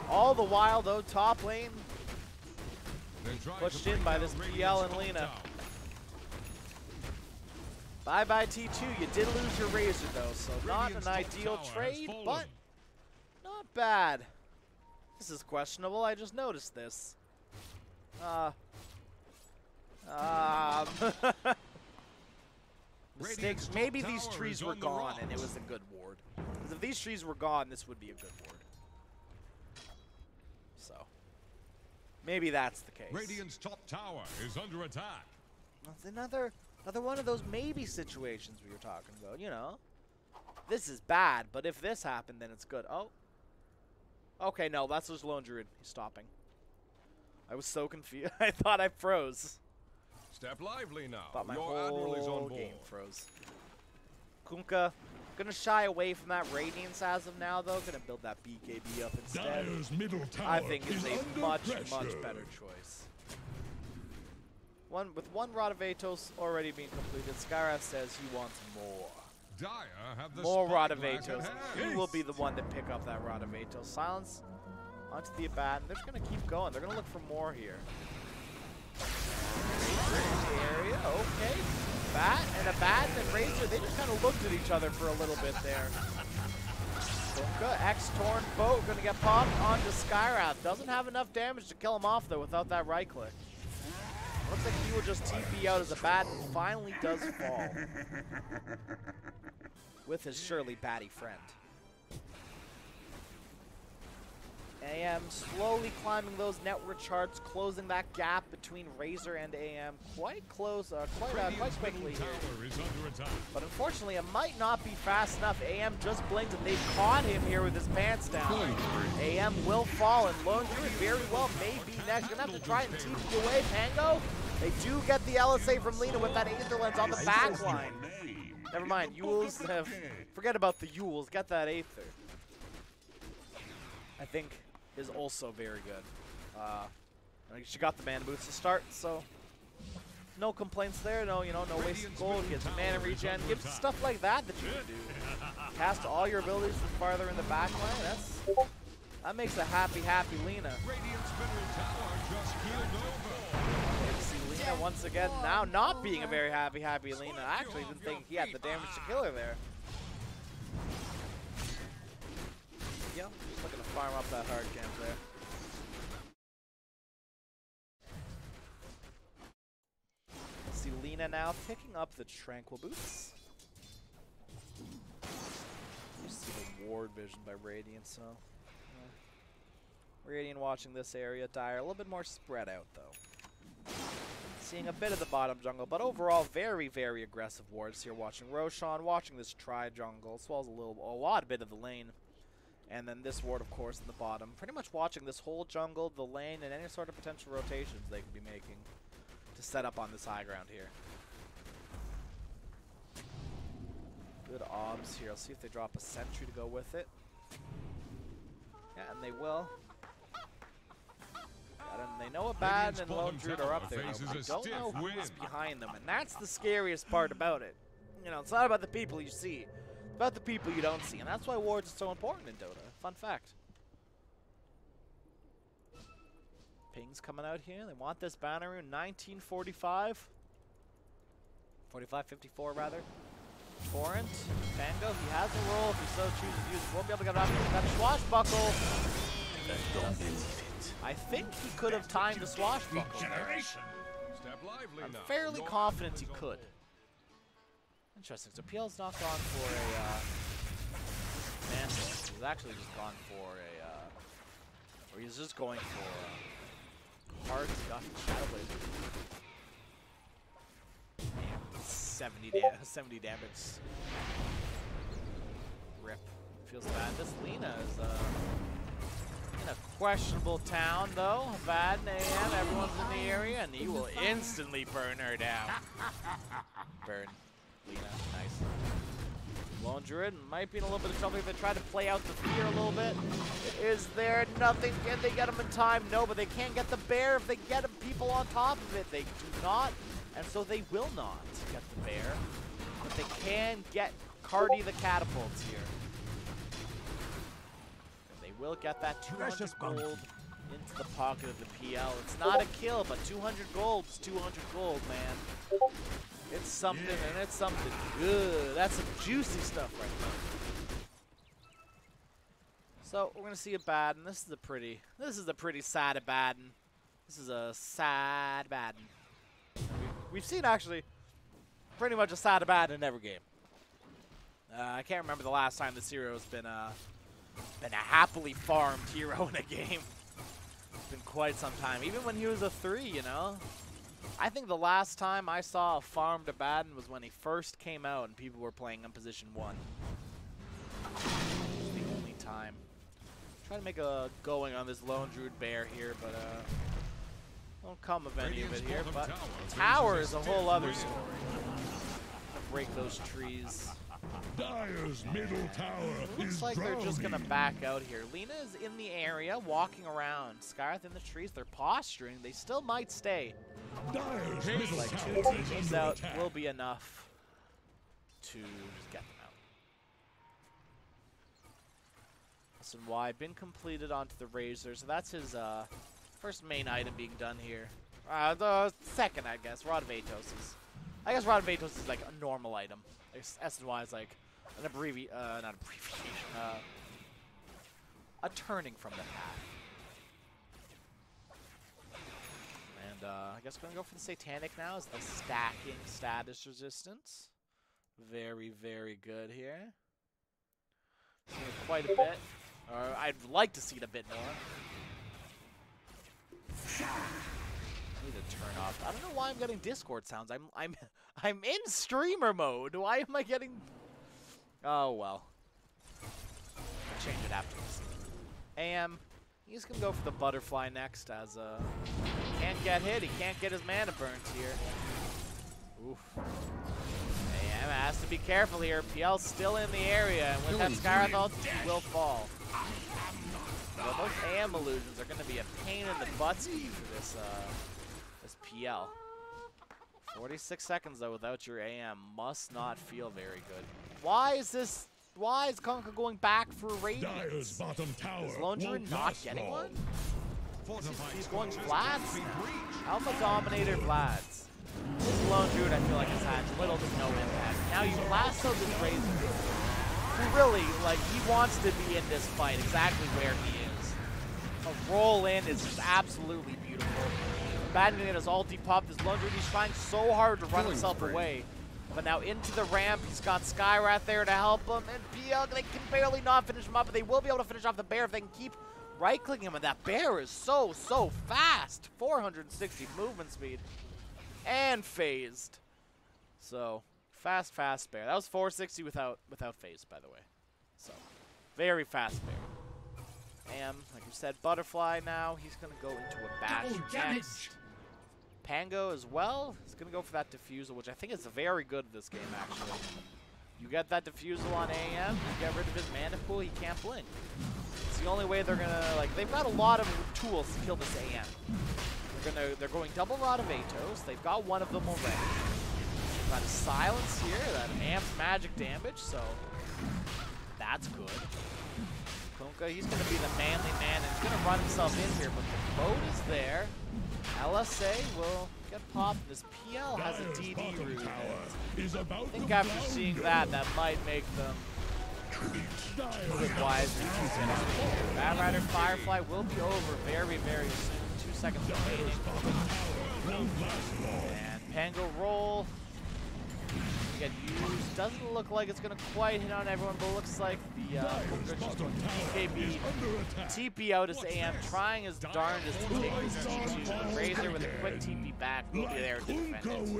All the while, though, top lane pushed in by this PL and Lina. Bye-bye, T2. You did lose your Razor, though, so not an ideal trade, but not bad. This is questionable. I just noticed this. Mistakes. Maybe these trees were gone and it was a good ward. Because if these trees were gone, this would be a good ward. So, maybe that's the case. Radiant's top tower is under attack. That's another one of those maybe situations we were talking about. You know, this is bad, but if this happened, then it's good. Oh. Okay, no, that's just Lone Druid. He's stopping. I was so confused. I thought I froze. Step lively now. Thought my Your admiral is on whole board. game froze. Kunkka, gonna shy away from that Radiance as of now, though. Gonna build that BKB up instead. Dire's middle tower I think it's is a much pressure. better choice. With one Rod of Atos already being completed, Skywrath says he wants more. Dire have the More Rod of spyglass Atos. at hand. He will be the one to pick up that Rod of Atos. Silence onto the Abat, and they're just going to keep going. They're going to look for more here. In the area, okay. And Abaddon and Razor, they just kind of looked at each other for a little bit there. Bunka, X-Torn, Boat, gonna get popped onto Skyrath. Doesn't have enough damage to kill him off though without that right click. Looks like he will just TP out as Abaddon finally does fall. With his surely batty friend. AM slowly climbing those network charts, closing that gap between Razor and AM quite close, quite quickly here. But unfortunately, it might not be fast enough. AM just blinked and they've caught him here with his pants down. AM will fall and Lone Druid very well may be next. Gonna have to try and TP away. Pango, they do get the LSA from Lina with that Aether Lens on the back line. Never mind, Yules, forget about the Yules, get that Aether. I think is also very good. She got the mana boots to start, so no complaints there. No, no wasted gold. Gets mana regen. Gives stuff like that you can do. Cast all your abilities from farther in the back line. That makes a happy Lina. See Lina once again now not being a very happy Lina. I actually didn't think he had the damage to kill her there. Yeah, just looking to farm up that hard camp there. Let's see Lina now picking up the Tranquil Boots. You see the ward vision by Radiant, so Radiant watching this area. Dire a little bit more spread out though. Seeing a bit of the bottom jungle, but overall very aggressive wards here. Watching Roshan, watching this tri jungle, as well as a bit of the lane. And then this ward, of course, in the bottom. Pretty much watching this whole jungle, the lane, and any sort of potential rotations they could be making to set up on this high ground here. Good obs here. I'll see if they drop a sentry to go with it. Yeah, and they will. And they know Abaddon and Lone Druid are up there. I don't know who's behind them, and that's the scariest part about it. You know, it's not about the people you see. About the people you don't see, and that's why wards are so important in Dota. Fun fact. Ping's coming out here. They want this banner in 1945. 45-54 rather. Torrent, Fango, he has a roll if he so chooses to use it. Won't be able to get it off. That swashbuckle. I think he could have timed the swashbuckle there. I'm fairly confident he could. Interesting. So PL's not gone for a mantle. He's actually just gone for a, or he's just going for hard stuff. Shadow Blaze. 70 damage. Rip. Feels bad. This Lina is in a questionable town though. Bad AM. Everyone's in the area, and he will instantly burn her down. Burn. Lina, nice. Lone Druid might be in a little bit of trouble if they try to play out the fear a little bit. Is there nothing? Can they get him in time? No, but they can't get the bear if they get people on top of it. They do not, and so they will not get the bear. But they can get Cardi the catapults here. And they will get that 200 gold into the pocket of the PL. It's not a kill, but 200 gold is 200 gold, man. It's something, and it's something good. That's some juicy stuff right there. So we're gonna see Abaddon. This is a pretty sad Abaddon. This is a sad Abaddon. We've seen actually pretty much a sad Abaddon in every game. I can't remember the last time this hero's been a happily farmed hero in a game. It's been quite some time. Even when he was a 3, you know. I think the last time I saw a farmed Abaddon was when he first came out and people were playing in position 1. The only time. Trying to make a going on this Lone Druid bear here, but won't come of any of it here. But tower is a whole other story. Break those trees. Dire's middle tower Looks like they're just gonna back out here. Lina is in the area, walking around. Skyrath in the trees. They're posturing. They still might stay. Dire's middle Like 2 tower TPs out will be enough to get them out. Listen, Y been completed onto the Razor, so that's his first main item being done here. The second, I guess. Rod of Atos is I guess Rod of Atos is like a normal item. S&Y is like an not abbreviation, a turning from the path. And I guess we're gonna go for the Satanic now. Is the stacking status resistance. Very, very good here. Seen it quite a bit. Or I'd like to see it a bit more. Need to turn off. I don't know why I'm getting Discord sounds. I'm in streamer mode. Why am I getting? Oh well. I'll change it afterwards. AM. He's gonna go for the butterfly next, as he can't get hit. He can't get his mana burnt here. Oof. AM has to be careful here. PL's still in the area, and with that Skywrath ult, he will fall. So those AM illusions are gonna be a pain in the butt for this this PL. 46 seconds though without your AM must not feel very good. Why is Kunkka going back for Radiance? Bottom tower Is Lone Druid not getting one? He's going Vlads now. Alpha Dominator Vlads. This Lone Druid I feel like has had little to no impact. Now you lasso this Razor, who really, like, he wants to be in this fight exactly where he is. A roll in is just absolutely beautiful. Abandoning his ulti pop, this Lone Druid, he's trying so hard to run himself away. But now into the ramp, he's got Skywrath there to help him, and PL, they can barely not finish him up, but they will be able to finish off the bear if they can keep right-clicking him, and that bear is so fast. 460 movement speed, and phased. So, fast bear. That was 460 without phase, by the way. So, very fast bear. And, like you said, butterfly now, he's going to go into a bash next. Pango as well. He's going to go for that Diffusal, which I think is very good in this game, actually. You get that Diffusal on AM, you get rid of his mana pool, he can't blink. It's the only way they're going to, like, they've got a lot of tools to kill this AM. They're going double Rod of Atos. They've got one of them already. They've got a Silence here that amps magic damage, so that's good. Kunkka, he's going to be the manly man, and he's going to run himself in here, but the boat is there. LSA will get popped. This PL has a DD route. I think after seeing that, that might make them a little bit wiser. Bad Rider Firefly will be over very, very soon. 2 seconds remaining. And Pango roll. Get used. Doesn't look like it's going to quite hit on everyone, but looks like the BKB TP out his AM, trying his darndest to take this T2. Razor with a quick TP back will be there to defend it.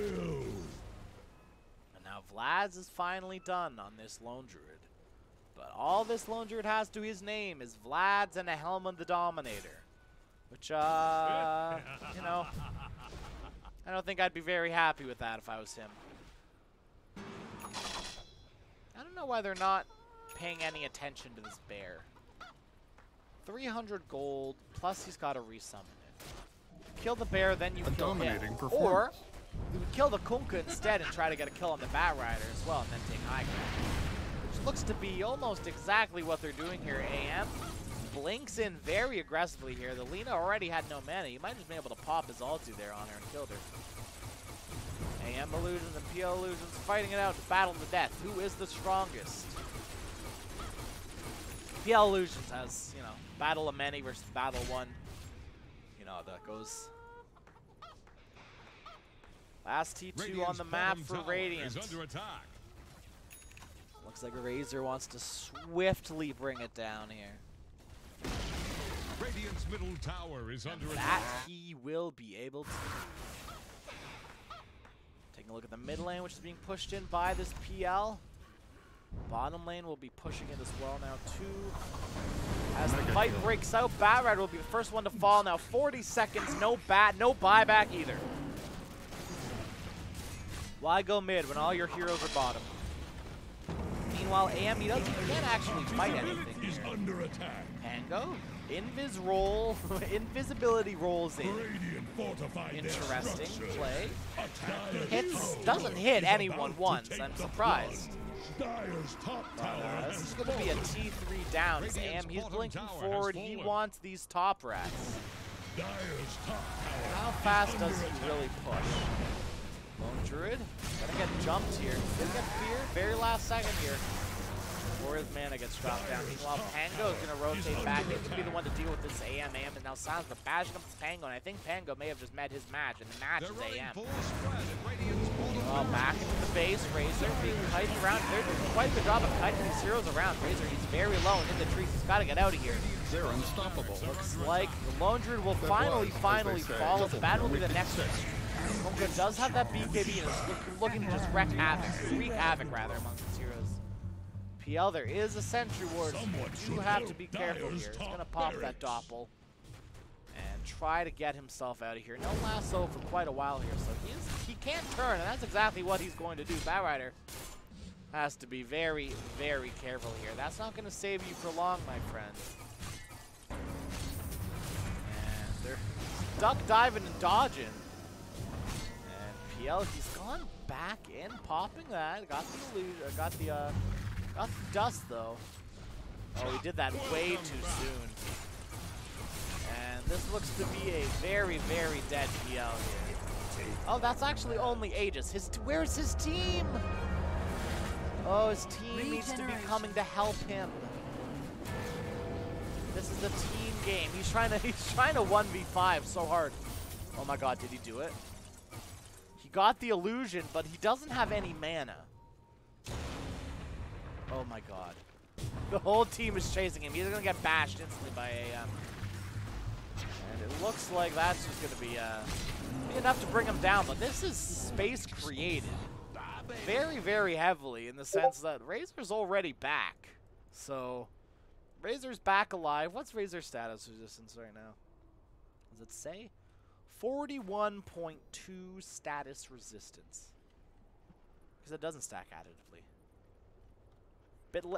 And now Vlad's is finally done on this Lone Druid. But all this Lone Druid has to his name is Vlad's and a Helm the Dominator. Which, you know, I don't think I'd be very happy with that if I was him. I don't know why they're not paying any attention to this bear. 300 gold, plus he's got to resummon it. Kill the bear, then you kill him. Or, you would kill the Kunkka instead and try to get a kill on the Bat Rider as well, and then take high ground. Which looks to be almost exactly what they're doing here. AM blinks in very aggressively here. The Lina already had no mana. He might have just been able to pop his ulti there on her and killed her. AM illusions and PL illusions fighting it out to battle to death. Who is the strongest? PL illusions has, you know, battle of many versus battle one. You know, that goes. Last T2 on the map for Radiant. Looks like Razor wants to swiftly bring it down here. Radiant's middle tower is under that attack. He will be able to. Taking a look at the mid lane, which is being pushed in by this PL. Bottom lane will be pushing it as well now too. As the fight breaks out, Bat Rider will be the first one to fall now. 40 seconds, no buyback either. Why go mid when all your heroes are bottom? Meanwhile, AM, he can't actually fight anything here. Under attack. Pango, invis roll, invisibility rolls in. Interesting play. Doesn't hit anyone once. I'm surprised. This is going to be a T3 down. As AM, he's blinking forward. He wants these top rats. How fast does he really push? Lone Druid gonna get jumped here. He's gonna get feared very last second here. Before his mana gets dropped down. Meanwhile, Pango is gonna rotate back. He's gonna be the one to deal with this AM, and now Silence, but bashing up to Pango, and I think Pango may have just met his match, and the match is AM. Well, back into the base, Razor being kited around. They're doing quite a good job of kiting these heroes around. Razor, he's very low and in the trees. He's got to get out of here. They're unstoppable. Looks like the Lone Druid will finally fall. The bat will be the next one. Honka does have that BKB and is looking to just wreak havoc rather amongst his heroes. PL, there is a Sentry Ward. You have to be careful here. He's going to pop that Doppel and try to get himself out of here. No lasso for quite a while here, so he can't turn, and that's exactly what he's going to do. Batrider has to be very, very careful here. That's not going to save you for long, my friend. And they're duck diving and dodging. And PL, he's gone back in, popping that. Got the illusion, got the dust though. Oh, he did that way too soon. And this looks to be a very, very dead PL here. Oh, that's actually only Aegis. Where's his team? Oh, his team needs to be coming to help him. This is a team game. He's trying to 1v5 so hard. Oh my god, did he do it? He got the illusion, but he doesn't have any mana. Oh my god. The whole team is chasing him. He's gonna get bashed instantly by AM. And it looks like that's just gonna be enough to bring him down, but this is space created very, very heavily in the sense that Razor's already back. So, Razor's back alive. What's Razor's status resistance right now? Does it say? 41.2 status resistance. Because it doesn't stack additively.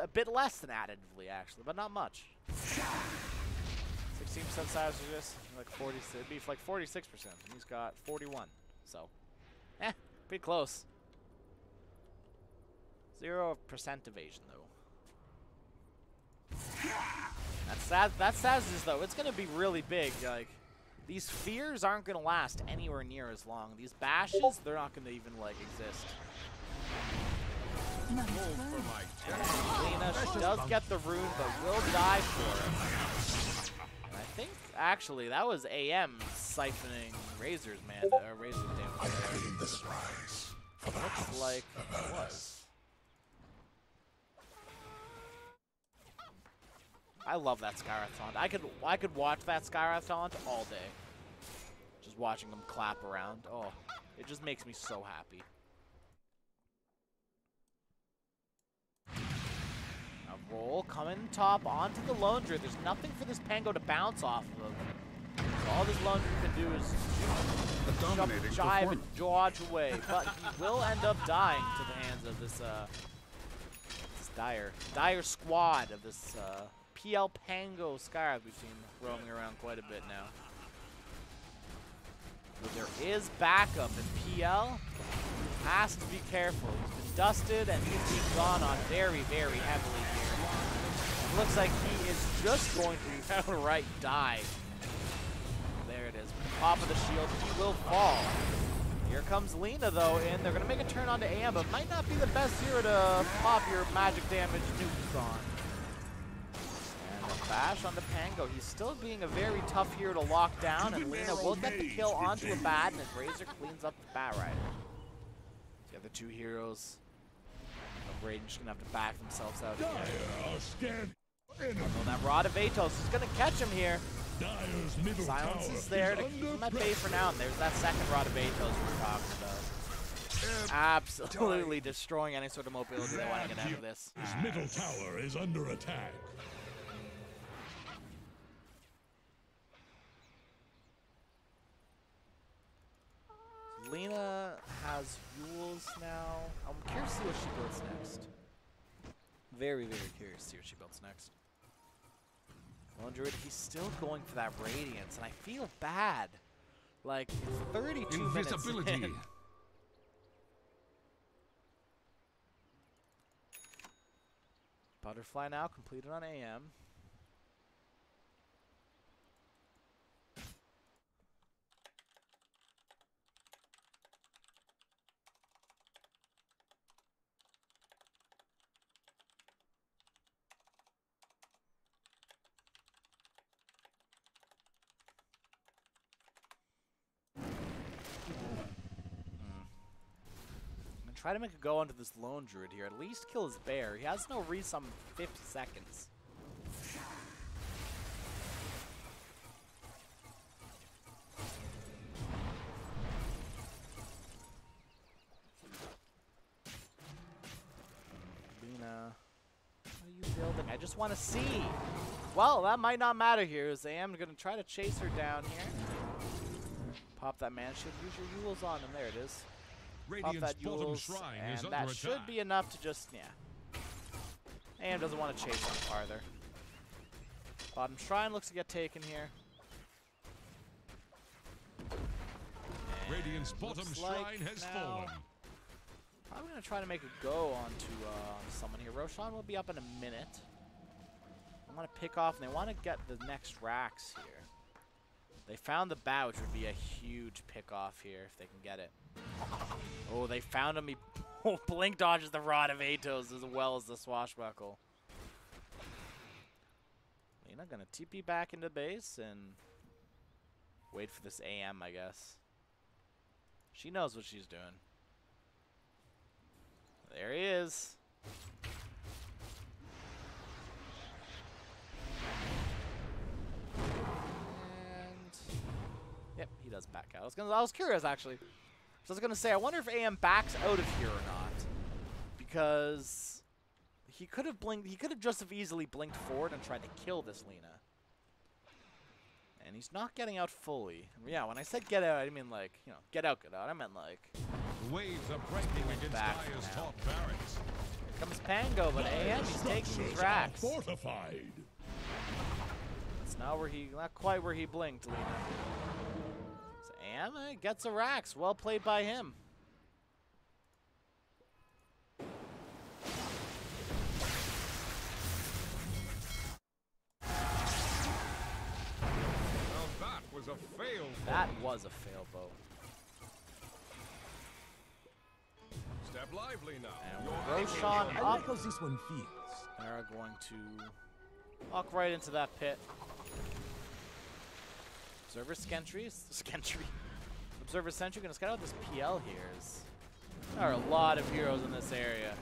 A bit less than additively, actually, but not much. 16% status resistance, like 40. It'd be like 46%, and he's got 41. So, pretty close. 0% evasion, though. That's sad. That says is though it's gonna be really big. Like these fears aren't gonna last anywhere near as long. These bashes, they're not gonna even like exist. Lena, she does get the rune, but will die for it. And I think actually that was AM siphoning Razor's Razor's damage. Looks like it was. I love that Skyrathon. I could watch that Skyrathon all day. Just watching them clap around. Oh, it just makes me so happy. A roll coming top onto the Lone Druid. There's nothing for this Pango to bounce off of. So all this Lone Druid can do is jump, jive, and dodge away. But he will end up dying to the hands of this dire squad of this PL Pango Skyrath we've seen roaming around quite a bit now. But there is backup, and PL has to be careful. He's been dusted, and he's being gone on very, very heavily here. It looks like he is just going to outright die. There it is. Top of the shield, he will fall. Here comes Lena, though, and they're going to make a turn onto AM, but might not be the best hero to pop your magic damage nukes on. Bash on the Pango. He's still being a very tough hero to lock down, and Lena will get the kill onto a bat, and his Razor cleans up the Batrider. The other two heroes of Raiden just gonna have to back themselves out again. Oh, that Rod of Atos is gonna catch him here. Silence is there to keep him at bay for now, and there's that second Rod of Atos we're talking about. Absolutely destroying any sort of mobility they want to get out of this. His middle tower is under attack. Lena has Yules now. I'm curious to see what she builds next. Very, very curious to see what she builds next. Lone Druid, he's still going for that Radiance, and I feel bad. Like, it's 32 minutes in. Butterfly now completed on AM. Try to make a go onto this lone druid here. At least kill his bear. He has no resummon 50 seconds. Lina, what are you building? I just want to see. Well, that might not matter here, as I am going to try to chase her down here. Pop that man shield. Use your Yules on him. There it is. Pop Radiant's that bottom Yules, shrine and is under that attack. should be enough to just, yeah. AM doesn't want to chase him farther. Bottom shrine looks to get taken here. And Radiant's bottom looks shrine like has now fallen. I'm going to try to make a go onto someone here. Roshan will be up in a minute. I want to pick off, and they want to get the next racks here. They found the bat, which would be a huge pick off here if they can get it. Oh, they found him. He blink dodges the Rod of Atos as well as the Swashbuckle. Lina going to TP back into base and wait for this AM, I guess. She knows what she's doing. There he is. Yep, he does back out. I was curious actually. So I was gonna say, I wonder if AM backs out of here or not, because he could have blinked. He could have just as easily blinked forward and tried to kill this Lina. And he's not getting out fully. Yeah, when I said get out, I didn't mean like, you know, get out. I meant like. The waves are breaking against back Dire's now. top barracks. Here comes Pango, but AM, he's taking these racks. Fortified. It's not quite where he blinked, Lina. So AM gets a racks. Well played by him. Now that was a fail. That was a fail boat. Step lively now. And You're with Roshan I like up, how this one feels. they're going to walk right into that pit. Observer Skentry. Observer Sentry going to scout out this PL here. There are a lot of heroes in this area.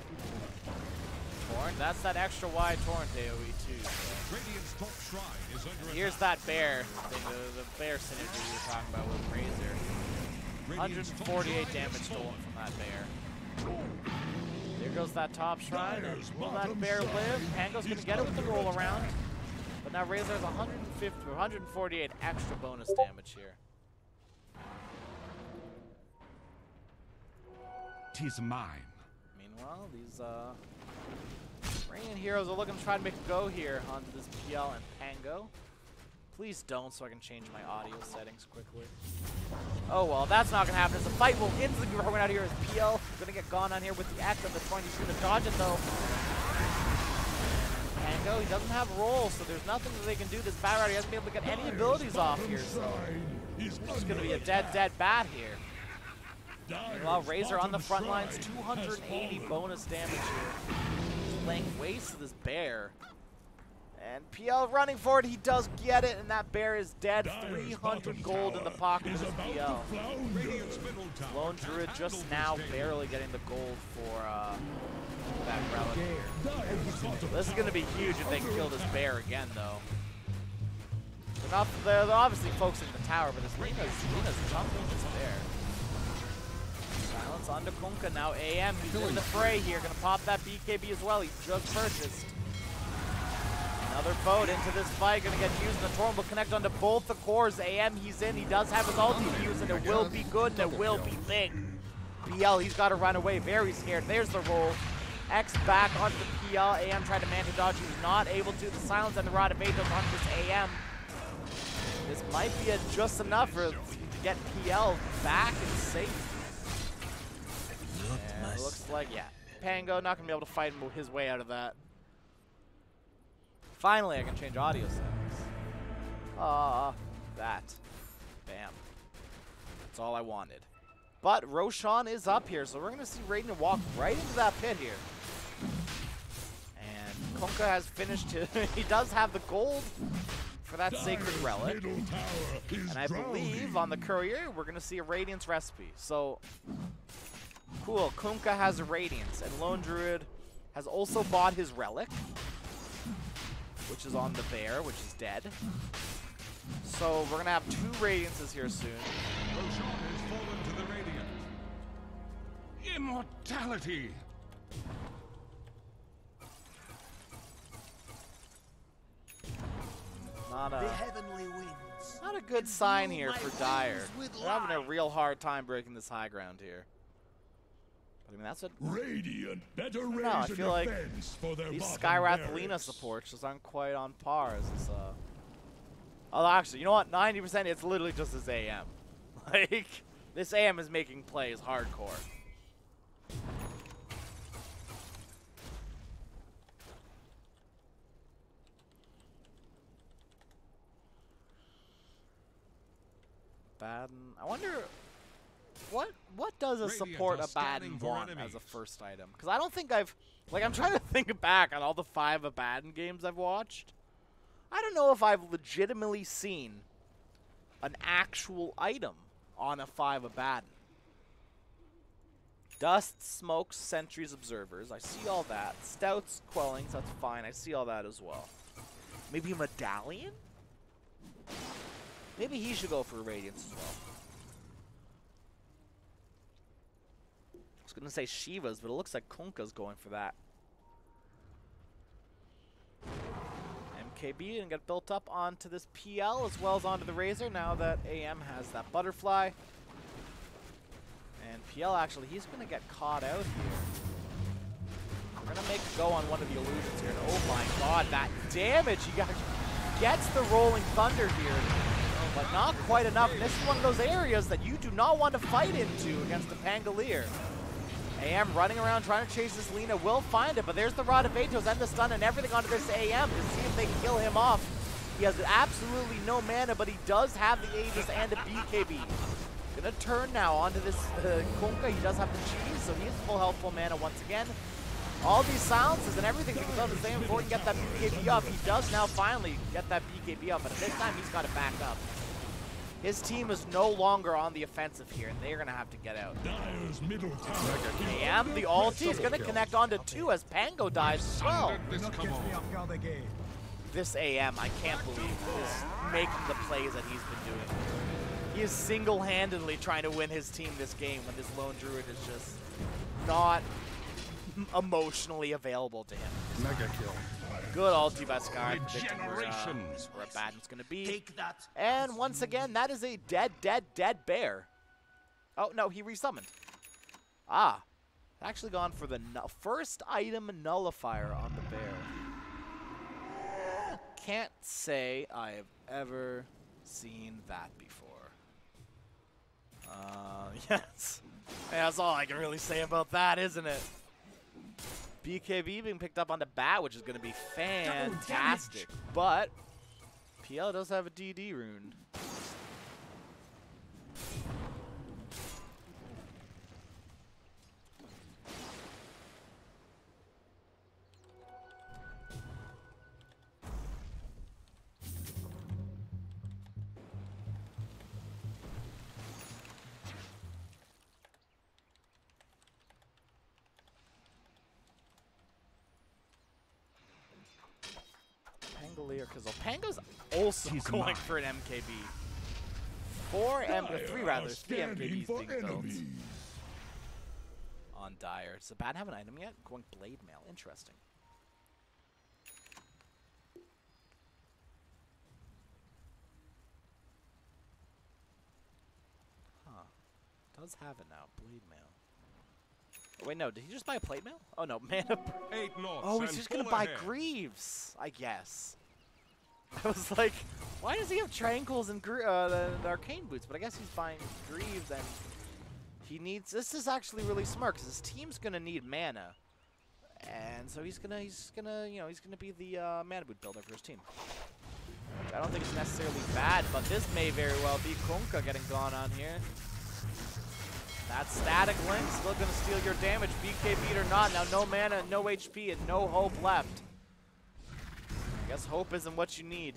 Torrent, that's that extra wide Torrent AoE too. So. Radiant's top shrine is under Here's attack. that bear thing, the bear synergy we were talking about with Razor. Radiant's top 148 shrine damage has stolen fallen. from that bear. There goes that top shrine. Will that bear live? Pango's going to get it with the roll around. But now Razor has 148 extra bonus damage here. Tis mine. Meanwhile, these Radiant heroes are looking to try to make a go here onto this PL and Pango. Please don't, so I can change my audio settings quickly. Oh well, that's not gonna happen. As the fight will instantly be broken out here as PL gonna get gone on here with the X at the point. He's gonna dodge it though. Pango, he doesn't have roll, so there's nothing that they can do. This bat rider, he hasn't been able to get any abilities off here, so it's gonna be a dead bat here. Meanwhile, Razor on the front lines, 280 bonus damage here. He's laying waste to this bear. And PL running forward, he does get it, and that bear is dead. 300 gold in the pocket of this PL. Radiant's middle tower Lone Druid can't just handle now this damage. barely getting the gold for that relic. This is going to be huge if they can kill this bear again, though. They're obviously focusing the tower, but this Lina's chunking this bear. Silence onto Kunkka. Now AM, he's in the fray here. Going to pop that BKB as well. He just purchased. Another boat into this fight. Going to get used. The Torrent will connect onto both the cores. AM, he's in. He does have his ulti to use, and it will be good, and it will be big. PL, he's got to run away. Very scared. There's the roll. X back onto the PL. AM tried to manta dodge. He's not able to. The silence and the Rod of Atos onto this AM. This might be just enough to get PL back and safe. And it looks like, yeah, Pango not going to be able to fight his way out of that. Finally, I can change audio settings. That. Bam. That's all I wanted. But Roshan is up here, so we're going to see Raiden walk right into that pit here. And Kunkka has finished his, he does have the gold for that sacred relic. And I believe on the courier, we're going to see a Radiance recipe. So Cool. Kunkka has a Radiance, and Lone Druid has also bought his Relic, which is on the bear, which is dead. So we're gonna have 2 Radiances here soon. Roshan has fallen to the Radiant. Immortality! Not The a heavenly winds. not a good sign here for Dire. They're having a real hard time breaking this high ground here. But I mean, that's what Radiant better raise I a feel like defense for their these bottom Skywrath barracks. Lina supports just aren't quite on par as this, Oh, actually, you know what? 90%, it's literally just this AM. Like, this AM is making plays hardcore. Baden. I wonder what does a Radiant support are a Baden scanning for want as enemies. a first item? Because I don't think I'm trying to think back on all the 5 Abaddon games I've watched. I don't know if I've legitimately seen an actual item on a 5 Abaddon. Dust, smokes, sentries, observers. I see all that. Stouts, quellings, that's fine. I see all that as well. Maybe a medallion? Maybe he should go for Radiance as well. I was going to say Shiva's, but it looks like Kunkka's going for that. MKB and get built up onto this PL as well as onto the Razor now that AM has that Butterfly. And PL actually, he's going to get caught out here. We're going to make a go on one of the illusions here. And oh my god, that damage! He gets the Rolling Thunder here, but not quite enough. And this is one of those areas that you do not want to fight into against the Pangolier. AM running around trying to chase this Lina, will find it, but there's the Rod of Atos and the stun and everything onto this AM to see if they can kill him off. He has absolutely no mana, but he does have the Aegis and a BKB. Gonna turn now onto this Kunkka. He does have the cheese, so he is full health, full mana once again. All these silences and everything becomes on the same before he can get that BKB up. He does now finally get that BKB up, but at this time he's got to back up. His team is no longer on the offensive here, and they're gonna have to get out. Dire's middle tower. AM, the ulti is gonna connect onto 2 as Pango dies as well. This Not come catch me on. off guard again. This AM, I can't believe, is making the plays that he's been doing. He is single-handedly trying to win his team this game when this Lone Druid is just not emotionally available to him. Mega kill. Good ulti by Sky. Regeneration. Where Abaddon's going to be. Take that. And once again, that is a dead bear. Oh, no, he resummoned. Ah. Actually gone for the first item nullifier on the bear. Can't say I have ever seen that before. Yes. Yeah, that's all I can really say about that, isn't it? BKB being picked up on the bat, which is going to be fantastic. But PL does have a DD rune. Pangolier Kizzle. Pango's also going for an MKB. 3 rather, 3 MKBs being built on Dire. Does the Bat have an item yet? Going Blade Mail. Interesting. Huh. Does have it now. Blade Mail. Oh, wait, no. Did he just buy a plate mail? Oh, no. Mana. 8 knots. Oh, he's and just going to full buy ahead. Greaves, I guess. I was like, why does he have Tranquils and the Arcane Boots? But I guess he's buying Greaves, and he needs... This is actually really smart, because his team's going to need mana. And so he's gonna be the mana boot builder for his team. I don't think it's necessarily bad, but this may very well be Kunkka getting gone on here. That static link still gonna steal your damage, BKB or not. Now no mana, no HP, and no hope left. I guess hope isn't what you need.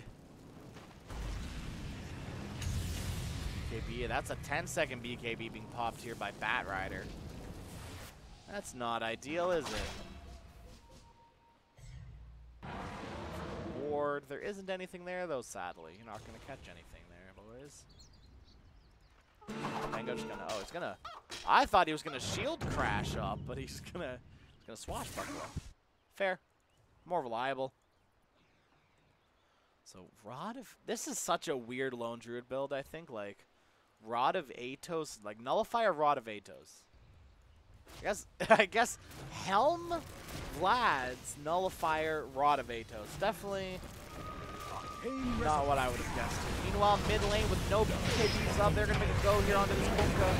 BKB, that's a 10-second BKB being popped here by Bat Rider. That's not ideal, is it? Ward. There isn't anything there, though, sadly. You're not going to catch anything there, boys. Mango's gonna. Oh, he's gonna. I thought he was gonna shield crash up, but he's gonna swashbuckle up. Fair, more reliable. So Rod of. This is such a weird lone druid build. I think like Rod of Atos, like Nullifier Rod of Atos. I guess Helm Vlad's Nullifier Rod of Atos. Definitely not what I would have guessed. Meanwhile, mid lane with no BKBs up, they're going to make a go here onto this Kunkka.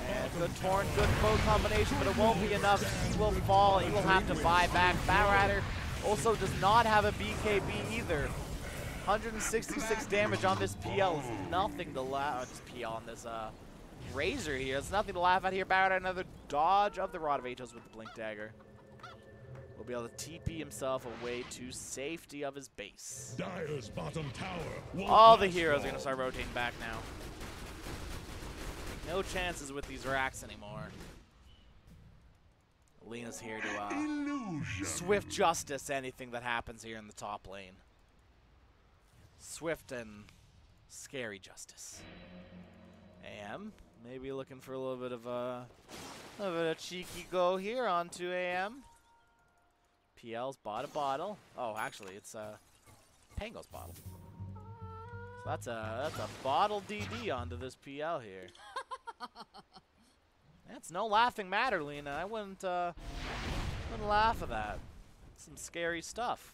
And good Torn, good bow combination, but it won't be enough. He will fall. He will have to buy back. Batrider also does not have a BKB either. 166 damage on this PL is nothing to laugh at. This PL on this Razor here. It's nothing to laugh at here. Batrider another dodge of the Rod of Atos with the Blink Dagger. Will be able to TP himself away to safety of his base. Dire's bottom tower. All the heroes are going to start rotating back now. No chances with these racks anymore. Lena's here to swift justice anything that happens here in the top lane. Swift and scary justice. AM maybe looking for a little bit of a cheeky go here onto AM. PL's bought a bottle. Oh, actually, it's Pango's bottle. So that's a bottle DD onto this PL here. That's no laughing matter, Lena. I wouldn't laugh at that. Some scary stuff.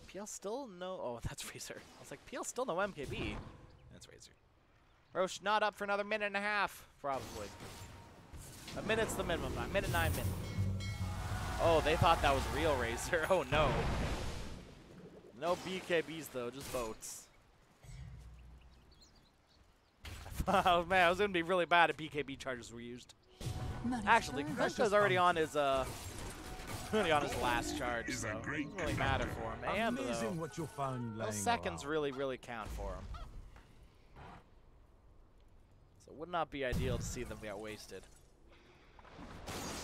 PL still no. Oh, that's Razor. I was like, PL still no MKB. That's Razor. Roche not up for another minute and a half, probably. A minute's the minimum. A minute 9 minutes. Oh, they thought that was real Razor. Oh no. No BKBs though, just boats. Oh man, I was gonna be really bad if BKB charges were used. Actually, Kunkka's already on his last charge, so it doesn't really matter for him. AM though, what you found those seconds really count for him. So it would not be ideal to see them get wasted.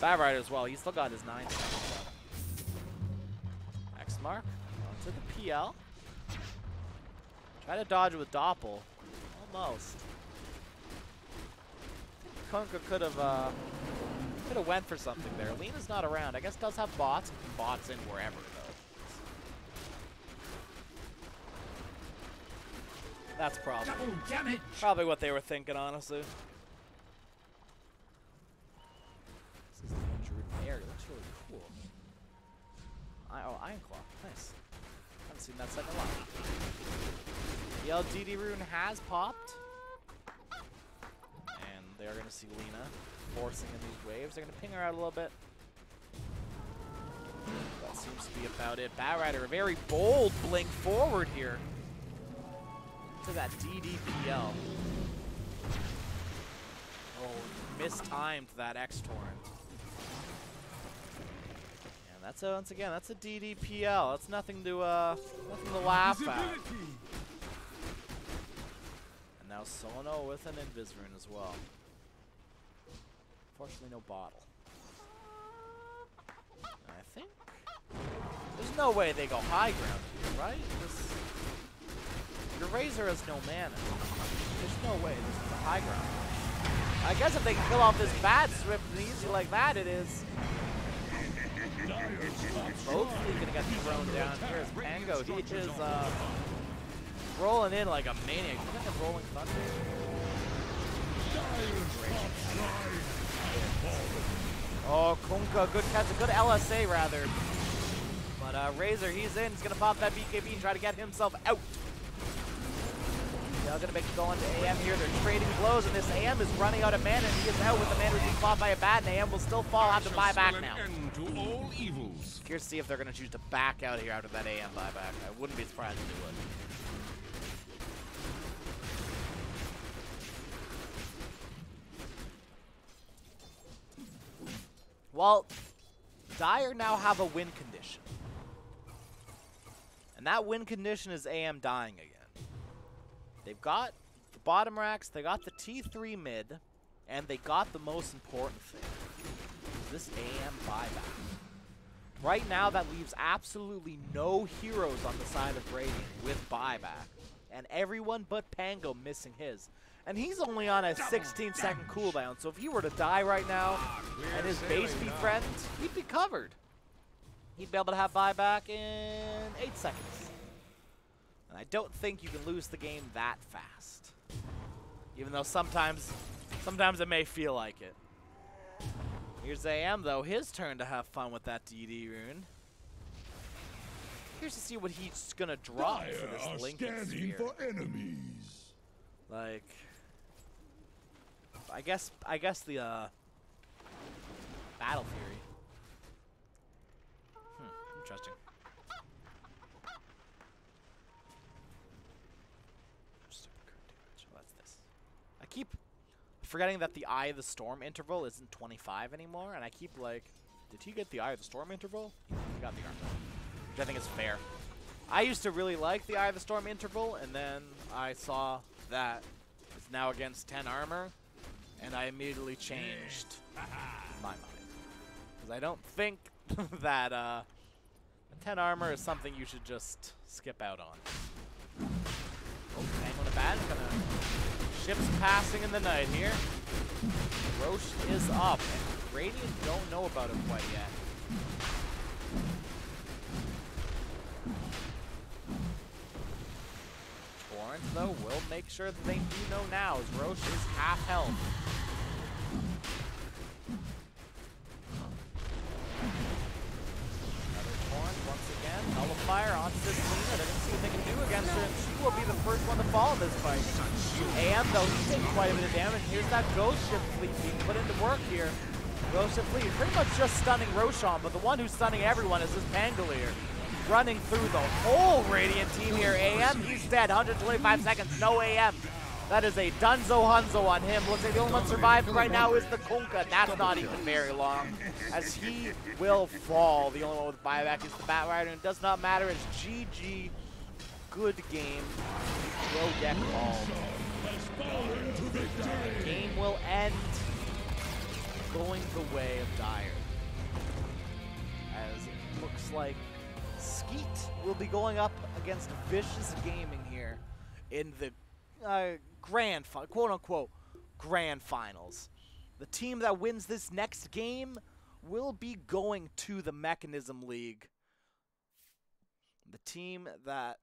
Batrider as well, he's still got his 9 seconds left. X mark onto the PL. Try to dodge it with Doppel. Almost. Kunkka could have went for something there. Lena's not around. I guess does have bots. Bots in wherever though. That's probably what they were thinking, honestly. This is the Druid area. Looks really cool. Oh, Iron Claw. Nice. Haven't seen that second line. The LDD rune has popped. And they are going to see Lena forcing in these waves. They're going to ping her out a little bit. That seems to be about it. Batrider, a very bold blink forward here to that DDPL. Oh, mistimed that X-Torrent. And that's once again, that's a DDPL. That's nothing to laugh at. And now Sono with an Invis rune as well. Unfortunately, no bottle. And I think there's no way they go high ground here, right? Your Razor has no mana. There's no way this is a high ground. I guess if they can kill off this bad Swift and easy like that, it is. Hopefully gonna get thrown down here as Pango. He is rolling in like a maniac. Look at the rolling thunder. Oh, Kunkka, good catch, a good LSA rather. But Razor, he's in. He's gonna pop that BKB and try to get himself out. They're gonna make it go into AM here. They're trading blows, and this AM is running out of mana, and he is out with the mana being fought by a bat, and AM will still fall, have to buy back now. Curious to see if they're gonna choose to back out here after that AM buyback. I wouldn't be surprised if they would. Well, Dire now have a win condition. And that win condition is AM dying again. They've got the bottom racks, they got the T3 mid, And they got the most important thing. This AM buyback. Right now, that leaves absolutely no heroes on the side of Radiant with buyback. And everyone but Pango missing his. And he's only on a 16-second cooldown, so if he were to die right now and his base be threatened, he'd be covered. He'd be able to have buyback in 8 seconds. And I don't think you can lose the game that fast. Even though sometimes it may feel like it. Here's AM, though. His turn to have fun with that DD rune. Here's to see what he's going to drop for this Lincoln Sphere. For enemies. Like, I guess the Battle Fury. Interesting. That's this. I keep forgetting that the Eye of the Storm interval isn't 25 anymore, and I keep like, did he get the Eye of the Storm interval? He got the armor, which I think is fair. I used to really like the Eye of the Storm interval, and then I saw that it's now against 10 armor, and I immediately changed my mind. Because I don't think that 10 armor is something you should just skip out on. Oh, Tango in the bad, gonna ships passing in the night here. Roche is up, and Radiant don't know about it quite yet. Torrent, though, will make sure that they do know now, as Roche is half health. Another Torrent once again. Nullifier on Cislina. They're going to see what they can do against her, and she will be the first one to fall in this fight. AM, though, he's taking quite a bit of damage. Here's that Ghost Ship fleet being put into work here. Ghost Ship fleet pretty much just stunning Roshan, but the one who's stunning everyone is this Pangolier. Running through the whole Radiant team here. AM, he's dead. 125 seconds, no AM. That is a Dunzo Hunzo on him. Looks like the only one surviving right now is the Kunkka. That's not even very long, as he will fall. The only one with buyback is the Batrider, and it does not matter. It's GG. Good game. Pro deck called. The game will end going the way of Dire, as it looks like Skeet will be going up against Vicious Gaming here in the quote-unquote grand finals. The team that wins this next game will be going to the Mekansm League. The team that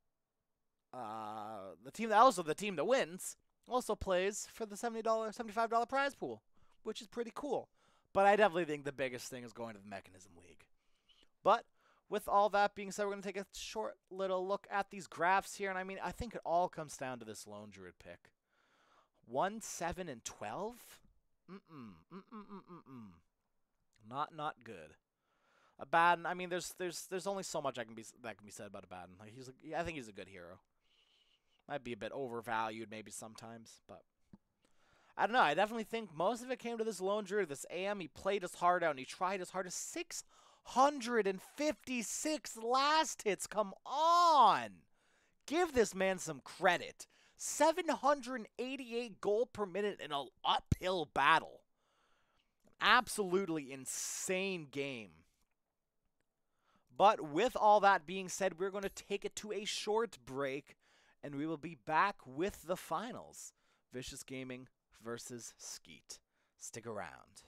wins also plays for the $75 prize pool, which is pretty cool. But I definitely think the biggest thing is going to the Mekansm League. But with all that being said, we're going to take a short little look at these graphs here. And I mean, I think it all comes down to this Lone Druid pick. 1, 7, and 12? Not good. Abaddon, I mean, there's only so much that can be said about Abaddon. Like, I think he's a good hero. Might be a bit overvalued maybe sometimes, but I don't know. I definitely think most of it came to this Lone Druid, this AM. He played his heart out, and he tried his hardest. 656 last hits. Come on. Give this man some credit. 788 gold per minute in an uphill battle. Absolutely insane game. But with all that being said, we're going to take it to a short break, and we will be back with the finals. Vicious Gaming versus Skeet. Stick around.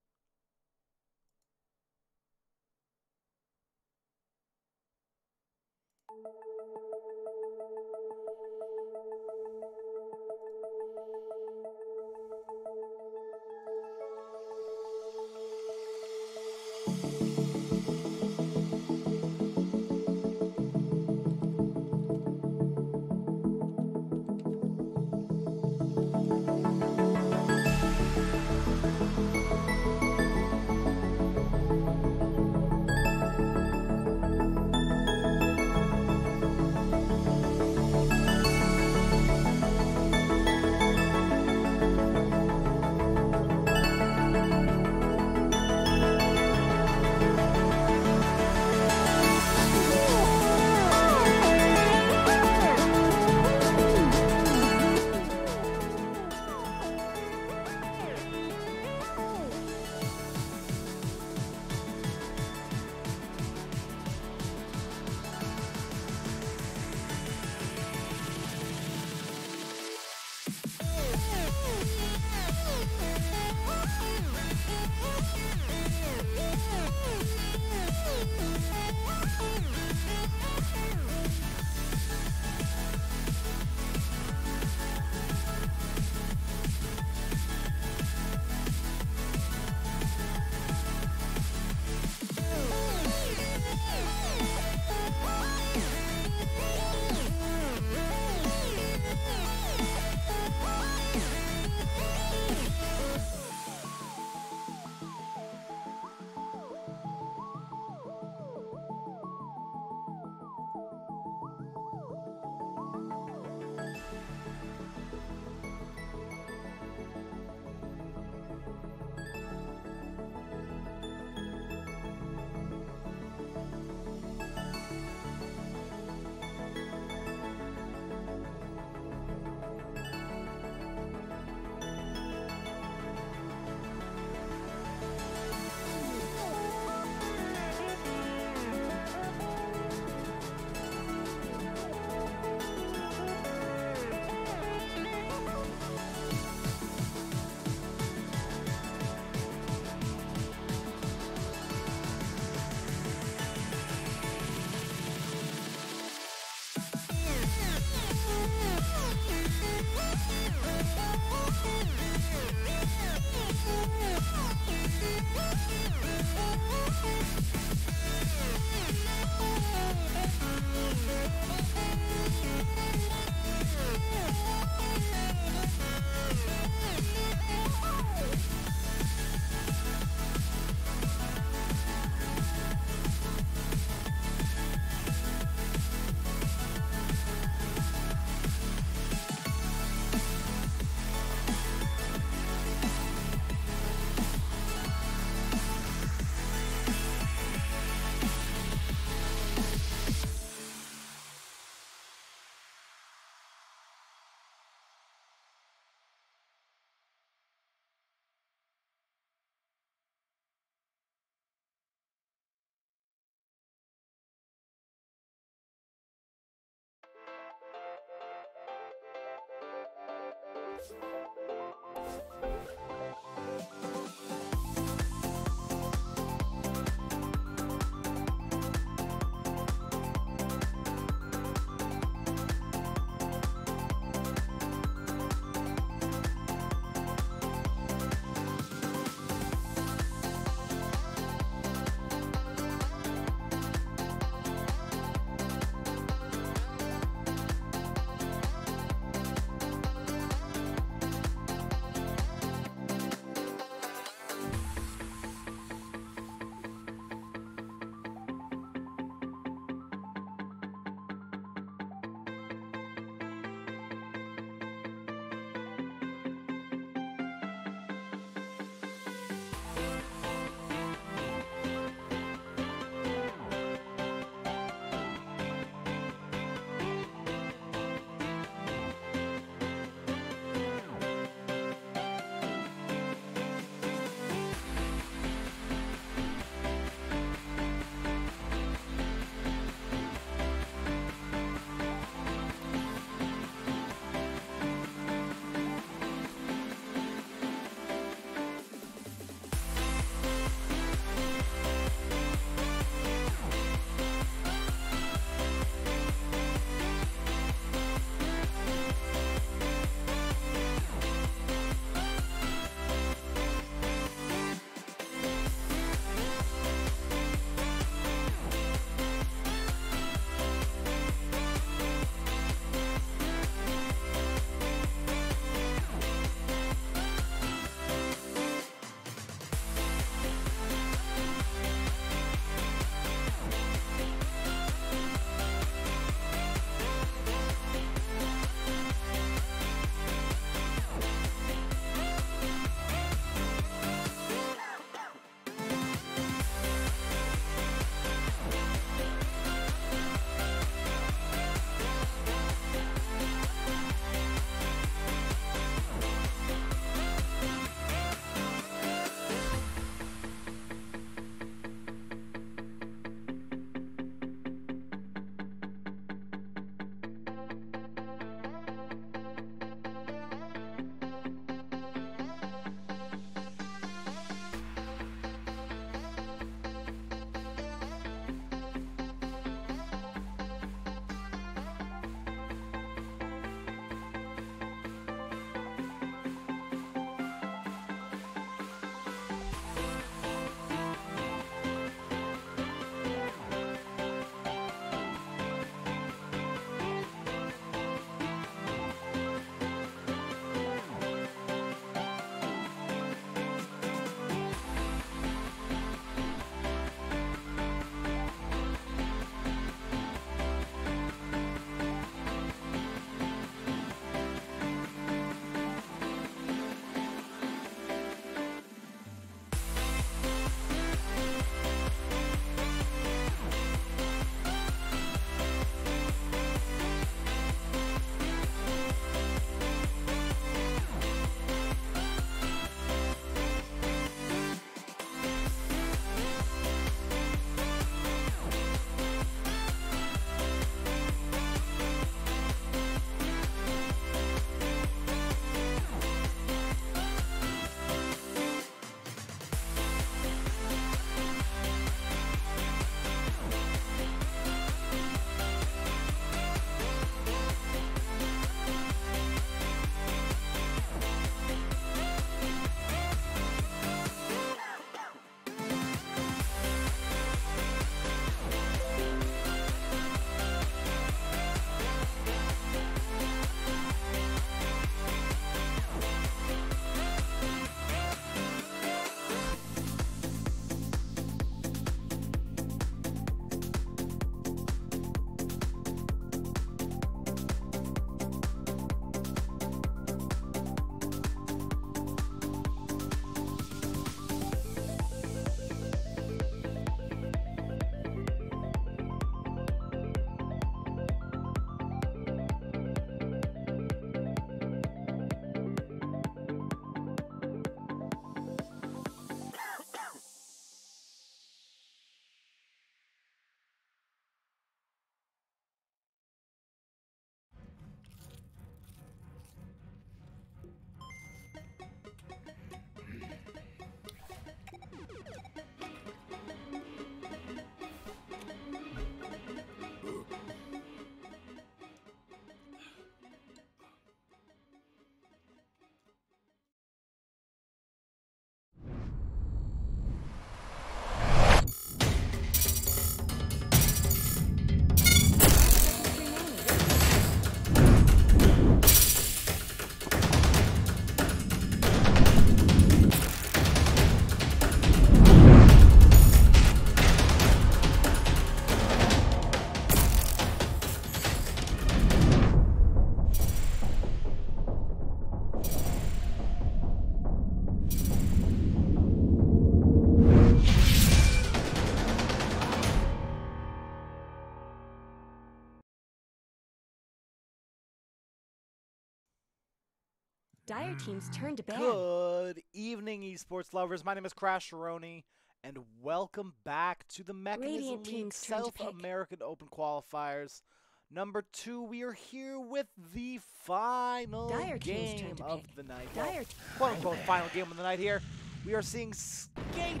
Dire Team's turn to ban. Good evening, esports lovers. My name is Crasheroni, and welcome back to the Mekansm Radiant League Team's turn to South pick. American Open Qualifiers. Number 2, we are here with the final Dire Team's turn game to of pick. the night. Dire Quote unquote final game of the night here. We are seeing Skeet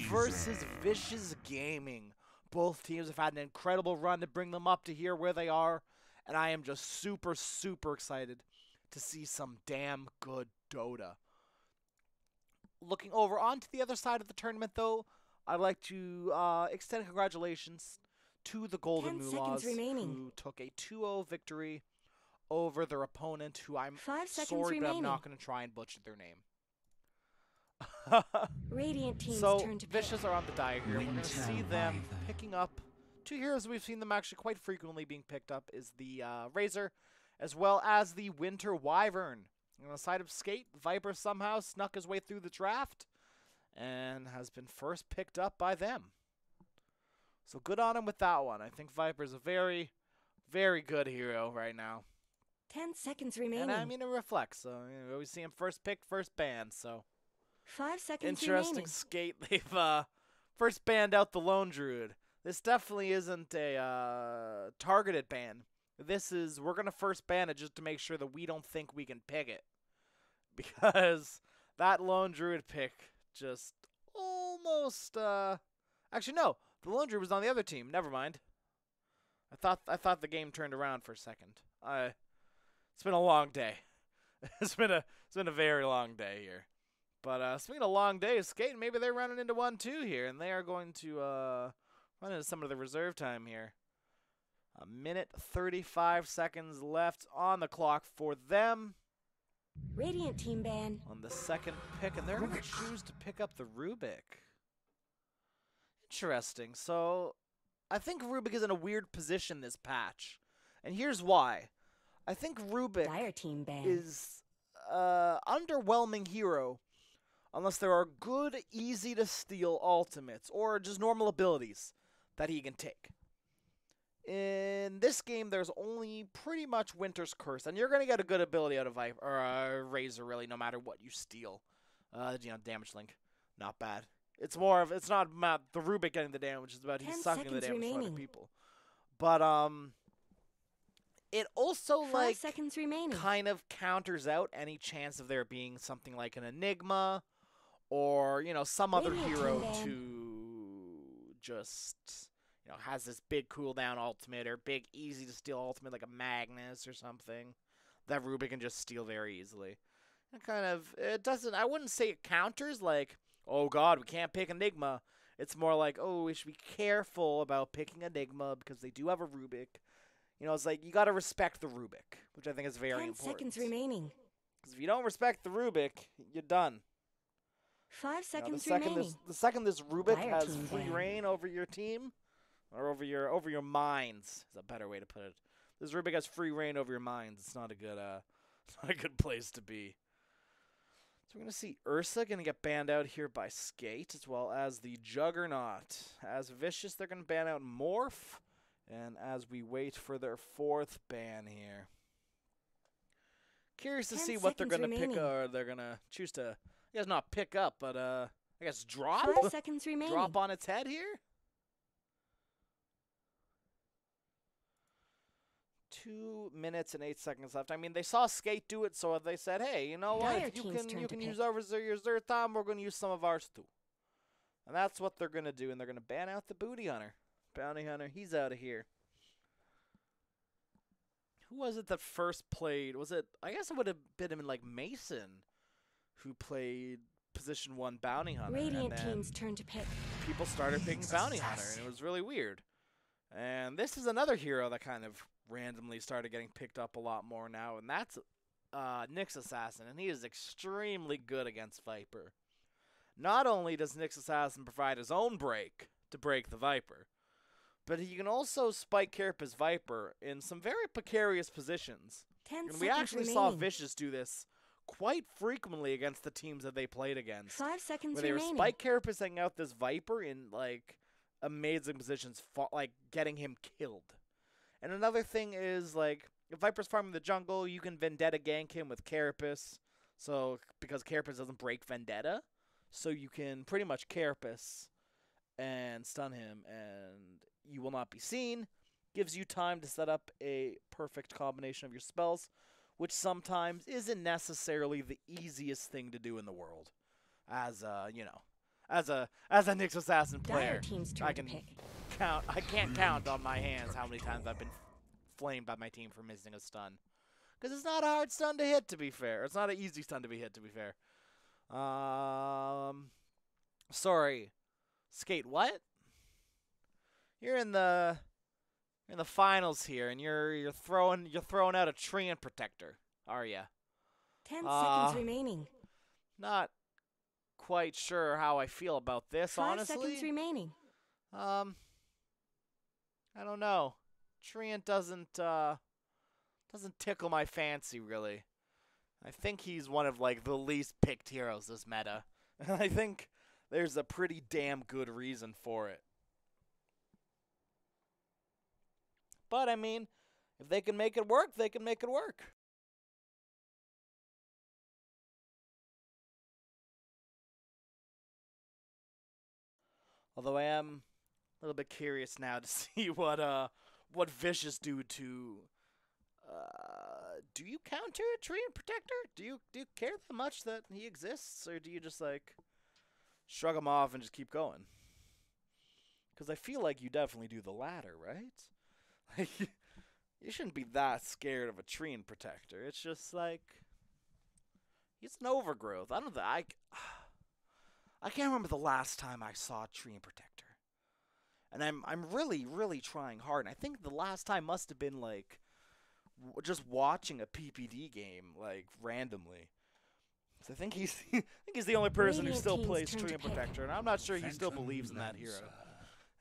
versus Vicious Gaming. Both teams have had an incredible run to bring them up to here where they are, and I am just super, super excited to see some damn good Dota. Looking over onto the other side of the tournament, though, I'd like to extend congratulations to the Golden 10 Mulas, seconds remaining. who took a 2-0 victory over their opponent, who I'm 5 seconds sorry, but I'm remaining. not going to try and butcher their name. Radiant Team's So, turn to pick. Vicious are on the die here. We're going to see them picking up two heroes we've seen them actually quite frequently being picked up is the Razor, as well as the Winter Wyvern. On the side of Skate, Viper somehow snuck his way through the draft and has been first picked up by them. So good on him with that one. I think Viper's a very, very good hero right now. 10 seconds remaining. And I mean, it reflects. So, we always see him first picked, first banned, so... 5 seconds Interesting remaining. Skate. They've first banned out the Lone Druid. This definitely isn't a targeted ban. This is, we're going to first ban it just to make sure that we don't think we can pick it. Because that Lone Druid pick just almost, actually no, the Lone Druid was on the other team. Never mind. I thought the game turned around for a second. It's been a long day. It's been a very long day here. But speaking of long days, Skate, maybe they're running into 1-2 here, and they are going to run into some of the reserve time here. 1:35 seconds left on the clock for them Radiant Team ban. on the second pick, and they're going to choose to pick up the Rubik. Interesting. So I think Rubik is in a weird position this patch, and here's why. I think Rubik Dire Team ban. is underwhelming hero unless there are good, easy-to-steal ultimates or just normal abilities that he can take. In this game, there's only pretty much Winter's Curse, and you're going to get a good ability out of Viper, or Razor, really, no matter what you steal. Damage link, not bad. It's more of, it's not about the Rubik getting the damage, it's about 10 he's sucking the seconds damage from other remaining. people. But, it also, 5 like, seconds remaining. kind of counters out any chance of there being something like an Enigma or, some other Radiant hero Team ban. to just, has this big cooldown ultimate or big easy to steal ultimate like a Magnus or something that Rubik can just steal very easily. It doesn't, I wouldn't say it counters like, oh god, we can't pick Enigma. It's more like, oh, we should be careful about picking Enigma because they do have a Rubik. It's like, you got to respect the Rubik, which I think is very 10 important. seconds remaining. Because if you don't respect the Rubik, you're done. 5 Now, seconds remaining. the second this Rubik Dire has Team free ban. reign over your team, or over your minds, is a better way to put it. This Rubik has free reign over your minds. It's not a good place to be. So we're gonna see Ursa gonna get banned out here by Skate, as well as the Juggernaut. As Vicious, they're gonna ban out Morph. And as we wait for their fourth ban here. Curious to 10 see what they're seconds going to pick, remaining. or they're going to choose to, I guess not pick up, but I guess drop? 5 seconds remaining. Drop on its head here? 2 minutes and 8 seconds left. I mean, they saw Skate do it, so they said, hey, you know what? Dire If you Team's turn can to use pick. your Zertham, we're going to use some of ours too. And that's what they're going to do, and they're going to ban out the Booty Hunter. Bounty Hunter, he's out of here. Who was it that first played? Was it, I guess it would have been him like Mason, who played position 1 Bounty Hunter. Radiant and then Team's turn to pick. people started picking Bounty Hunter, and it was really weird. And this is another hero that kind of randomly started getting picked up a lot more now, and that's Nyx Assassin, and he is extremely good against Viper. Not only does Nyx Assassin provide his own break to break the Viper, but he can also spike Carapace Viper in some very precarious positions. 10 And seconds we actually remaining. saw Vicious do this quite frequently against the teams that they played against. 5 seconds Where they were remaining. spike carapacing out this Viper in, like, amazing positions, like, getting him killed. And another thing is, like, if Viper's farming the jungle, you can Vendetta gank him with Carapace. So, because Carapace doesn't break Vendetta, so you can pretty much Carapace and stun him, and you will not be seen. Gives you time to set up a perfect combination of your spells, which sometimes isn't necessarily the easiest thing to do in the world. As as a Nyx Assassin player, Dire team's turn I to can pick. I can't count on my hands how many times I've been flamed by my team for missing a stun. Because it's not a hard stun to hit, to be fair. It's not an easy stun to be hit, to be fair. Sorry. Skate, what? You're in the finals here, and you're throwing out a Treant Protector, are ya? 10 seconds remaining. Not quite sure how I feel about this, 5 honestly. seconds remaining. I don't know. Treant doesn't tickle my fancy, really. I think he's one of, like, the least picked heroes this meta. And I think there's a pretty damn good reason for it. But, I mean, if they can make it work, they can make it work. Although I am a little bit curious now to see what Vicious do to... do you counter a Treant Protector? Do you care that much that he exists, or do you just like shrug him off and just keep going? Because I feel like you definitely do the latter, right? Like you shouldn't be that scared of a Treant Protector. It's just like he's an overgrowth. I don't think I can't remember the last time I saw a Treant Protector, and I'm really trying hard. And I think the last time must have been like just watching a PPD game, like, randomly. So I think he's the only person who still plays Treant Protector, and I'm not sure he still believes in that hero.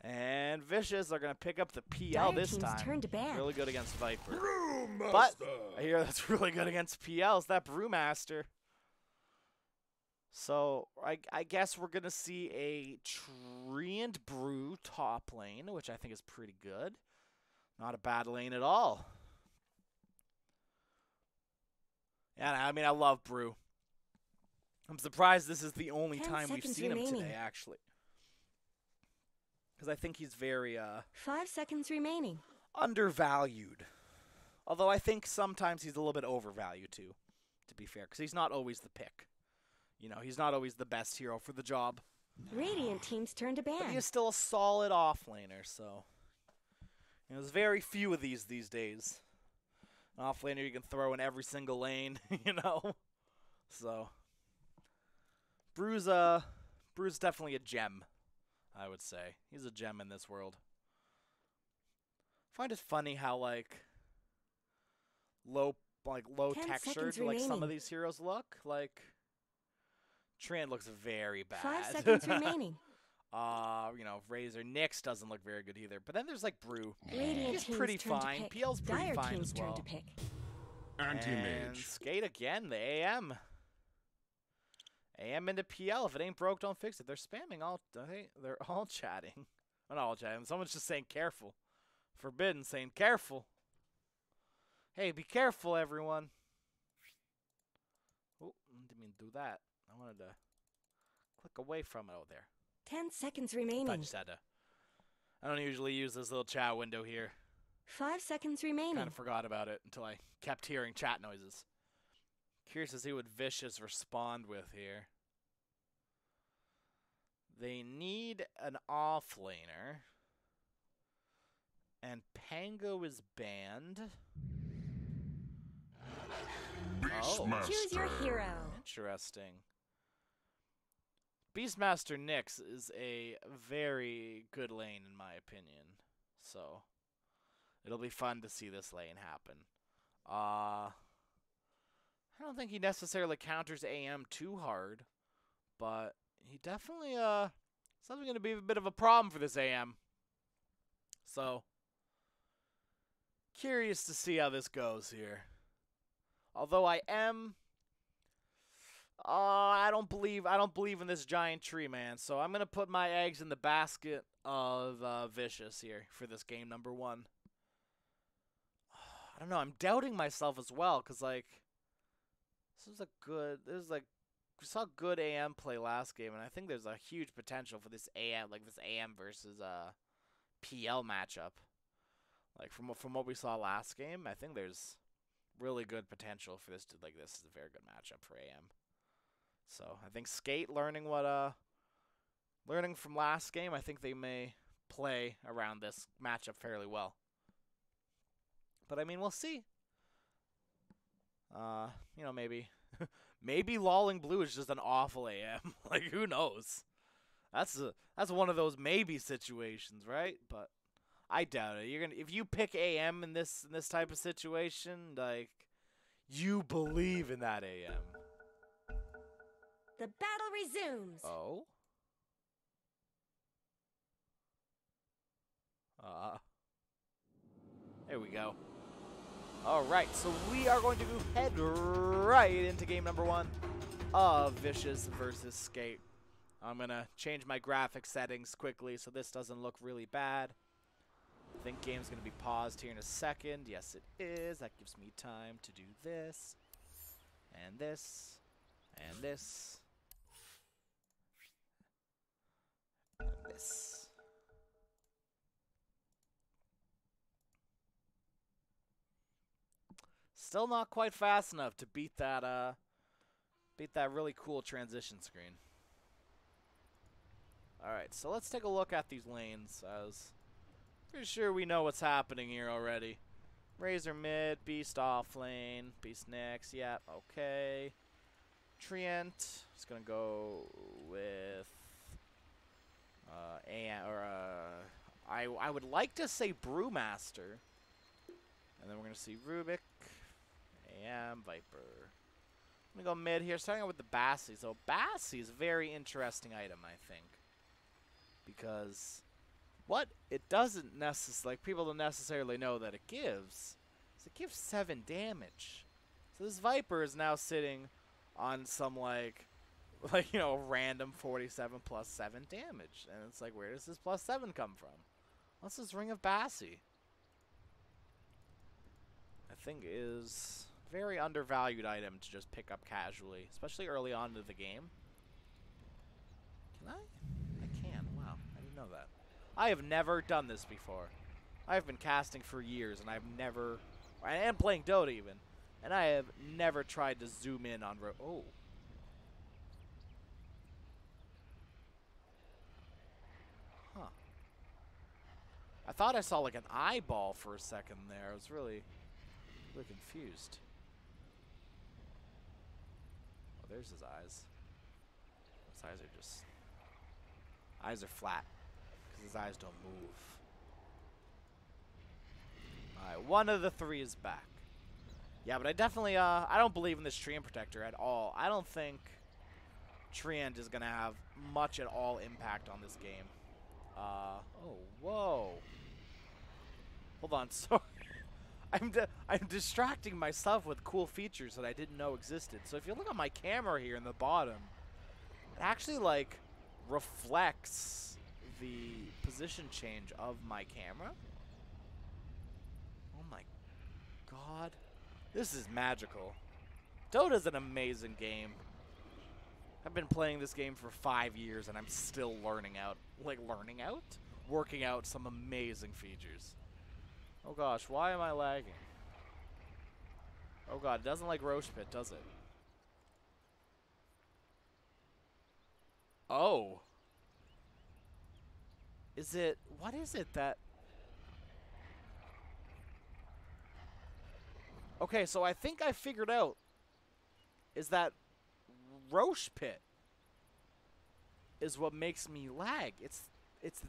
And Vicious are going to pick up the PL this time. Turn to ban. Really good against Viper. But I hear that's really good against PL. It's that Brewmaster. So I guess we're going to see a Treant Brew top lane, which I think is pretty good. Not a bad lane at all. Yeah, I mean, I love Brew. I'm surprised this is the only time we've seen him today, actually. Because I think he's very 5 seconds remaining. undervalued. Although I think sometimes he's a little bit overvalued, too, to be fair. Because he's not always the pick. You know, he's not always the best hero for the job. Radiant team's turn to ban. But he is still a solid offlaner, so... You know, there's very few of these days. An offlaner you can throw in every single lane, you know? So, Brew's definitely a gem, I would say. He's a gem in this world. I find it funny how, like, low textured, like, some of these heroes look. Like, Treant looks very bad. 5 seconds remaining. You know, Razor Nyx doesn't look very good either. But then there's like Brew. Radiant He's team's pretty turn to fine. pick. PL's pretty Dire fine team's as well. turn to pick. And Anti-mage. Skate again, the AM. AM into PL. If it ain't broke, don't fix it. They're spamming all. They're all chatting. Not all chatting. Someone's just saying careful. Forbidden saying careful. Hey, be careful, everyone. Oh, didn't mean to do that. I wanted to click away from it. Oh, there. 10 seconds I remaining. just had to. I don't usually use this little chat window here. 5 seconds remaining. Kind of forgot about it until I kept hearing chat noises. Curious to see what Vicious respond with here. They need an offlaner. And Pango is banned. Beastmaster. Choose your hero. Interesting. Beastmaster Nyx is a very good lane in my opinion. So it'll be fun to see this lane happen. I don't think he necessarily counters AM too hard, but he definitely something going to be a bit of a problem for this AM. So curious to see how this goes here. Although I am I don't believe in this giant tree, man. So I'm gonna put my eggs in the basket of Vicious here for this game number 1. don't know. I'm doubting myself as well because, like, we saw good AM play last game, and I think there's a huge potential for this AM, like this AM versus PL matchup. Like from what we saw last game, I think there's really good potential for this. This is a very good matchup for AM. So I think Skate learning from last game, I think they may play around this matchup fairly well. But I mean, we'll see. Maybe maybe Lolling Blue is just an awful AM. Like, who knows? That's one of those maybe situations, right? But I doubt it. If you pick AM in this type of situation, like, you believe in that AM. The battle resumes. Oh. There we go. Alright, so we are going to head right into game number 1 of Vicious versus Skate. I'm going to change my graphic settings quickly so this doesn't look really bad. I think game's going to be paused here in a second. Yes, it is. That gives me time to do this, and this, and this, and this. Still not quite fast enough to beat that really cool transition screen. Alright, so let's take a look at these lanes. I was pretty sure we know what's happening here already. Razor mid, Beast off lane, Beast next, yeah, okay. Trient is gonna go with I would like to say Brewmaster. And then we're gonna see Rubik. AM, Viper. I'm going to go mid here, starting out with the Bassie. So Bassie is a very interesting item, I think. Because what it doesn't necessarily, like, people don't necessarily know that it gives, is it gives 7 damage. So this Viper is now sitting on some, random 47 plus 7 damage. And it's like, where does this plus 7 come from? What's this Ring of Bassie? I think is very undervalued item to just pick up casually, especially early on into the game. Can I? I can. Wow, I didn't know that. I have never done this before. I've been casting for years, and I am playing Dota even, and I have never tried to zoom in on oh. Huh. I thought I saw like an eyeball for a second there. I was really confused. Oh, there's his eyes. His eyes are flat because his eyes don't move. Alright, one of the 3 is back. Yeah, but I definitely I don't believe in this Treant Protector at all. I don't think Treant is gonna have much at all impact on this game. Oh, whoa. Hold on, sorry. I'm distracting myself with cool features that I didn't know existed. So if you look at my camera here in the bottom, it actually, like, reflects the position change of my camera. Oh my god. This is magical. Dota's an amazing game. I've been playing this game for 5 years and I'm still working out some amazing features. Oh gosh, why am I lagging? Oh god, it doesn't like Roche Pit, does it? Oh. What is it that... Okay, so I think I figured out is that Roche Pit is what makes me lag. It's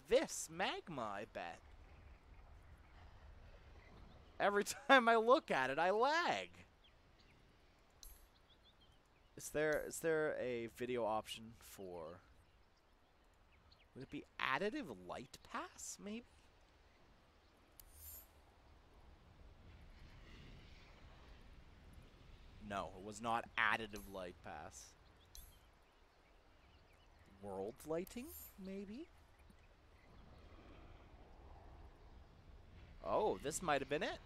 this magma, I bet. Every time I look at it, I lag. Is there a video option for... Would it be additive light pass, maybe? No, it was not additive light pass. World lighting, maybe? Oh, this might have been it.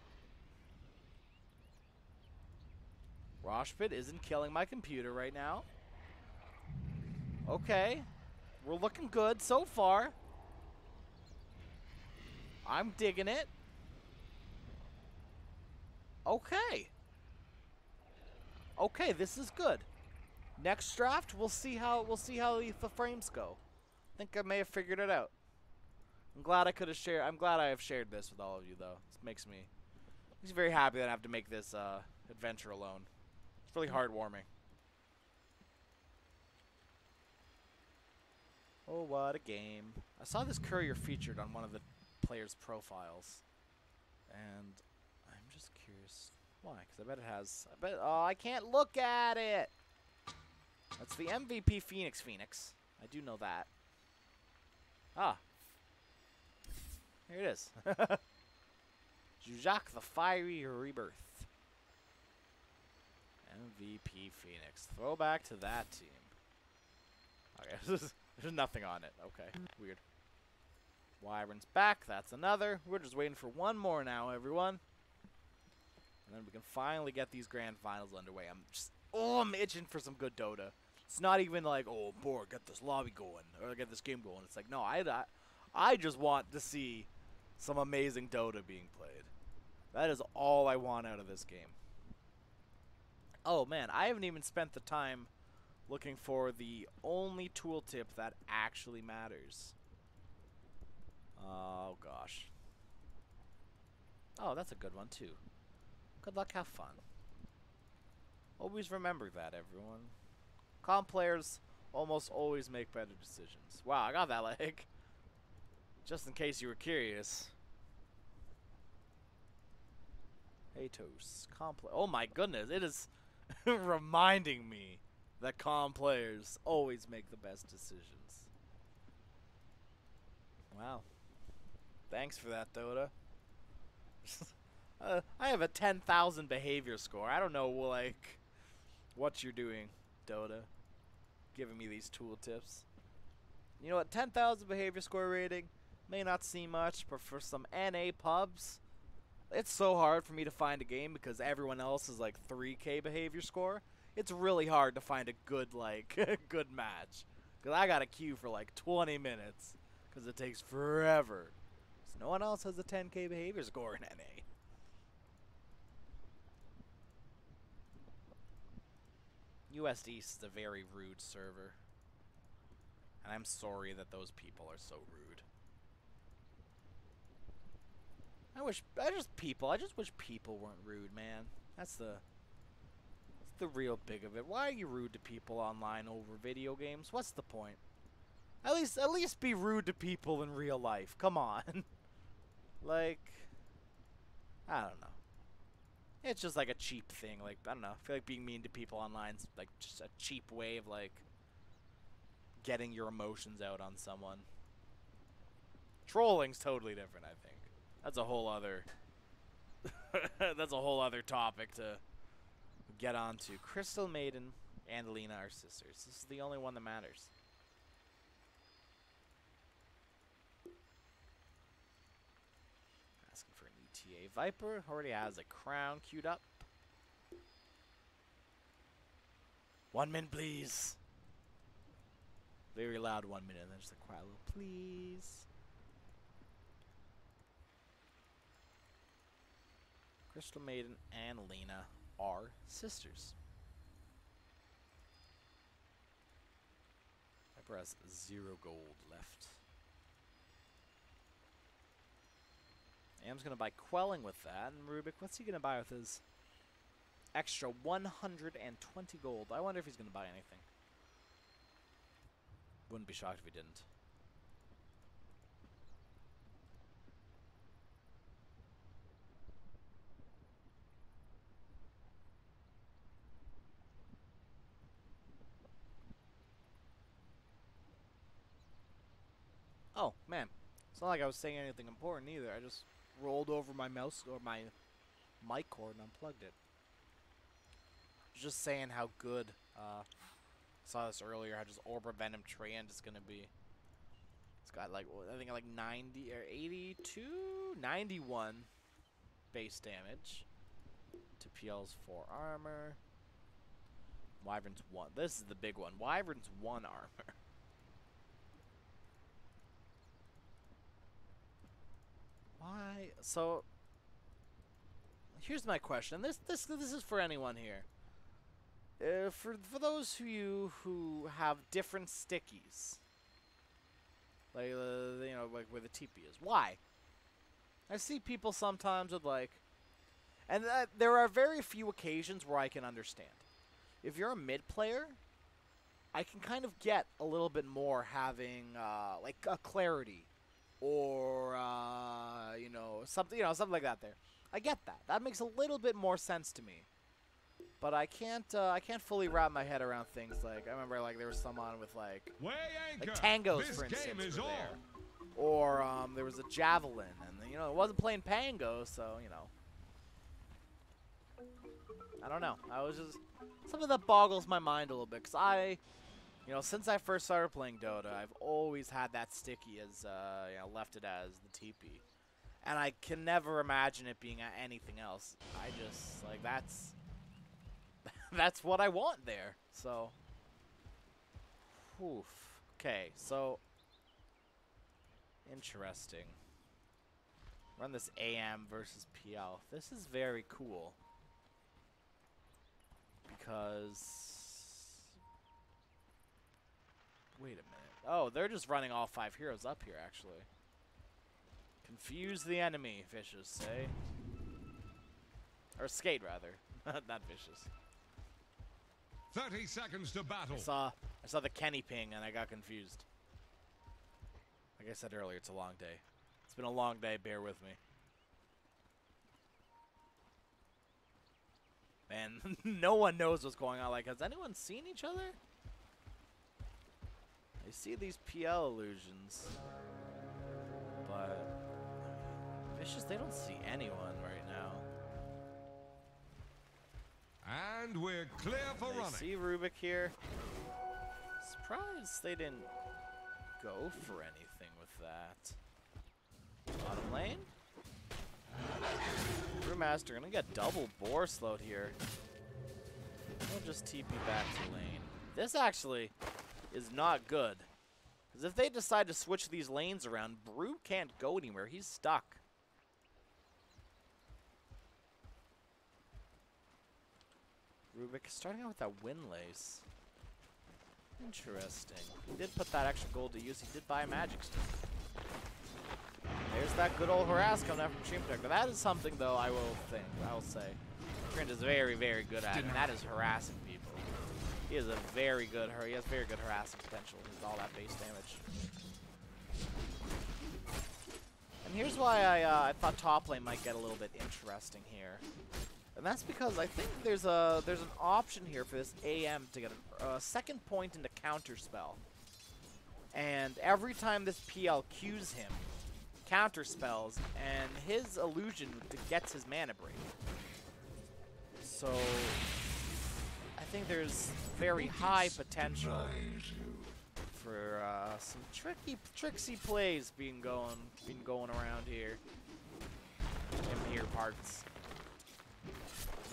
Roshpit isn't killing my computer right now. Okay. We're looking good so far. I'm digging it. Okay. Okay, this is good. Next draft, we'll see how the frames go. I think I may have figured it out. I'm glad I could have shared. I'm glad I have shared this with all of you, though. This makes me very happy that I have to make this adventure alone. It's really heartwarming. Oh, what a game! I saw this courier featured on one of the players' profiles, and I'm just curious why. Because I bet it has. I bet. Oh, I can't look at it. That's the MVP Phoenix. I do know that. Ah. Here it is. Jujak the Fiery Rebirth. MVP Phoenix. Throwback to that team. Okay, there's nothing on it. Okay, weird. Wyvern's back. That's another. We're just waiting for one more now, everyone. And then we can finally get these grand finals underway. I'm itching for some good Dota. It's not even like, oh, boy, get this lobby going or get this game going. It's like, no, I just want to see some amazing Dota being played. That is all I want out of this game. Oh, man, I haven't even spent the time looking for the only tooltip that actually matters. Oh, gosh. Oh, that's a good one, too. Good luck, have fun. Always remember that, everyone. Comp players almost always make better decisions. Wow, I got that, like, just in case you were curious. Atos, comp oh my goodness, it is reminding me that comp players always make the best decisions. Wow. Thanks for that, Dota. I have a 10,000 behavior score. I don't know, like, what you're doing, Dota. Giving me these tooltips. You know what? 10,000 behavior score rating may not seem much, but for some NA pubs, it's so hard for me to find a game because everyone else is like 3K behavior score. It's really hard to find a good, like, good match. Because I got a queue for like 20 minutes because it takes forever. So no one else has a 10K behavior score in NA. US East is a very rude server. And I'm sorry that those people are so rude. I just wish people weren't rude, man. That's the real big of it. Why are you rude to people online over video games? What's the point? At least be rude to people in real life. Come on. Like, I don't know. It's just like a cheap thing. Like, I don't know. I feel like being mean to people online is like just a cheap way of like getting your emotions out on someone. Trolling's totally different, I think. That's a whole other that's a whole other topic to get onto. Crystal Maiden and Lena are sisters. This is the only one that matters. Asking for an ETA. Viper already has a crown queued up. 1 minute, please. Very loud 1 minute, and then just a quiet little please. Crystal Maiden and Lena are sisters. Viper has 0 gold left. Am's gonna buy Quelling with that, and Rubik, what's he gonna buy with his extra 120 gold? I wonder if he's gonna buy anything. Wouldn't be shocked if he didn't. Oh, man. It's not like I was saying anything important either. I just rolled over my mouse or my mic cord and unplugged it. Just saying how good, saw this earlier, how just Orb Venom Trend is going to be. It's got like, I think like 90 or 82, 91 base damage to PL's 4 armor. Wyvern's 1. This is the big one. Wyvern's 1 armor. Why? So, here's my question. This is for anyone here. For those of you who have different stickies, like you know, like where the TP is. Why? I see people sometimes with like, and there are very few occasions where I can understand. If you're a mid player, I can kind of get a little bit more having like a clarity, or something like that. There, I get that. That makes a little bit more sense to me. But I can't fully wrap my head around things like, I remember like there was someone with like tangos, for instance, were there. Or there was a javelin, and it wasn't playing pango, so I don't know. I was just something that boggles my mind a little bit, because since I first started playing Dota, I've always had that sticky as left it as the TP, and I can never imagine it being anything else. I just like that's what I want there. So, oof. Okay, so interesting. Run this AM versus PL. This is very cool because wait a minute. Oh, they're just running all 5 heroes up here actually. Confuse the enemy, Vicious say. Or Skate rather. Not Vicious. 30 seconds to battle. I saw the Kenny ping and I got confused. Like I said earlier, it's a long day. It's been a long day, bear with me. Man, no one knows what's going on. Like, has anyone seen each other? I see these PL illusions. But Vicious, they don't see anyone right now. And we're clear for running. See Rubik here. Surprised they didn't go for anything with that. Bottom lane. Brewmaster gonna get double boar slowed here. We'll just TP back to lane. This actually is not good. Because if they decide to switch these lanes around, Brew can't go anywhere. He's stuck. Rubik starting out with that Windlace. Interesting. He did put that extra gold to use. He did buy a magic stick. There's that good old harass coming out from Stream Protector. That is something, though, I will say. Trent is very, very good at, and that is harassing people. He has very good harassing potential with all that base damage. And here's why I thought top lane might get a little bit interesting here. And that's because I think there's an option here for this AM to get a second point into counter spell. And every time this PL Qs him, counter spells, and his illusion gets his mana break. So I think there's very high potential for some tricksy plays being going around here in here parts.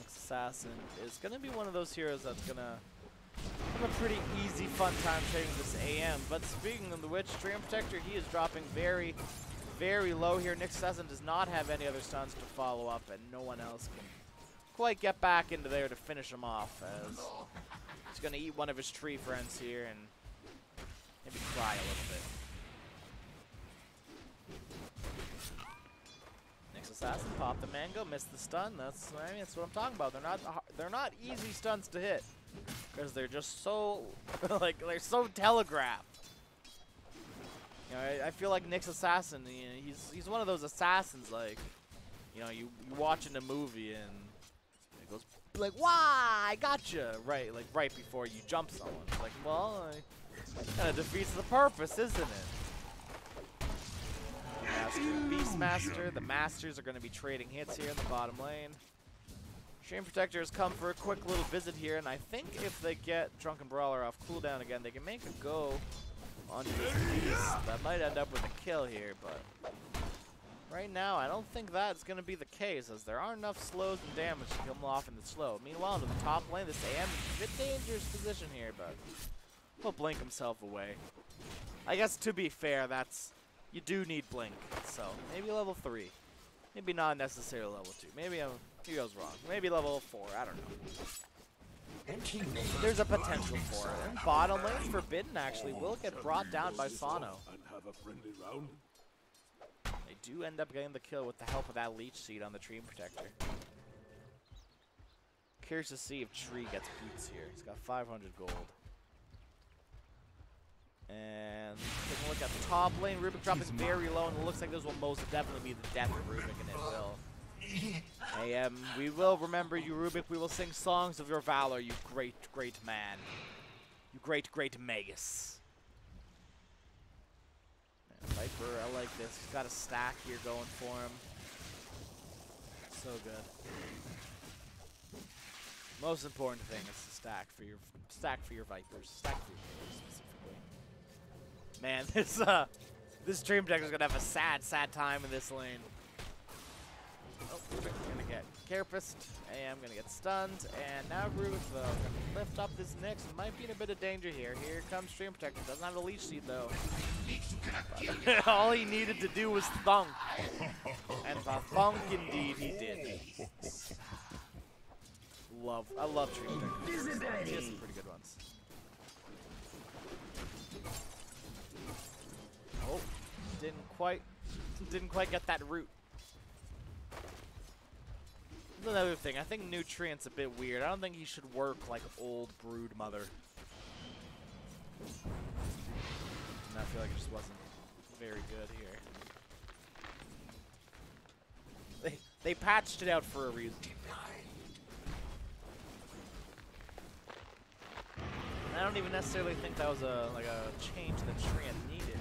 Assassin is going to be one of those heroes that's going to have a pretty easy, fun time trading this AM. But speaking of the which, Stream Protector, he is dropping very, very low here. Nick Assassin does not have any other stuns to follow up, and no one else can quite get back into there to finish him off, as he's going to eat one of his tree friends here and maybe cry a little bit. Assassin popped the mango, missed the stun. That's what I'm talking about. They're not easy stunts to hit because they're just so they're so telegraphed. I feel like Nick's assassin. He's one of those assassins like you watching a movie and it goes like, "Wah, I gotcha!" right before you jump someone. It's like, well, kind of defeats the purpose, isn't it? Master and Beastmaster. The Masters are going to be trading hits here in the bottom lane. Stream Protector has come for a quick little visit here, and I think if they get Drunken Brawler off cooldown again, they can make a go onto this Beast. That might end up with a kill here, but Right now, I don't think that's going to be the case, as there aren't enough slows and damage to kill him off in the slow. Meanwhile, into the top lane, this AM is a bit dangerous position here, but he'll blink himself away. I guess to be fair, you do need blink, so maybe level 3. Maybe not necessarily level 2. Maybe he goes wrong. Maybe level 4, I don't know. There's a potential for it. And bottom lane, Forbidden actually will get brought down by Sano. They do end up getting the kill with the help of that leech seed on the Dream Protector. Curious to see if Tree gets boots here. He's got 500 gold. And taking a look at the top lane, Rubik dropping very low, and it looks like this will most definitely be the death of Rubik, and it will. AM, we will remember you, Rubik. We will sing songs of your valor, you great, great man. You great, great Magus. Man, Viper, I like this. He's got a stack here going for him. So good. Most important thing is the stack for your Vipers. Stack for your Vipers specifically. Man, this Dream Protector is gonna have a sad, sad time in this lane. Oh, Rubik's gonna get Carapist. AM gonna get stunned, and now Rubik though gonna lift up this Nyx and might be in a bit of danger here. Here comes Dream Protector. Doesn't have a leech seed though. But all he needed to do was thunk, and the thunk indeed he did. I love Dream Protector. He has some pretty good ones. Oh, didn't quite get that root. Another thing, I think Nutrient's a bit weird. I don't think he should work like old Brood Mother. And I feel like it just wasn't very good here. They patched it out for a reason. I don't even necessarily think that was a change that Nutrient needed.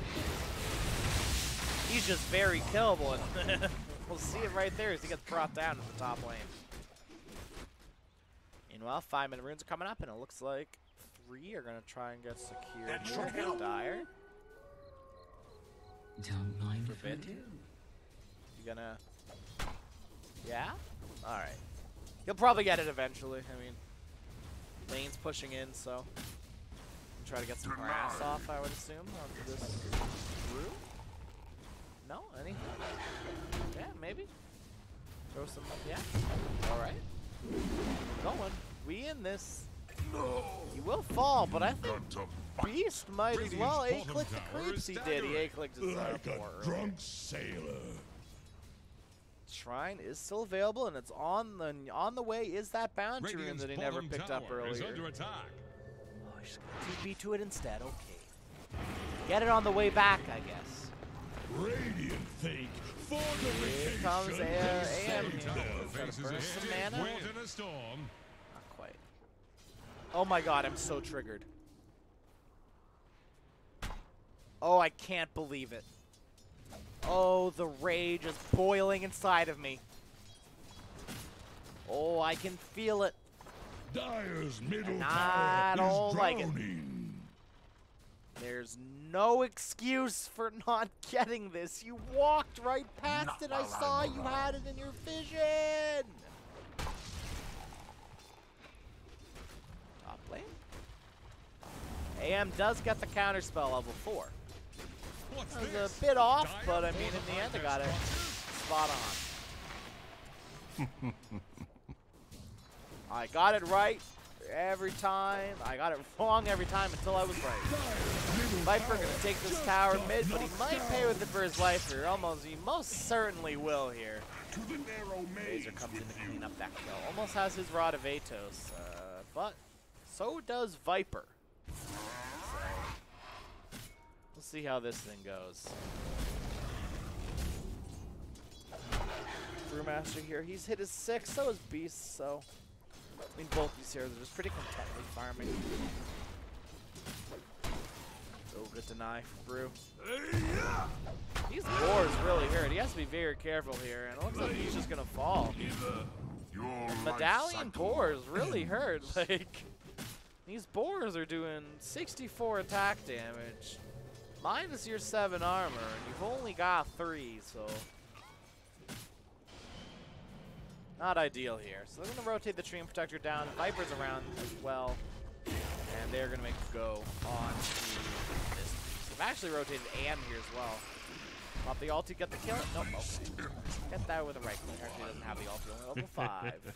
He's just very killable, and we'll see it right there as he gets brought down to the top lane. Meanwhile, 5-minute runes are coming up, and it looks like 3 are going to try and get secured here. Dire. Don't mind Forbidden. You gonna... Yeah? Alright. He'll probably get it eventually. I mean, lane's pushing in, so... Try to get some grass off, I would assume, onto this brew. No? Anything? Yeah, maybe. Throw some up. Yeah. Alright. Going. We in this. He will fall, but I think Beast might as well A-click the creeps he did. He A-clicked his drunk sailor. Shrine is still available, and it's on the way. Is that bounty rune that he never picked up earlier? Oh, he's gonna TP to it instead. Okay. Get it on the way back, I guess. Radiant fake. Here comes AM here. Trying to burn some mana. Not quite. Oh my god, I'm so triggered. Oh, I can't believe it. Oh, the rage is boiling inside of me. Oh, I can feel it. Dire's middle I tower don't is like it. drowning. There's no excuse for not getting this. You walked right past it. I saw you had it in your vision. Top lane. AM does get the counter spell level 4. That was a bit off, but I mean, in the end, I got it spot on. I got it right every time. I got it wrong every time until I was right. Viper gonna take this tower mid, but he might pay with it for his life here. He most certainly will here. Razor comes in to clean up that kill. Almost has his Rod of Atos, but so does Viper. So, we'll see how this thing goes. Brewmaster here, he's hit his 6, so is Beast, so... I mean, both these heroes are just pretty contently farming. Oh, good deny for Brew. These boars really hurt. He has to be very careful here, and it looks like he's just gonna fall. Medallion boars really hurt. Like, these boars are doing 64 attack damage, minus your 7 armor, and you've only got 3, so Not ideal here. So they're going to rotate the Treant Protector down. Viper's around as well. And they're going to make a go on to this. They've actually rotated AM here as well. Pop the ulti, get the kill. Nope, okay. Get that with a right click. Actually doesn't have the ulti, only level 5.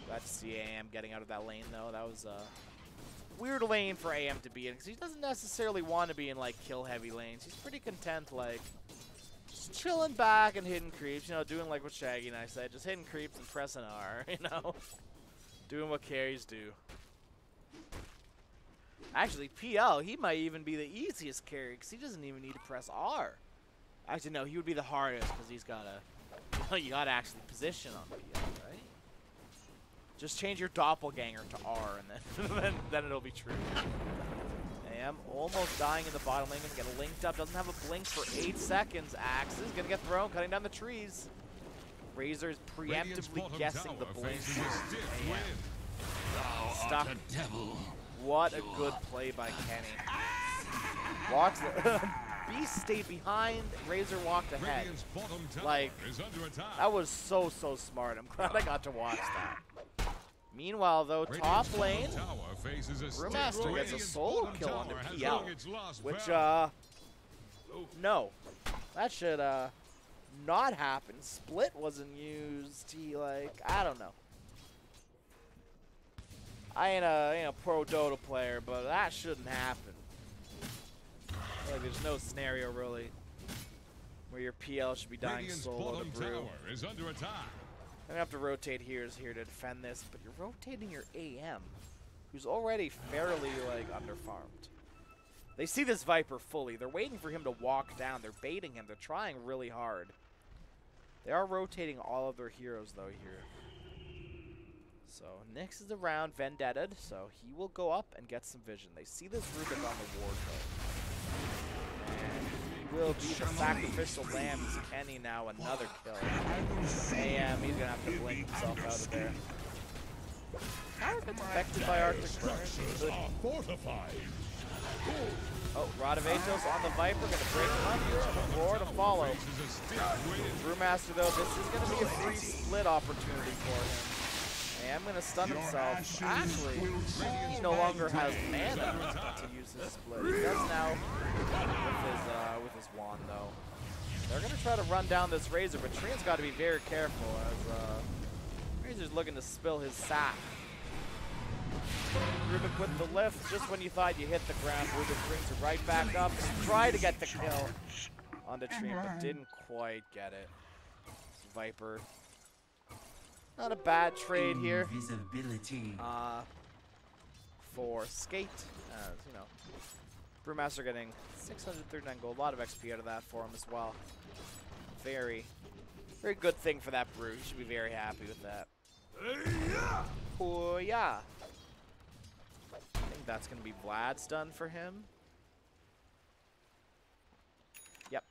Glad to see AM getting out of that lane though. That was a weird lane for AM to be in because he doesn't necessarily want to be in like kill heavy lanes. He's pretty content like just chilling back and hitting creeps, you know, doing like what Shaggy and I said, just hitting creeps and pressing R, you know, doing what carries do. Actually, PL, he might even be the easiest carry because he doesn't even need to press R. Actually, no, he would be the hardest because he's got to, you know, you got to actually position on PL, right? Just change your doppelganger to R and then it'll be true. AM almost dying in the bottom lane, gonna get linked up, doesn't have a blink for 8 seconds. Axe is gonna get thrown, cutting down the trees. Razor's preemptively guessing the blink. Stuck. What a good play by Kenny. Walks Beast stayed behind, Razor walked ahead. Like, that was so smart. I'm glad I got to watch that. Meanwhile, though, top lane, Brewmaster gets a solo kill on the PL, which, no, that should, not happen. Split wasn't used. He, like, I don't know. I ain't a pro Dota player, but that shouldn't happen. Like, there's no scenario, really, where your PL should be dying solo to Brew. I'm gonna have to rotate here to defend this, but you're rotating your AM, who's already fairly like underfarmed. They see this Viper fully. They're waiting for him to walk down. They're baiting him. They're trying really hard. They are rotating all of their heroes though here. So Nyx is around, Vendetta'd, so he will go up and get some vision. They see this Rubik on the ward though. And he will be the sacrificial lamb. He's Kenny now, another kill. AM, he's gonna have to blink himself out of there. Tower gets affected by Arctic Burn. Oh, Rod of Atos on the Viper, gonna break him up. Here's a roar to follow. Brewmaster though, this is gonna be a free split opportunity for him. I'm gonna stun himself. Actually, he no longer has mana to use his split. He does now with his wand though. They're gonna try to run down this Razor, but Treant's got to be very careful as Razor's looking to spill his sack. Rubik with the lift, just when you thought you hit the ground, Rubik brings it right back up. Try to get the kill onto Treant, but didn't quite get it. Viper. Not a bad trade here for Skate. You know, Brewmaster getting 639 gold, a lot of XP out of that for him as well. Very good thing for that Brew. He should be very happy with that. Oh yeah. I think that's gonna be Vlad's done for him. Yep,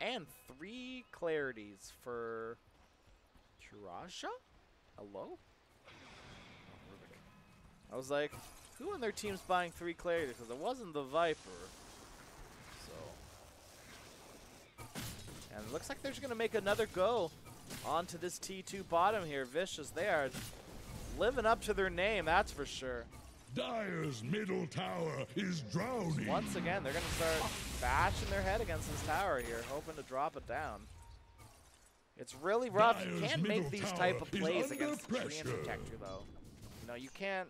and 3 clarities for Chiraja. Hello? I was like, who in their team's buying 3 clarities? Because it wasn't the Viper. So. And it looks like they're just going to make another go onto this T2 bottom here. Vicious, they are living up to their name, that's for sure. Dire's middle tower is drowning. Once again, they're going to start bashing their head against this tower here, hoping to drop it down. It's really rough. You can't make these type of plays against the Treant Protector, though. You know, you can't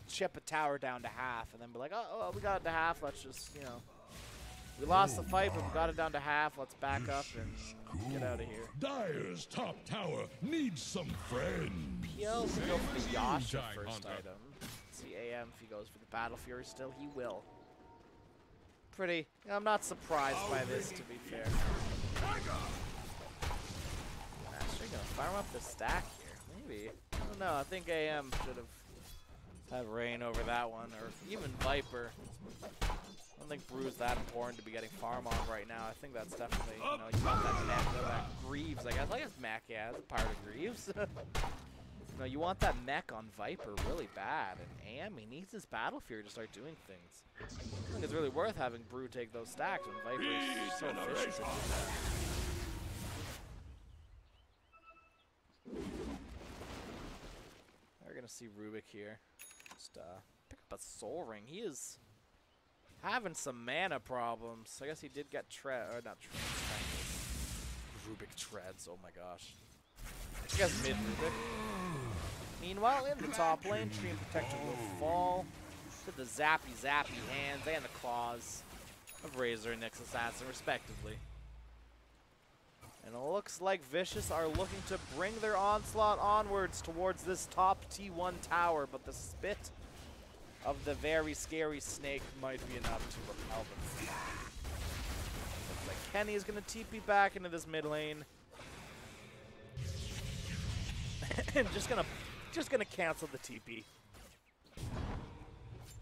chip a tower down to half and then be like, oh, we got it to half. Let's just, you know, we lost the fight, but we got it down to half. Let's back up and get out of here. Dire's top tower needs some friends. PL's gonna go for the Yasha first item. Let's see AM if he goes for the Battle Fury still. He will. Pretty. I'm not surprised by this, to be fair. Gonna farm up the stack here. Maybe. I don't know. I think AM should have had reign over that one, or even Viper. I don't think Brew's that important to be getting farm on right now. I think that's definitely, you know, you want that mech, that Greaves, I guess. I guess mech, yeah, it's a part of Greaves. No, you want that mech on Viper really bad, and AM, he needs his Battle Fury to start doing things. I think it's really worth having Brew take those stacks when Viper is so efficient. see Rubik here. Just pick up a Soul Ring. He is having some mana problems. I guess he did get not Rubik treads. Oh my gosh. I guess mid Rubik. Meanwhile, in the top lane, Stream Protector will fall to the zappy hands and the claws of Razor and Nyx Assassin, respectively. And it looks like Vicious are looking to bring their onslaught onwards towards this top T1 tower, but the spit of the very scary snake might be enough to repel them. Looks like Kenny is going to TP back into this mid lane. And just gonna cancel the TP.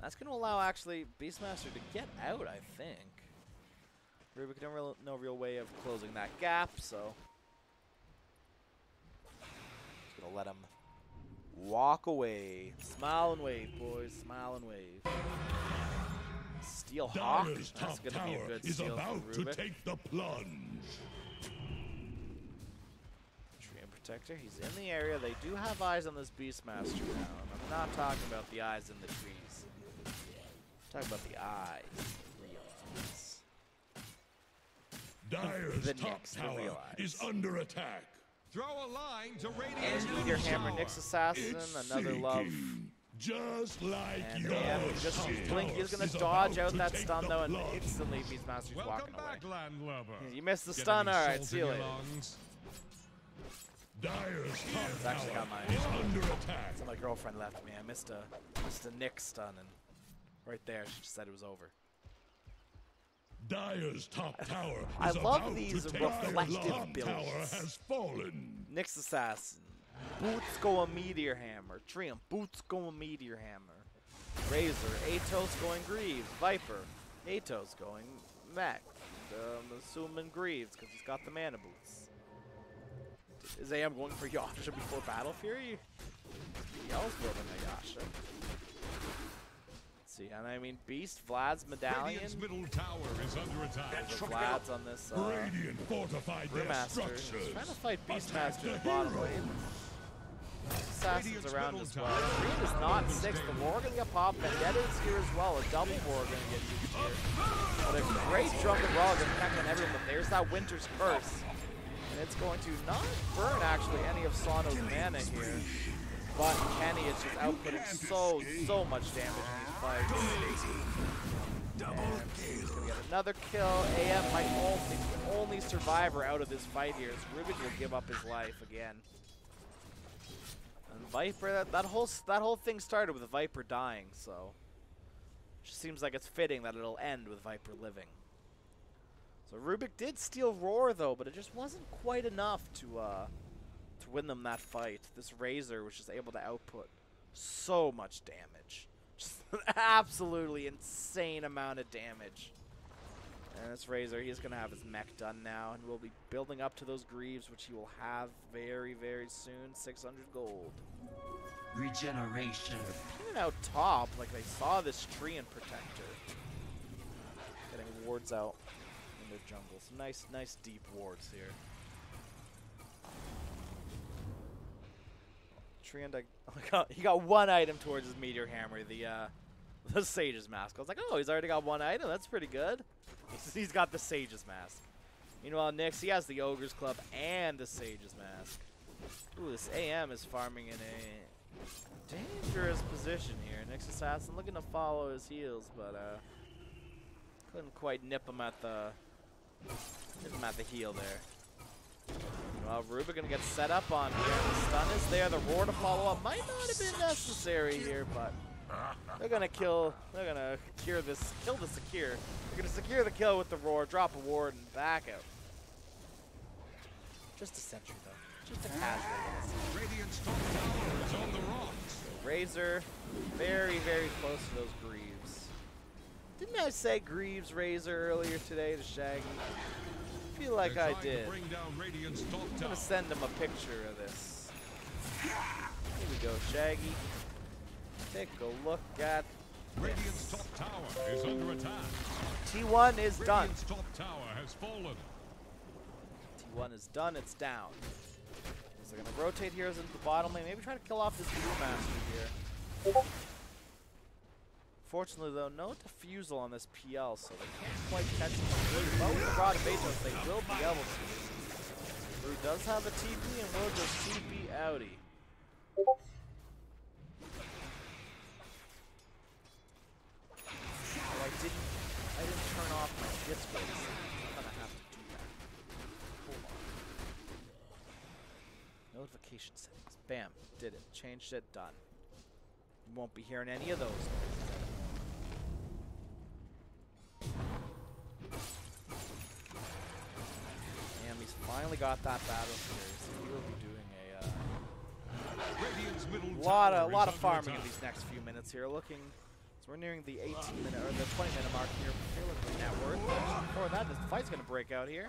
That's gonna allow actually Beastmaster to get out, I think. Rubik no real way of closing that gap, so just gonna let him walk away. Smile and wave, boys. Smile and wave. Steel Hawk. That's gonna be a good steal for Rubik. To take the plunge. Protector, he's in the area. They do have eyes on this Beastmaster now. And I'm not talking about the eyes in the trees. I'm talking about the eyes. The real eyes. Dire's top tower is under attack. Throw a line to Radiant's And Meteor Hammer, Nyx Assassin, another love. Just like And yours. just Blink is going to dodge out that stun though, and instantly Beastmaster's walking away. Back, landlubber. You missed the stun, alright, see you later. Dire's It's top actually tower got my is under attack. So my girlfriend left me. I missed a Nyx stun, and right there she just said it was over. Dire's top tower is I love about these to take reflective Dire's top builds. tower has fallen. Nyx Assassin, Boots going Meteor Hammer, Triumph, Boots going Meteor Hammer, Razor, Atos going Greaves, Viper, Atos going Mech, I'm assuming Greaves because he's got the mana boots. Is AM going for Yasha before Battle Fury? He else building a Yasha. Let's see, and I mean Beast, Vlad's Medallion. Radiant's middle tower is under attack. The Vlad's on this Radiant fortified their Brewmaster. He's structures. trying to fight Attack Beastmaster the in the bottom hero. lane. Assassin's around as well. tower. Green is not 6. The Roar gonna get popped. Vendetta is here as well. A double Roar gonna get used here. But a great Drunken Brawl gonna connect on everyone. But there's that Winter's Curse. And it's going to not burn actually any of Sano's mana here. But Kenny is just outputting so much damage in these fights. And he's gonna get another kill. AM might be the only survivor out of this fight here. So Rubik will give up his life again. And Viper, that whole thing started with Viper dying, so it just seems like it's fitting that it'll end with Viper living. So Rubik did steal Roar though, but it just wasn't quite enough to win them that fight. This Razor was just able to output so much damage. Just an absolutely insane amount of damage. And this Razor, he's going to have his mech done now, and we'll be building up to those Greaves, which he will have very, very soon. 600 gold. Regeneration. Pinning out top, like they saw this tree and Protector. Getting wards out in their jungle. Some nice deep wards here. Triand, he got one item towards his Meteor Hammer, the Sage's Mask. I was like, oh, he's already got one item. That's pretty good. He's got the Sage's Mask. Meanwhile, Nyx, he has the Ogre's Club and the Sage's Mask. Ooh, this AM is farming in a dangerous position here. Nyx Assassin looking to follow his heels, but couldn't quite nip him at the heel there. Well, Rubik gonna get set up on here. The stun is there. The Roar to follow up might not have been necessary here, but they're gonna kill the secure. They're gonna secure the kill with the Roar, drop a ward, and back out. Just a sentry though. Just a casual one. Radiant's top tower is on the rocks. Razor, very, very close to those Greaves. Didn't I say Greaves Razor earlier today to Shaggy? I feel like I did. Bring down Radiant's top I'm tower. gonna send him a picture of this. Here we go, Shaggy. Take a look at Radiant's top tower is under attack. T1 is done. Radiant's top tower has fallen. T1 is done, it's down. they're going to rotate heroes into the bottom lane. Maybe try to kill off this Brewmaster here. Fortunately, though, no defusal on this PL, so they can't quite catch him. But with the Rod of Aegis, they will be able to. Brew does have a TP and will just TP outie. Oh, I didn't turn off my display. I'm gonna have to do that. Hold on. Notification settings. Bam. Did it. Changed it. Done. You won't be hearing any of those noises. And he's finally got that battle series. So he will be doing a lot of farming in these next few minutes here. Looking, so we're nearing the 18-minute or the 20-minute mark here for net worth. Before that, this fight's gonna break out here.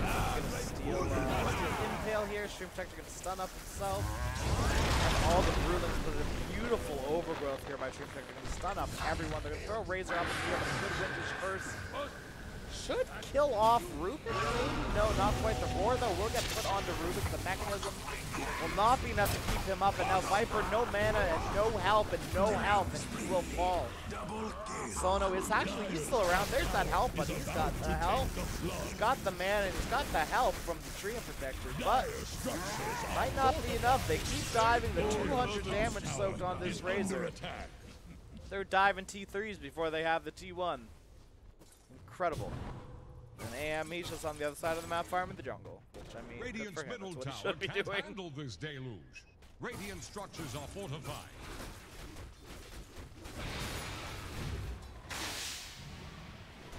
Gonna steal Impale here. Stream Protector gonna stun up himself. And all the Brewlings with a beautiful overgrowth here by Stream Protector. Gonna stun up everyone. They're gonna throw Razor up and deal a good vintage first. Should kill off Rubik, maybe? No, not quite. The roar, though, will get put onto Rubik. The mechanism will not be enough to keep him up. And now Viper, no mana and no help and no health, and he will fall. Sono is actually, he's still around. There's that help, but he's got the health. He's got the mana and he's got the help from the Treant Protector, but might not be enough. They keep diving the 200 damage soaked on this Razor. They're diving T3s before they have the T1. Incredible. And AM, he's just on the other side of the map farming the jungle. Which, I mean, Radiant's good for him. middle That's what he tower should be can't doing. handle this deluge. Radiant structures are fortified.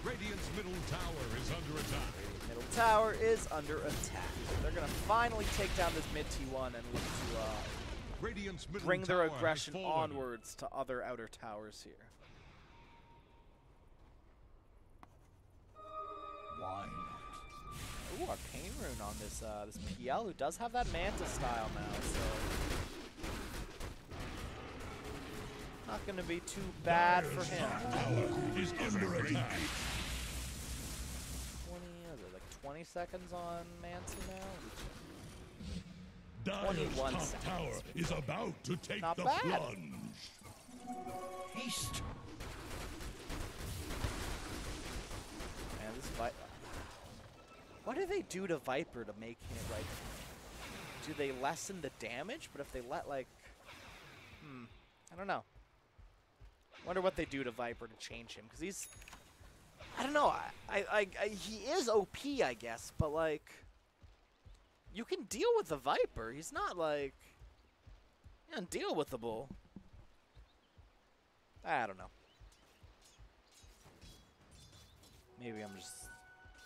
Radiant's middle tower is under attack. Middle tower is under attack. They're going to finally take down this mid T1 and look to Radiant's middle bring their tower has aggression fallen. onwards to other outer towers here. Why not? Ooh, Arcane Rune on this this PL, who does have that Manta style now, so not going to be too bad for him. Is under attack. 20 seconds on Manta now? 21 top seconds. tower is about to take Not the bad. plunge. Haste. Man, this fight. What do they do to Viper to make him, like, do they lessen the damage? But if they let, like, I don't know. Wonder what they do to Viper to change him, because he's, I don't know, he is OP, I guess, but, like, you can deal with the Viper. He's not, like, you can deal with the bull. I don't know.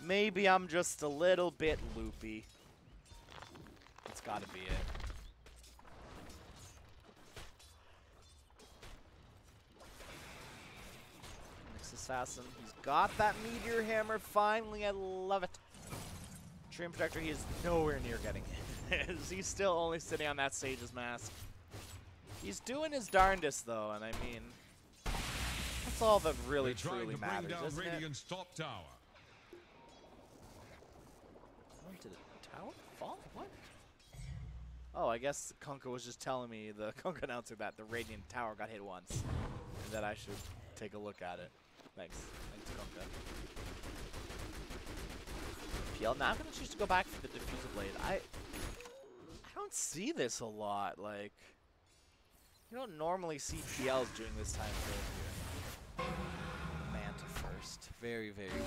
Maybe I'm just a little bit loopy. That's gotta be it. Next assassin. He's got that meteor hammer. Finally, I love it. Treant Protector, he is nowhere near getting it. He's still only sitting on that Sage's mask. He's doing his darndest, though, and I mean, that's all that really truly matters, isn't it? Radiant's top tower. Oh, did a tower fall? What? Oh, I guess Kunkka was just telling me, the Kunkka announcer, that the Radiant Tower got hit once, and that I should take a look at it. Thanks. Thanks, Kunkka. PL. Now I'm going to choose to go back for the Diffuser Blade. I don't see this a lot. Like, you don't normally see PLs doing this time of here. Manta first. Very, very weird.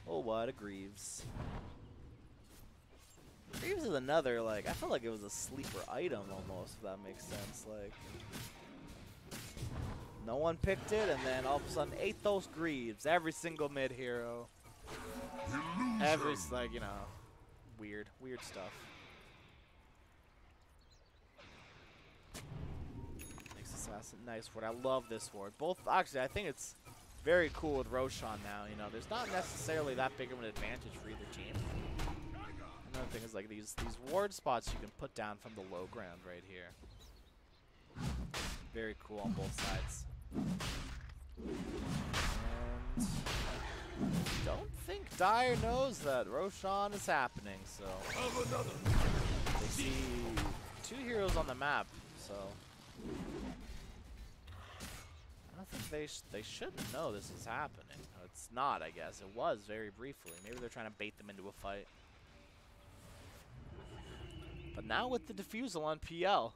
Oh, what a Greaves. Greaves is another, like, I felt like it was a sleeper item almost, if that makes sense. Like, no one picked it, and then all of a sudden, Athos Greaves, every single mid hero. Every, like, you know, weird stuff. Next assassin, nice ward. I love this ward. Both, actually, I think it's very cool with Roshan now. You know, there's not necessarily that big of an advantage for either team. Another thing is, like, these ward spots you can put down from the low ground right here. Very cool on both sides. And Don't think Dire knows that Roshan is happening, so they see 2 heroes on the map, so I don't think they shouldn't know this is happening. It's not, I guess. It was very briefly. Maybe they're trying to bait them into a fight. But now with the defusal on PL,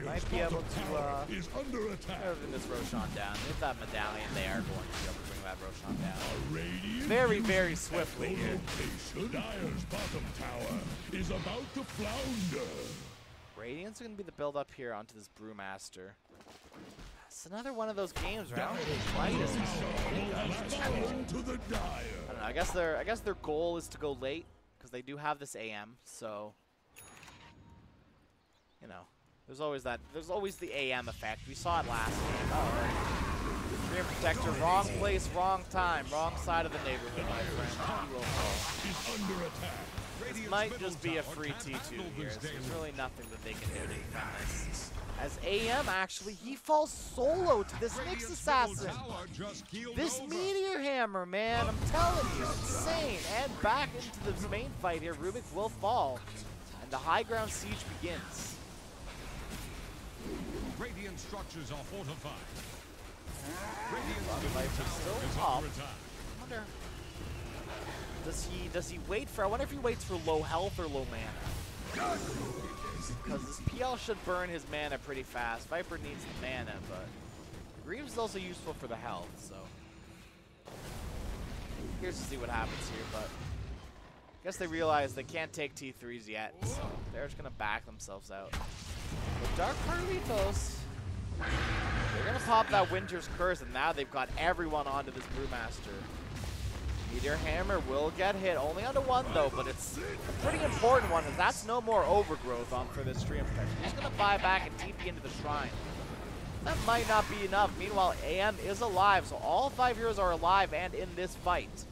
might be able to is under attack. bring this Roshan down. With that medallion, they are going to be able to bring that Roshan down. Very, very swiftly here. Dire's bottom tower is about to flounder. Radiant's going to be the build up here onto this Brewmaster. It's another one of those games, right? I don't think quite as I don't know. I guess their goal is to go late because they do have this AM. So, you know, there's always that. There's always the AM effect. We saw it last game. Oh, Dream Protector, wrong place, wrong time, wrong side of the neighborhood, my friend. He will fall. This might just be a free T2 here. There's really nothing that they can do to defend this. As AM, actually, he falls solo to this Nyx Assassin. This Meteor Hammer, man, I'm telling you, insane. And back into the main fight here, Rubik will fall. And the high ground siege begins. Radiant structures are fortified. Viper's still up. I wonder, does he wait for, I wonder if he waits for low health or low mana. Because this PL should burn his mana pretty fast. Viper needs the mana, but Greaves is also useful for the health, so here's to see what happens here, but I guess they realize they can't take T3s yet, so they're just gonna back themselves out. But Dark Carlitos, they're gonna pop that Winter's Curse, and now they've got everyone onto this Brewmaster. Meteor Hammer will get hit, only onto one though, but it's a pretty important one, as that's no more overgrowth on for this Dream Protector. He's gonna buy back and TP into the shrine. That might not be enough. Meanwhile, AM is alive, so all 5 heroes are alive and in this fight.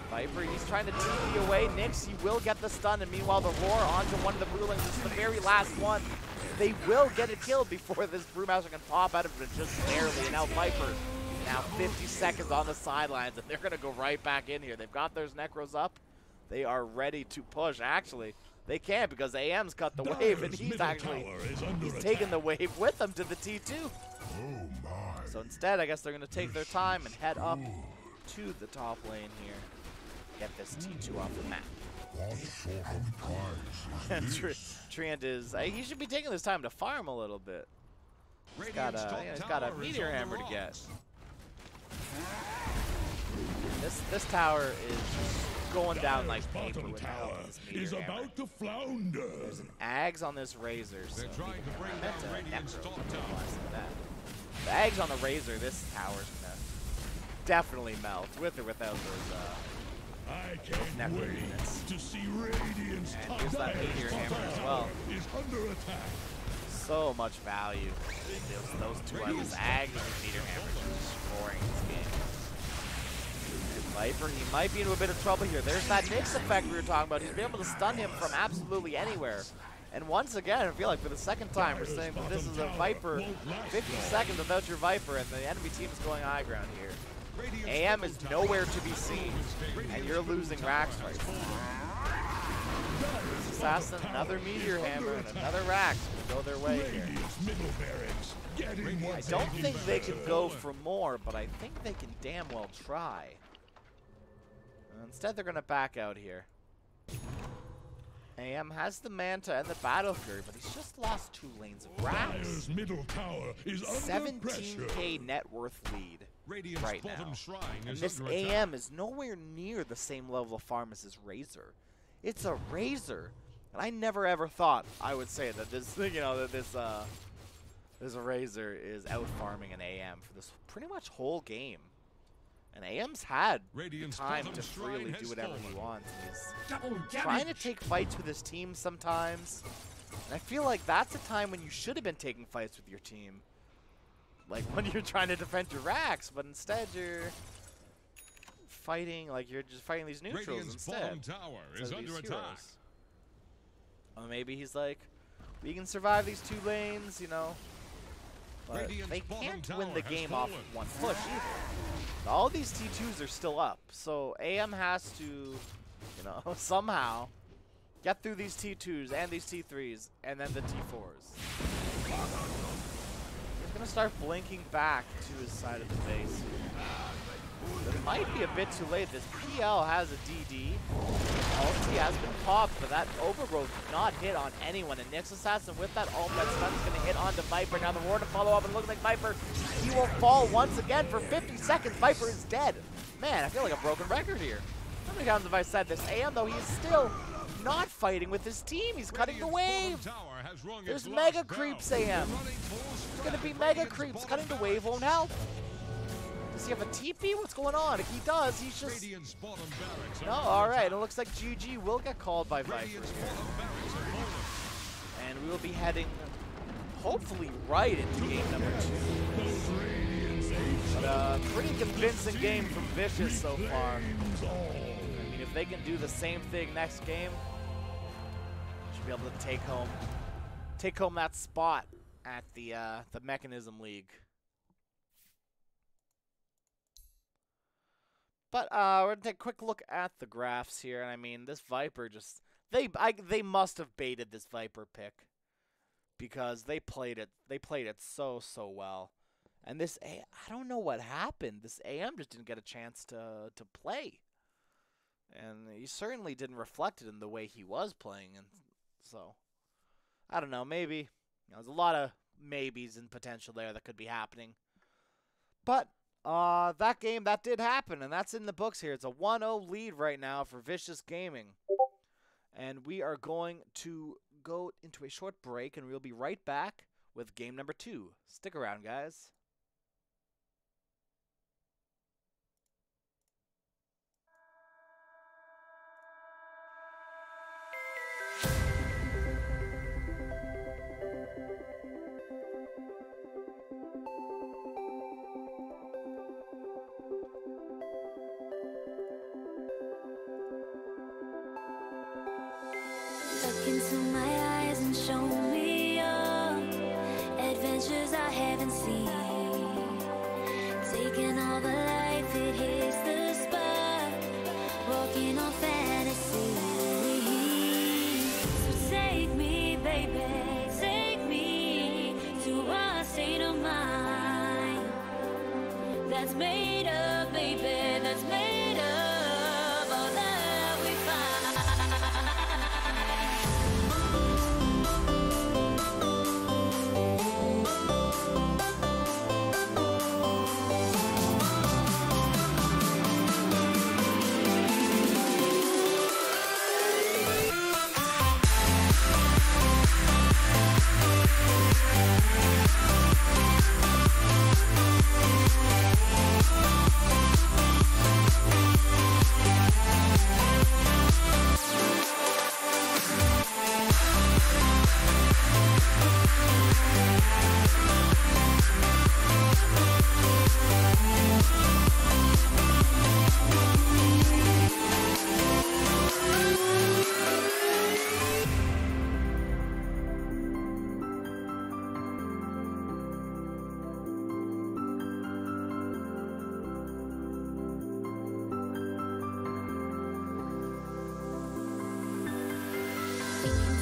Viper, he's trying to TP away. Nyx, he will get the stun, and meanwhile the roar onto one of the Brewlings. This is the very last one. They will get it killed before this Brewmaster can pop out of it just barely, and now Viper, now 50 seconds on the sidelines, and they're going to go right back in here. They've got their Necros up. They are ready to push. Actually, they can't because AM's cut the wave, and he's taking the wave with them to the T2. So instead, I guess they're going to take their time and head up to the top lane here. Get this T2 off the map. Treant is, he should be taking this time to farm a little bit. He's got a Meteor Hammer to get. This tower is just going down like paper with help of this Meteor Hammer. About to flounder. There's an Ags on this Razor, so They're trying to bring down Radiant's top tower. the Ags on the Razor, this tower's gonna definitely melt, with or without those I can't wait units. to see Radiant's And here's that Meteor Hammer as well. is under attack. So much value. Those two are this Ag and this Meteor Hammer just scoring this game. And Viper, he might be into a bit of trouble here. There's that Nyx effect we were talking about. He's been able to stun him from absolutely anywhere. And once again, I feel like for the second time, we're saying that this is a Viper. 50 seconds without your Viper, and the enemy team is going high ground here. AM is nowhere to be seen, and you're losing Rax right now. This Assassin, another Meteor Hammer, and another Rax will go their way here. I don't think they can go for more, but I think they can damn well try. Instead, they're going to back out here. AM has the Manta and the Battle Fury, but he's just lost 2 lanes of Rax. Middle tower is under 17k net worth lead right now. And this under AM is nowhere near the same level of farm as his Razor. It's a Razor. And I never ever thought I would say that this, this Razor is out farming an AM for this pretty much whole game. And AM's had the time to freely do whatever he wants. He's trying to take fights with his team sometimes. And I feel like that's a time when you should have been taking fights with your team. Like when you're trying to defend your Rax, but instead you're fighting, like you're just fighting these neutrals instead. Tower is under attack. Or maybe he's like, we can survive these 2 lanes, you know. But they Radiant's bottom can't tower win the has game off fallen. one push either. All these T2s are still up, so AM has to, you know, somehow get through these T2s and these T3s, and then the T4s. He's gonna start blinking back to his side of the base. It might be a bit too late. This PL has a DD. Ulti has been popped, but that overgrowth did not hit on anyone. And Nyx Assassin with that ult that stun is going to hit onto Viper. Now the ward to follow up, and it looks like Viper, he will fall once again for 50 seconds. Viper is dead. Man, I feel like a broken record here. How many times have I said this? AM, though, he is still not fighting with his team. He's cutting the wave. There's mega creeps, AM. There's going to be mega creeps. Cutting the wave won't help. Does he have a TP? What's going on? If he does, he's just... No, alright. It looks like GG will get called by Viper here. And we will be heading, hopefully, right into game number 2. But a pretty convincing game from Vicious so far. I mean, if they can do the same thing next game, should be able to take home that spot at the Mekansm League. But we're gonna take a quick look at the graphs here, and I mean, this Viper just they must have baited this Viper pick because they played it so well, and this I don't know what happened. This AM just didn't get a chance to play, and he certainly didn't reflect it in the way he was playing, and so I don't know. Maybe, you know, there's a lot of maybes and potential there that could be happening, but. That game, that did happen, and that's in the books here. It's a 1-0 lead right now for Vicious Gaming. And we are going to go into a short break, and we'll be right back with game number 2. Stick around, guys. Look into my eyes and show me your adventures I haven't seen. Taking all the life, it hits the spot. Walking on fantasy. So take me, baby, take me to a state of mind that's made of, baby, that's made of all that we find.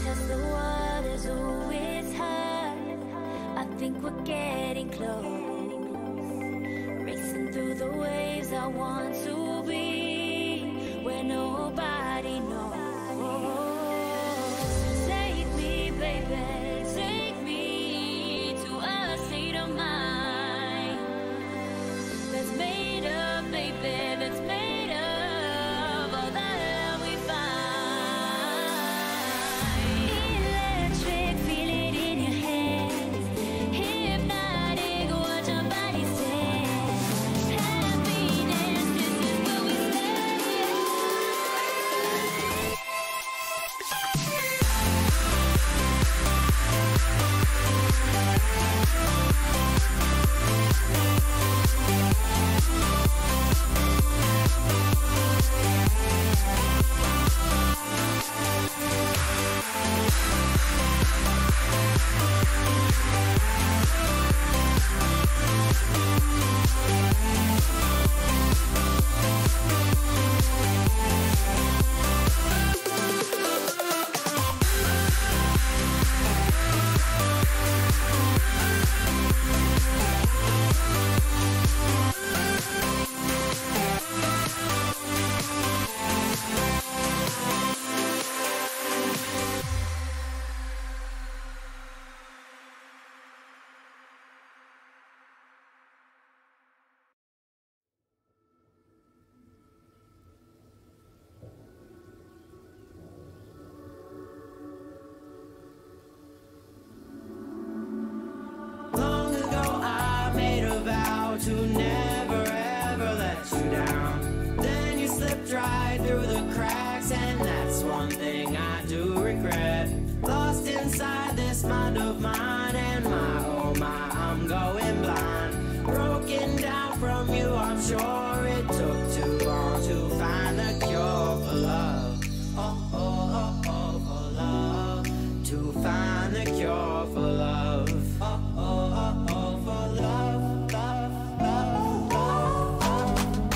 Test the waters, oh it's hard. I think we're getting close. Racing through the waves, I want to be where nobody knows. Take me, baby, take me to a state of mind that's made of, baby, that's made of all that we find. Electric, feel it in your hands. Hypnotic, watch your body stand. Happiness, this is regret. Lost inside this mind of mine, and my, oh my, I'm going blind. Broken down from you, I'm sure it took too long to find the cure for love. Oh, oh, oh, oh, for love. To find the cure for love. Oh, oh, oh, oh, for love, love, love, love,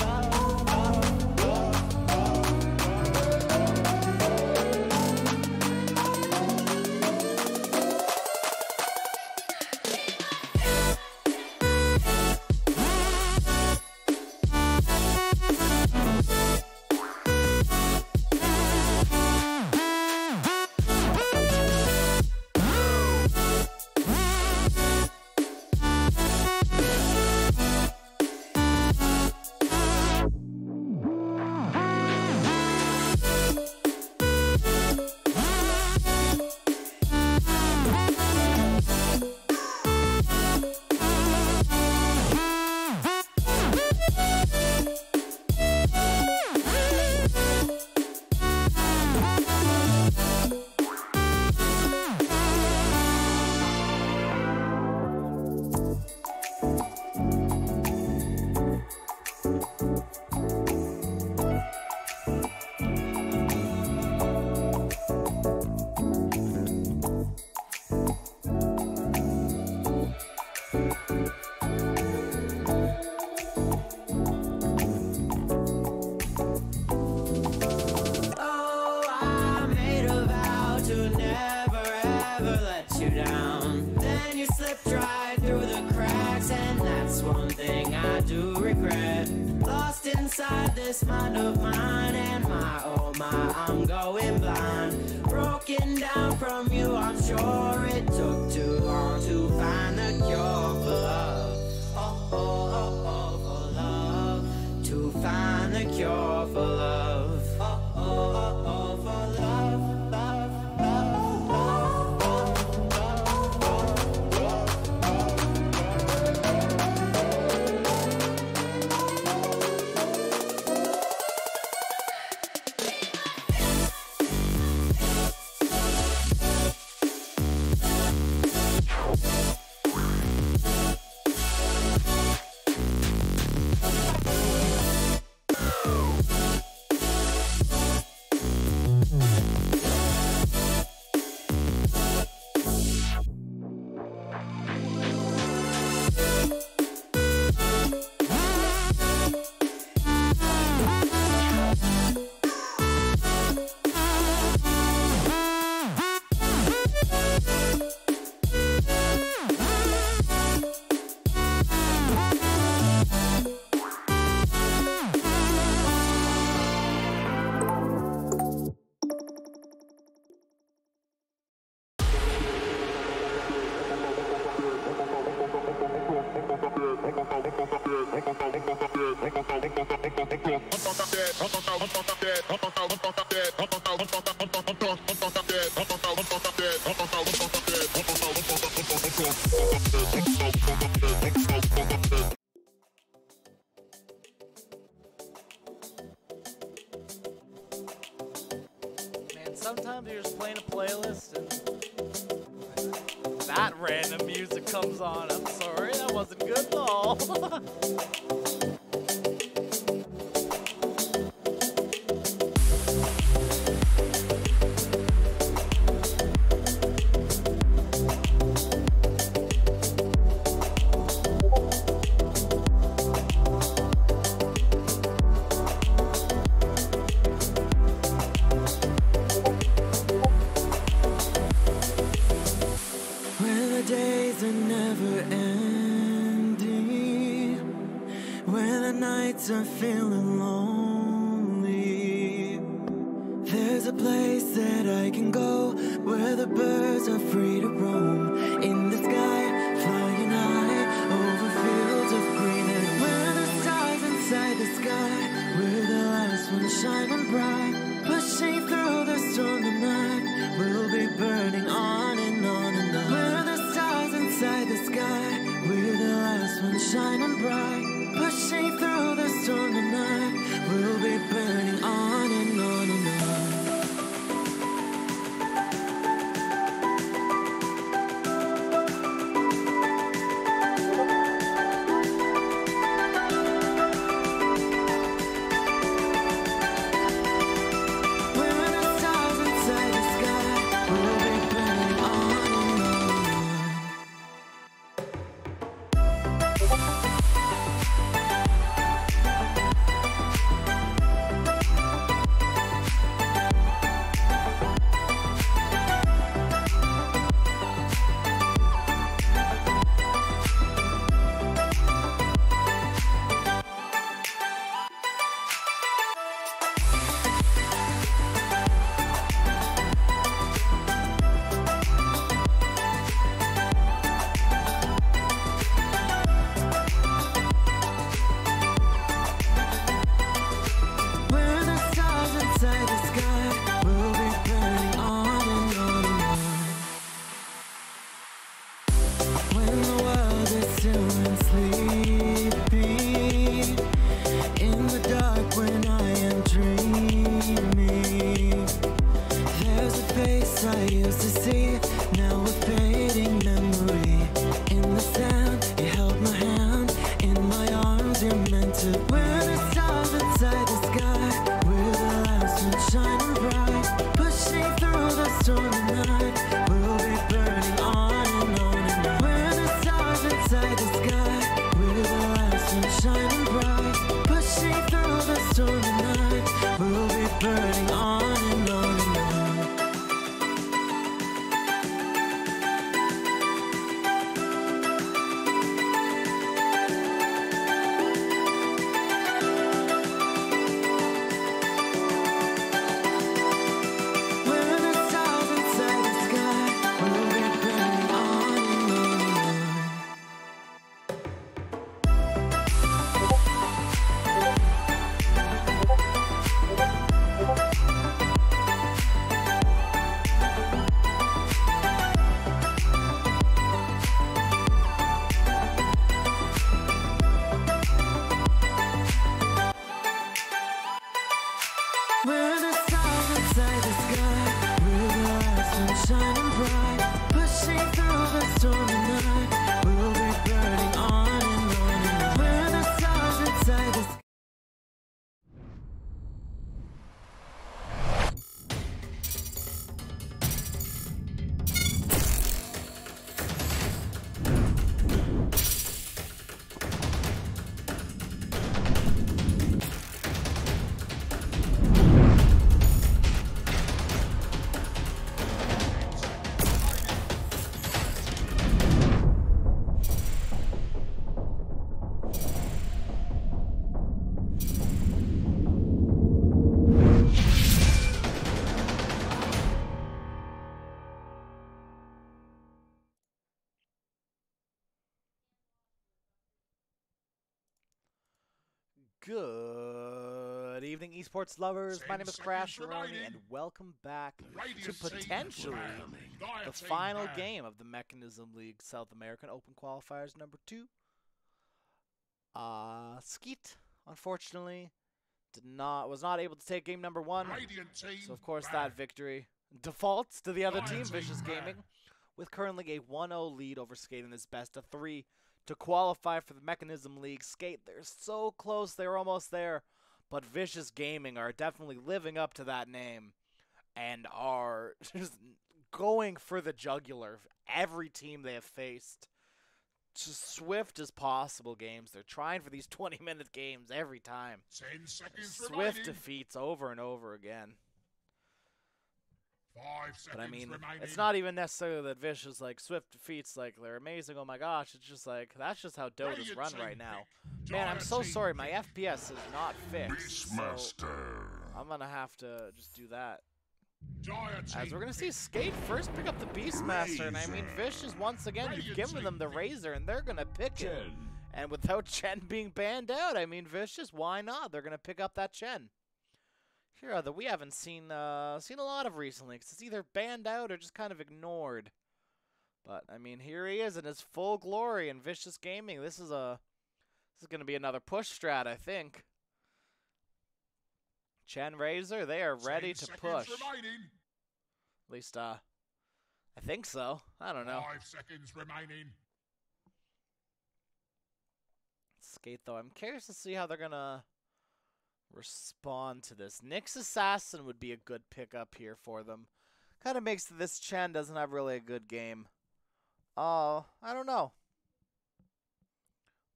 love, love, love, love. Inside this mind of mine, and my, oh my, I'm going blind. Broken down from you, I'm sure it took too long to find the cure for love. Oh, oh, oh, oh, for love. To find the cure for love. Oh, oh, oh, oh, for love, love, love, love, love, love, love, love. Man, sometimes you're just playing a playlist and that random music comes on. I'm sorry, that wasn't good at all. When the days are never ending, when the nights are feeling lonely, there's a place that I can go where the birds are free to roam in the sky, flying high over fields of green. And where the stars inside the sky, where the last one's shining bright, pushing through the storm tonight, we'll be burning on and on and on. Where the stars inside the sky, we're the last ones shining bright, pushing through the storm tonight, we'll be burning on and on and on. face I used to see, now a fading memory. In the sand, you held my hand, in my arms you're meant to. We're the stars inside the sky, we're the last one shining bright, pushing through the stormy night. We'll be burning on and on and on. We're the stars inside the sky, we're the last one shining bright, pushing through the stormy night. We'll be burning on and on and on. We're the stars inside the sky, we'll be burning on and on and on. We're the stars inside the sky, we're the last one shining bright, pushing through the stormy night. We'll be burning on and on and on. We're the stars inside the sky. Good evening, esports lovers. My 10 name is seconds Crash Aroni, remaining. and welcome back Radiant to team potentially banned. Dire the team final banned. game of the Mekansm League South American Open Qualifiers number 2. Skeet, unfortunately, was not able to take game number 1. Radiant team So of course banned. that victory defaults to the other Dire team, team Vicious banned. Gaming, with currently a 1-0 lead over Skate in this best of 3 to qualify for the Mekansm League. Skate, they're so close, they're almost there, but Vicious Gaming are definitely living up to that name and are just going for the jugular of every team they have faced. Just swift as possible games. They're trying for these 20-minute games every time. 10 seconds Swift remaining. defeats over and over again. 5 seconds But I mean, remaining. it's not even necessarily that Vicious, like, swift defeats, like, they're amazing, oh my gosh. It's just like, that's just how Dota's Radiant run team right now. pick. Man, I'm Dire so team sorry, my pick. FPS is not fixed. So Beastmaster. I'm gonna have to just do that. Dire As team we're gonna see pick. Skate first pick up the Beastmaster, and I mean, Vicious, once again, you've Radiant given team them the pick. Razor, and they're gonna pick it. And without Chen being banned out, I mean, Vicious, why not? They're gonna pick up that Chen. Hero that we haven't seen a lot of recently, 'cause it's either banned out or just kind of ignored. But I mean, here he is in his full glory in Vicious Gaming. This is gonna be another push strat, I think. Chen Razor, they are 10 ready to seconds push. remaining. At least, I think so. I don't know. 5 seconds remaining. Skate, though, I'm curious to see how they're gonna respond to this. Nyx Assassin would be a good pickup here for them. Kind of makes this Chen doesn't have really a good game. I don't know.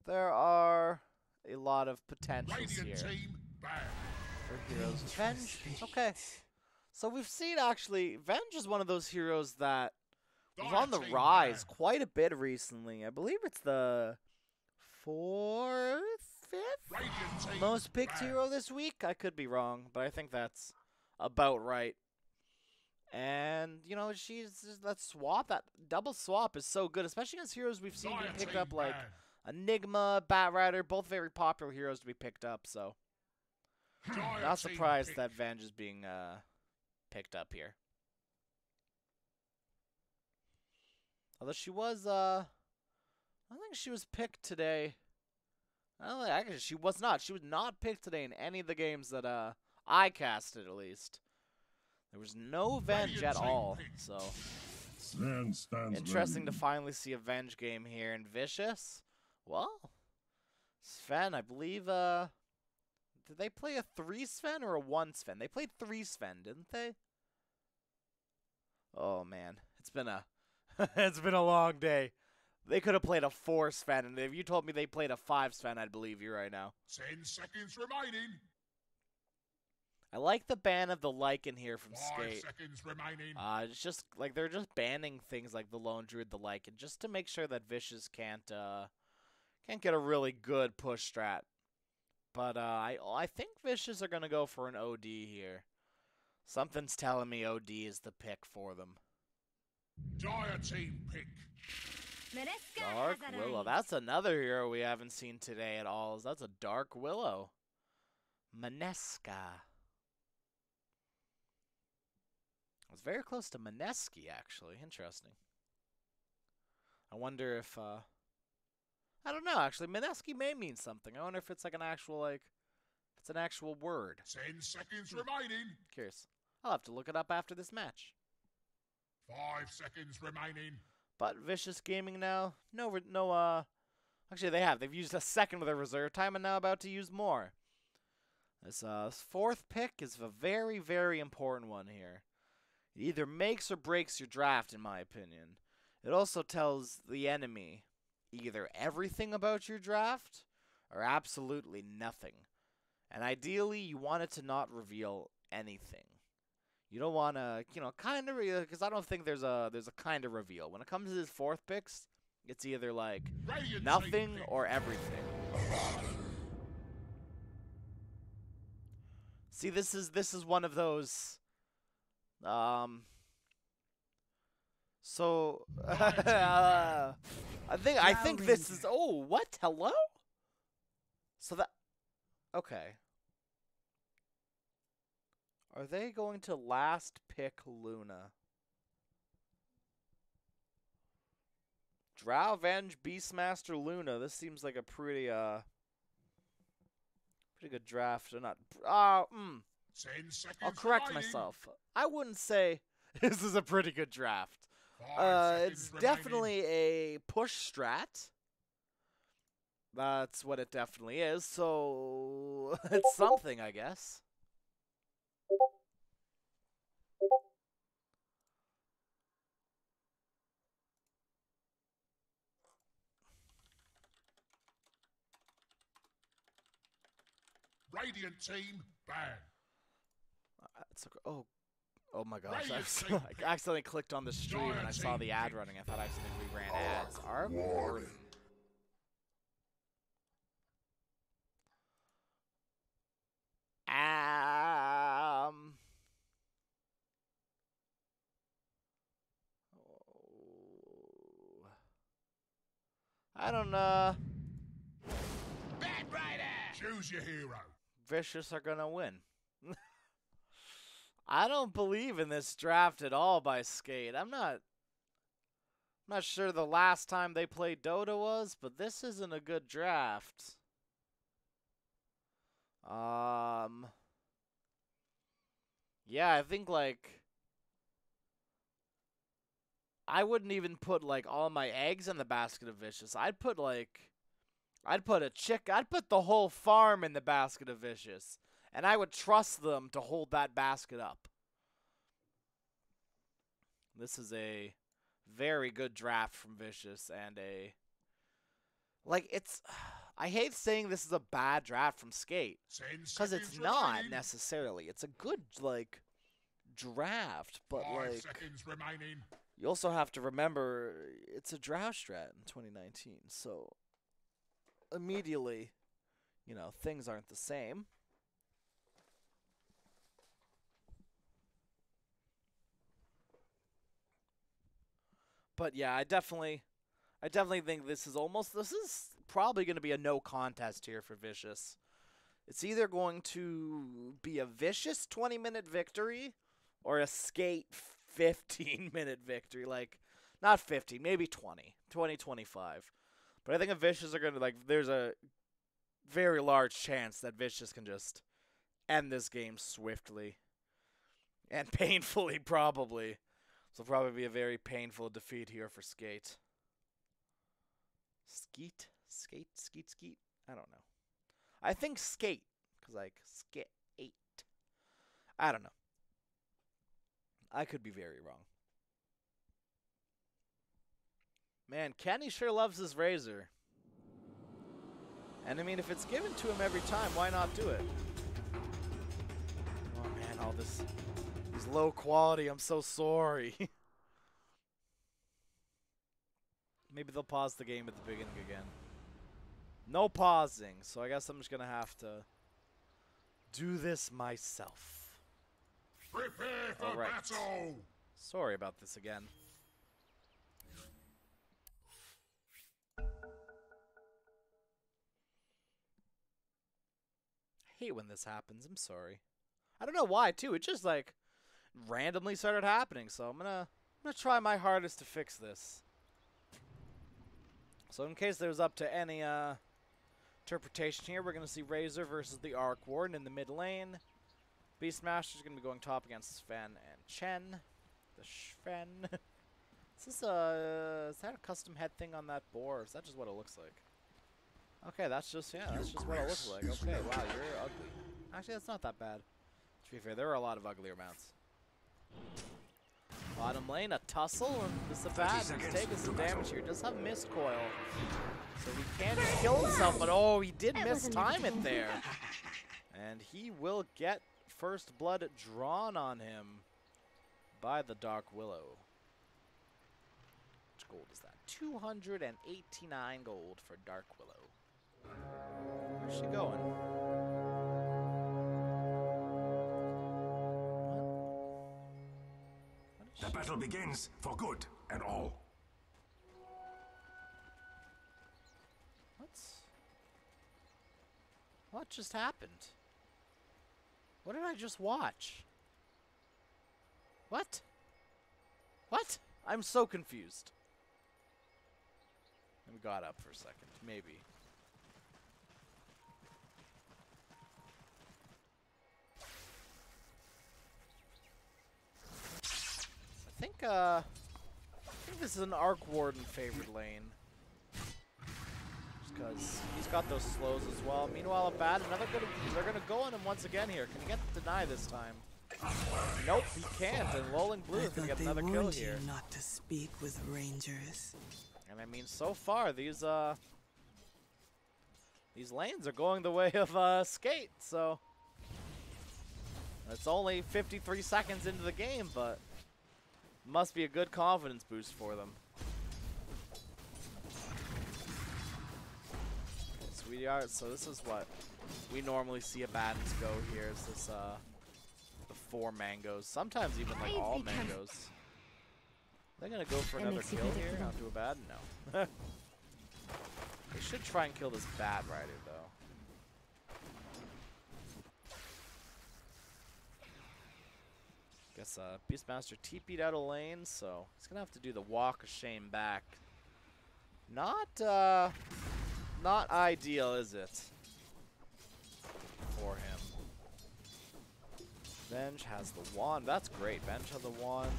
There are a lot of potentials Radiant here team banned. for heroes. Venge, okay. So we've seen, actually, Venge is one of those heroes that was on the Dire team rise banned. quite a bit recently. I believe it's the 4th, 5th? Radiant team Most picked banned. hero this week? I could be wrong, but I think that's about right. And, you know, that swap, that double swap is so good, especially against heroes we've seen Dire being picked team up, like banned. Enigma, Bat Rider, both very popular heroes to be picked up, so Dire not team surprised pick. that Venge is being picked up here. Although she was, I don't think she was picked today. Actually, she was not. She was not picked today in any of the games that I casted, at least. There was no Venge at all, so interesting to finally see a Venge game here. And Vicious, well, Sven, I believe, did they play a 3 Sven or a 1 Sven? They played 3 Sven, didn't they? Oh man, it's been a it's been a long day. They could have played a 4 Sven, and if you told me they played a 5 Sven, I'd believe you right now. 10 seconds remaining. I like the ban of the Lycan here from 5 Skate. seconds remaining. It's just like they're just banning things like the Lone Druid, the Lycan, just to make sure that Vicious can't get a really good push strat. But I think Vicious are gonna go for an OD here. Something's telling me OD is the pick for them. Dire team pick. Dark Willow. That's another hero we haven't seen today at all. That's a Dark Willow. Maneska. I was very close to Maneski, actually. Interesting. I wonder if, I don't know, actually. Maneski may mean something. I wonder if it's like an actual, it's an actual word. 10 seconds remaining. Curious. I'll have to look it up after this match. 5 seconds remaining. But Vicious Gaming now, actually they have. They've used a second of their reserve time and now about to use more. This 4th pick is a very, very important one here. It either makes or breaks your draft, in my opinion. It also tells the enemy either everything about your draft or absolutely nothing. And ideally, you want it to not reveal anything. You don't want to, kind of, because I don't think there's a kind of reveal. When it comes to his 4th picks, it's either like nothing or everything. See, this is one of those. So I think this is. Oh, what? Hello? So that. Okay. Are they going to last pick Luna? Drow Venge Beastmaster Luna. This seems like a pretty good draft. Or not. 10 seconds I'll correct remaining. myself. I wouldn't say this is a pretty good draft. 5 It's seconds definitely a push strat. That's what it definitely is. So it's something, I guess. Radiant team ban. Oh my gosh! Radiant I accidentally clicked on the stream and I saw the ad running. I thought I accidentally ran ads. Arc Warden. I don't know. Bad Rider. Choose your hero. Vicious are gonna win. I don't believe in this draft at all by Skate. I'm not sure the last time they played Dota was, but this isn't a good draft. Yeah, I think I wouldn't even put all my eggs in the basket of Vicious. I'd put the whole farm in the basket of Vicious. And I would trust them to hold that basket up. This is a very good draft from Vicious and I hate saying this is a bad draft from Skate. Because it's not necessarily. It's a good, draft. But, 5 seconds remaining. you also have to remember it's a draft strat in 2019. So, immediately, things aren't the same. But yeah, I definitely think this is probably going to be a no contest here for Vicious. It's either going to be a Vicious 20-minute victory or a Skate 15-minute victory. Not 15, maybe 20, 25. But I think if Vicious are going to, there's a very large chance that Vicious can just end this game swiftly. And painfully, probably. So probably be a very painful defeat here for Skate. Skeet? Skate? Skeet? Skeet? I don't know. I think Skate. Because, like, Skate. I don't know. I could be very wrong. Man, Kenny sure loves his Razor. And I mean, if it's given to him every time, why not do it? Oh man, all this is low quality. I'm so sorry. Maybe they'll pause the game at the beginning again. No pausing, so I guess I'm just gonna have to do this myself. Prepare for battle! Sorry about this again. I hate when this happens. I'm sorry. I don't know why, too. It just, like, randomly started happening, so I'm gonna try my hardest to fix this. So in case there's up to any interpretation here, we're going to see Razor versus the Arc Warden in the mid lane. Beastmaster's going to be going top against Sven and Chen. The Sven. Is that a custom head thing on that boar, or is that just what it looks like? Okay, that's just what it looks like. Okay, wow, you're ugly. Actually, that's not that bad. To be fair, there are a lot of uglier mounts. Bottom lane, a tussle, and this is a bad. He's taking some damage here. Does have mist coil, so he can't kill himself. But oh, he did mistime it there, and he will get first blood drawn on him by the Dark Willow. How much gold is that? 289 gold for Dark Willow. Where's she going? The battle begins for good and all. What just happened? What did I just watch? What? What? I'm so confused. We got up for a second, maybe. I think this is an Arc Warden favored lane. Just because he's got those slows as well. Meanwhile, a bad, they're gonna go on him once again here. Can he get the deny this time? Nope, he can't, and Lolling Blue is gonna get another kill here. Not to speak with rangers. And I mean, so far these lanes are going the way of Skate, so it's only 53 seconds into the game, but must be a good confidence boost for them. So this is what we normally see a Battens go here. Is this the 4 mangoes, sometimes even like all mangoes. They're gonna go for another kill here. Not do a bad? No. They should try and kill this Bat Rider though. Guess Beastmaster TP'd out of lane, so he's gonna have to do the walk of shame back. Not ideal, is it? For him. Venge has the wand. That's great. Venge has the wand.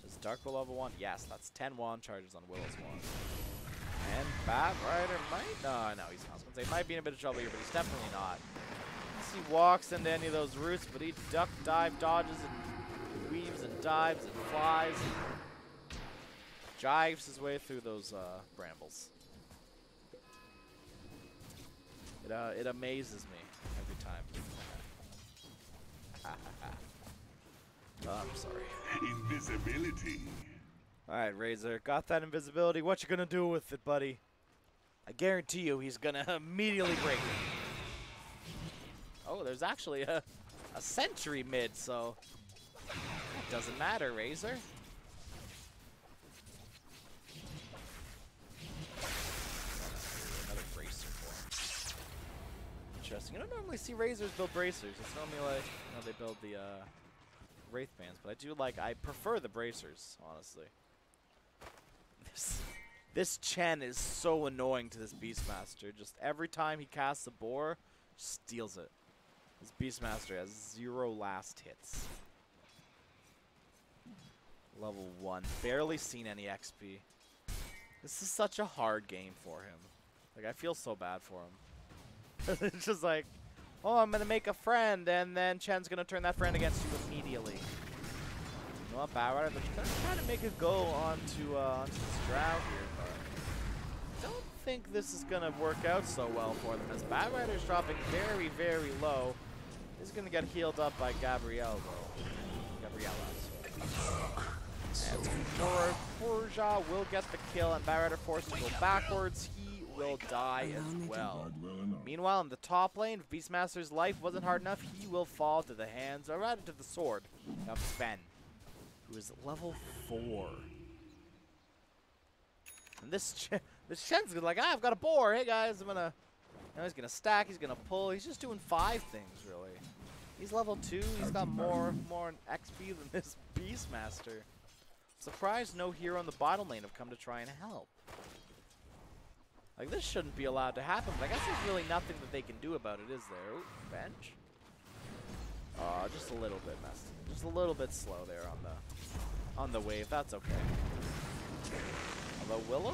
Does Dark Willow have a wand? Yes, that's 10 wand charges on Willow's wand. And Bat Rider might... No, he's not. I was gonna say, might be in a bit of trouble here, but he's definitely not. He walks into any of those roots, but he duck, dive, dodges, and weaves, and dives, and flies, and jives his way through those brambles. It amazes me every time. I'm sorry. Invisibility. Alright, Razor, got that invisibility. What you gonna do with it, buddy? I guarantee you he's gonna immediately break it. Oh, there's actually a sentry mid, so it doesn't matter, Razor. Another bracer for him. Interesting. You don't normally see Razors build bracers. It's normally like, you know, they build the Wraith Bands, but I prefer the bracers, honestly. This Chen is so annoying to this Beastmaster. Just every time he casts a boar, steals it. This Beastmaster has 0 last hits. Level 1. Barely seen any XP. This is such a hard game for him. Like, I feel so bad for him. It's just like, oh, I'm going to make a friend, and then Chen's going to turn that friend against you immediately. You know what, Bauer? They're going to try to make a go onto this drought here, but I don't think this is going to work out so well for them, as Bauer's dropping very, very low. He's going to get healed up by Gabrielle, though. Gabriella. And Forja will get the kill, and Bauer forced to go backwards. He will die as well. Meanwhile, in the top lane, if Beastmaster's life wasn't hard enough, he will fall to the hands, or rather to the sword, of Sven, who is level 4. And this Shen's like, I've got a boar. Hey guys, I'm gonna. Now he's gonna stack. He's gonna pull. He's just doing 5 things really. He's level 2. He's got more XP than this Beastmaster. Surprised no hero in the bottom lane have come to try and help. Like, this shouldn't be allowed to happen, but I guess there's really nothing that they can do about it, is there? Ooh, bench. Just a little bit messy. Just a little bit slow there on the wave. That's okay. Although Willow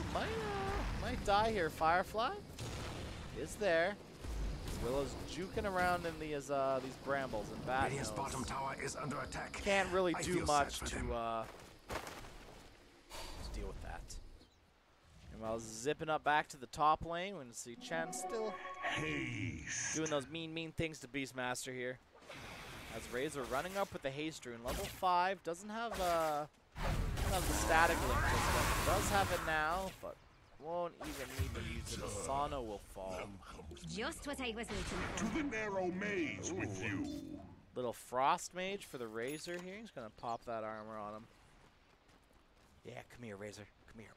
might die here. Firefly is there. Willow's juking around in these brambles, and Bat Radiant's bottom tower is under attack. Can't really do much to deal with that. And while zipping up back to the top lane, we're going to see Chen still doing those mean things to Beastmaster here. As Razor running up with the haste rune, level 5, doesn't have the static link just yet. Does have it now, but won't even need to use it. Asana will fall. Just what I was waiting for. To the narrow maze with you. Little Frost Mage for the Razor here. He's going to pop that armor on him. Yeah, come here, Razor. Come here.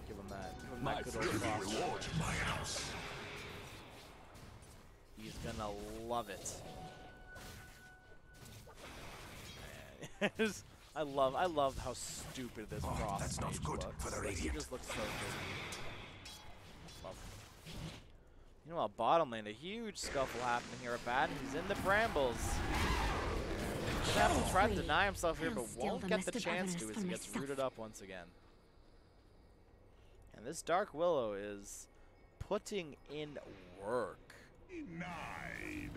Give him that. Give him that good old Frost Mage. He's going to love it. Man. I love how stupid this Frost that's not Mage good looks. for the Like, he Radiant. just looks so good. Love it. You know what, bottom lane, a huge scuffle happening here at Bat. He's in the brambles. Gonna have to try to deny himself here, but won't get the chance to as he gets rooted up once again. And this Dark Willow is putting in work. Denied.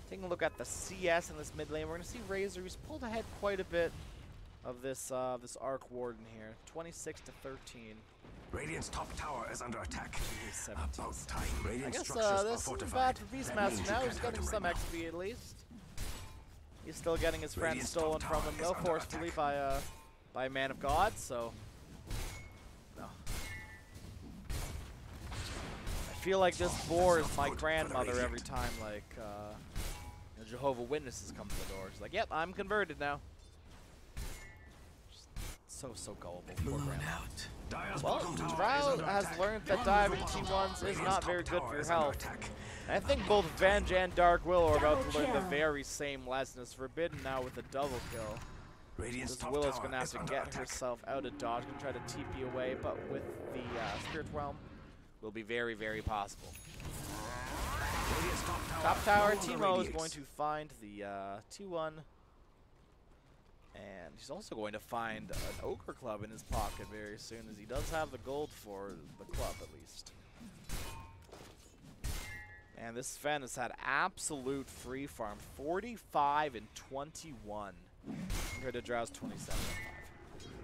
Taking a look at the CS in this mid lane, we're going to see Razor, who's pulled ahead quite a bit of this Arc Warden here. 26 to 13. Radiant's top tower is under attack. About time. I Radiant guess structures are this isn't fortified. bad for Beastmaster now. He's getting some XP at least. He's still getting his friend stolen from him, though, forcefully by a Man of God, so no. I feel like this boar is my grandmother every time, like, Jehovah's Witnesses come to the door. She's like, yep, I'm converted now. Just so gullible. Poor grandma. Well, Drow has learned that diving T1s is not very good for your health. And I think both Venge and Dark Willow are about to learn the very same lesson. It's Forbidden now with a double kill. This Willow's going to have to get herself out of dodge and try to TP away, but with the Spirit Realm, will be very, very possible. Top tower, Teemo is going to find the T1. And he's also going to find an Ochre Club in his pocket very soon, as he does have the gold for the club, at least. And this Sven has had absolute free farm. 45 and 21. Compared to Drow's 27 and 5.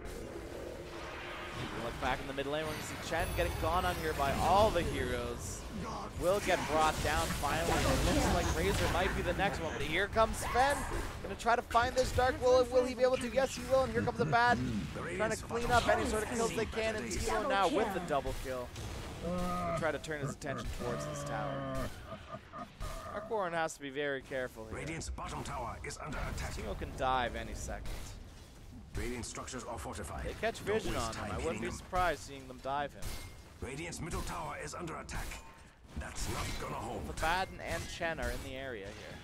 We look back in the mid lane, we're going to see Chen getting gone on here by all the heroes. Will get brought down finally. It looks like Razor might be the next one, but here comes Sven. Gonna try to find this Dark Willow. Will he be able to? Yes, he will. And here comes the Bat. Trying to clean up any sort of kills they can. And Timo now with the double kill. Try to turn his attention towards this tower. Arkoran has to be very careful here. Radiant's bottom tower is under attack. Timo can dive any second. Radiant structures are fortified. They catch vision on him. I wouldn't be surprised seeing them dive him. Radiant's middle tower is under attack. That's not gonna hold. The Baden and Chen are in the area here.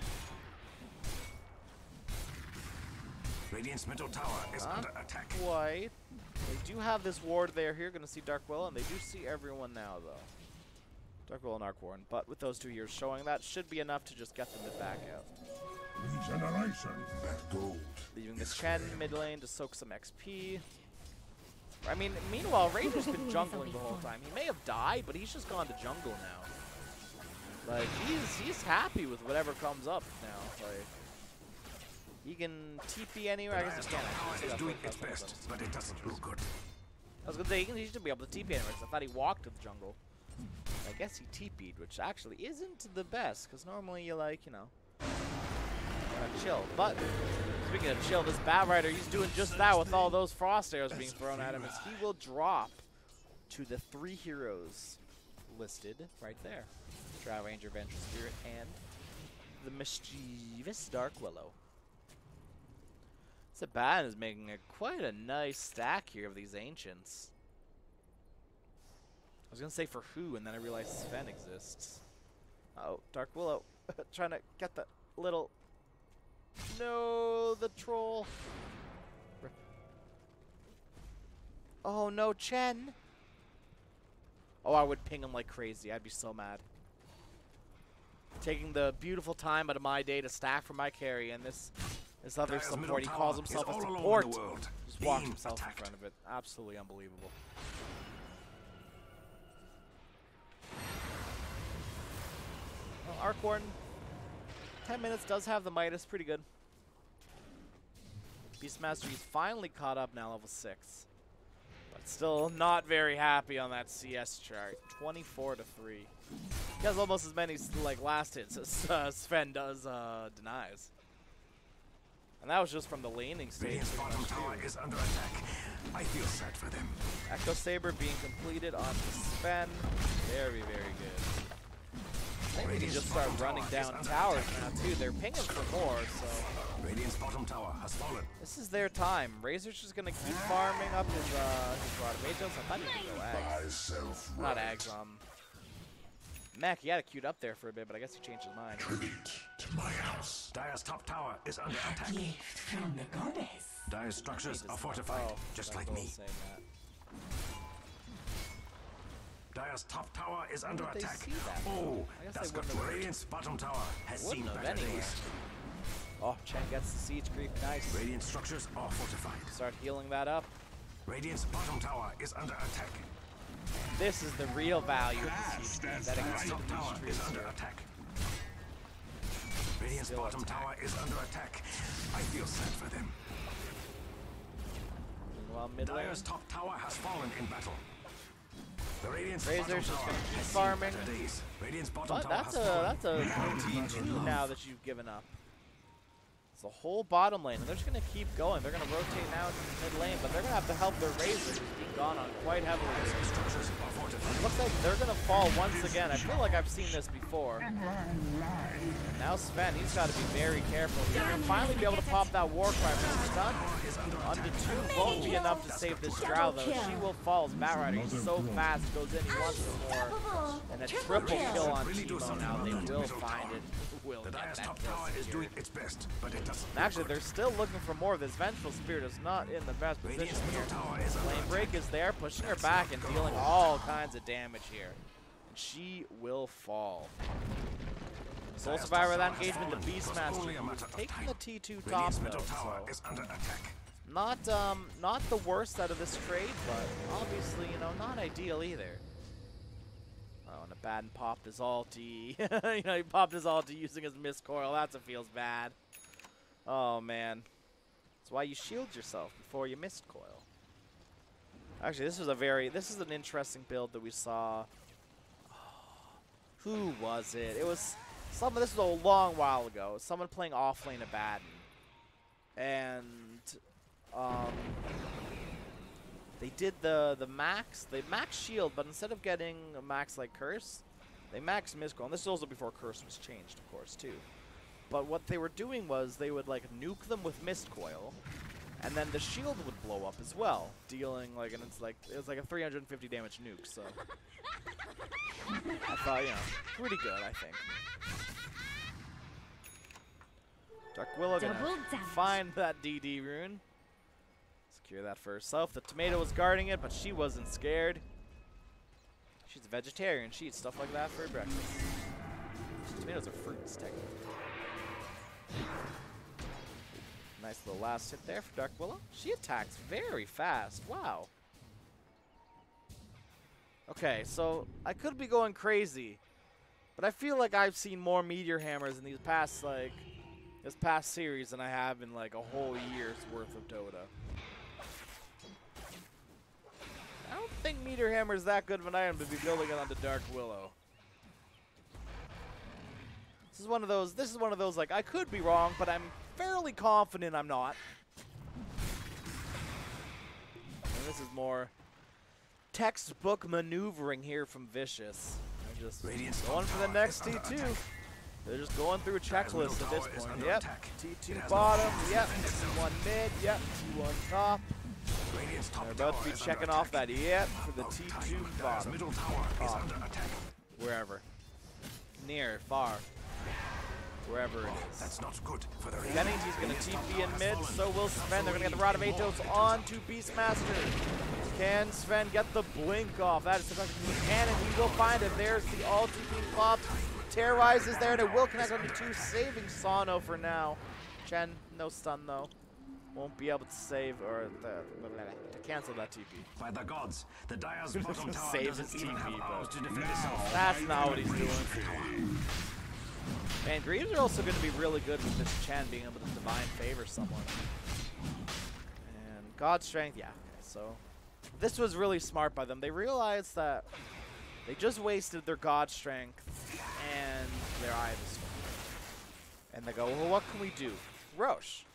Radiant's middle tower is under attack. Quite. They do have this ward there here. Gonna see Dark Willow, and they do see everyone now, though. Dark Willow and Arc Warren. But with those two heroes showing, that should be enough to just get them to back out. Regeneration. That gold. Leaving the Chen mid lane to soak some XP. I mean, meanwhile, Razor's been jungling the whole time. He may have died, but he's just gone to jungle now. Like, he's happy with whatever comes up now. Like, he can TP anywhere. I guess he can. It's doing its best, but it doesn't look good. I was gonna say he should be able to TP anywhere. 'Cause I thought he walked to the jungle. I guess he TP'd, which actually isn't the best, because normally you like, you know, chill. But speaking of chill, this Batrider, he's doing just that with all those frost arrows being thrown at him, as he will drop to the 3 heroes listed right there: Drow Ranger, Vengeful Spirit, and the mischievous Dark Willow. Saban is making quite a nice stack here of these ancients. I was gonna say for who, and then I realized Sven exists. Oh, Dark Willow trying to get the little. No, the troll. Rip. Oh no, Chen. Oh, I would ping him like crazy. I'd be so mad. Taking the beautiful time out of my day to stack for my carry, and this other support, he calls himself a support. Just walks himself in front of it. Absolutely unbelievable. Well, Arcorn, 10 minutes, does have the Midas, pretty good. Beastmaster, he's finally caught up now, level 6. But still not very happy on that CS chart. 24 to 3. He has almost as many like last hits as Sven does denies. And that was just from the laning stage. Radiant's bottom tower is under attack. I feel sad for them. Echo Saber being completed on Sven. Very, very good. I think we can just start running down towers now too. They're pinging for more, so Radiant's bottom tower has fallen. this is their time. Razor's just gonna keep farming up his Rod. I thought he could go Ags. Not Ags, Mech, he had it queued up there for a bit, but I guess he changed his mind. To my house. Dire's top tower is under attack. From the goddess. Dire's structures are fortified, just like me. Dire's top tower is under attack. Oh, that's good. Radiant's bottom tower has seen better days. Oh, Chen gets the siege creep. Nice. Radiant structures are fortified. Start healing that up. Radiant's bottom tower is under attack. This is the real value of the siege creep. That Dire's top tower is under attack. Radiant's bottom tower is under attack. I feel sad for them. Well, mid lane. Dire's top tower has fallen in battle. The Radiant's Razor's just gonna keep farming. But that's a T2 now that you've given up. It's the whole bottom lane, and they're just gonna keep going. They're gonna rotate now into the mid lane, but they're gonna have to help their Razor, who's being gone on quite heavily. Looks like they're gonna fall once again. I feel like I've seen this before. And now Sven, he's got to be very careful. He's gonna finally be able to pop that war cry, but the stun onto 2 won't be enough to save this Drow, though. She will fall as Batrider. He's so fast, goes in, he wants more. And a triple kill on Teemo now. They will find it. Will get that kill is doing its best, but it doesn't. Actually, they're still looking for more. This Vengeful Spirit is not in the best position here. Flame Break is there, pushing her back and dealing all kinds of damage here. And she will fall. Soul Survivor, that engagement to Beastmaster, taking the T2 top though, so not the worst out of this trade, but obviously, you know, not ideal either. Oh, and Abaddon popped his ulti. You know, he popped his ulti using his Mist Coil. That's what feels bad. Oh man, that's why you shield yourself before you Mist Coil. Actually, this is an interesting build that we saw. Who was it? It was someone. This was a long while ago. Someone playing offlane Abaddon, and they did the max shield, but instead of getting a max like Curse, they maxed Mistcoil. And this is also before Curse was changed, of course, too. But what they were doing was they would like nuke them with Mistcoil, and then the shield would blow up as well, dealing like, and it was like a 350 damage nuke. So I thought, you know, pretty good, I think. Dark Willow gonna find that DD rune. Secure that for herself. The tomato was guarding it, but she wasn't scared. She's a vegetarian. She eats stuff like that for breakfast. Tomatoes are fruits, technically. Nice little last hit there for Dark Willow. She attacks very fast. Wow. Okay, so I could be going crazy, but I feel like I've seen more Meteor Hammers in these past, like, this past series than I have in, like, a whole year's worth of Dota. I don't think Meteor Hammer is that good of an item to be building it onto Dark Willow. This is one of those, like, I could be wrong, but I'm fairly confident I'm not. And this is more textbook maneuvering here from Vicious. They're just going for the next T2. They're just going through a checklist at this point. Yep, T2 bottom, yep, T1 mid, yep, T1 top. They're about to be checking off that, yep, for the T2 bottom. Top. Wherever. Near, far. Wherever it is. That's not good for the Jennings, he's going to TP in mid, so will Sven. They're going to get the Rod of Atos onto Beastmaster. Can Sven get the blink off? That is the question. He can, and he will find it. There's the ulti being popped. Terrorize is there, and it will connect on the 2, saving Sano for now. Chen, no stun though. Won't be able to save, or to cancel that TP. By the gods, the Dire's bottom tower Saves his doesn't even TP, have powers to but defend itself. that's not what he's doing. Man, Greaves are also going to be really good with this Chen being able to Divine Favor someone. And God Strength, yeah. Okay, so this was really smart by them. They realized that they just wasted their God Strength and their Eye of the Storm. And they go, well, what can we do? Roche.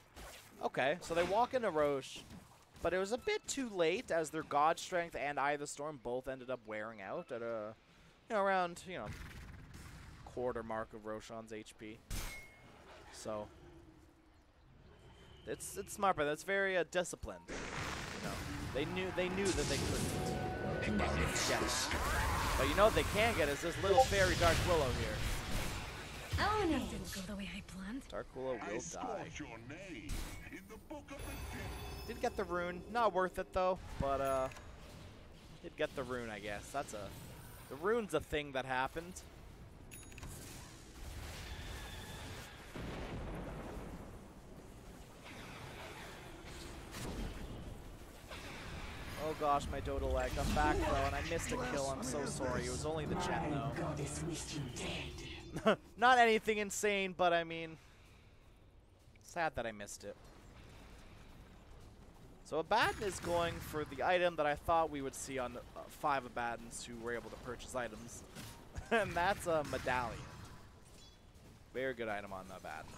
Okay, so they walk into Roche, but it was a bit too late as their God Strength and Eye of the Storm both ended up wearing out at a, around, quarter mark of Roshan's HP. So it's smart, but that's very disciplined. They knew that they couldn't get it. But what they can get is this little fairy Dark Willow here. Oh, no. Didn't go the way I planned. Dark Willow will die. Your name in the book of the Did get the rune, not worth it though, but did get the rune, I guess. The rune's a thing that happened. Oh gosh, my Dota lagged. I'm back though, and I missed a kill. I'm so sorry. It was only the chat though. Not anything insane, but I mean, sad that I missed it. So Abaddon is going for the item that I thought we would see on 5 Abaddons who were able to purchase items, and that's a medallion. Very good item on the Abaddon.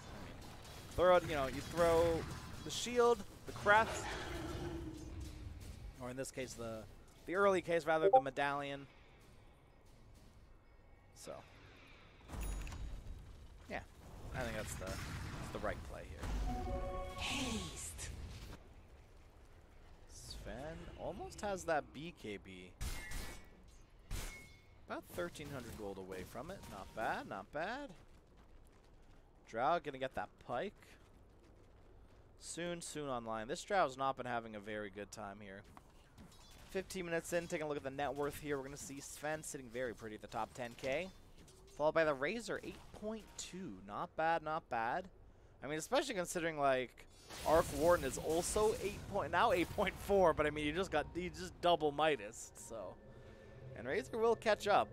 I mean, you throw the shield, the crest. Or in this case, the early case, rather, the medallion. So, yeah, I think that's the right play here. Haste. Sven almost has that BKB. About 1,300 gold away from it. Not bad, not bad. Drow gonna get that pike. Soon online. This Drow's not been having a very good time here. 15 minutes in, taking a look at the net worth here. We're going to see Sven sitting very pretty at the top 10K. Followed by the Razor, 8.2. Not bad, not bad. I mean, especially considering, like, Arc Warden is also 8.4, but I mean, you just double Midas, so. And Razor will catch up.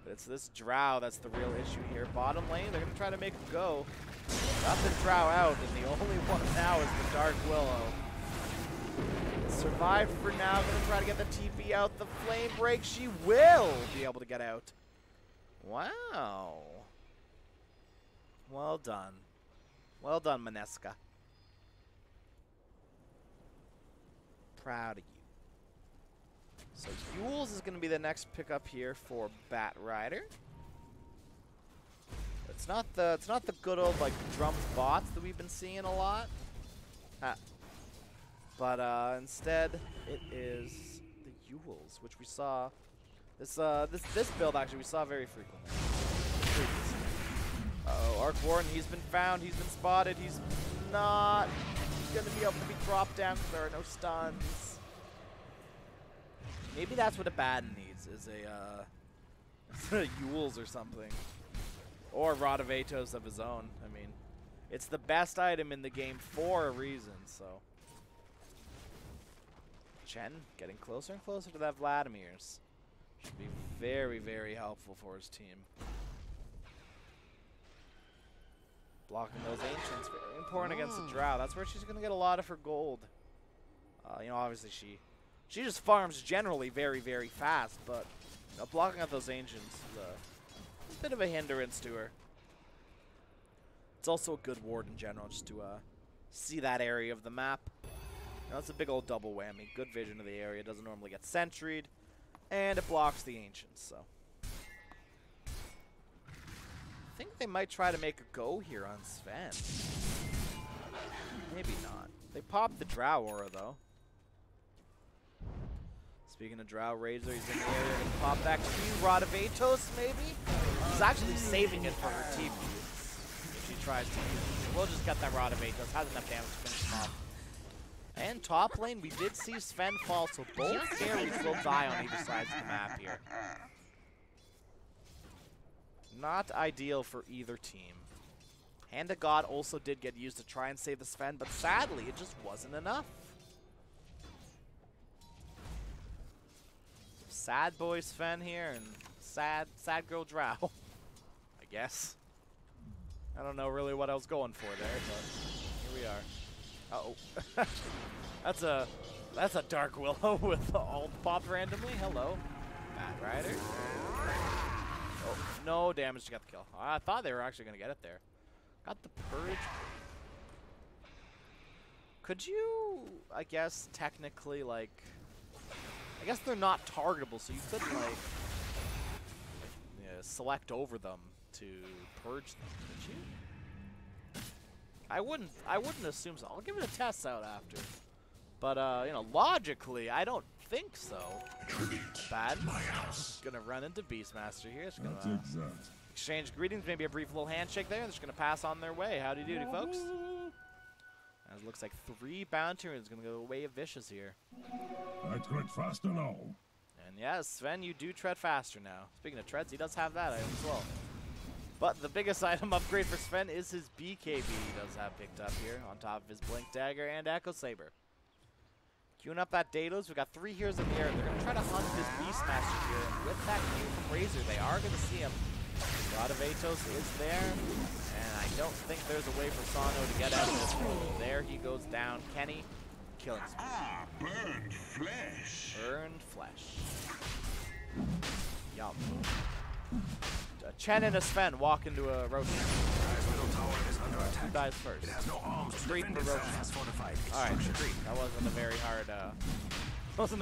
But it's this Drow that's the real issue here. Bottom lane, they're going to try to make him go. Got the Drow out, and the only one now is the Dark Willow. Survive for now. Gonna try to get the TP out. The flame break. She will be able to get out. Wow. Well done. Well done, Maneska. Proud of you. So Yules is gonna be the next pickup here for Bat Rider. It's not the good old like drummed bots that we've been seeing a lot. But instead, it is the Yules, which we saw this build actually we saw very frequently. Uh-oh, Arc Warden, he's been found, he's been spotted, he's not gonna be able to be dropped down because there are no stuns. Maybe that's what Abaddon needs, is a Yules or something. Or Rod of Atos of his own. I mean, It's the best item in the game for a reason, so. Chen getting closer and closer to that Vladimir's. Should be very, very helpful for his team. Blocking those ancients, very important against the Drow. That's where she's going to get a lot of her gold. You know, obviously she just farms generally very, very fast, but you know, blocking out those ancients is a bit of a hindrance to her. It's also a good ward in general, just to see that area of the map. You know, it's a big old double whammy. Good vision of the area, doesn't normally get sentryed, and it blocks the ancients, so. I think they might try to make a go here on Sven. Maybe not. They popped the Drow aura, though. Speaking of Drow, Razor, he's in the area. Gonna pop back to Rod of Atos, maybe? He's actually saving it for her TP if she tries to use it. We'll just get that Rod of Atos. Has enough damage to finish him off. And top lane, we did see Sven fall, so both carries will die on either side of the map here. Not ideal for either team. Hand of God also did get used to try and save the Sven, but sadly, it just wasn't enough. Sad boy Sven here, and sad girl Drow, I guess. I don't know really what I was going for there, but here we are. Uh-oh. That's a Dark Willow with ult popped randomly. Hello, Mad Rider. Oh, no damage to get the kill. I thought they were actually going to get it there. Got the Purge. Could you, I guess, technically, like... I guess they're not targetable, so you couldn't, like, select over them to purge them, could you? I wouldn't assume so. I'll give it a test out after. But, you know, logically, I don't think so. Bad. Gonna run into Beastmaster here. Just gonna exchange greetings, maybe a brief little handshake there. They're just gonna pass on their way. Howdy doody, folks. As it looks like 3 bounty runes gonna go the way of Vicious here. I tread faster now. And yes, Sven, you do tread faster now. Speaking of treads, he does have that item as well. But the biggest item upgrade for Sven is his BKB he does have picked up here on top of his Blink Dagger and Echo Saber. Queuing up that Daedalus, we've got 3 heroes in the air. They're going to try to hunt this Beastmaster here. And with that Q from Razor, they are going to see him. God of Atos is there. And I don't think there's a way for Sano to get out of this. There he goes down. Kenny, killing spree. Burned flesh. Burned flesh. Yum. Chen and a Sven walk into a Roshan. Who dies first? It has no arms. Street for Roshan. Has fortified. Alright, Street. That wasn't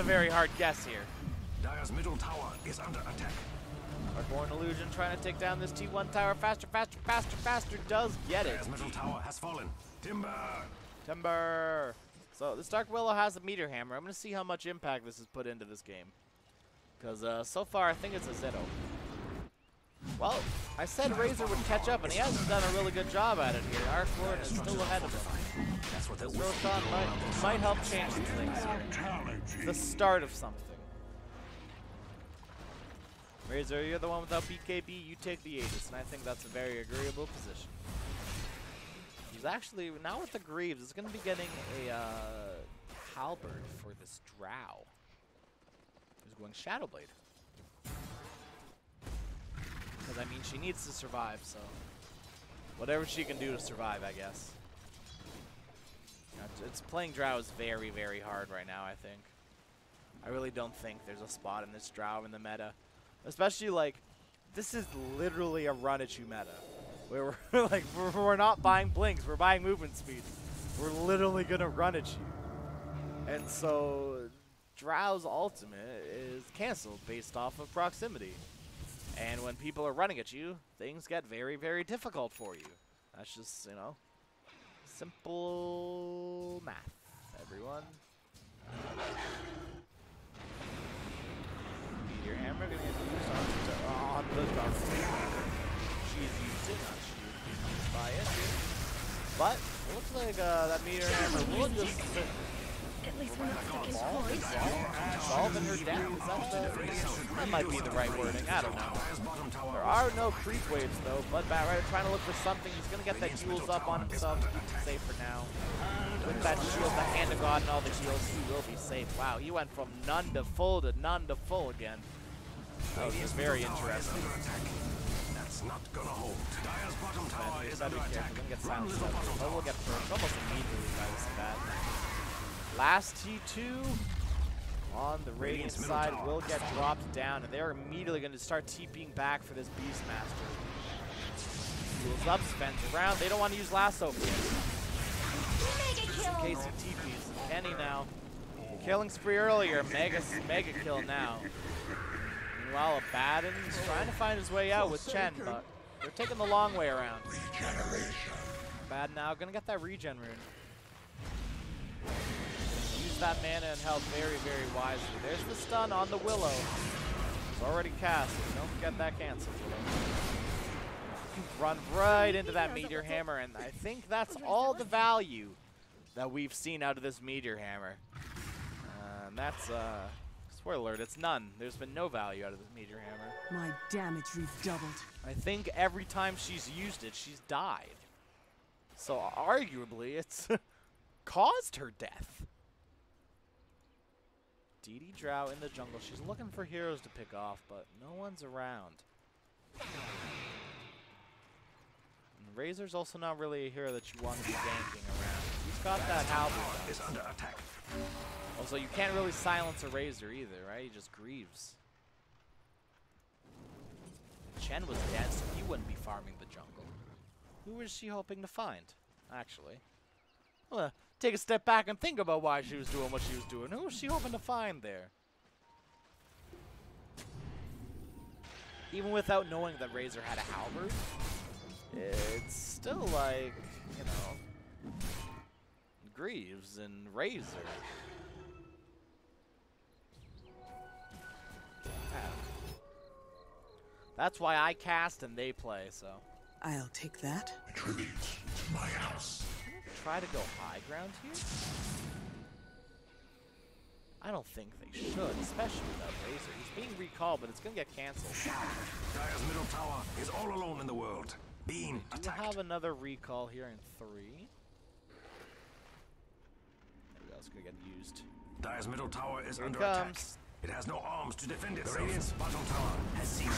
a very hard guess here. Dire's middle tower is under attack. Arborn Illusion trying to take down this T1 tower faster, faster, faster, faster. Does get it. Dire's middle tower has fallen. Timber. Timber. So this Dark Willow has a meteor hammer. I'm going to see how much impact this has put into this game. Because so far I think it's a Zitto. Well, I said Razor would catch up, and he hasn't done a really good job at it here. Arc Lord is still ahead of him. That's what This Roshan might help change some things here. It's the start of something. Razor, you're the one without BKB, you take the Aegis, and I think that's a very agreeable position. He's actually, now with the Greaves, is going to be getting a halberd for this Drow. He's going Shadowblade. Because, I mean, she needs to survive, so whatever she can do to survive, I guess. It's playing Drow is very, very hard right now, I think. I really don't think there's a spot in this Drow in the meta. Especially, like, this is literally a run-at-you meta. Where we're, like, we're not buying blinks, we're buying movement speed. We're literally going to run at you. And so, Drow's ultimate is canceled based off of proximity. And when people are running at you, things get very, very difficult for you. That's just, you know, simple math, everyone. Meteor Hammer gonna get used on the Dark Willow. She's used it, not she was used by it. But it looks like that Meteor Hammer will just Solving her death? Is that might be the right wording. I don't know. There are no creep waves though. Blood Bat Rider trying to look for something. He's gonna get that heals up on himself. Safe for now. With that shield, the Hand of God, and all the heals, he will be safe. Wow, he went from none to full again. That was just very interesting. That's not gonna hold. Dire's bottom tower is under We're attack. gonna get silenced up, but we'll get first almost immediately by this bat. Last T2 on the Radiant side will get dropped down, and they're immediately going to start TPing back for this Beastmaster. Heals up, spins around. They don't want to use Lasso for this. Just in case he TPs. Kenny now. Killing spree earlier. Mega kill now. Meanwhile, Abaddon's trying to find his way out with Chen, but they're taking the long way around. Abaddon now going to get that regen rune. Use that mana and health very, very wisely. There's the stun on the Willow. It's already cast. Don't get that canceled, Willow. Run right into that Meteor Hammer, and I think that's all the value that we've seen out of this Meteor Hammer. And that's, spoiler alert, it's none. There's been no value out of this Meteor Hammer. My damage redoubled. I think every time she's used it, she's died. So arguably, it's caused her death. DD Drow in the jungle. She's looking for heroes to pick off, but no one's around. And Razor's also not really a hero that you want to be ganking around. He's got that halberd. Is under attack. Also, you can't really silence a Razor either, right? He just grieves. Chen was dead, so he wouldn't be farming the jungle. Who is she hoping to find, actually? Well, take a step back and think about why she was doing what she was doing. Who was she hoping to find there? Even without knowing that Razor had a halberd, it's still like, you know, Greaves and Razor. That's why I cast and they play, so. I'll take that. Tribute to my house. Try to go high ground here? I don't think they should, especially without Razor. He's being recalled, but it's going to get canceled. Dire's middle tower is all alone in the world. Being attacked. We'll have another recall here in 3. Maybe that's going to get used. Dire's middle tower is Here under it comes. attack. It has no arms to defend itself. The Radiant's bottom tower has seen.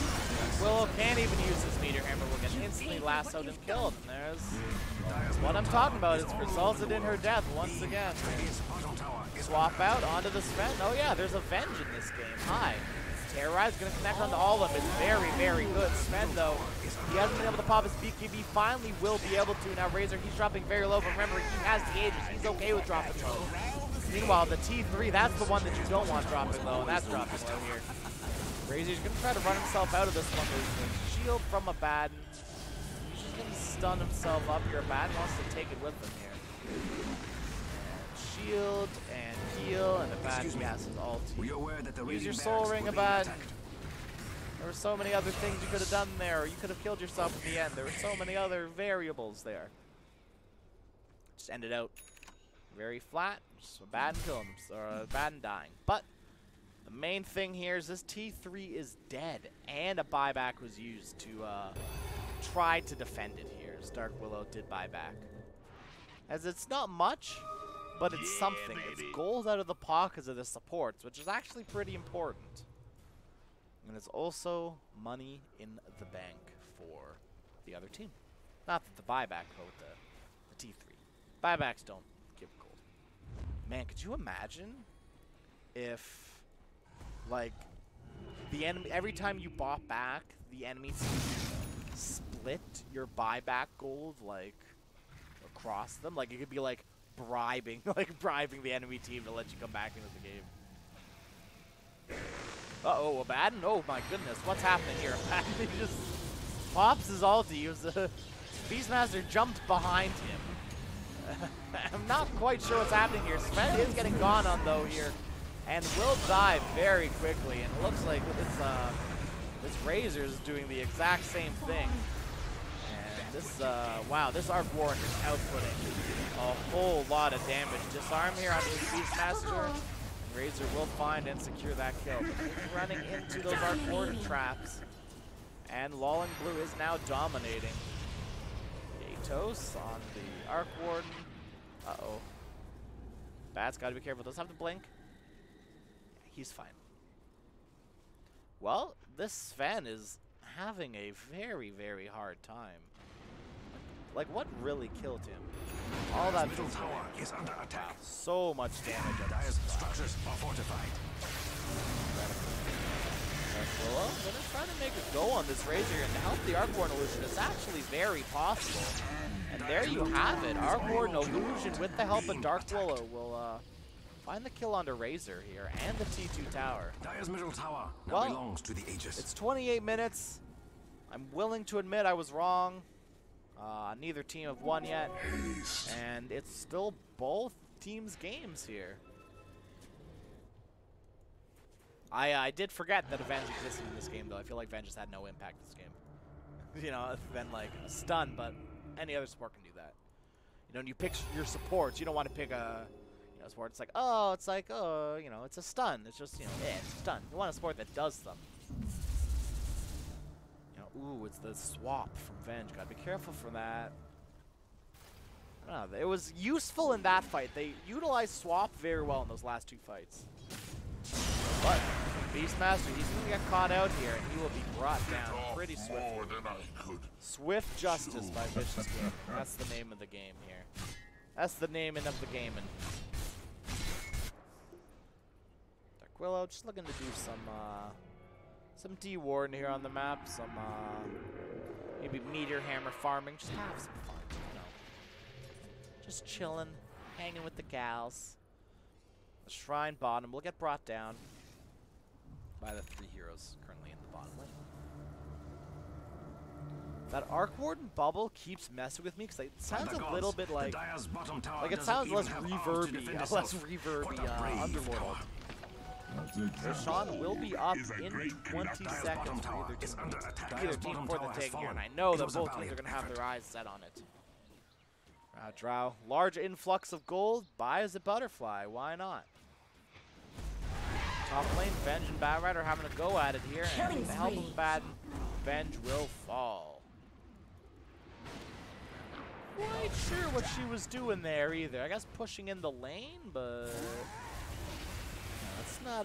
Willow can't even use his Meteor Hammer. Will get instantly lassoed and killed. And there's what I'm talking about. It's resulted in her death once again. Swap out onto the Sven. Oh yeah, there's a Venge in this game. Hi. Terrorize going to connect onto all of them. It's very, very good. Sven, though, he hasn't been able to pop his BKB. Finally will be able to. Now Razor, he's dropping very low, but remember, he has the Aegis. He's okay with dropping low. Meanwhile, the T3, that's the one that you don't want dropping low, and that's dropping low here. Razor's going to try to run himself out of this one. There's a shield from Abaddon. He's just going to stun himself up here. Abaddon wants to take it with him here. And shield and heal, and Abaddon has his ulti. Use your soul ring, Abaddon. There were so many other things you could have done there, or you could have killed yourself in the end. There were so many other variables there. Just ended out very flat. Just Abaddon killing him, or Abaddon dying. But the main thing here is this T3 is dead, and a buyback was used to try to defend it here, as Dark Willow did buyback. As it's not much, but it's something. Baby. It's gold out of the pockets of the supports, which is actually pretty important. And it's also money in the bank for the other team. Not that the buyback vote the T3. Buybacks don't give gold. Man, could you imagine if, like, the enemy, every time you bought back, the enemy team split your buyback gold, like, across them? Like, it could be like bribing the enemy team to let you come back into the game. Uh-oh, Abaddon? Oh my goodness, what's happening here? Abaddon, he just pops his ulti. He was Beastmaster jumped behind him. I'm not quite sure what's happening here. Sven is getting gone on though here, and will die very quickly. And it looks like this Razor is doing the exact same thing. And This, wow, this Arc Warren is outputting a whole lot of damage. Disarm here onto the Beastmaster. Razor will find and secure that kill. He's running into those Arc Warden traps. And Lawling Blue is now dominating. Gatos on the Arc Warden. Uh-oh. Bat's got to be careful. Does have to blink. He's fine. Well, this Sven is having a very, very hard time. Like, what really killed him? All that middle tower is under attack. Wow, so much damage. Dire's structures are fortified. Willow gonna try to make a go on this Razor and help the Arc Warden illusion. It's actually very possible. And there you have it. Arc Warden illusion with the help of Dark Willow will find the kill onto Razor here and the T2 tower. Dire's middle tower now belongs to the Aegis. It's 28 minutes. I'm willing to admit I was wrong. Neither team have won yet. And it's still both teams' games here. I did forget that Avenge existed in this game, though. I feel like Avenge has had no impact this game. You know, it's been like a stun, but any other support can do that. You know, when you pick your supports, you don't want to pick a support. It's like, you know, it's a stun. It's just, you know, it's a stun. You want a support that does something. You know, ooh, it's the swap from Venge. Gotta be careful for that. I don't know. It was useful in that fight. They utilized swap very well in those last two fights. But Beastmaster, he's going to get caught out here, and he will be brought down pretty swiftly. Swift Justice by Vicious Game. That's the name of the game here. That's the naming of the game. And Dark Willow just looking to do some D-Warden here on the map. Some maybe Meteor Hammer farming. Just have some fun, you know. Just chilling, hanging with the gals. The Shrine bottom will get brought down by the 3 heroes currently in the bottom lane. That Arc Warden bubble keeps messing with me because it sounds a little bit like it sounds less reverby, Underworld. Roshan will be up in 20 seconds for either team for the take here, and I know that both teams are going to have their eyes set on it. Drow, large influx of gold, buys a butterfly, why not? Top lane, Venge and Bad Rider having a go at it here, and with the help of Bad, Venge will fall. Quite sure what she was doing there either. I guess pushing in the lane, but it's not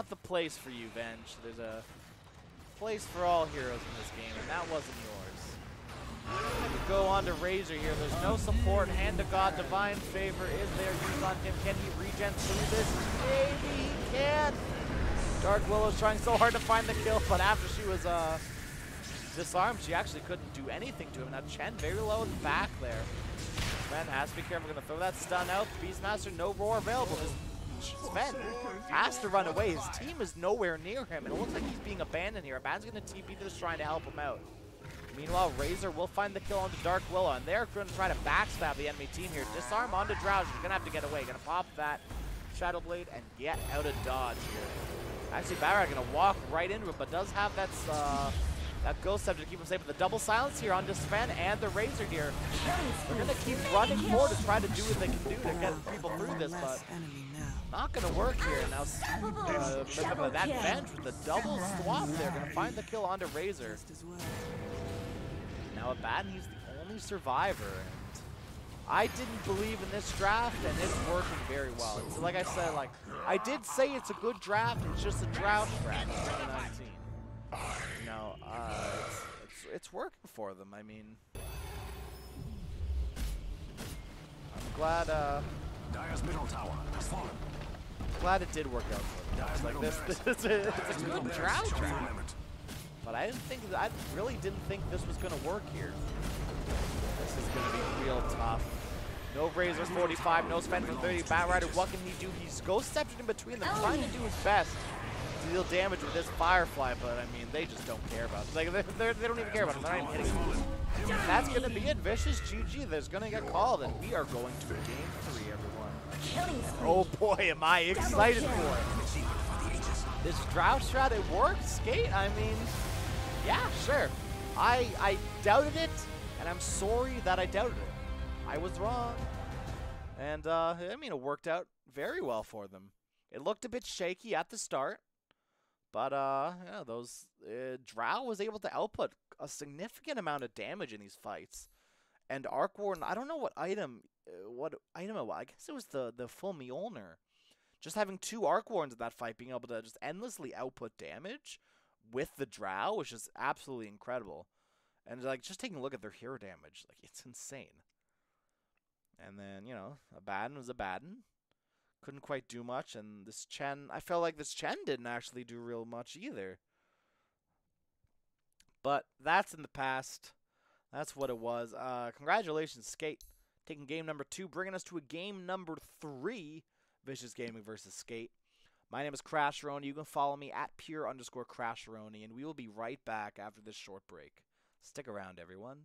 the place for you, Venge. There's a place for all heroes in this game, and that wasn't yours. Go on to Razor here. There's no support. Hand of God, Divine Favor is there. Used on him. Can he regen through this? Maybe he can. Dark Willow's trying so hard to find the kill, but after she was disarmed, she actually couldn't do anything to him. Now Chen very low in the back there. Sven has to be careful. Going to throw that stun out. Beastmaster, no roar available. Sven has to run away. His team is nowhere near him, and it looks like he's being abandoned here. Aban's going to TP to the Shrine to help him out. Meanwhile, Razor will find the kill onto Dark Willow, and they're going to try to backstab the enemy team here. Disarm onto Drowsy. He's going to have to get away. Going to pop that Shadow Blade and get out of dodge here. Actually, Barra going to walk right into it, but does have that Ghost Scepter to keep him safe. With the double silence here onto Sven and the Razor here. They're going to keep running forward to try to do what they can do to get people through this, but not going to work here. Now, that Venge with the double swap there. Going to find the kill onto Razor. Now Abaddon, he's the only survivor, and I didn't believe in this draft, and it's working very well. So like I said, like I did say it's a good draft, it's just a drought draft in 2019. You know, it's working for them. I mean, I'm glad. Dire's middle tower has fallen. Glad it did work out for them. Like this it's a good drought draft. But I really didn't think this was going to work here. This is going to be real tough. No Razor 45, no Sven for 30. Bat Rider, what can he do? He's Ghost Sceptered in between them, trying to do his best to deal damage with this Firefly, but I mean, they just don't care about it. Like, they don't even care about it. They're not even hitting him. That's going to be it. Vicious GG. There's going to get called, and we are going to game 3, everyone. And oh boy, am I excited for it. This drought strat, it worked. Skate, I mean, yeah, sure. I doubted it, and I'm sorry that I doubted it. I was wrong. And, I mean, it worked out very well for them. It looked a bit shaky at the start, but, yeah, Drow was able to output a significant amount of damage in these fights. And Arc Warden, I don't know what item it was. I guess it was the full Mjolnir. Just having 2 Arc Wardens in that fight, being able to just endlessly output damage with the Drow was just absolutely incredible. And, like, just taking a look at their hero damage, like, it's insane. And then, you know, Abaddon was Abaddon. Couldn't quite do much, and this Chen, I felt like this Chen didn't actually do real much either. But that's in the past. That's what it was. Congratulations, Skate. Taking game number 2, bringing us to a game number 3, Vicious Gaming versus Skate. My name is Crasheroni. You can follow me at pure_Crasheroni, and we will be right back after this short break. Stick around, everyone.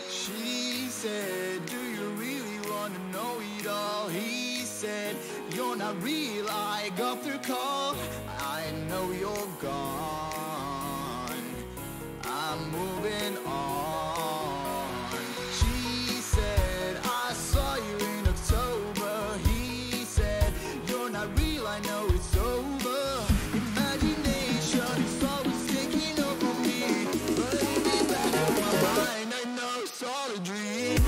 She said, do you really want to know it all? He said, you're not real, I got the call. I know you're gone, I'm moving on. She said, I saw you in October. He said, you're not real, I know it's over. Imagination is always taking over me, but in the back of my mind I know it's all a dream.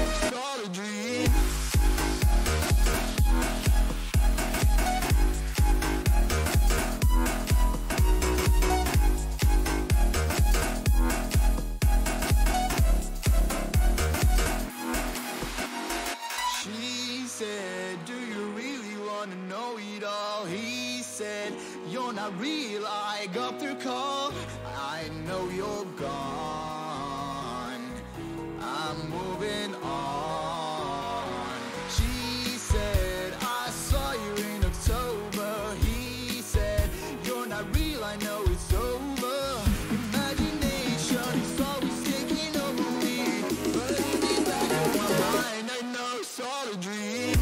It's all a dream. She said, do you really want to know it all? He said, you're not real, I got the call. I know you're gone, I'm moving on. She said, I saw you in October. He said, you're not real, I know it's over. Imagination is always taking over me, but in the back of my mind I know it's all a dream.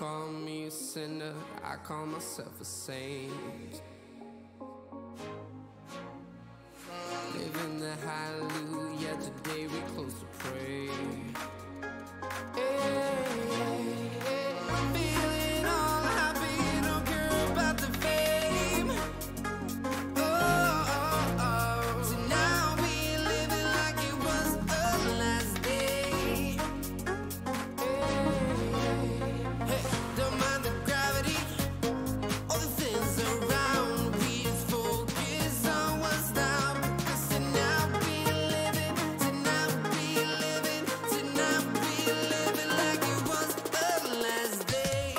call me a sinner, I call myself a saint. Living the hallelujah, today we close to pray. I'm feeling all happy, don't care about the fame. So now we living like it was the last day. Don't mind the gravity, all the things around. We just focus on what's now. So now we living, tonight we living, tonight we living like it was the last day.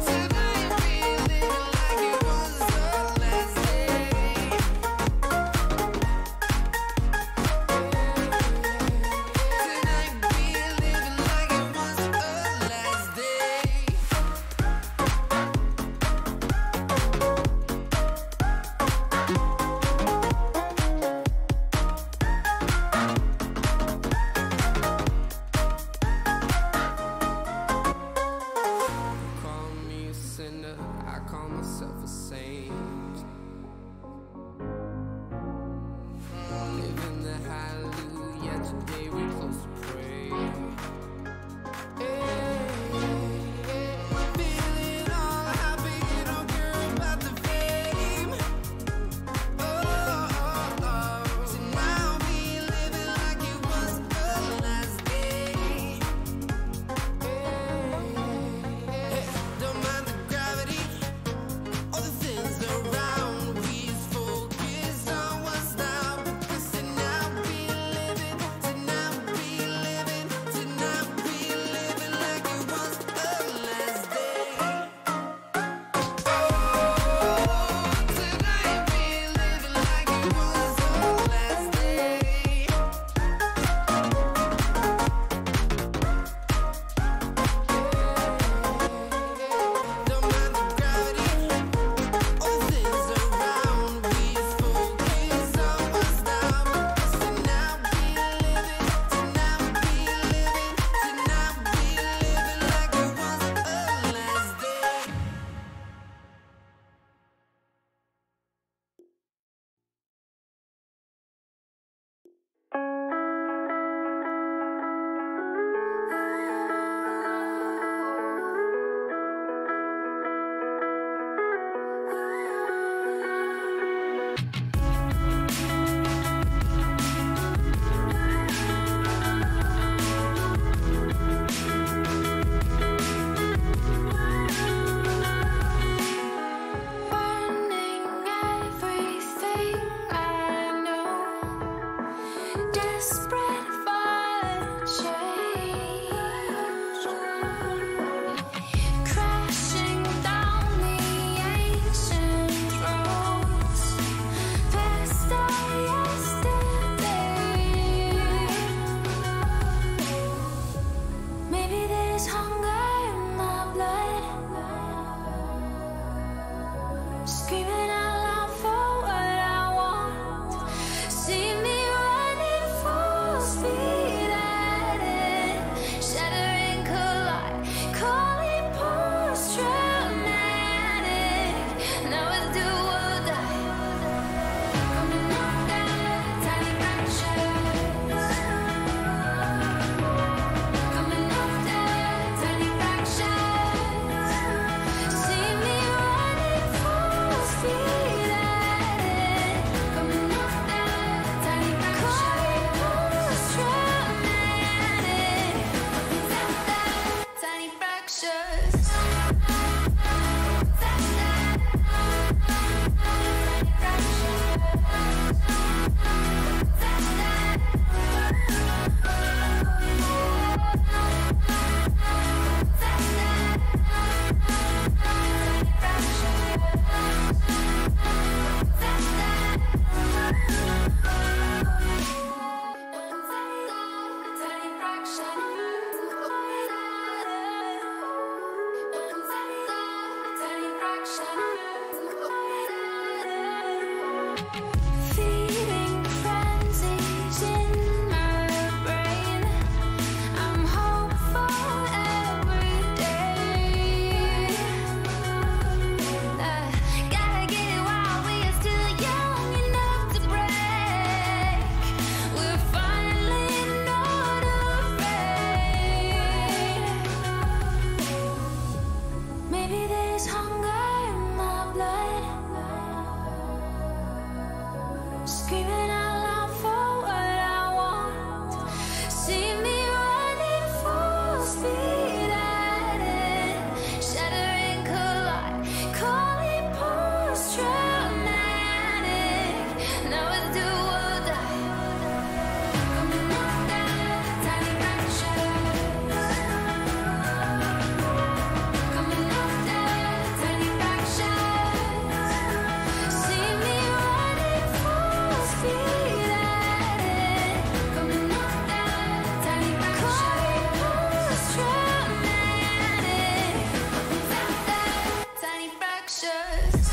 Tonight we living like it was the last day. Tonight we living like it was the last day. Call me a sinner, I call myself a saint. Living the hallelujah, today we close to pray. Feeling all happy, don't care about the fame. So now we living like it was the last day. Don't mind the gravity, all the things around. We just focus on what's now. So now we living, tonight we living, tonight we living like it was the last day. Tonight we living like it was the last day. Don't mind the gravity, all the things around. We just focus on what's now. So now we living, tonight we living, tonight we living like it was the last day. Burning everything I know, desperate for change, crashing down the ancient roads, past our yesterday. Maybe there's hunger in my blood, screaming out loud for what I want. See me running for Screaming out loud for what I want. See me running full speed at it. Shattering collide, call it post-traumatic. Now it's do or die. Coming off that tiny fracture. Coming off that tiny fracture. See me running full speed at it. Coming off that tiny fracture. Post-traumatic. Tiny fractures.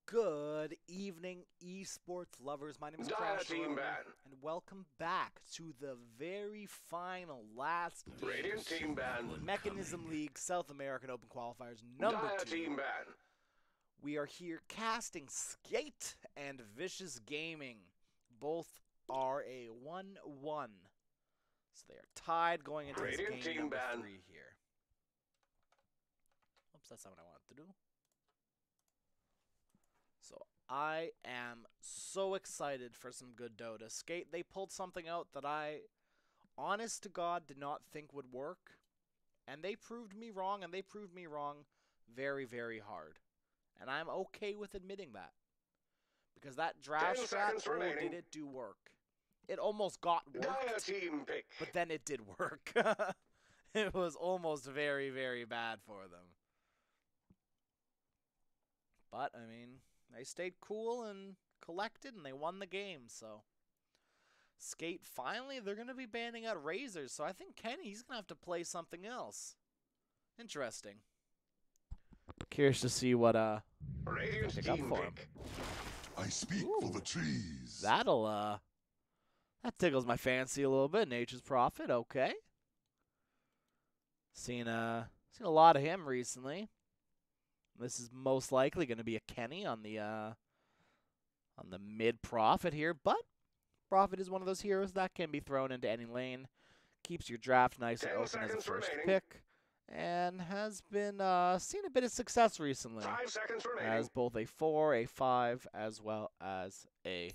Good evening, esports lovers. My name is Crash and welcome back to the very final last Radiant Team Ban. Mekansm League South American Open Qualifiers number Dire 2. Team Ban. We are here casting Skate and Vicious Gaming. Both are a 1-1. So they are tied going into this Radiant game Team number Ban. 3 here. Oops, that's not what I wanted to do. So I am so excited for some good Dota. Skate, they pulled something out that I, honest to God, did not think would work. And they proved me wrong, and they proved me wrong very, very hard. And I'm okay with admitting that. Because that draft strat, oh, did it do work. It almost got worked, Team pick. but then it did work. It was almost very, very bad for them. But, I mean, they stayed cool and collected, and they won the game, so. Skate, finally, they're going to be banning out Razors, so I think Kenny's going to have to play something else. Interesting. Curious to see what, Radiant pick up Team for him. pick. I speak for the trees. That'll, that tickles my fancy a little bit. Nature's Prophet, okay. Seen a lot of him recently. This is most likely going to be a Kenny on the mid Prophet here, but Prophet is one of those heroes that can be thrown into any lane. Keeps your draft nice and open as a first pick, and has been seen a bit of success recently 5 seconds remaining. as both a 4, a 5, as well as a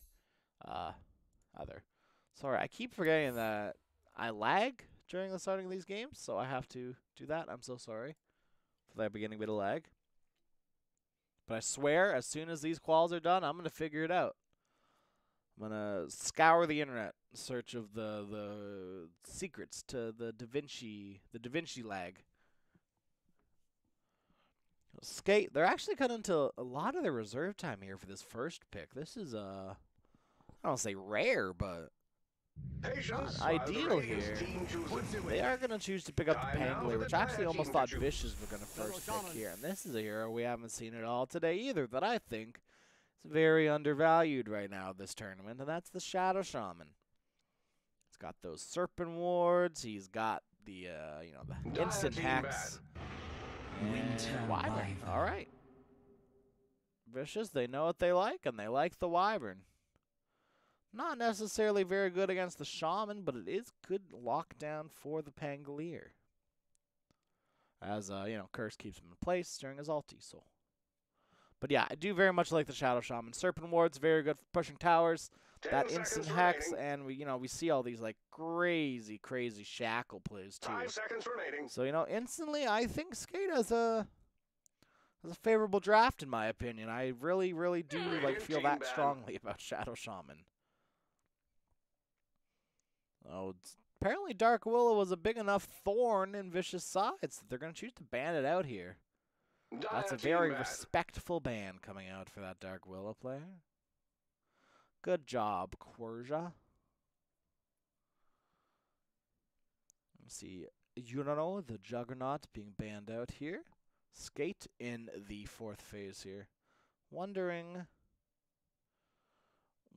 other. Sorry, I keep forgetting that I lag during the starting of these games, so I have to do that. I'm so sorry for that beginning bit of lag. But I swear, as soon as these quals are done, I'm going to figure it out. I'm going to scour the internet in search of the secrets to the Da Vinci lag. Skate, they're actually cutting into a lot of their reserve time here for this first pick. This is, I don't say rare, but not ideal here. They are going to choose to pick up the Pangolier, which I actually almost thought Vicious were going to first pick here. And this is a hero we haven't seen at all today either that I think is very undervalued right now this tournament, and that's the Shadow Shaman. He's got those Serpent Wards. He's got the, the Instant Hex. And Wyvern. All right. Vicious, they know what they like, and they like the Wyvern. Not necessarily very good against the Shaman, but it is good lockdown for the Pangolier. As, Curse keeps him in place during his ulti, so. But yeah, I do very much like the Shadow Shaman. Serpent Ward's very good for pushing towers. That instant hex, and we see all these, like, crazy shackle plays, too. 5 seconds remaining. So, instantly, I think Skate has a favorable draft, in my opinion. I really, really do, feel that strongly about Shadow Shaman. Oh, apparently Dark Willow was a big enough thorn in Vicious' sides that they're going to choose to ban it out here. That's a very respectful ban coming out for that Dark Willow player. Good job, Querja. Let's see. Yurano, the Juggernaut, being banned out here. Skate in the 4th phase here. Wondering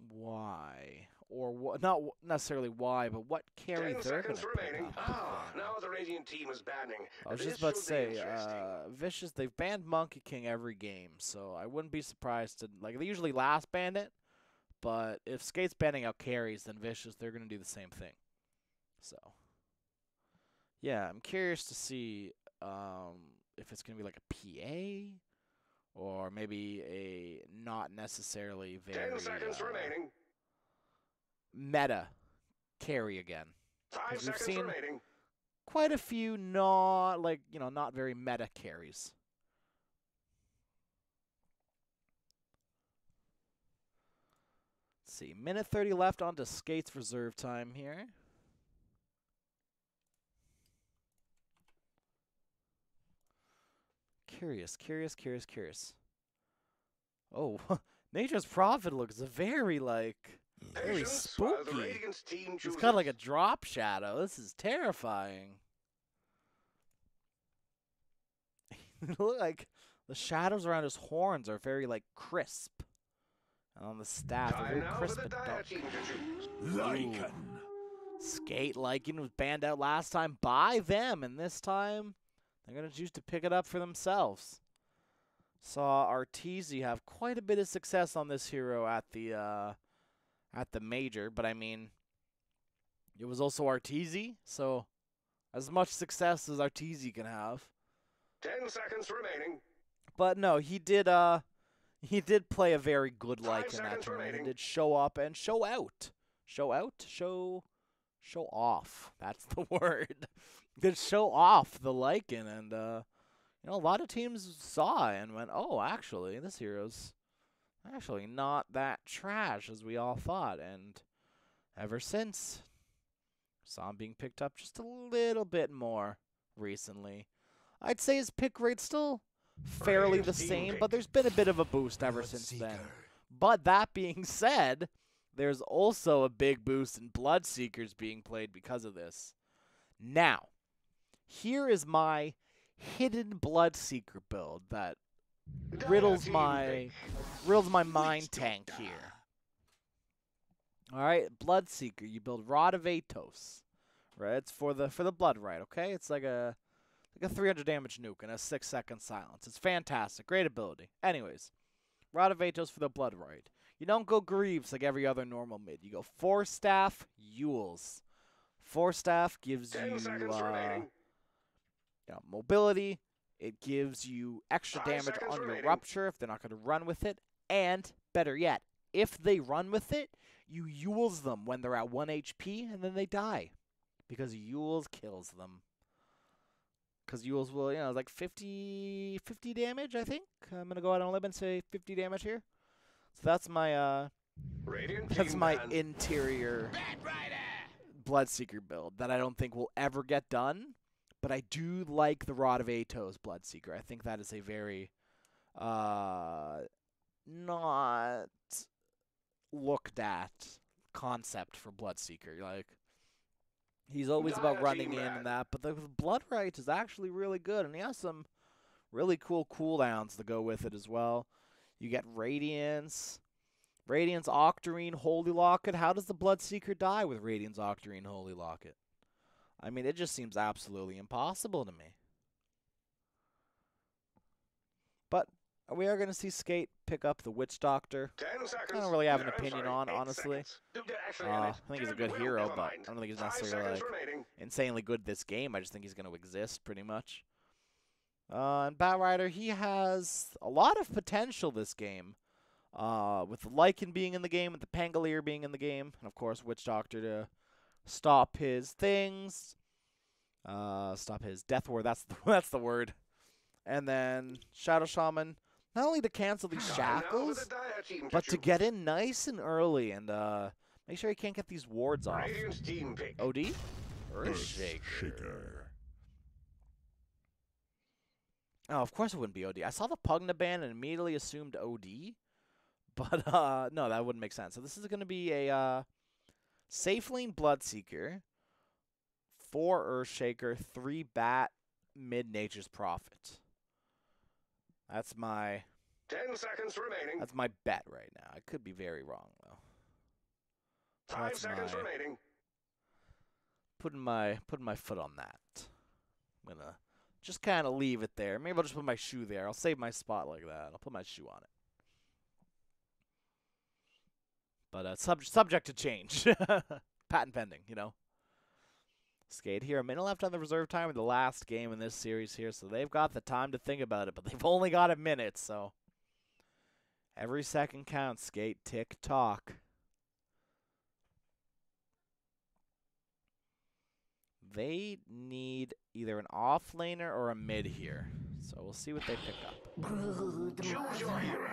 why, or not necessarily why, but what carry they're going to pick up. Now the Radiant team is banning. I was just about to say, Vicious, they've banned Monkey King every game, so I wouldn't be surprised to, like, they usually last ban it, but if Skate's banning out carries, then Vicious, they're going to do the same thing. So, yeah, I'm curious to see if it's going to be like a PA, or maybe a not necessarily very 10 seconds remaining. Meta carry again. 5 seconds remaining. Quite a few not very meta carries. Let's see, minute 30 left on to Skate's reserve time here. Curious. Oh, Nature's Prophet looks very, very spooky. He's got, like, a drop shadow. This is terrifying. Look like the shadows around his horns are very, crisp. And on the staff, they're very crisp and dark. Lycan. Skate Lycan was banned out last time by them, and this time they're going to choose to pick it up for themselves. Saw Arteezy have quite a bit of success on this hero at the major, but I mean, it was also Arteezy, so as much success as Arteezy can have. 10 seconds remaining. But no, he did play a very good Lycan in that tournament. He did show up and show out. Show off. That's the word. Did show off the Lycan, and a lot of teams saw it and went, "Oh, actually, this hero's actually not that trash as we all thought." And ever since, saw him being picked up just a little bit more recently. I'd say his pick rate's still fairly the same, but there's been a bit of a boost ever since then. But that being said, there's also a big boost in Bloodseekers being played because of this. Now, here is my hidden Bloodseeker build that riddles my mind tank here. All right, Bloodseeker, you build Rod of Atos, right? It's for the blood right, okay? It's like a 300 damage nuke and a 6-second silence. It's fantastic, great ability. Anyways, Rod of Atos for the blood right. You don't go Greaves like every other normal mid. You go 4-staff Yules. 4-staff gives you mobility. It gives you extra damage on your Rupture if they're not going to run with it. And, better yet, if they run with it, you Yules them when they're at 1 HP, and then they die. Because Yules kills them. Because Yules will, like 50 damage, I think. I'm going to go out on a limb and say 50 damage here. So that's my, interior Bloodseeker build that I don't think will ever get done. But I do like the Rod of Atos Bloodseeker. I think that is a very not looked at concept for Bloodseeker. Like, he's always about running in and that, but the Blood Right is actually really good, and he has some really cool cooldowns to go with it as well. You get Radiance, Octarine, Holy Locket. How does the Bloodseeker die with Radiance, Octarine, Holy Locket? I mean, it just seems absolutely impossible to me. But we are going to see Skate pick up the Witch Doctor. 10 seconds. I don't really have an opinion on, honestly. I think he's a good hero, but I don't think he's necessarily insanely good this game. I just think he's going to exist pretty much. And Batrider, he has a lot of potential this game. With the Lycan being in the game, with the Pangolier being in the game, and of course Witch Doctor to stop his things. Stop his Death Ward, that's the word. And then Shadow Shaman, not only to cancel these shackles, but to get in nice and early and make sure he can't get these wards off. OD? Earthshaker. Oh, of course it wouldn't be OD. I saw the Pugna ban and immediately assumed OD. But, no, that wouldn't make sense. So this is going to be a Safe Lane Bloodseeker, 4 Earthshaker, 3 Bat, mid Nature's Prophet. That's my 10 seconds remaining. That's my bet right now. I could be very wrong though. So 5 seconds remaining. Putting my foot on that. I'm gonna just kind of leave it there. Maybe I'll just put my shoe there. I'll save my spot like that. I'll put my shoe on it. But subject to change. Patent pending, you know. Skate here. A minute left on the reserve time of the last game in this series here, so they've got the time to think about it, but they've only got a minute, so every second counts. Skate, tick, tock. They need either an offlaner or a mid here, so we'll see what they pick up. Choose your hero.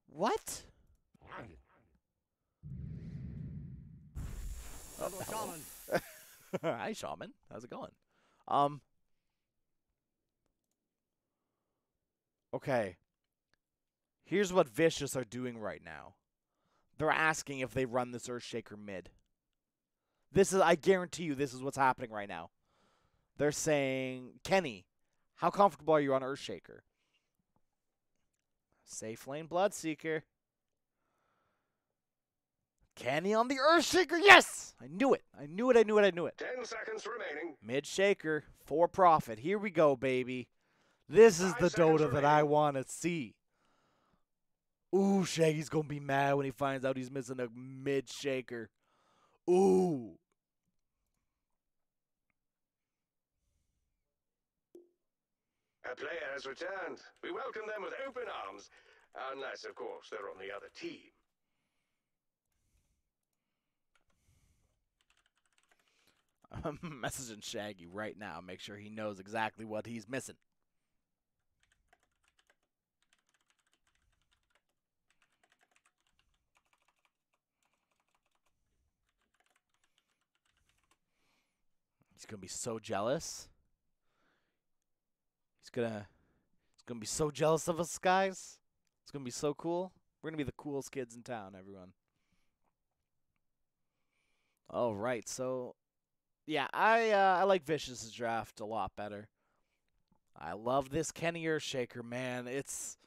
What? Hi, Shaman. How's it going? Okay. Here's what Vicious are doing right now. They're asking if they run this Earthshaker mid. I guarantee you this is what's happening right now. They're saying, Kenny, how comfortable are you on Earthshaker? Safe Lane Bloodseeker. Kenny on the Earthshaker. Yes! I knew it. I knew it. 10 seconds remaining. Mid Shaker for profit. Here we go, baby. This is the Dota that I want to see. Ooh, Shaggy's going to be mad when he finds out he's missing a mid Shaker. Ooh. A player has returned. We welcome them with open arms. Unless, of course, they're on the other team. I'm messaging Shaggy right now. Make sure he knows exactly what he's missing. He's going to be so jealous. He's gonna be so jealous of us guys. It's gonna be so cool. We're gonna be the coolest kids in town, everyone. All right, so yeah, I like Vicious's draft a lot better. I love this Kenny Earthshaker, man. It's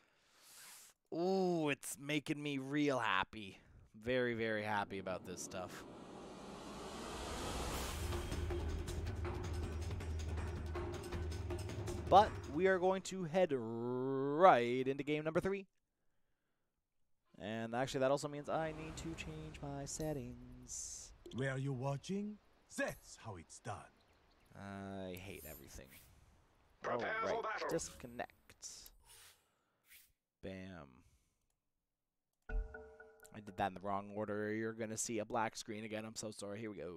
making me real happy. Very, very happy about this stuff. But we are going to head right into game number 3. And actually, that also means I need to change my settings. Where are you watching? That's how it's done. I hate everything. Prepare for battle. Disconnect. Bam. I did that in the wrong order. You're going to see a black screen again. I'm so sorry. Here we go.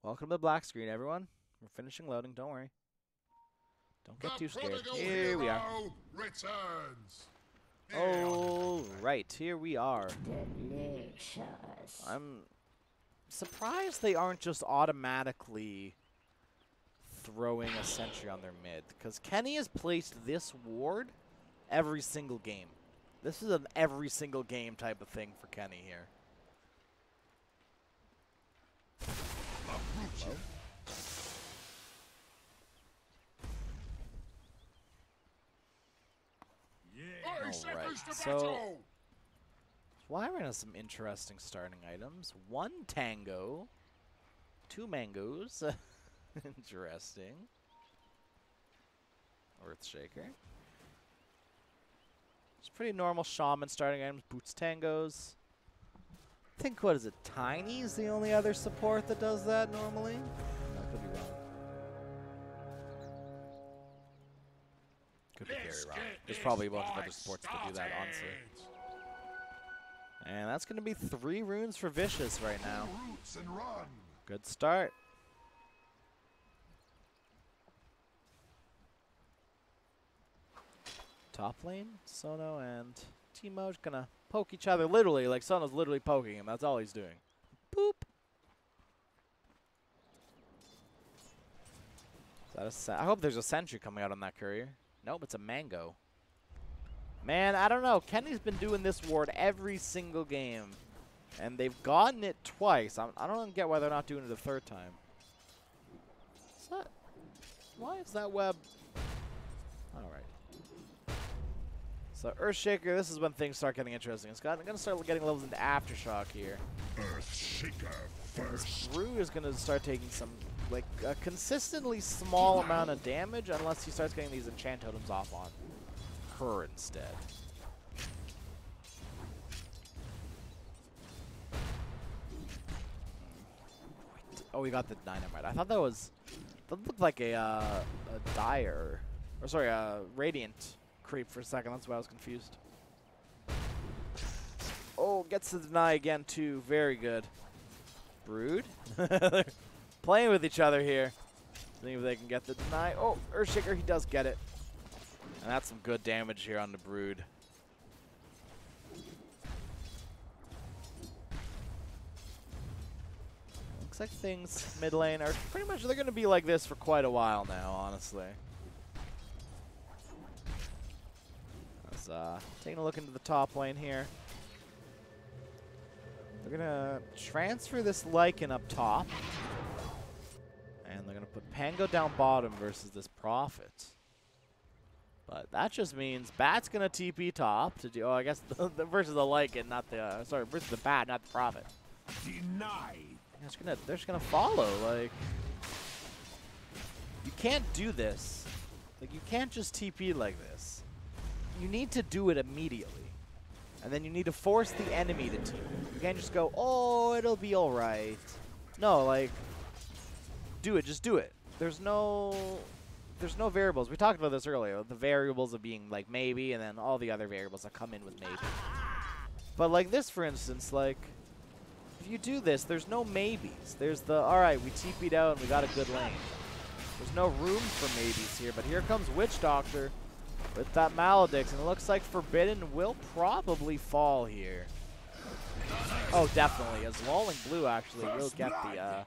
Welcome to the black screen, everyone. We're finishing loading. Don't worry. Don't get too scared. Here we are. Returns. Oh, right. Here we are. Delicious. I'm surprised they aren't just automatically throwing a sentry on their mid, because Kenny has placed this ward every single game. This is an every single game type of thing for Kenny here. Hello? Alright, so Wyvern has some interesting starting items. 1 tango, 2 mangoes. Interesting. Earthshaker. It's pretty normal shaman starting items. Boots, tangos. I think, what is it, Tiny's the only other support that does that normally? I could be wrong. Could be very wrong. There's probably a bunch of other supports that do that, honestly. And that's going to be 3 runes for Vicious right now. Good start. Top lane, Sono and Teemo's gonna poke each other literally, like Sono's literally poking him. That's all he's doing. Boop. Is that I hope there's a sentry coming out on that courier. Nope, it's a mango. Man, I don't know. Kenny's been doing this ward every single game. And they've gotten it twice. I don't get why they're not doing it a third time. Why is that web? Alright. So Earthshaker, this is when things start getting interesting. It's going to start getting levels into Aftershock here. Earthshaker first. This Brew is going to start taking some, like, a consistently small amount of damage unless he starts getting these enchant totems off on her instead. Oh, we got the dynamite. I thought that looked like a dire, or sorry, a radiant creep for a second. That's why I was confused. Oh, gets the deny again too. Very good. Brood. Playing with each other here. See if they can get the deny. Oh, Earthshaker, he does get it. And that's some good damage here on the Brood. Looks like things mid lane are pretty much, they're going to be like this for quite a while now, honestly. Let's, taking a look into the top lane here. They're going to transfer this Lycan up top. And they're going to put Pango down bottom versus this Prophet. But that just means Bat's going to TP top to do, oh, I guess versus the Lycan, not the, sorry, versus the Bat, not the Prophet. Denied. They're just gonna follow. Like, you can't do this. Like, you can't just TP like this. You need to do it immediately, and then you need to force the enemy to TP. You can't just go, oh, it'll be all right. No, like, do it. Just do it. There's no variables. We talked about this earlier. The variables of being like maybe, and then all the other variables that come in with maybe. But like this, for instance, like. If you do this, there's no maybes. There's the, alright, we TP'd out and we got a good lane. There's no room for maybes here, but here comes Witch Doctor with that Maledicts, and it looks like Forbidden will probably fall here. Oh, definitely, as Lolling Blue actually will get the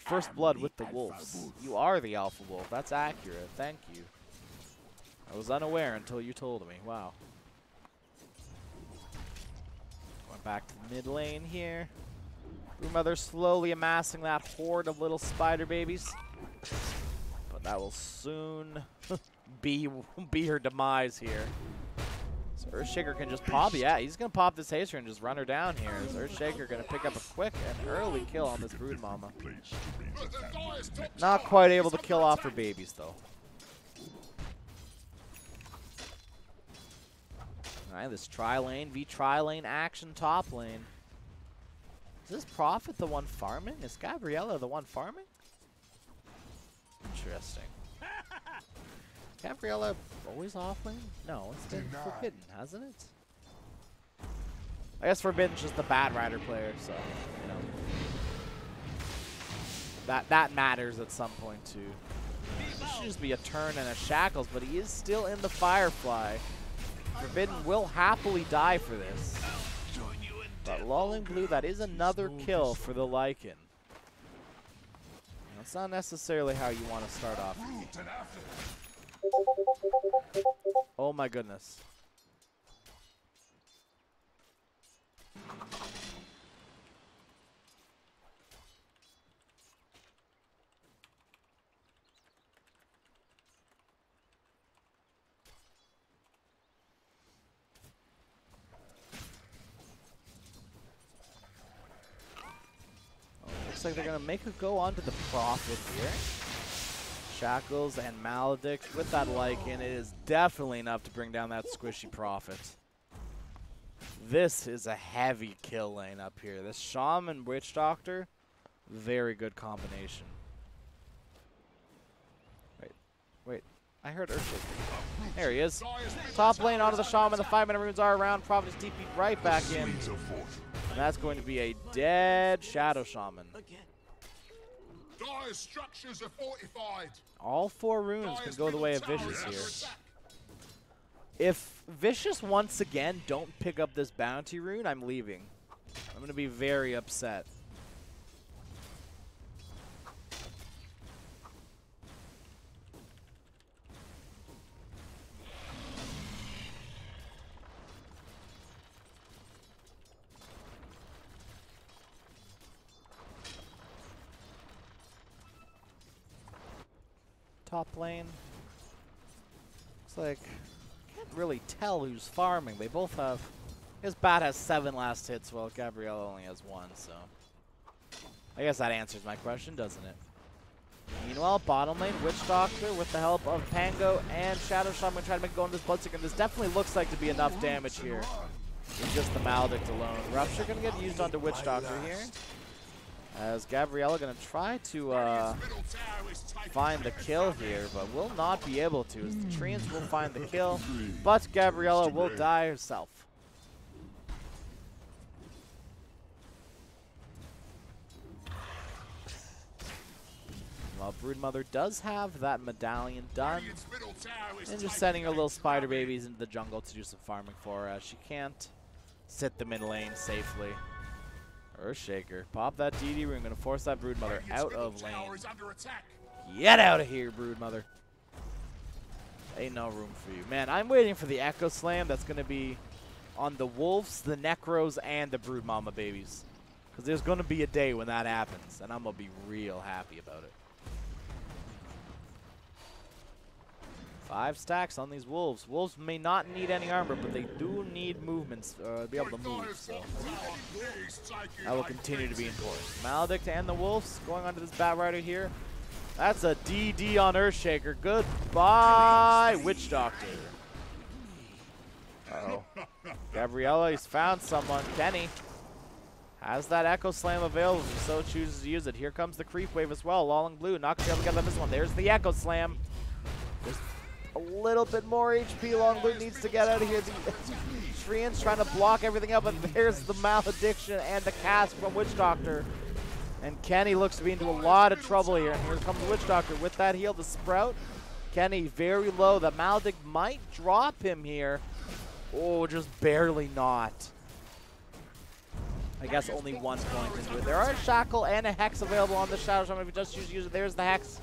first blood with the Wolves. You are the Alpha Wolf. That's accurate. Thank you. I was unaware until you told me. Wow. Going back to the mid lane here. Mother slowly amassing that horde of little spider babies. But that will soon be her demise here. So Earthshaker can just pop. Yeah, he's going to pop this Haster and just run her down here. Is Earthshaker going to pick up a quick and early kill on this Brood Mama. Not quite able to kill off her babies, though. Alright, this tri-lane v tri-lane action top lane. Is this Prophet the one farming? Is Gabriella the one farming? Interesting. Gabriella always off lane? No, it's been Forbidden, hasn't it? I guess Forbidden's just the Bad Rider player, so, you know. That matters at some point, too. This should just be a turn and a Shackles, but he is still in the Firefly. Forbidden will happily die for this. But Lolling Blue, that is another kill for the Lycan. That's not necessarily how you want to start off. Oh my goodness. Looks like they're going to make a go onto the Prophet here. Shackles and Maledict with that Lycan. It is definitely enough to bring down that squishy Prophet. This is a heavy kill lane up here. This Shaman Witch Doctor, very good combination. Wait. I heard Earthshaker. There he is. Top lane onto the Shaman. The 5-minute runes are around. Prophet is TP'd right back in. And that's going to be a dead Shadow Shaman. Dire structures are fortified. All 4 runes can go the way of Vicious here. If Vicious once again don't pick up this bounty rune, I'm leaving. I'm going to be very upset. Top lane. Looks like can't really tell who's farming. They both have. I guess Bat has 7 last hits, while Gabriella only has 1. So I guess that answers my question, doesn't it? Meanwhile, bottom lane, Witch Doctor with the help of Pango and Shadow Shaman going to try to make go into this Bloodseeker. This definitely looks like to be enough damage here with just the Maledict alone. Rupture going to get used onto Witch Doctor here. As Gabriella going to try to find the kill here, but will not be able to, as the Treants will find the kill, but Gabriella will die herself. Well, Broodmother does have that medallion done, and just sending her little spider babies into the jungle to do some farming for her, as she can't sit the mid lane safely. Earthshaker, pop that DD rune, gonna force that Broodmother out of lane. Get out of here, Broodmother. Ain't no room for you. Man, I'm waiting for the Echo Slam that's gonna be on the Wolves, the Necros, and the Broodmama babies. Because there's gonna be a day when that happens, and I'm gonna be real happy about it. 5 stacks on these Wolves. Wolves may not need any armor, but they do need movements, to be able to move, so that will continue to be important. Maledict and the Wolves going onto this Bat Rider here. That's a DD on Earthshaker. Goodbye, Witch Doctor. Uh-oh. Gabriella, he's found someone. Kenny has that Echo Slam available if he so chooses to use it. Here comes the Creep Wave as well. Lolling Blue, not going to be able to get this one. There's the Echo Slam. There's a little bit more HP. Long Blue needs to get out of here. The Treants trying to block everything up, and there's the Malediction and the cast from Witch Doctor. And Kenny looks to be into a lot of trouble here. And here comes the Witch Doctor with that heal to Sprout. Kenny very low. The Maledict might drop him here. Oh, just barely not. I guess only 1 point into it. There are a Shackle and a Hex available on the Shadow Shaman if you just use it. There's the Hex.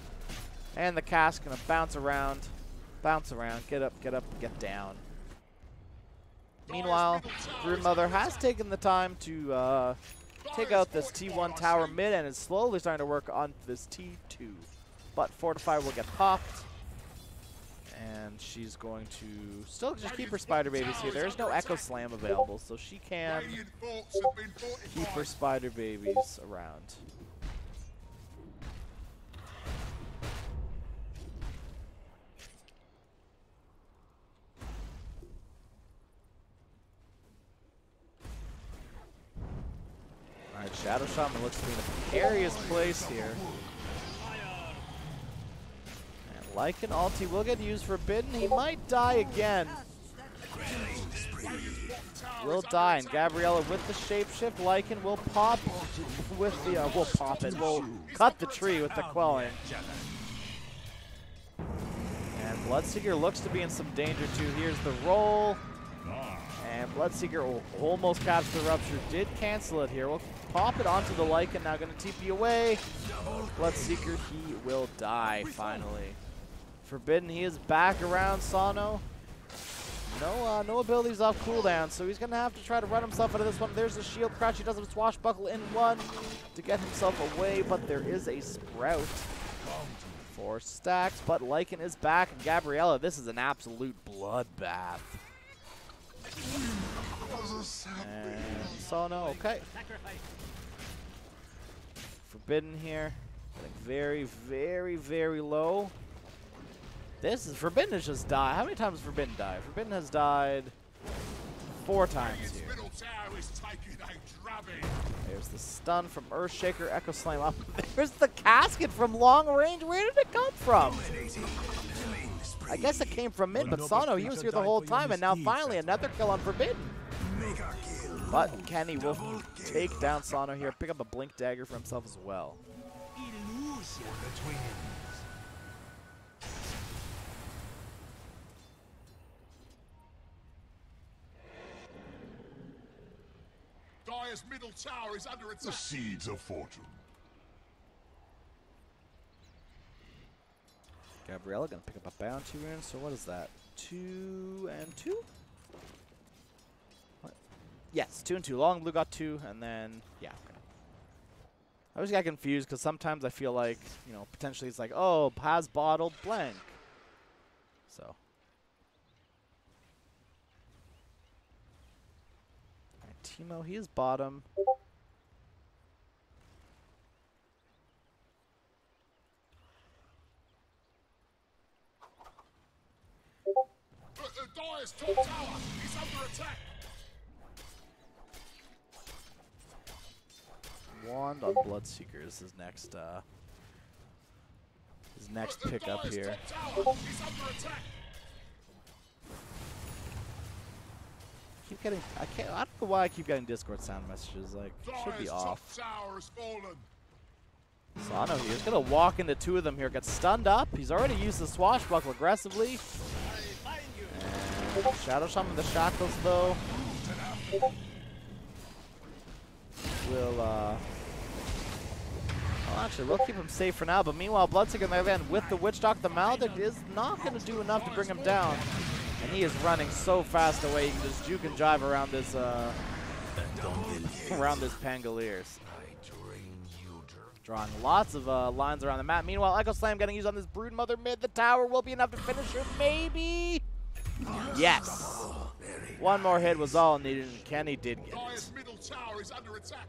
And the cast gonna bounce around, get up, get down. Meanwhile, Broodmother has taken the time to take out this T1 tower mid and is slowly starting to work on this T2. But Fortify will get popped. And she's going to still just keep her spider babies here. There's no Echo Slam available, so she can keep her spider babies around. Alright, Shadow Shaman looks to be in a precarious place here. And Lycan ulti will get used Forbidden. He might die again. Will die, and Gabriella with the shapeshift. Lycan will pop with the will cut the tree with the quelling. And Bloodseeker looks to be in some danger too. Here's the roll. And Bloodseeker almost caps the Rupture. Did cancel it here. We'll pop it onto the Lycan. Now going to TP away. Bloodseeker, he will die finally. Forbidden, he is back around Sano. No abilities off cooldown, so he's going to have to try to run himself out of this one. There's a shield crouch. He does a swashbuckle in 1 to get himself away, but there is a Sprout. 4 stacks, but Lycan is back. And Gabriella, this is an absolute bloodbath. And Sano, okay. Forbidden here. Getting very, very, very low. This is Forbidden has just died. How many times has Forbidden died? Forbidden has died 4 times here. There's the stun from Earthshaker, Echo Slam up. There's the casket from long range. Where did it come from? I guess it came from mid, but Sano, he was here the whole time, and now finally another kill on Forbidden. But Kenny will take down Sano here, pick up a Blink Dagger for himself as well. Dire's middle tower is under attack. The seeds of fortune. Gabriella gonna pick up a bounty rune. So what is that? 2 and 2? What? Yes, 2 and 2. Long blue got 2, and then yeah. Okay. I always got confused because sometimes I feel like, you know, potentially it's like, oh, has bottled blank. So. All right, Timo, he is bottom. Dire's top tower is under attack. Wand on Bloodseeker is his next pickup here. Keep getting I don't know why I keep getting Discord sound messages, like should be off. Top tower has fallen. Sano he's gonna walk into 2 of them here, gets stunned up. He's already used the swashbuckle aggressively. And Shadow Shaman the shackles though. Will well, actually, we'll keep him safe for now, but meanwhile, Bloodseeker on the other hand, with the Witch Doctor, the Maledict is not going to do enough to bring him down. And he is running so fast away, he can just juke and jive around this, Pangoliers. Drawing lots of lines around the map. Meanwhile, Echo Slam getting used on this Broodmother mid. The tower will be enough to finish her, maybe? Yes! One more hit was all needed, and Kenny did get it. Middle tower is under attack.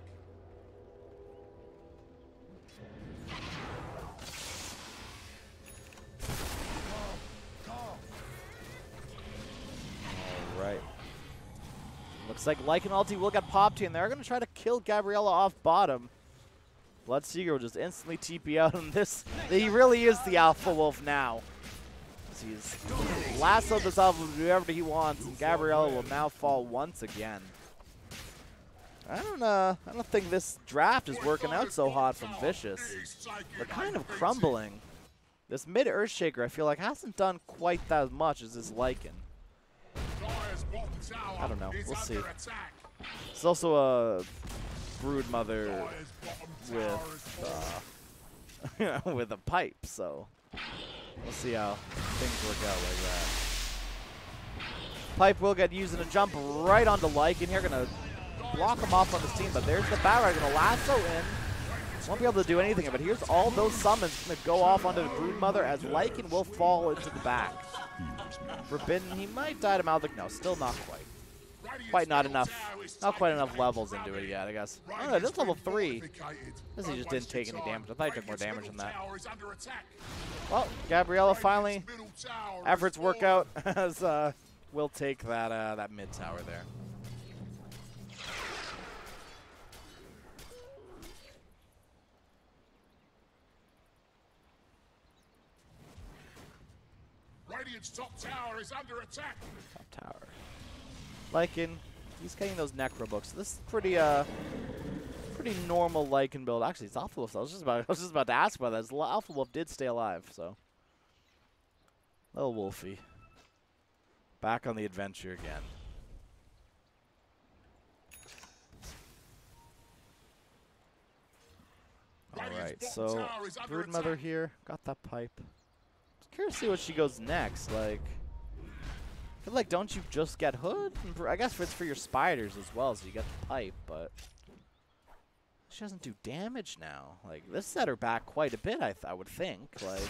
Right. Looks like Lycan ulti will get popped here, and they're going to try to kill Gabriella off bottom. Bloodseeker will just instantly TP out on this. He really is the Alpha Wolf now. He's lassoed this Alpha Wolf to do whatever he wants, and Gabriella will now fall once again. I don't think this draft is working out so hot from Vicious. They're kind of crumbling. This mid Earthshaker, I feel like, hasn't done quite that much as this Lycan. I don't know. We'll see. It's also a Broodmother with with a pipe, so we'll see how things work out like that. Pipe will get used in a jump right onto Lycan here, gonna block him off on his team, but there's the Balrog gonna lasso in. Won't be able to do anything, but here's all those summons gonna go off onto the Broodmother as Lycan will fall into the back. Forbidden, he might die to Maldic. No, still not quite. Not enough. Not quite enough levels into it yet, I guess. Oh, no, this is level 3. This he just didn't take any damage. I thought he took more damage than that. Well, Gabriella finally, efforts work out as we'll take that mid tower there. Radiant's top tower is under attack. Top tower. Lycan, he's getting those Necro books. This is pretty normal Lycan build. Actually, it's Alpha Wolf. I was just about to ask about that. Alpha Wolf did stay alive, so little Wolfie back on the adventure again. All right, so Broodmother here got that pipe. Curious to see what she goes next. Like, I feel like, don't you just get Hood? I guess it's for your spiders as well, so you get the pipe, but she doesn't do damage now. Like, this set her back quite a bit, I would think. Like,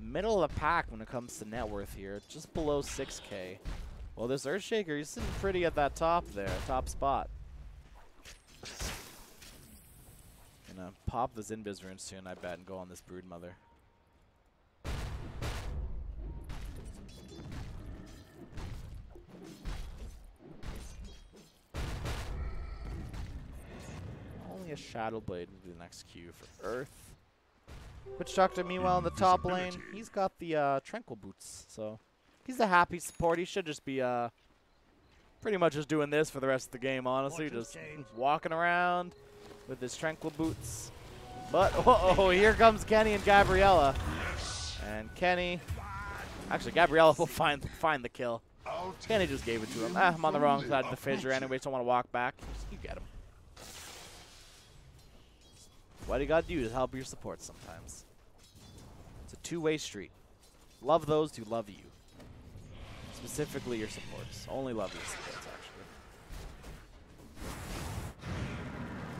middle of the pack when it comes to net worth here, just below 6K. Well, this Earthshaker, he's sitting pretty at that top there, top spot. Gonna pop this Invis rune soon, I bet, and go on this Broodmother. Only a Shadow Blade will be the next Q for Earth. Witch Doctor, meanwhile, in the top lane, he's got the Tranquil Boots, so he's a happy support. He should just be pretty much just doing this for the rest of the game, honestly. Just walking around with his Tranquil Boots. But, uh-oh, here comes Kenny and Gabriella. And Kenny, actually, Gabriella will find the kill. Kenny just gave it to him. I'm on the wrong side of the fissure anyway, so I want to walk back. You get him. What you gotta do is help your supports sometimes. It's a two-way street. Love those who love you. Specifically your supports. Only love your supports, actually.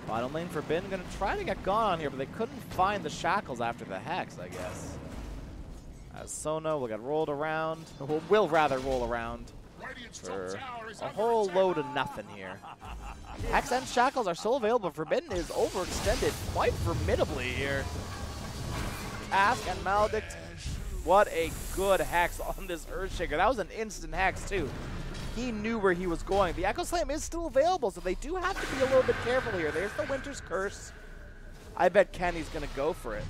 Bottom lane Forbidden gonna try to get gone on here, but they couldn't find the shackles after the hex, I guess. As Sona will get rolled around, will rather roll around for a whole load of nothing here. Hex and shackles are still available. Forbidden is overextended quite formidably here. Ask and Maledict, what a good hex on this Earthshaker. That was an instant hex too. He knew where he was going. The Echo Slam is still available, so they do have to be a little bit careful here. There's the Winter's Curse. I bet Kenny's gonna go for it.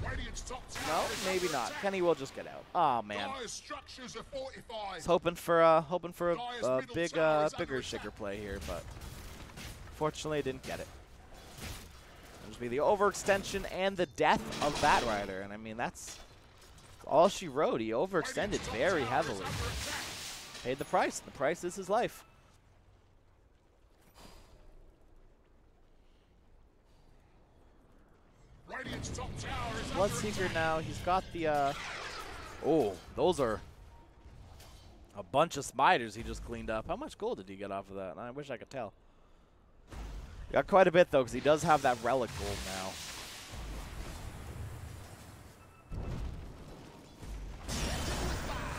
No, maybe not. Kenny will just get out. Oh man. I was hoping for a bigger shaker play here, but fortunately I didn't get it. It'll be the overextension and the death of Batrider, and I mean that's all she wrote. He overextended very heavily. Paid the price. The price is his life. Bloodseeker now, he's got the, oh, those are a bunch of spiders he just cleaned up. How much gold did he get off of that? I wish I could tell. Got quite a bit, though, because he does have that relic gold now.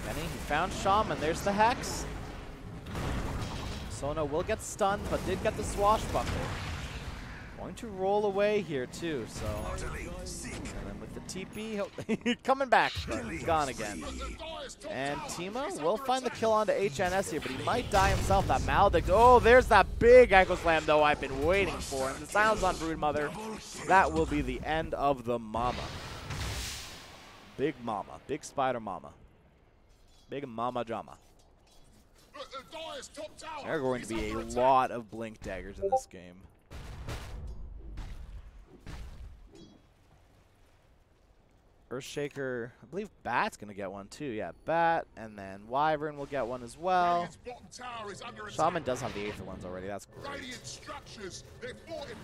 Kenny, he found Shaman. There's the Hex. Sona will get stunned, but did get the Swashbuckle. Going to roll away here too, so. And then with the TP, coming back, but he's gone again. And Timo will find the kill onto HNS here, but he might die himself. That Maledict, oh, there's that big Echo Slam though I've been waiting for. And the sounds on Broodmother, that will be the end of the Mama. Big Mama, big Spider Mama. Big Mama Jama. There are going to be a lot of Blink Daggers in this game. Earthshaker, I believe Bat's going to get one too. Yeah, Bat, and then Wyvern will get one as well. Shaman does have the Aether ones already. That's great.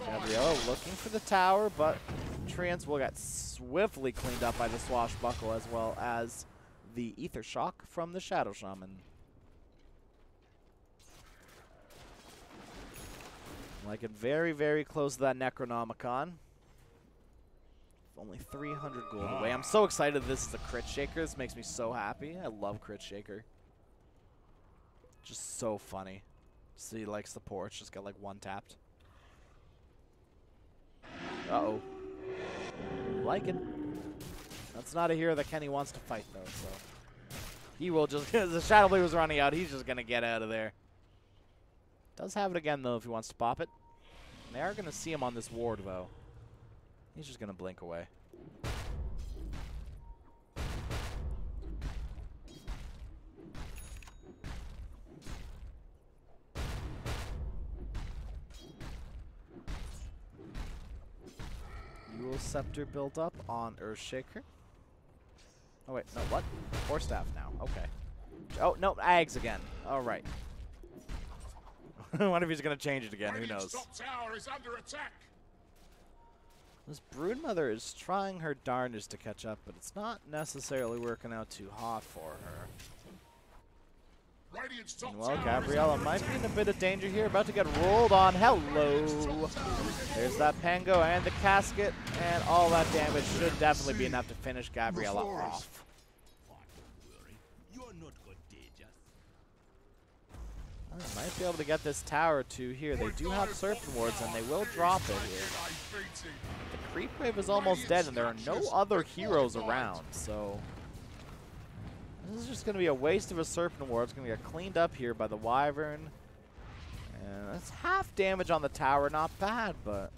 Gabriella looking for the tower, but Treants will get swiftly cleaned up by the Swashbuckle as well as the Ether Shock from the Shadow Shaman. Like it very, very close to that Necronomicon. Only 300 gold away. I'm so excited this is a crit shaker. This makes me so happy. I love crit shaker. Just so funny. See, like supports just got like one tapped. Uh-oh. Like it. That's not a hero that Kenny wants to fight though, so. He will just, the Shadow Blade was running out, he's just gonna get out of there. Does have it again though if he wants to pop it. They are gonna see him on this ward though. He's just gonna blink away. Yule Scepter built up on Earthshaker. Oh wait, no, what? Force Staff now, okay. Oh, no, Ags again. Alright. I wonder if he's gonna change it again, who knows. Tower is under attack. This Broodmother is trying her darndest to catch up, but it's not necessarily working out too hot for her. And well, Gabriella might be in a bit of danger here, about to get rolled on. Hello! There's that Pango and the casket, and all that damage should definitely be enough to finish Gabriella off. Might be able to get this tower too here. They do have Serpent Wards, and they will drop it here. The creep wave is almost dead, and there are no other heroes around, so this is just going to be a waste of a Serpent Ward. It's going to get cleaned up here by the Wyvern. And that's half damage on the tower. Not bad, but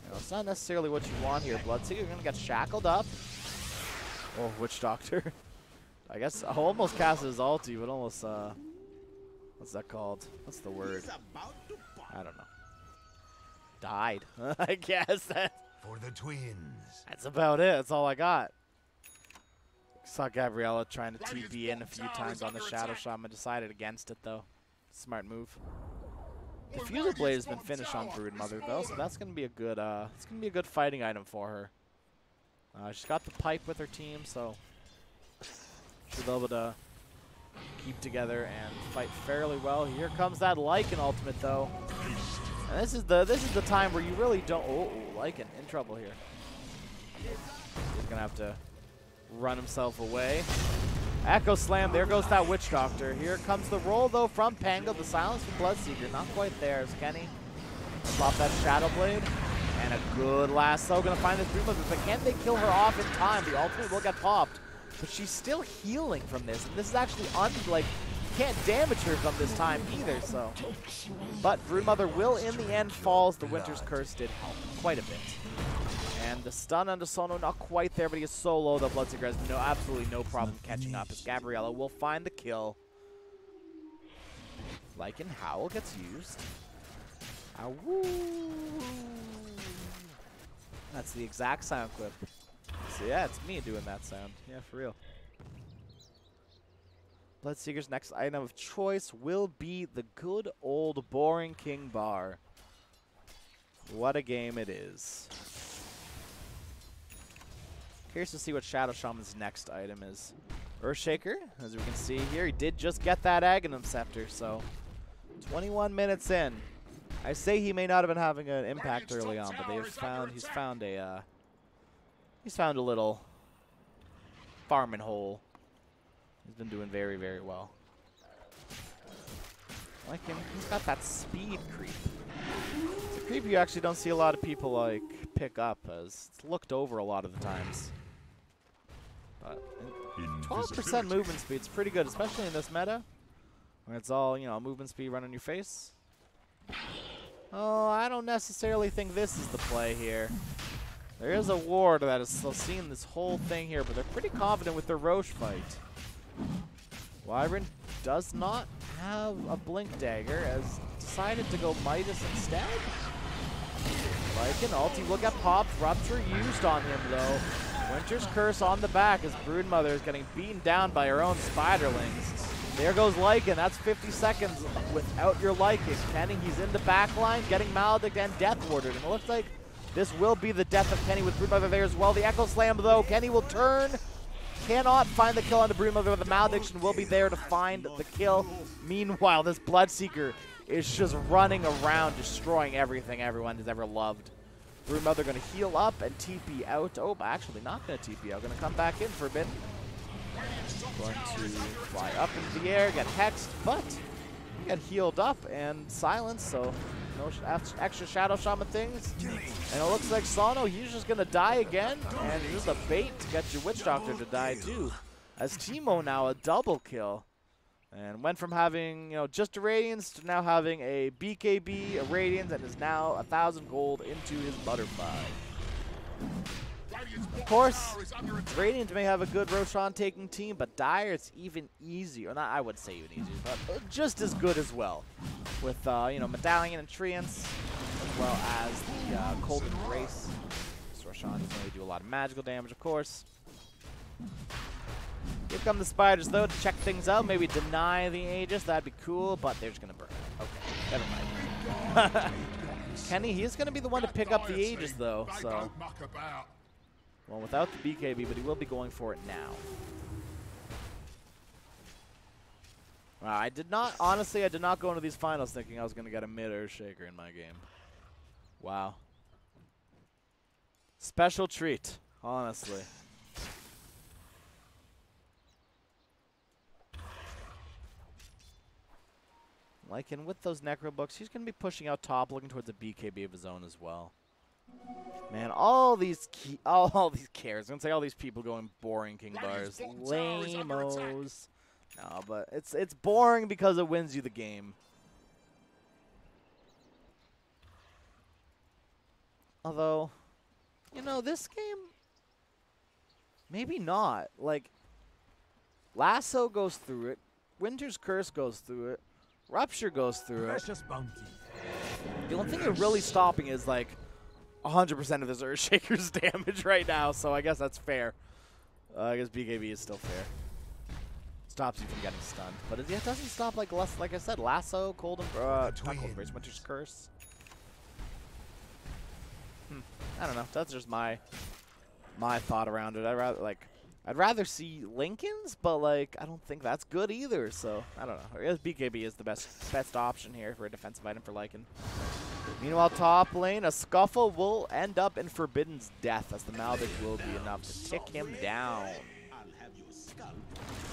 you know, it's not necessarily what you want here. Bloodseeker going to get shackled up. Oh, Witch Doctor. I guess I almost cast his ulti, but almost, what's that called? What's the word? I don't know. Died. I guess that. For the twins. That's about it. That's all I got. Saw Gabriella trying to TP in a few times on the Shadow Shaman. Decided against it though. Smart move. Diffuser Blade has been finished on Broodmother though, so that's gonna be a good it's gonna be a good fighting item for her. She's got the pipe with her team, so she'll be able to keep together and fight fairly well. Here comes that Lycan ultimate though. And this is the time where you really don't Lycan in trouble here. He's gonna have to run himself away. Echo Slam, there goes that Witch Doctor. Here comes the roll though from Pango, the silence from Bloodseeker. Not quite there as Kenny. Plop that Shadow Blade. And a good lasso. Gonna find this Broodmother, but can they kill her off in time? The ultimate will get popped. But she's still healing from this. And this is actually like, can't damage her from this time either, so. But Broodmother will in the end falls. The Winter's Curse did help quite a bit. And the stun onto Sono, not quite there, but he is so low that Bloodseeker has absolutely no problem catching up as Gabriella will find the kill. Lycan Howl gets used. Ow. That's the exact sound clip. So yeah, it's me doing that sound. Yeah, for real. Bloodseeker's next item of choice will be the good old boring King Bar. What a game it is. Curious to see what Shadow Shaman's next item is. Earthshaker, as we can see here, he did just get that Aghanim Scepter, so 21 minutes in. I say he may not have been having an impact early on, but he's found a little farming hole. He's been doing very, very well. Like him, he's got that speed creep. It's a creep you actually don't see a lot of people like pick up, as it's looked over a lot of the times. But 12% movement speed's pretty good, especially in this meta, where it's all, you know, movement speed run in your face. Oh, I don't necessarily think this is the play here. There is a ward that is still seeing this whole thing here, but they're pretty confident with their Roche fight. Wyvern does not have a Blink Dagger, as decided to go Midas instead. Lycan ulti will get popped. Rupture used on him though. Winter's Curse on the back as Broodmother is getting beaten down by her own Spiderlings. There goes Lycan. That's 50 seconds without your Lycan. Kenny, he's in the back line, getting Maledict and Death Warded. And it looks like this will be the death of Kenny with Broodmother there as well. The Echo Slam though. Kenny will turn. Cannot find the kill on the Broodmother, but the Malediction will be there to find the kill. Meanwhile, this Bloodseeker is just running around, destroying everything everyone has ever loved. Broodmother going to heal up and TP out. Oh, but actually not going to TP out. Going to come back in for a bit. Going to fly up into the air, get hexed, but get healed up and silenced, so no extra Shadow Shaman things. And it looks like Sono, he's just going to die again, and this is a bait to get your Witch Doctor to die too. As Teemo now a double kill. And went from having, you know, just a Radiance to now having a BKB, a Radiance, and is now 1,000 gold into his Butterfly. Of course, Radiant may have a good Roshan taking team, but Dire it's even easier. Not, I would say even easier, but just as good as well. With, you know, Medallion and Treants, as well as the Cold Embrace. Roshan doesn't really do a lot of magical damage, of course. Here come the spiders, though, to check things out. Maybe deny the Aegis. That'd be cool, but they're just going to burn it. Okay, never mind. Kenny, he's going to be the one to pick up the Aegis, though. So, well, without the BKB, but he will be going for it now. I did not, honestly, I did not go into these finals thinking I was going to get a mid-Earthshaker in my game. Wow. Special treat, honestly. Like, and with those Necro books, he's going to be pushing out top, looking towards a BKB of his own as well. Man, all these cares. I'm going to say all these people going boring King Bars. Lame-os. No, but it's boring because it wins you the game. Although, you know, this game, maybe not. Like, Lasso goes through it. Winter's Curse goes through it. Rupture goes through it. The only thing you're really stopping is like 100% of this Earthshaker's damage right now, so I guess that's fair. I guess BKB is still fair. Stops you from getting stunned, but it doesn't stop like I said, lasso, cold not cold embrace, winter's curse. I don't know. That's just my thought around it. I'd rather see Lincoln's, but like I don't think that's good either. So I don't know. I guess BKB is the best option here for a defensive item for Lycan. Meanwhile, top lane, a scuffle will end up in Forbidden's death, as the Maldic will be enough to tick him down.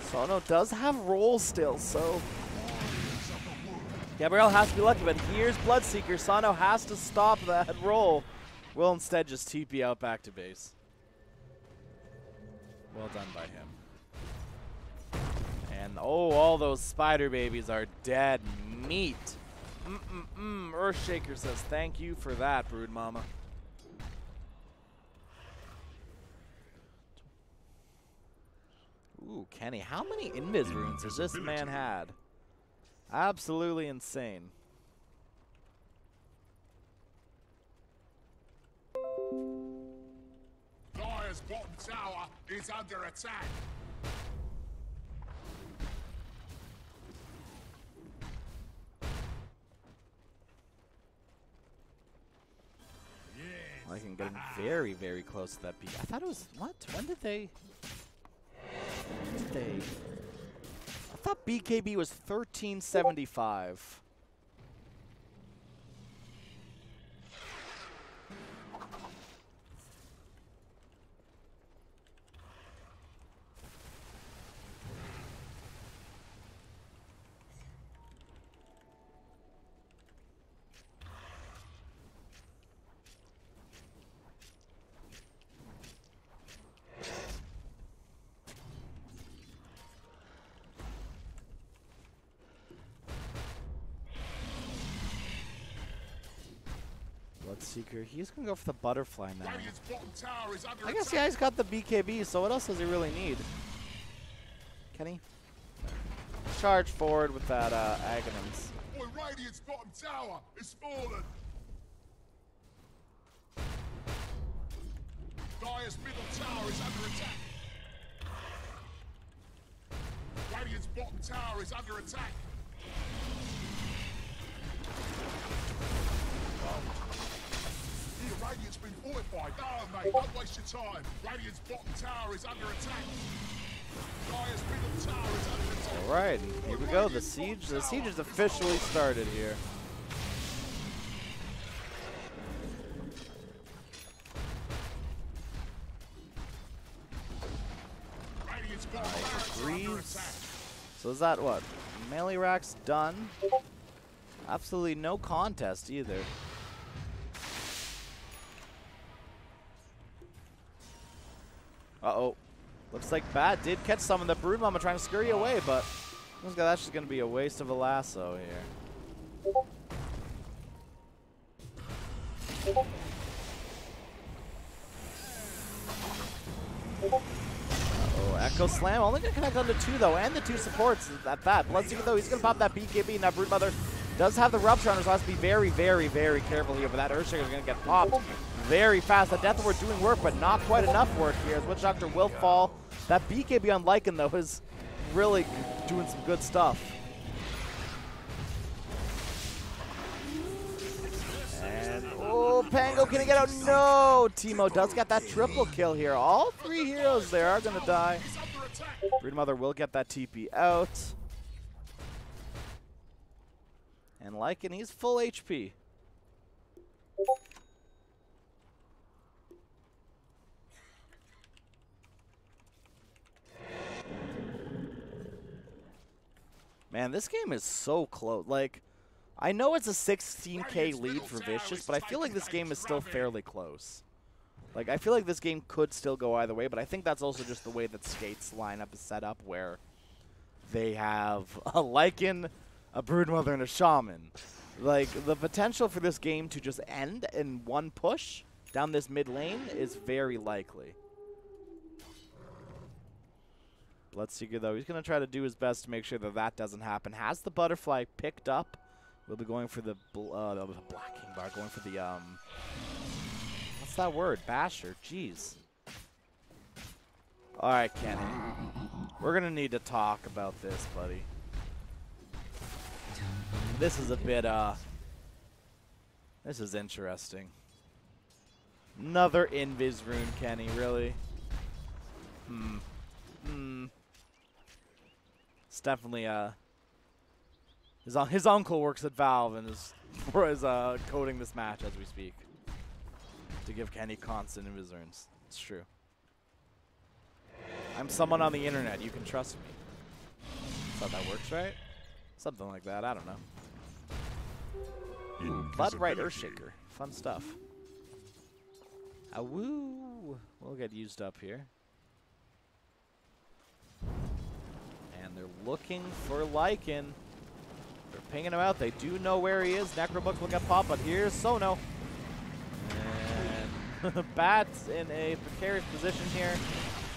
Sono does have roll still, so Gabriel has to be lucky, but here's Bloodseeker. Sono has to stop that roll. Will instead just TP out back to base. Well done by him. And oh, all those spider babies are dead meat. Earthshaker says, thank you for that, Brood Mama. Ooh, Kenny, how many invis runes has this man had? Absolutely insane. Dire's bottom tower is under attack. I can get very, very close to that peak. I thought it was, what? When did they? I thought BKB was 1375. Bloodseeker, he's gonna go for the butterfly now. I guess yeah, he's got the BKB, so what else does he really need? Can he? Charge forward with that Aghanim's. Boy, Radiant's bottom tower is fallen. Dire's middle tower is under attack. Radiant's bottom tower is under attack. Radiant's been fortified. No, mate, don't waste your time. Radiant's bottom tower is under attack. Dire's middle tower is under attack. All right, here we go. The siege is officially started here. Agrees. So is that what? Melee rack's done. Absolutely no contest either. Uh-oh. Looks like Bat did catch some of the Brood Mama trying to scurry away, but that's just going to be a waste of a lasso here. Uh-oh, Echo Slam only going to connect on the 2, though, and the 2 supports at that. Bloodseeker, though, he's going to pop that BKB. Now Brood Mother does have the Rupture on her, so has to be very, very, very careful here, but that Earthshaker is going to get popped very fast. The Death Ward doing work, but not quite enough work here, as Witch Doctor will fall. That BKB on Lycan, though, is really doing some good stuff. And, oh, Pango, can he get out? No! Teemo does get that triple kill here. All 3 heroes there are going to die. Brood Mother will get that TP out. And Lycan, he's full HP. Man, this game is so close. Like, I know it's a 16k lead for Vicious, but I feel like this game is still fairly close. Like, I feel like this game could still go either way, but I think that's also just the way that Skate's lineup is set up, where they have a Lycan, a Broodmother, and a Shaman. Like, the potential for this game to just end in one push down this mid lane is very likely. Bloodseeker, though, he's going to try to do his best to make sure that that doesn't happen. Has the butterfly picked up. We'll be going for the Black King Bar, going for the, what's that word? Basher. Jeez. All right, Kenny. We're going to need to talk about this, buddy. This is a bit, this is interesting. Another Invis rune, Kenny, really? It's definitely, his uncle works at Valve and is coding this match as we speak. To give Kenny constant Invis runes. It's true. I'm someone on the internet. You can trust me. That's how that works, right? Something like that. I don't know. Bloodright Earthshaker. Fun stuff. Woo! We'll get used up here. And they're looking for Lycan. They're pinging him out. They do know where he is. Necrobook will get popped, but here's Sono. And Bat's in a precarious position here.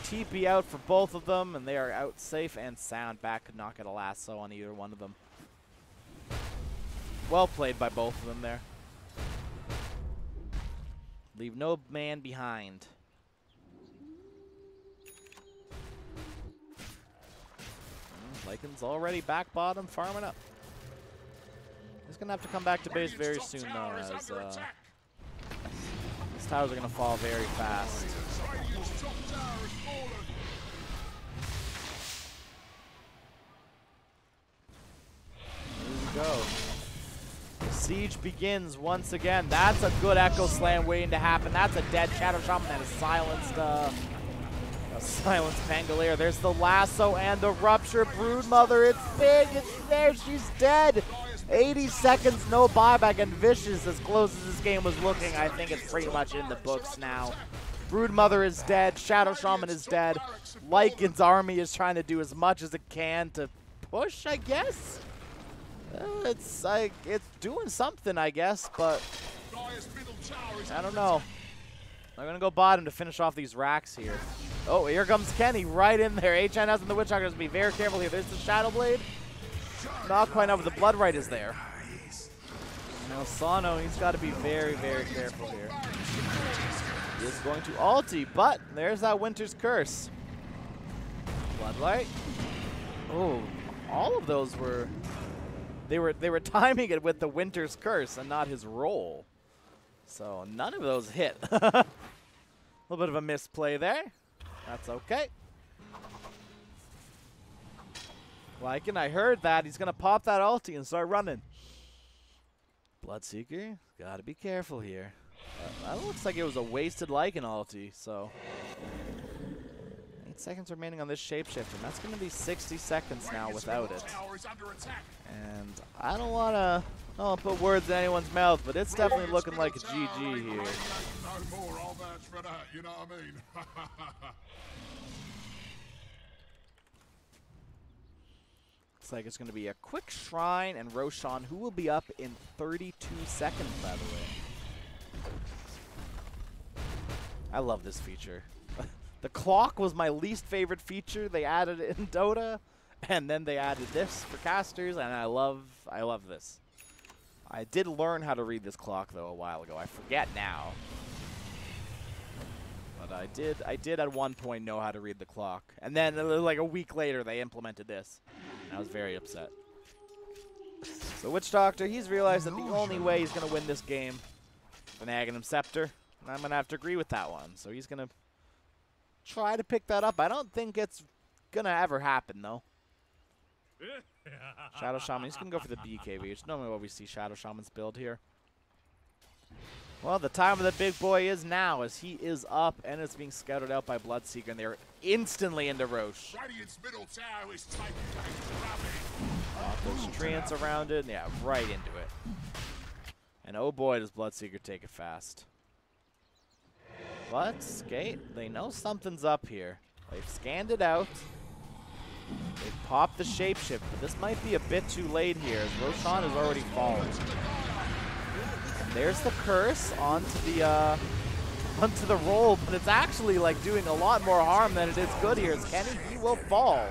TP out for both of them, and they are out safe and sound. Bat could not get a lasso on either one of them. Well played by both of them there. Leave no man behind. Lycan's already back bottom, farming up. He's going to have to come back to base very soon, though, as these towers are going to fall very fast. Here we go. The siege begins once again. That's a good Echo Slam waiting to happen. That's a dead Shadow Shaman that is silenced. Silenced Pangolier. There's the lasso and the rupture. Broodmother, it's big. It's there. She's dead. 80 seconds, no buyback, and Vicious, as close as this game was looking, I think it's pretty much in the books now. Broodmother is dead. Shadow Shaman is dead. Lycan's army is trying to do as much as it can to push, I guess. It's doing something, I guess, but I don't know. I'm going to go bottom to finish off these racks here. Oh, here comes Kenny right in there. HN has the Witch Hunter. Be very careful here. There's the Shadow Blade. Not quite over. The Bloodright is there. Now Sono, he's got to be very, very careful here. He is going to ulti, but there's that Winter's Curse. Bloodlight. Oh, all of those were... They were timing it with the Winter's Curse and not his roll. So none of those hit. A little bit of a misplay there. That's okay. Lycan, I heard that. He's going to pop that ulti and start running. Bloodseeker, got to be careful here. That looks like it was a wasted Lycan ulti, so... 8 seconds remaining on this shapeshifter, and that's going to be 60 seconds now without it. And I don't want to put words in anyone's mouth, but it's definitely looking like a GG here. No more, I'll vouch for that, you know what I mean? Looks like it's going to be a quick Shrine and Roshan, who will be up in 32 seconds, by the way. I love this feature. The clock was my least favorite feature. They added it in Dota, and then they added this for casters, and I love this. I did learn how to read this clock though a while ago. I forget now, but I did at one point know how to read the clock, and then like a week later they implemented this, and I was very upset. So Witch Doctor, he's realized that the only way he's gonna win this game is an Aghanim Scepter, and I'm gonna have to agree with that one. So he's gonna try to pick that up. I don't think it's gonna ever happen though. Shadow Shaman, he's gonna go for the BKB, which is normally what we see Shadow Shaman's build here. Well, the time of the big boy is now, as he is up and it's being scouted out by Bloodseeker, and they're instantly into Roche. Those treants around it, yeah, right into it. And oh boy, does Bloodseeker take it fast. But Skate, they know something's up here. They've scanned it out. They've popped the shapeshift, but this might be a bit too late here, as Roshan has already fallen. And there's the curse onto the roll, but it's actually like doing a lot more harm than it is good here. As Kenny, he will fall.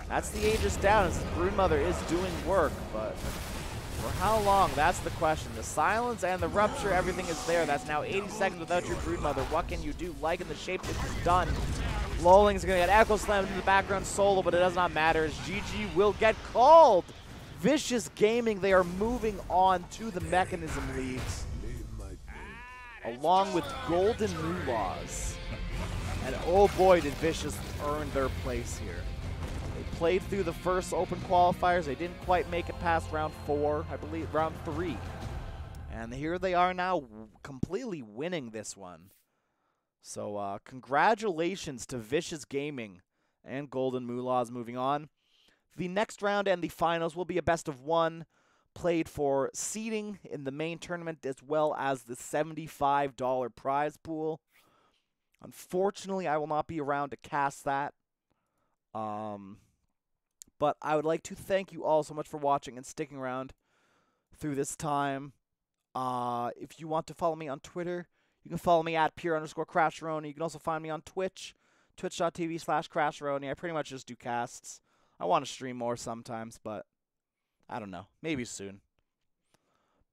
That's the Aegis down, as Broodmother is doing work, but for how long? That's the question. The silence and the rupture, everything is there. That's now 80 seconds without your Broodmother. What can you do? Lycan the shapeshift is done. Lolling's going to get Echo Slammed in the background solo, but it does not matter as GG will get called. Vicious Gaming, they are moving on to the Mekansm leagues, along with Golden Moulaws. And oh boy, did Vicious earn their place here. They played through the first open qualifiers. They didn't quite make it past round 4, I believe, round 3. And here they are now completely winning this one. So congratulations to Vicious Gaming and Golden Moulaws moving on. The next round and the finals will be a best of 1 played for seeding in the main tournament as well as the $75 prize pool. Unfortunately, I will not be around to cast that. But I would like to thank you all so much for watching and sticking around through this time. If you want to follow me on Twitter, you can follow me at pure_Crasheroni. You can also find me on Twitch, twitch.tv/Crasheroni. I pretty much just do casts. I want to stream more sometimes, but I don't know. Maybe soon.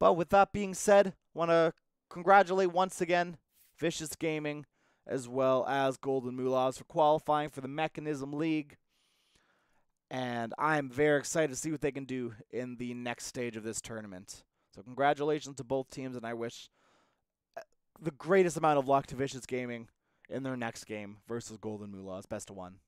But with that being said, I want to congratulate once again Vicious Gaming as well as Golden Moulaws for qualifying for the Mekansm League. And I'm very excited to see what they can do in the next stage of this tournament. So congratulations to both teams, and I wish the greatest amount of luck to Vicious Gaming in their next game versus Golden Moulaws. Best of 1.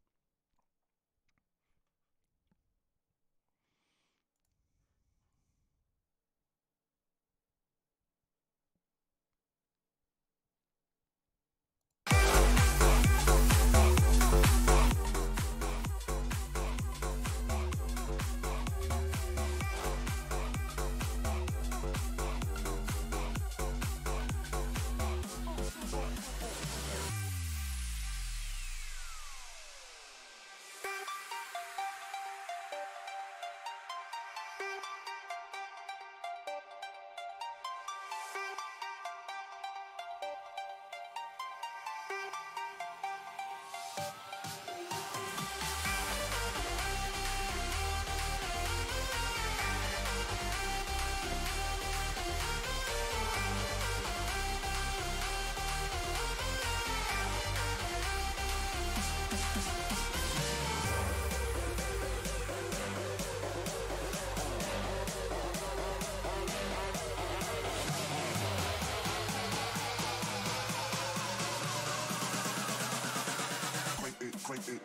Crank it.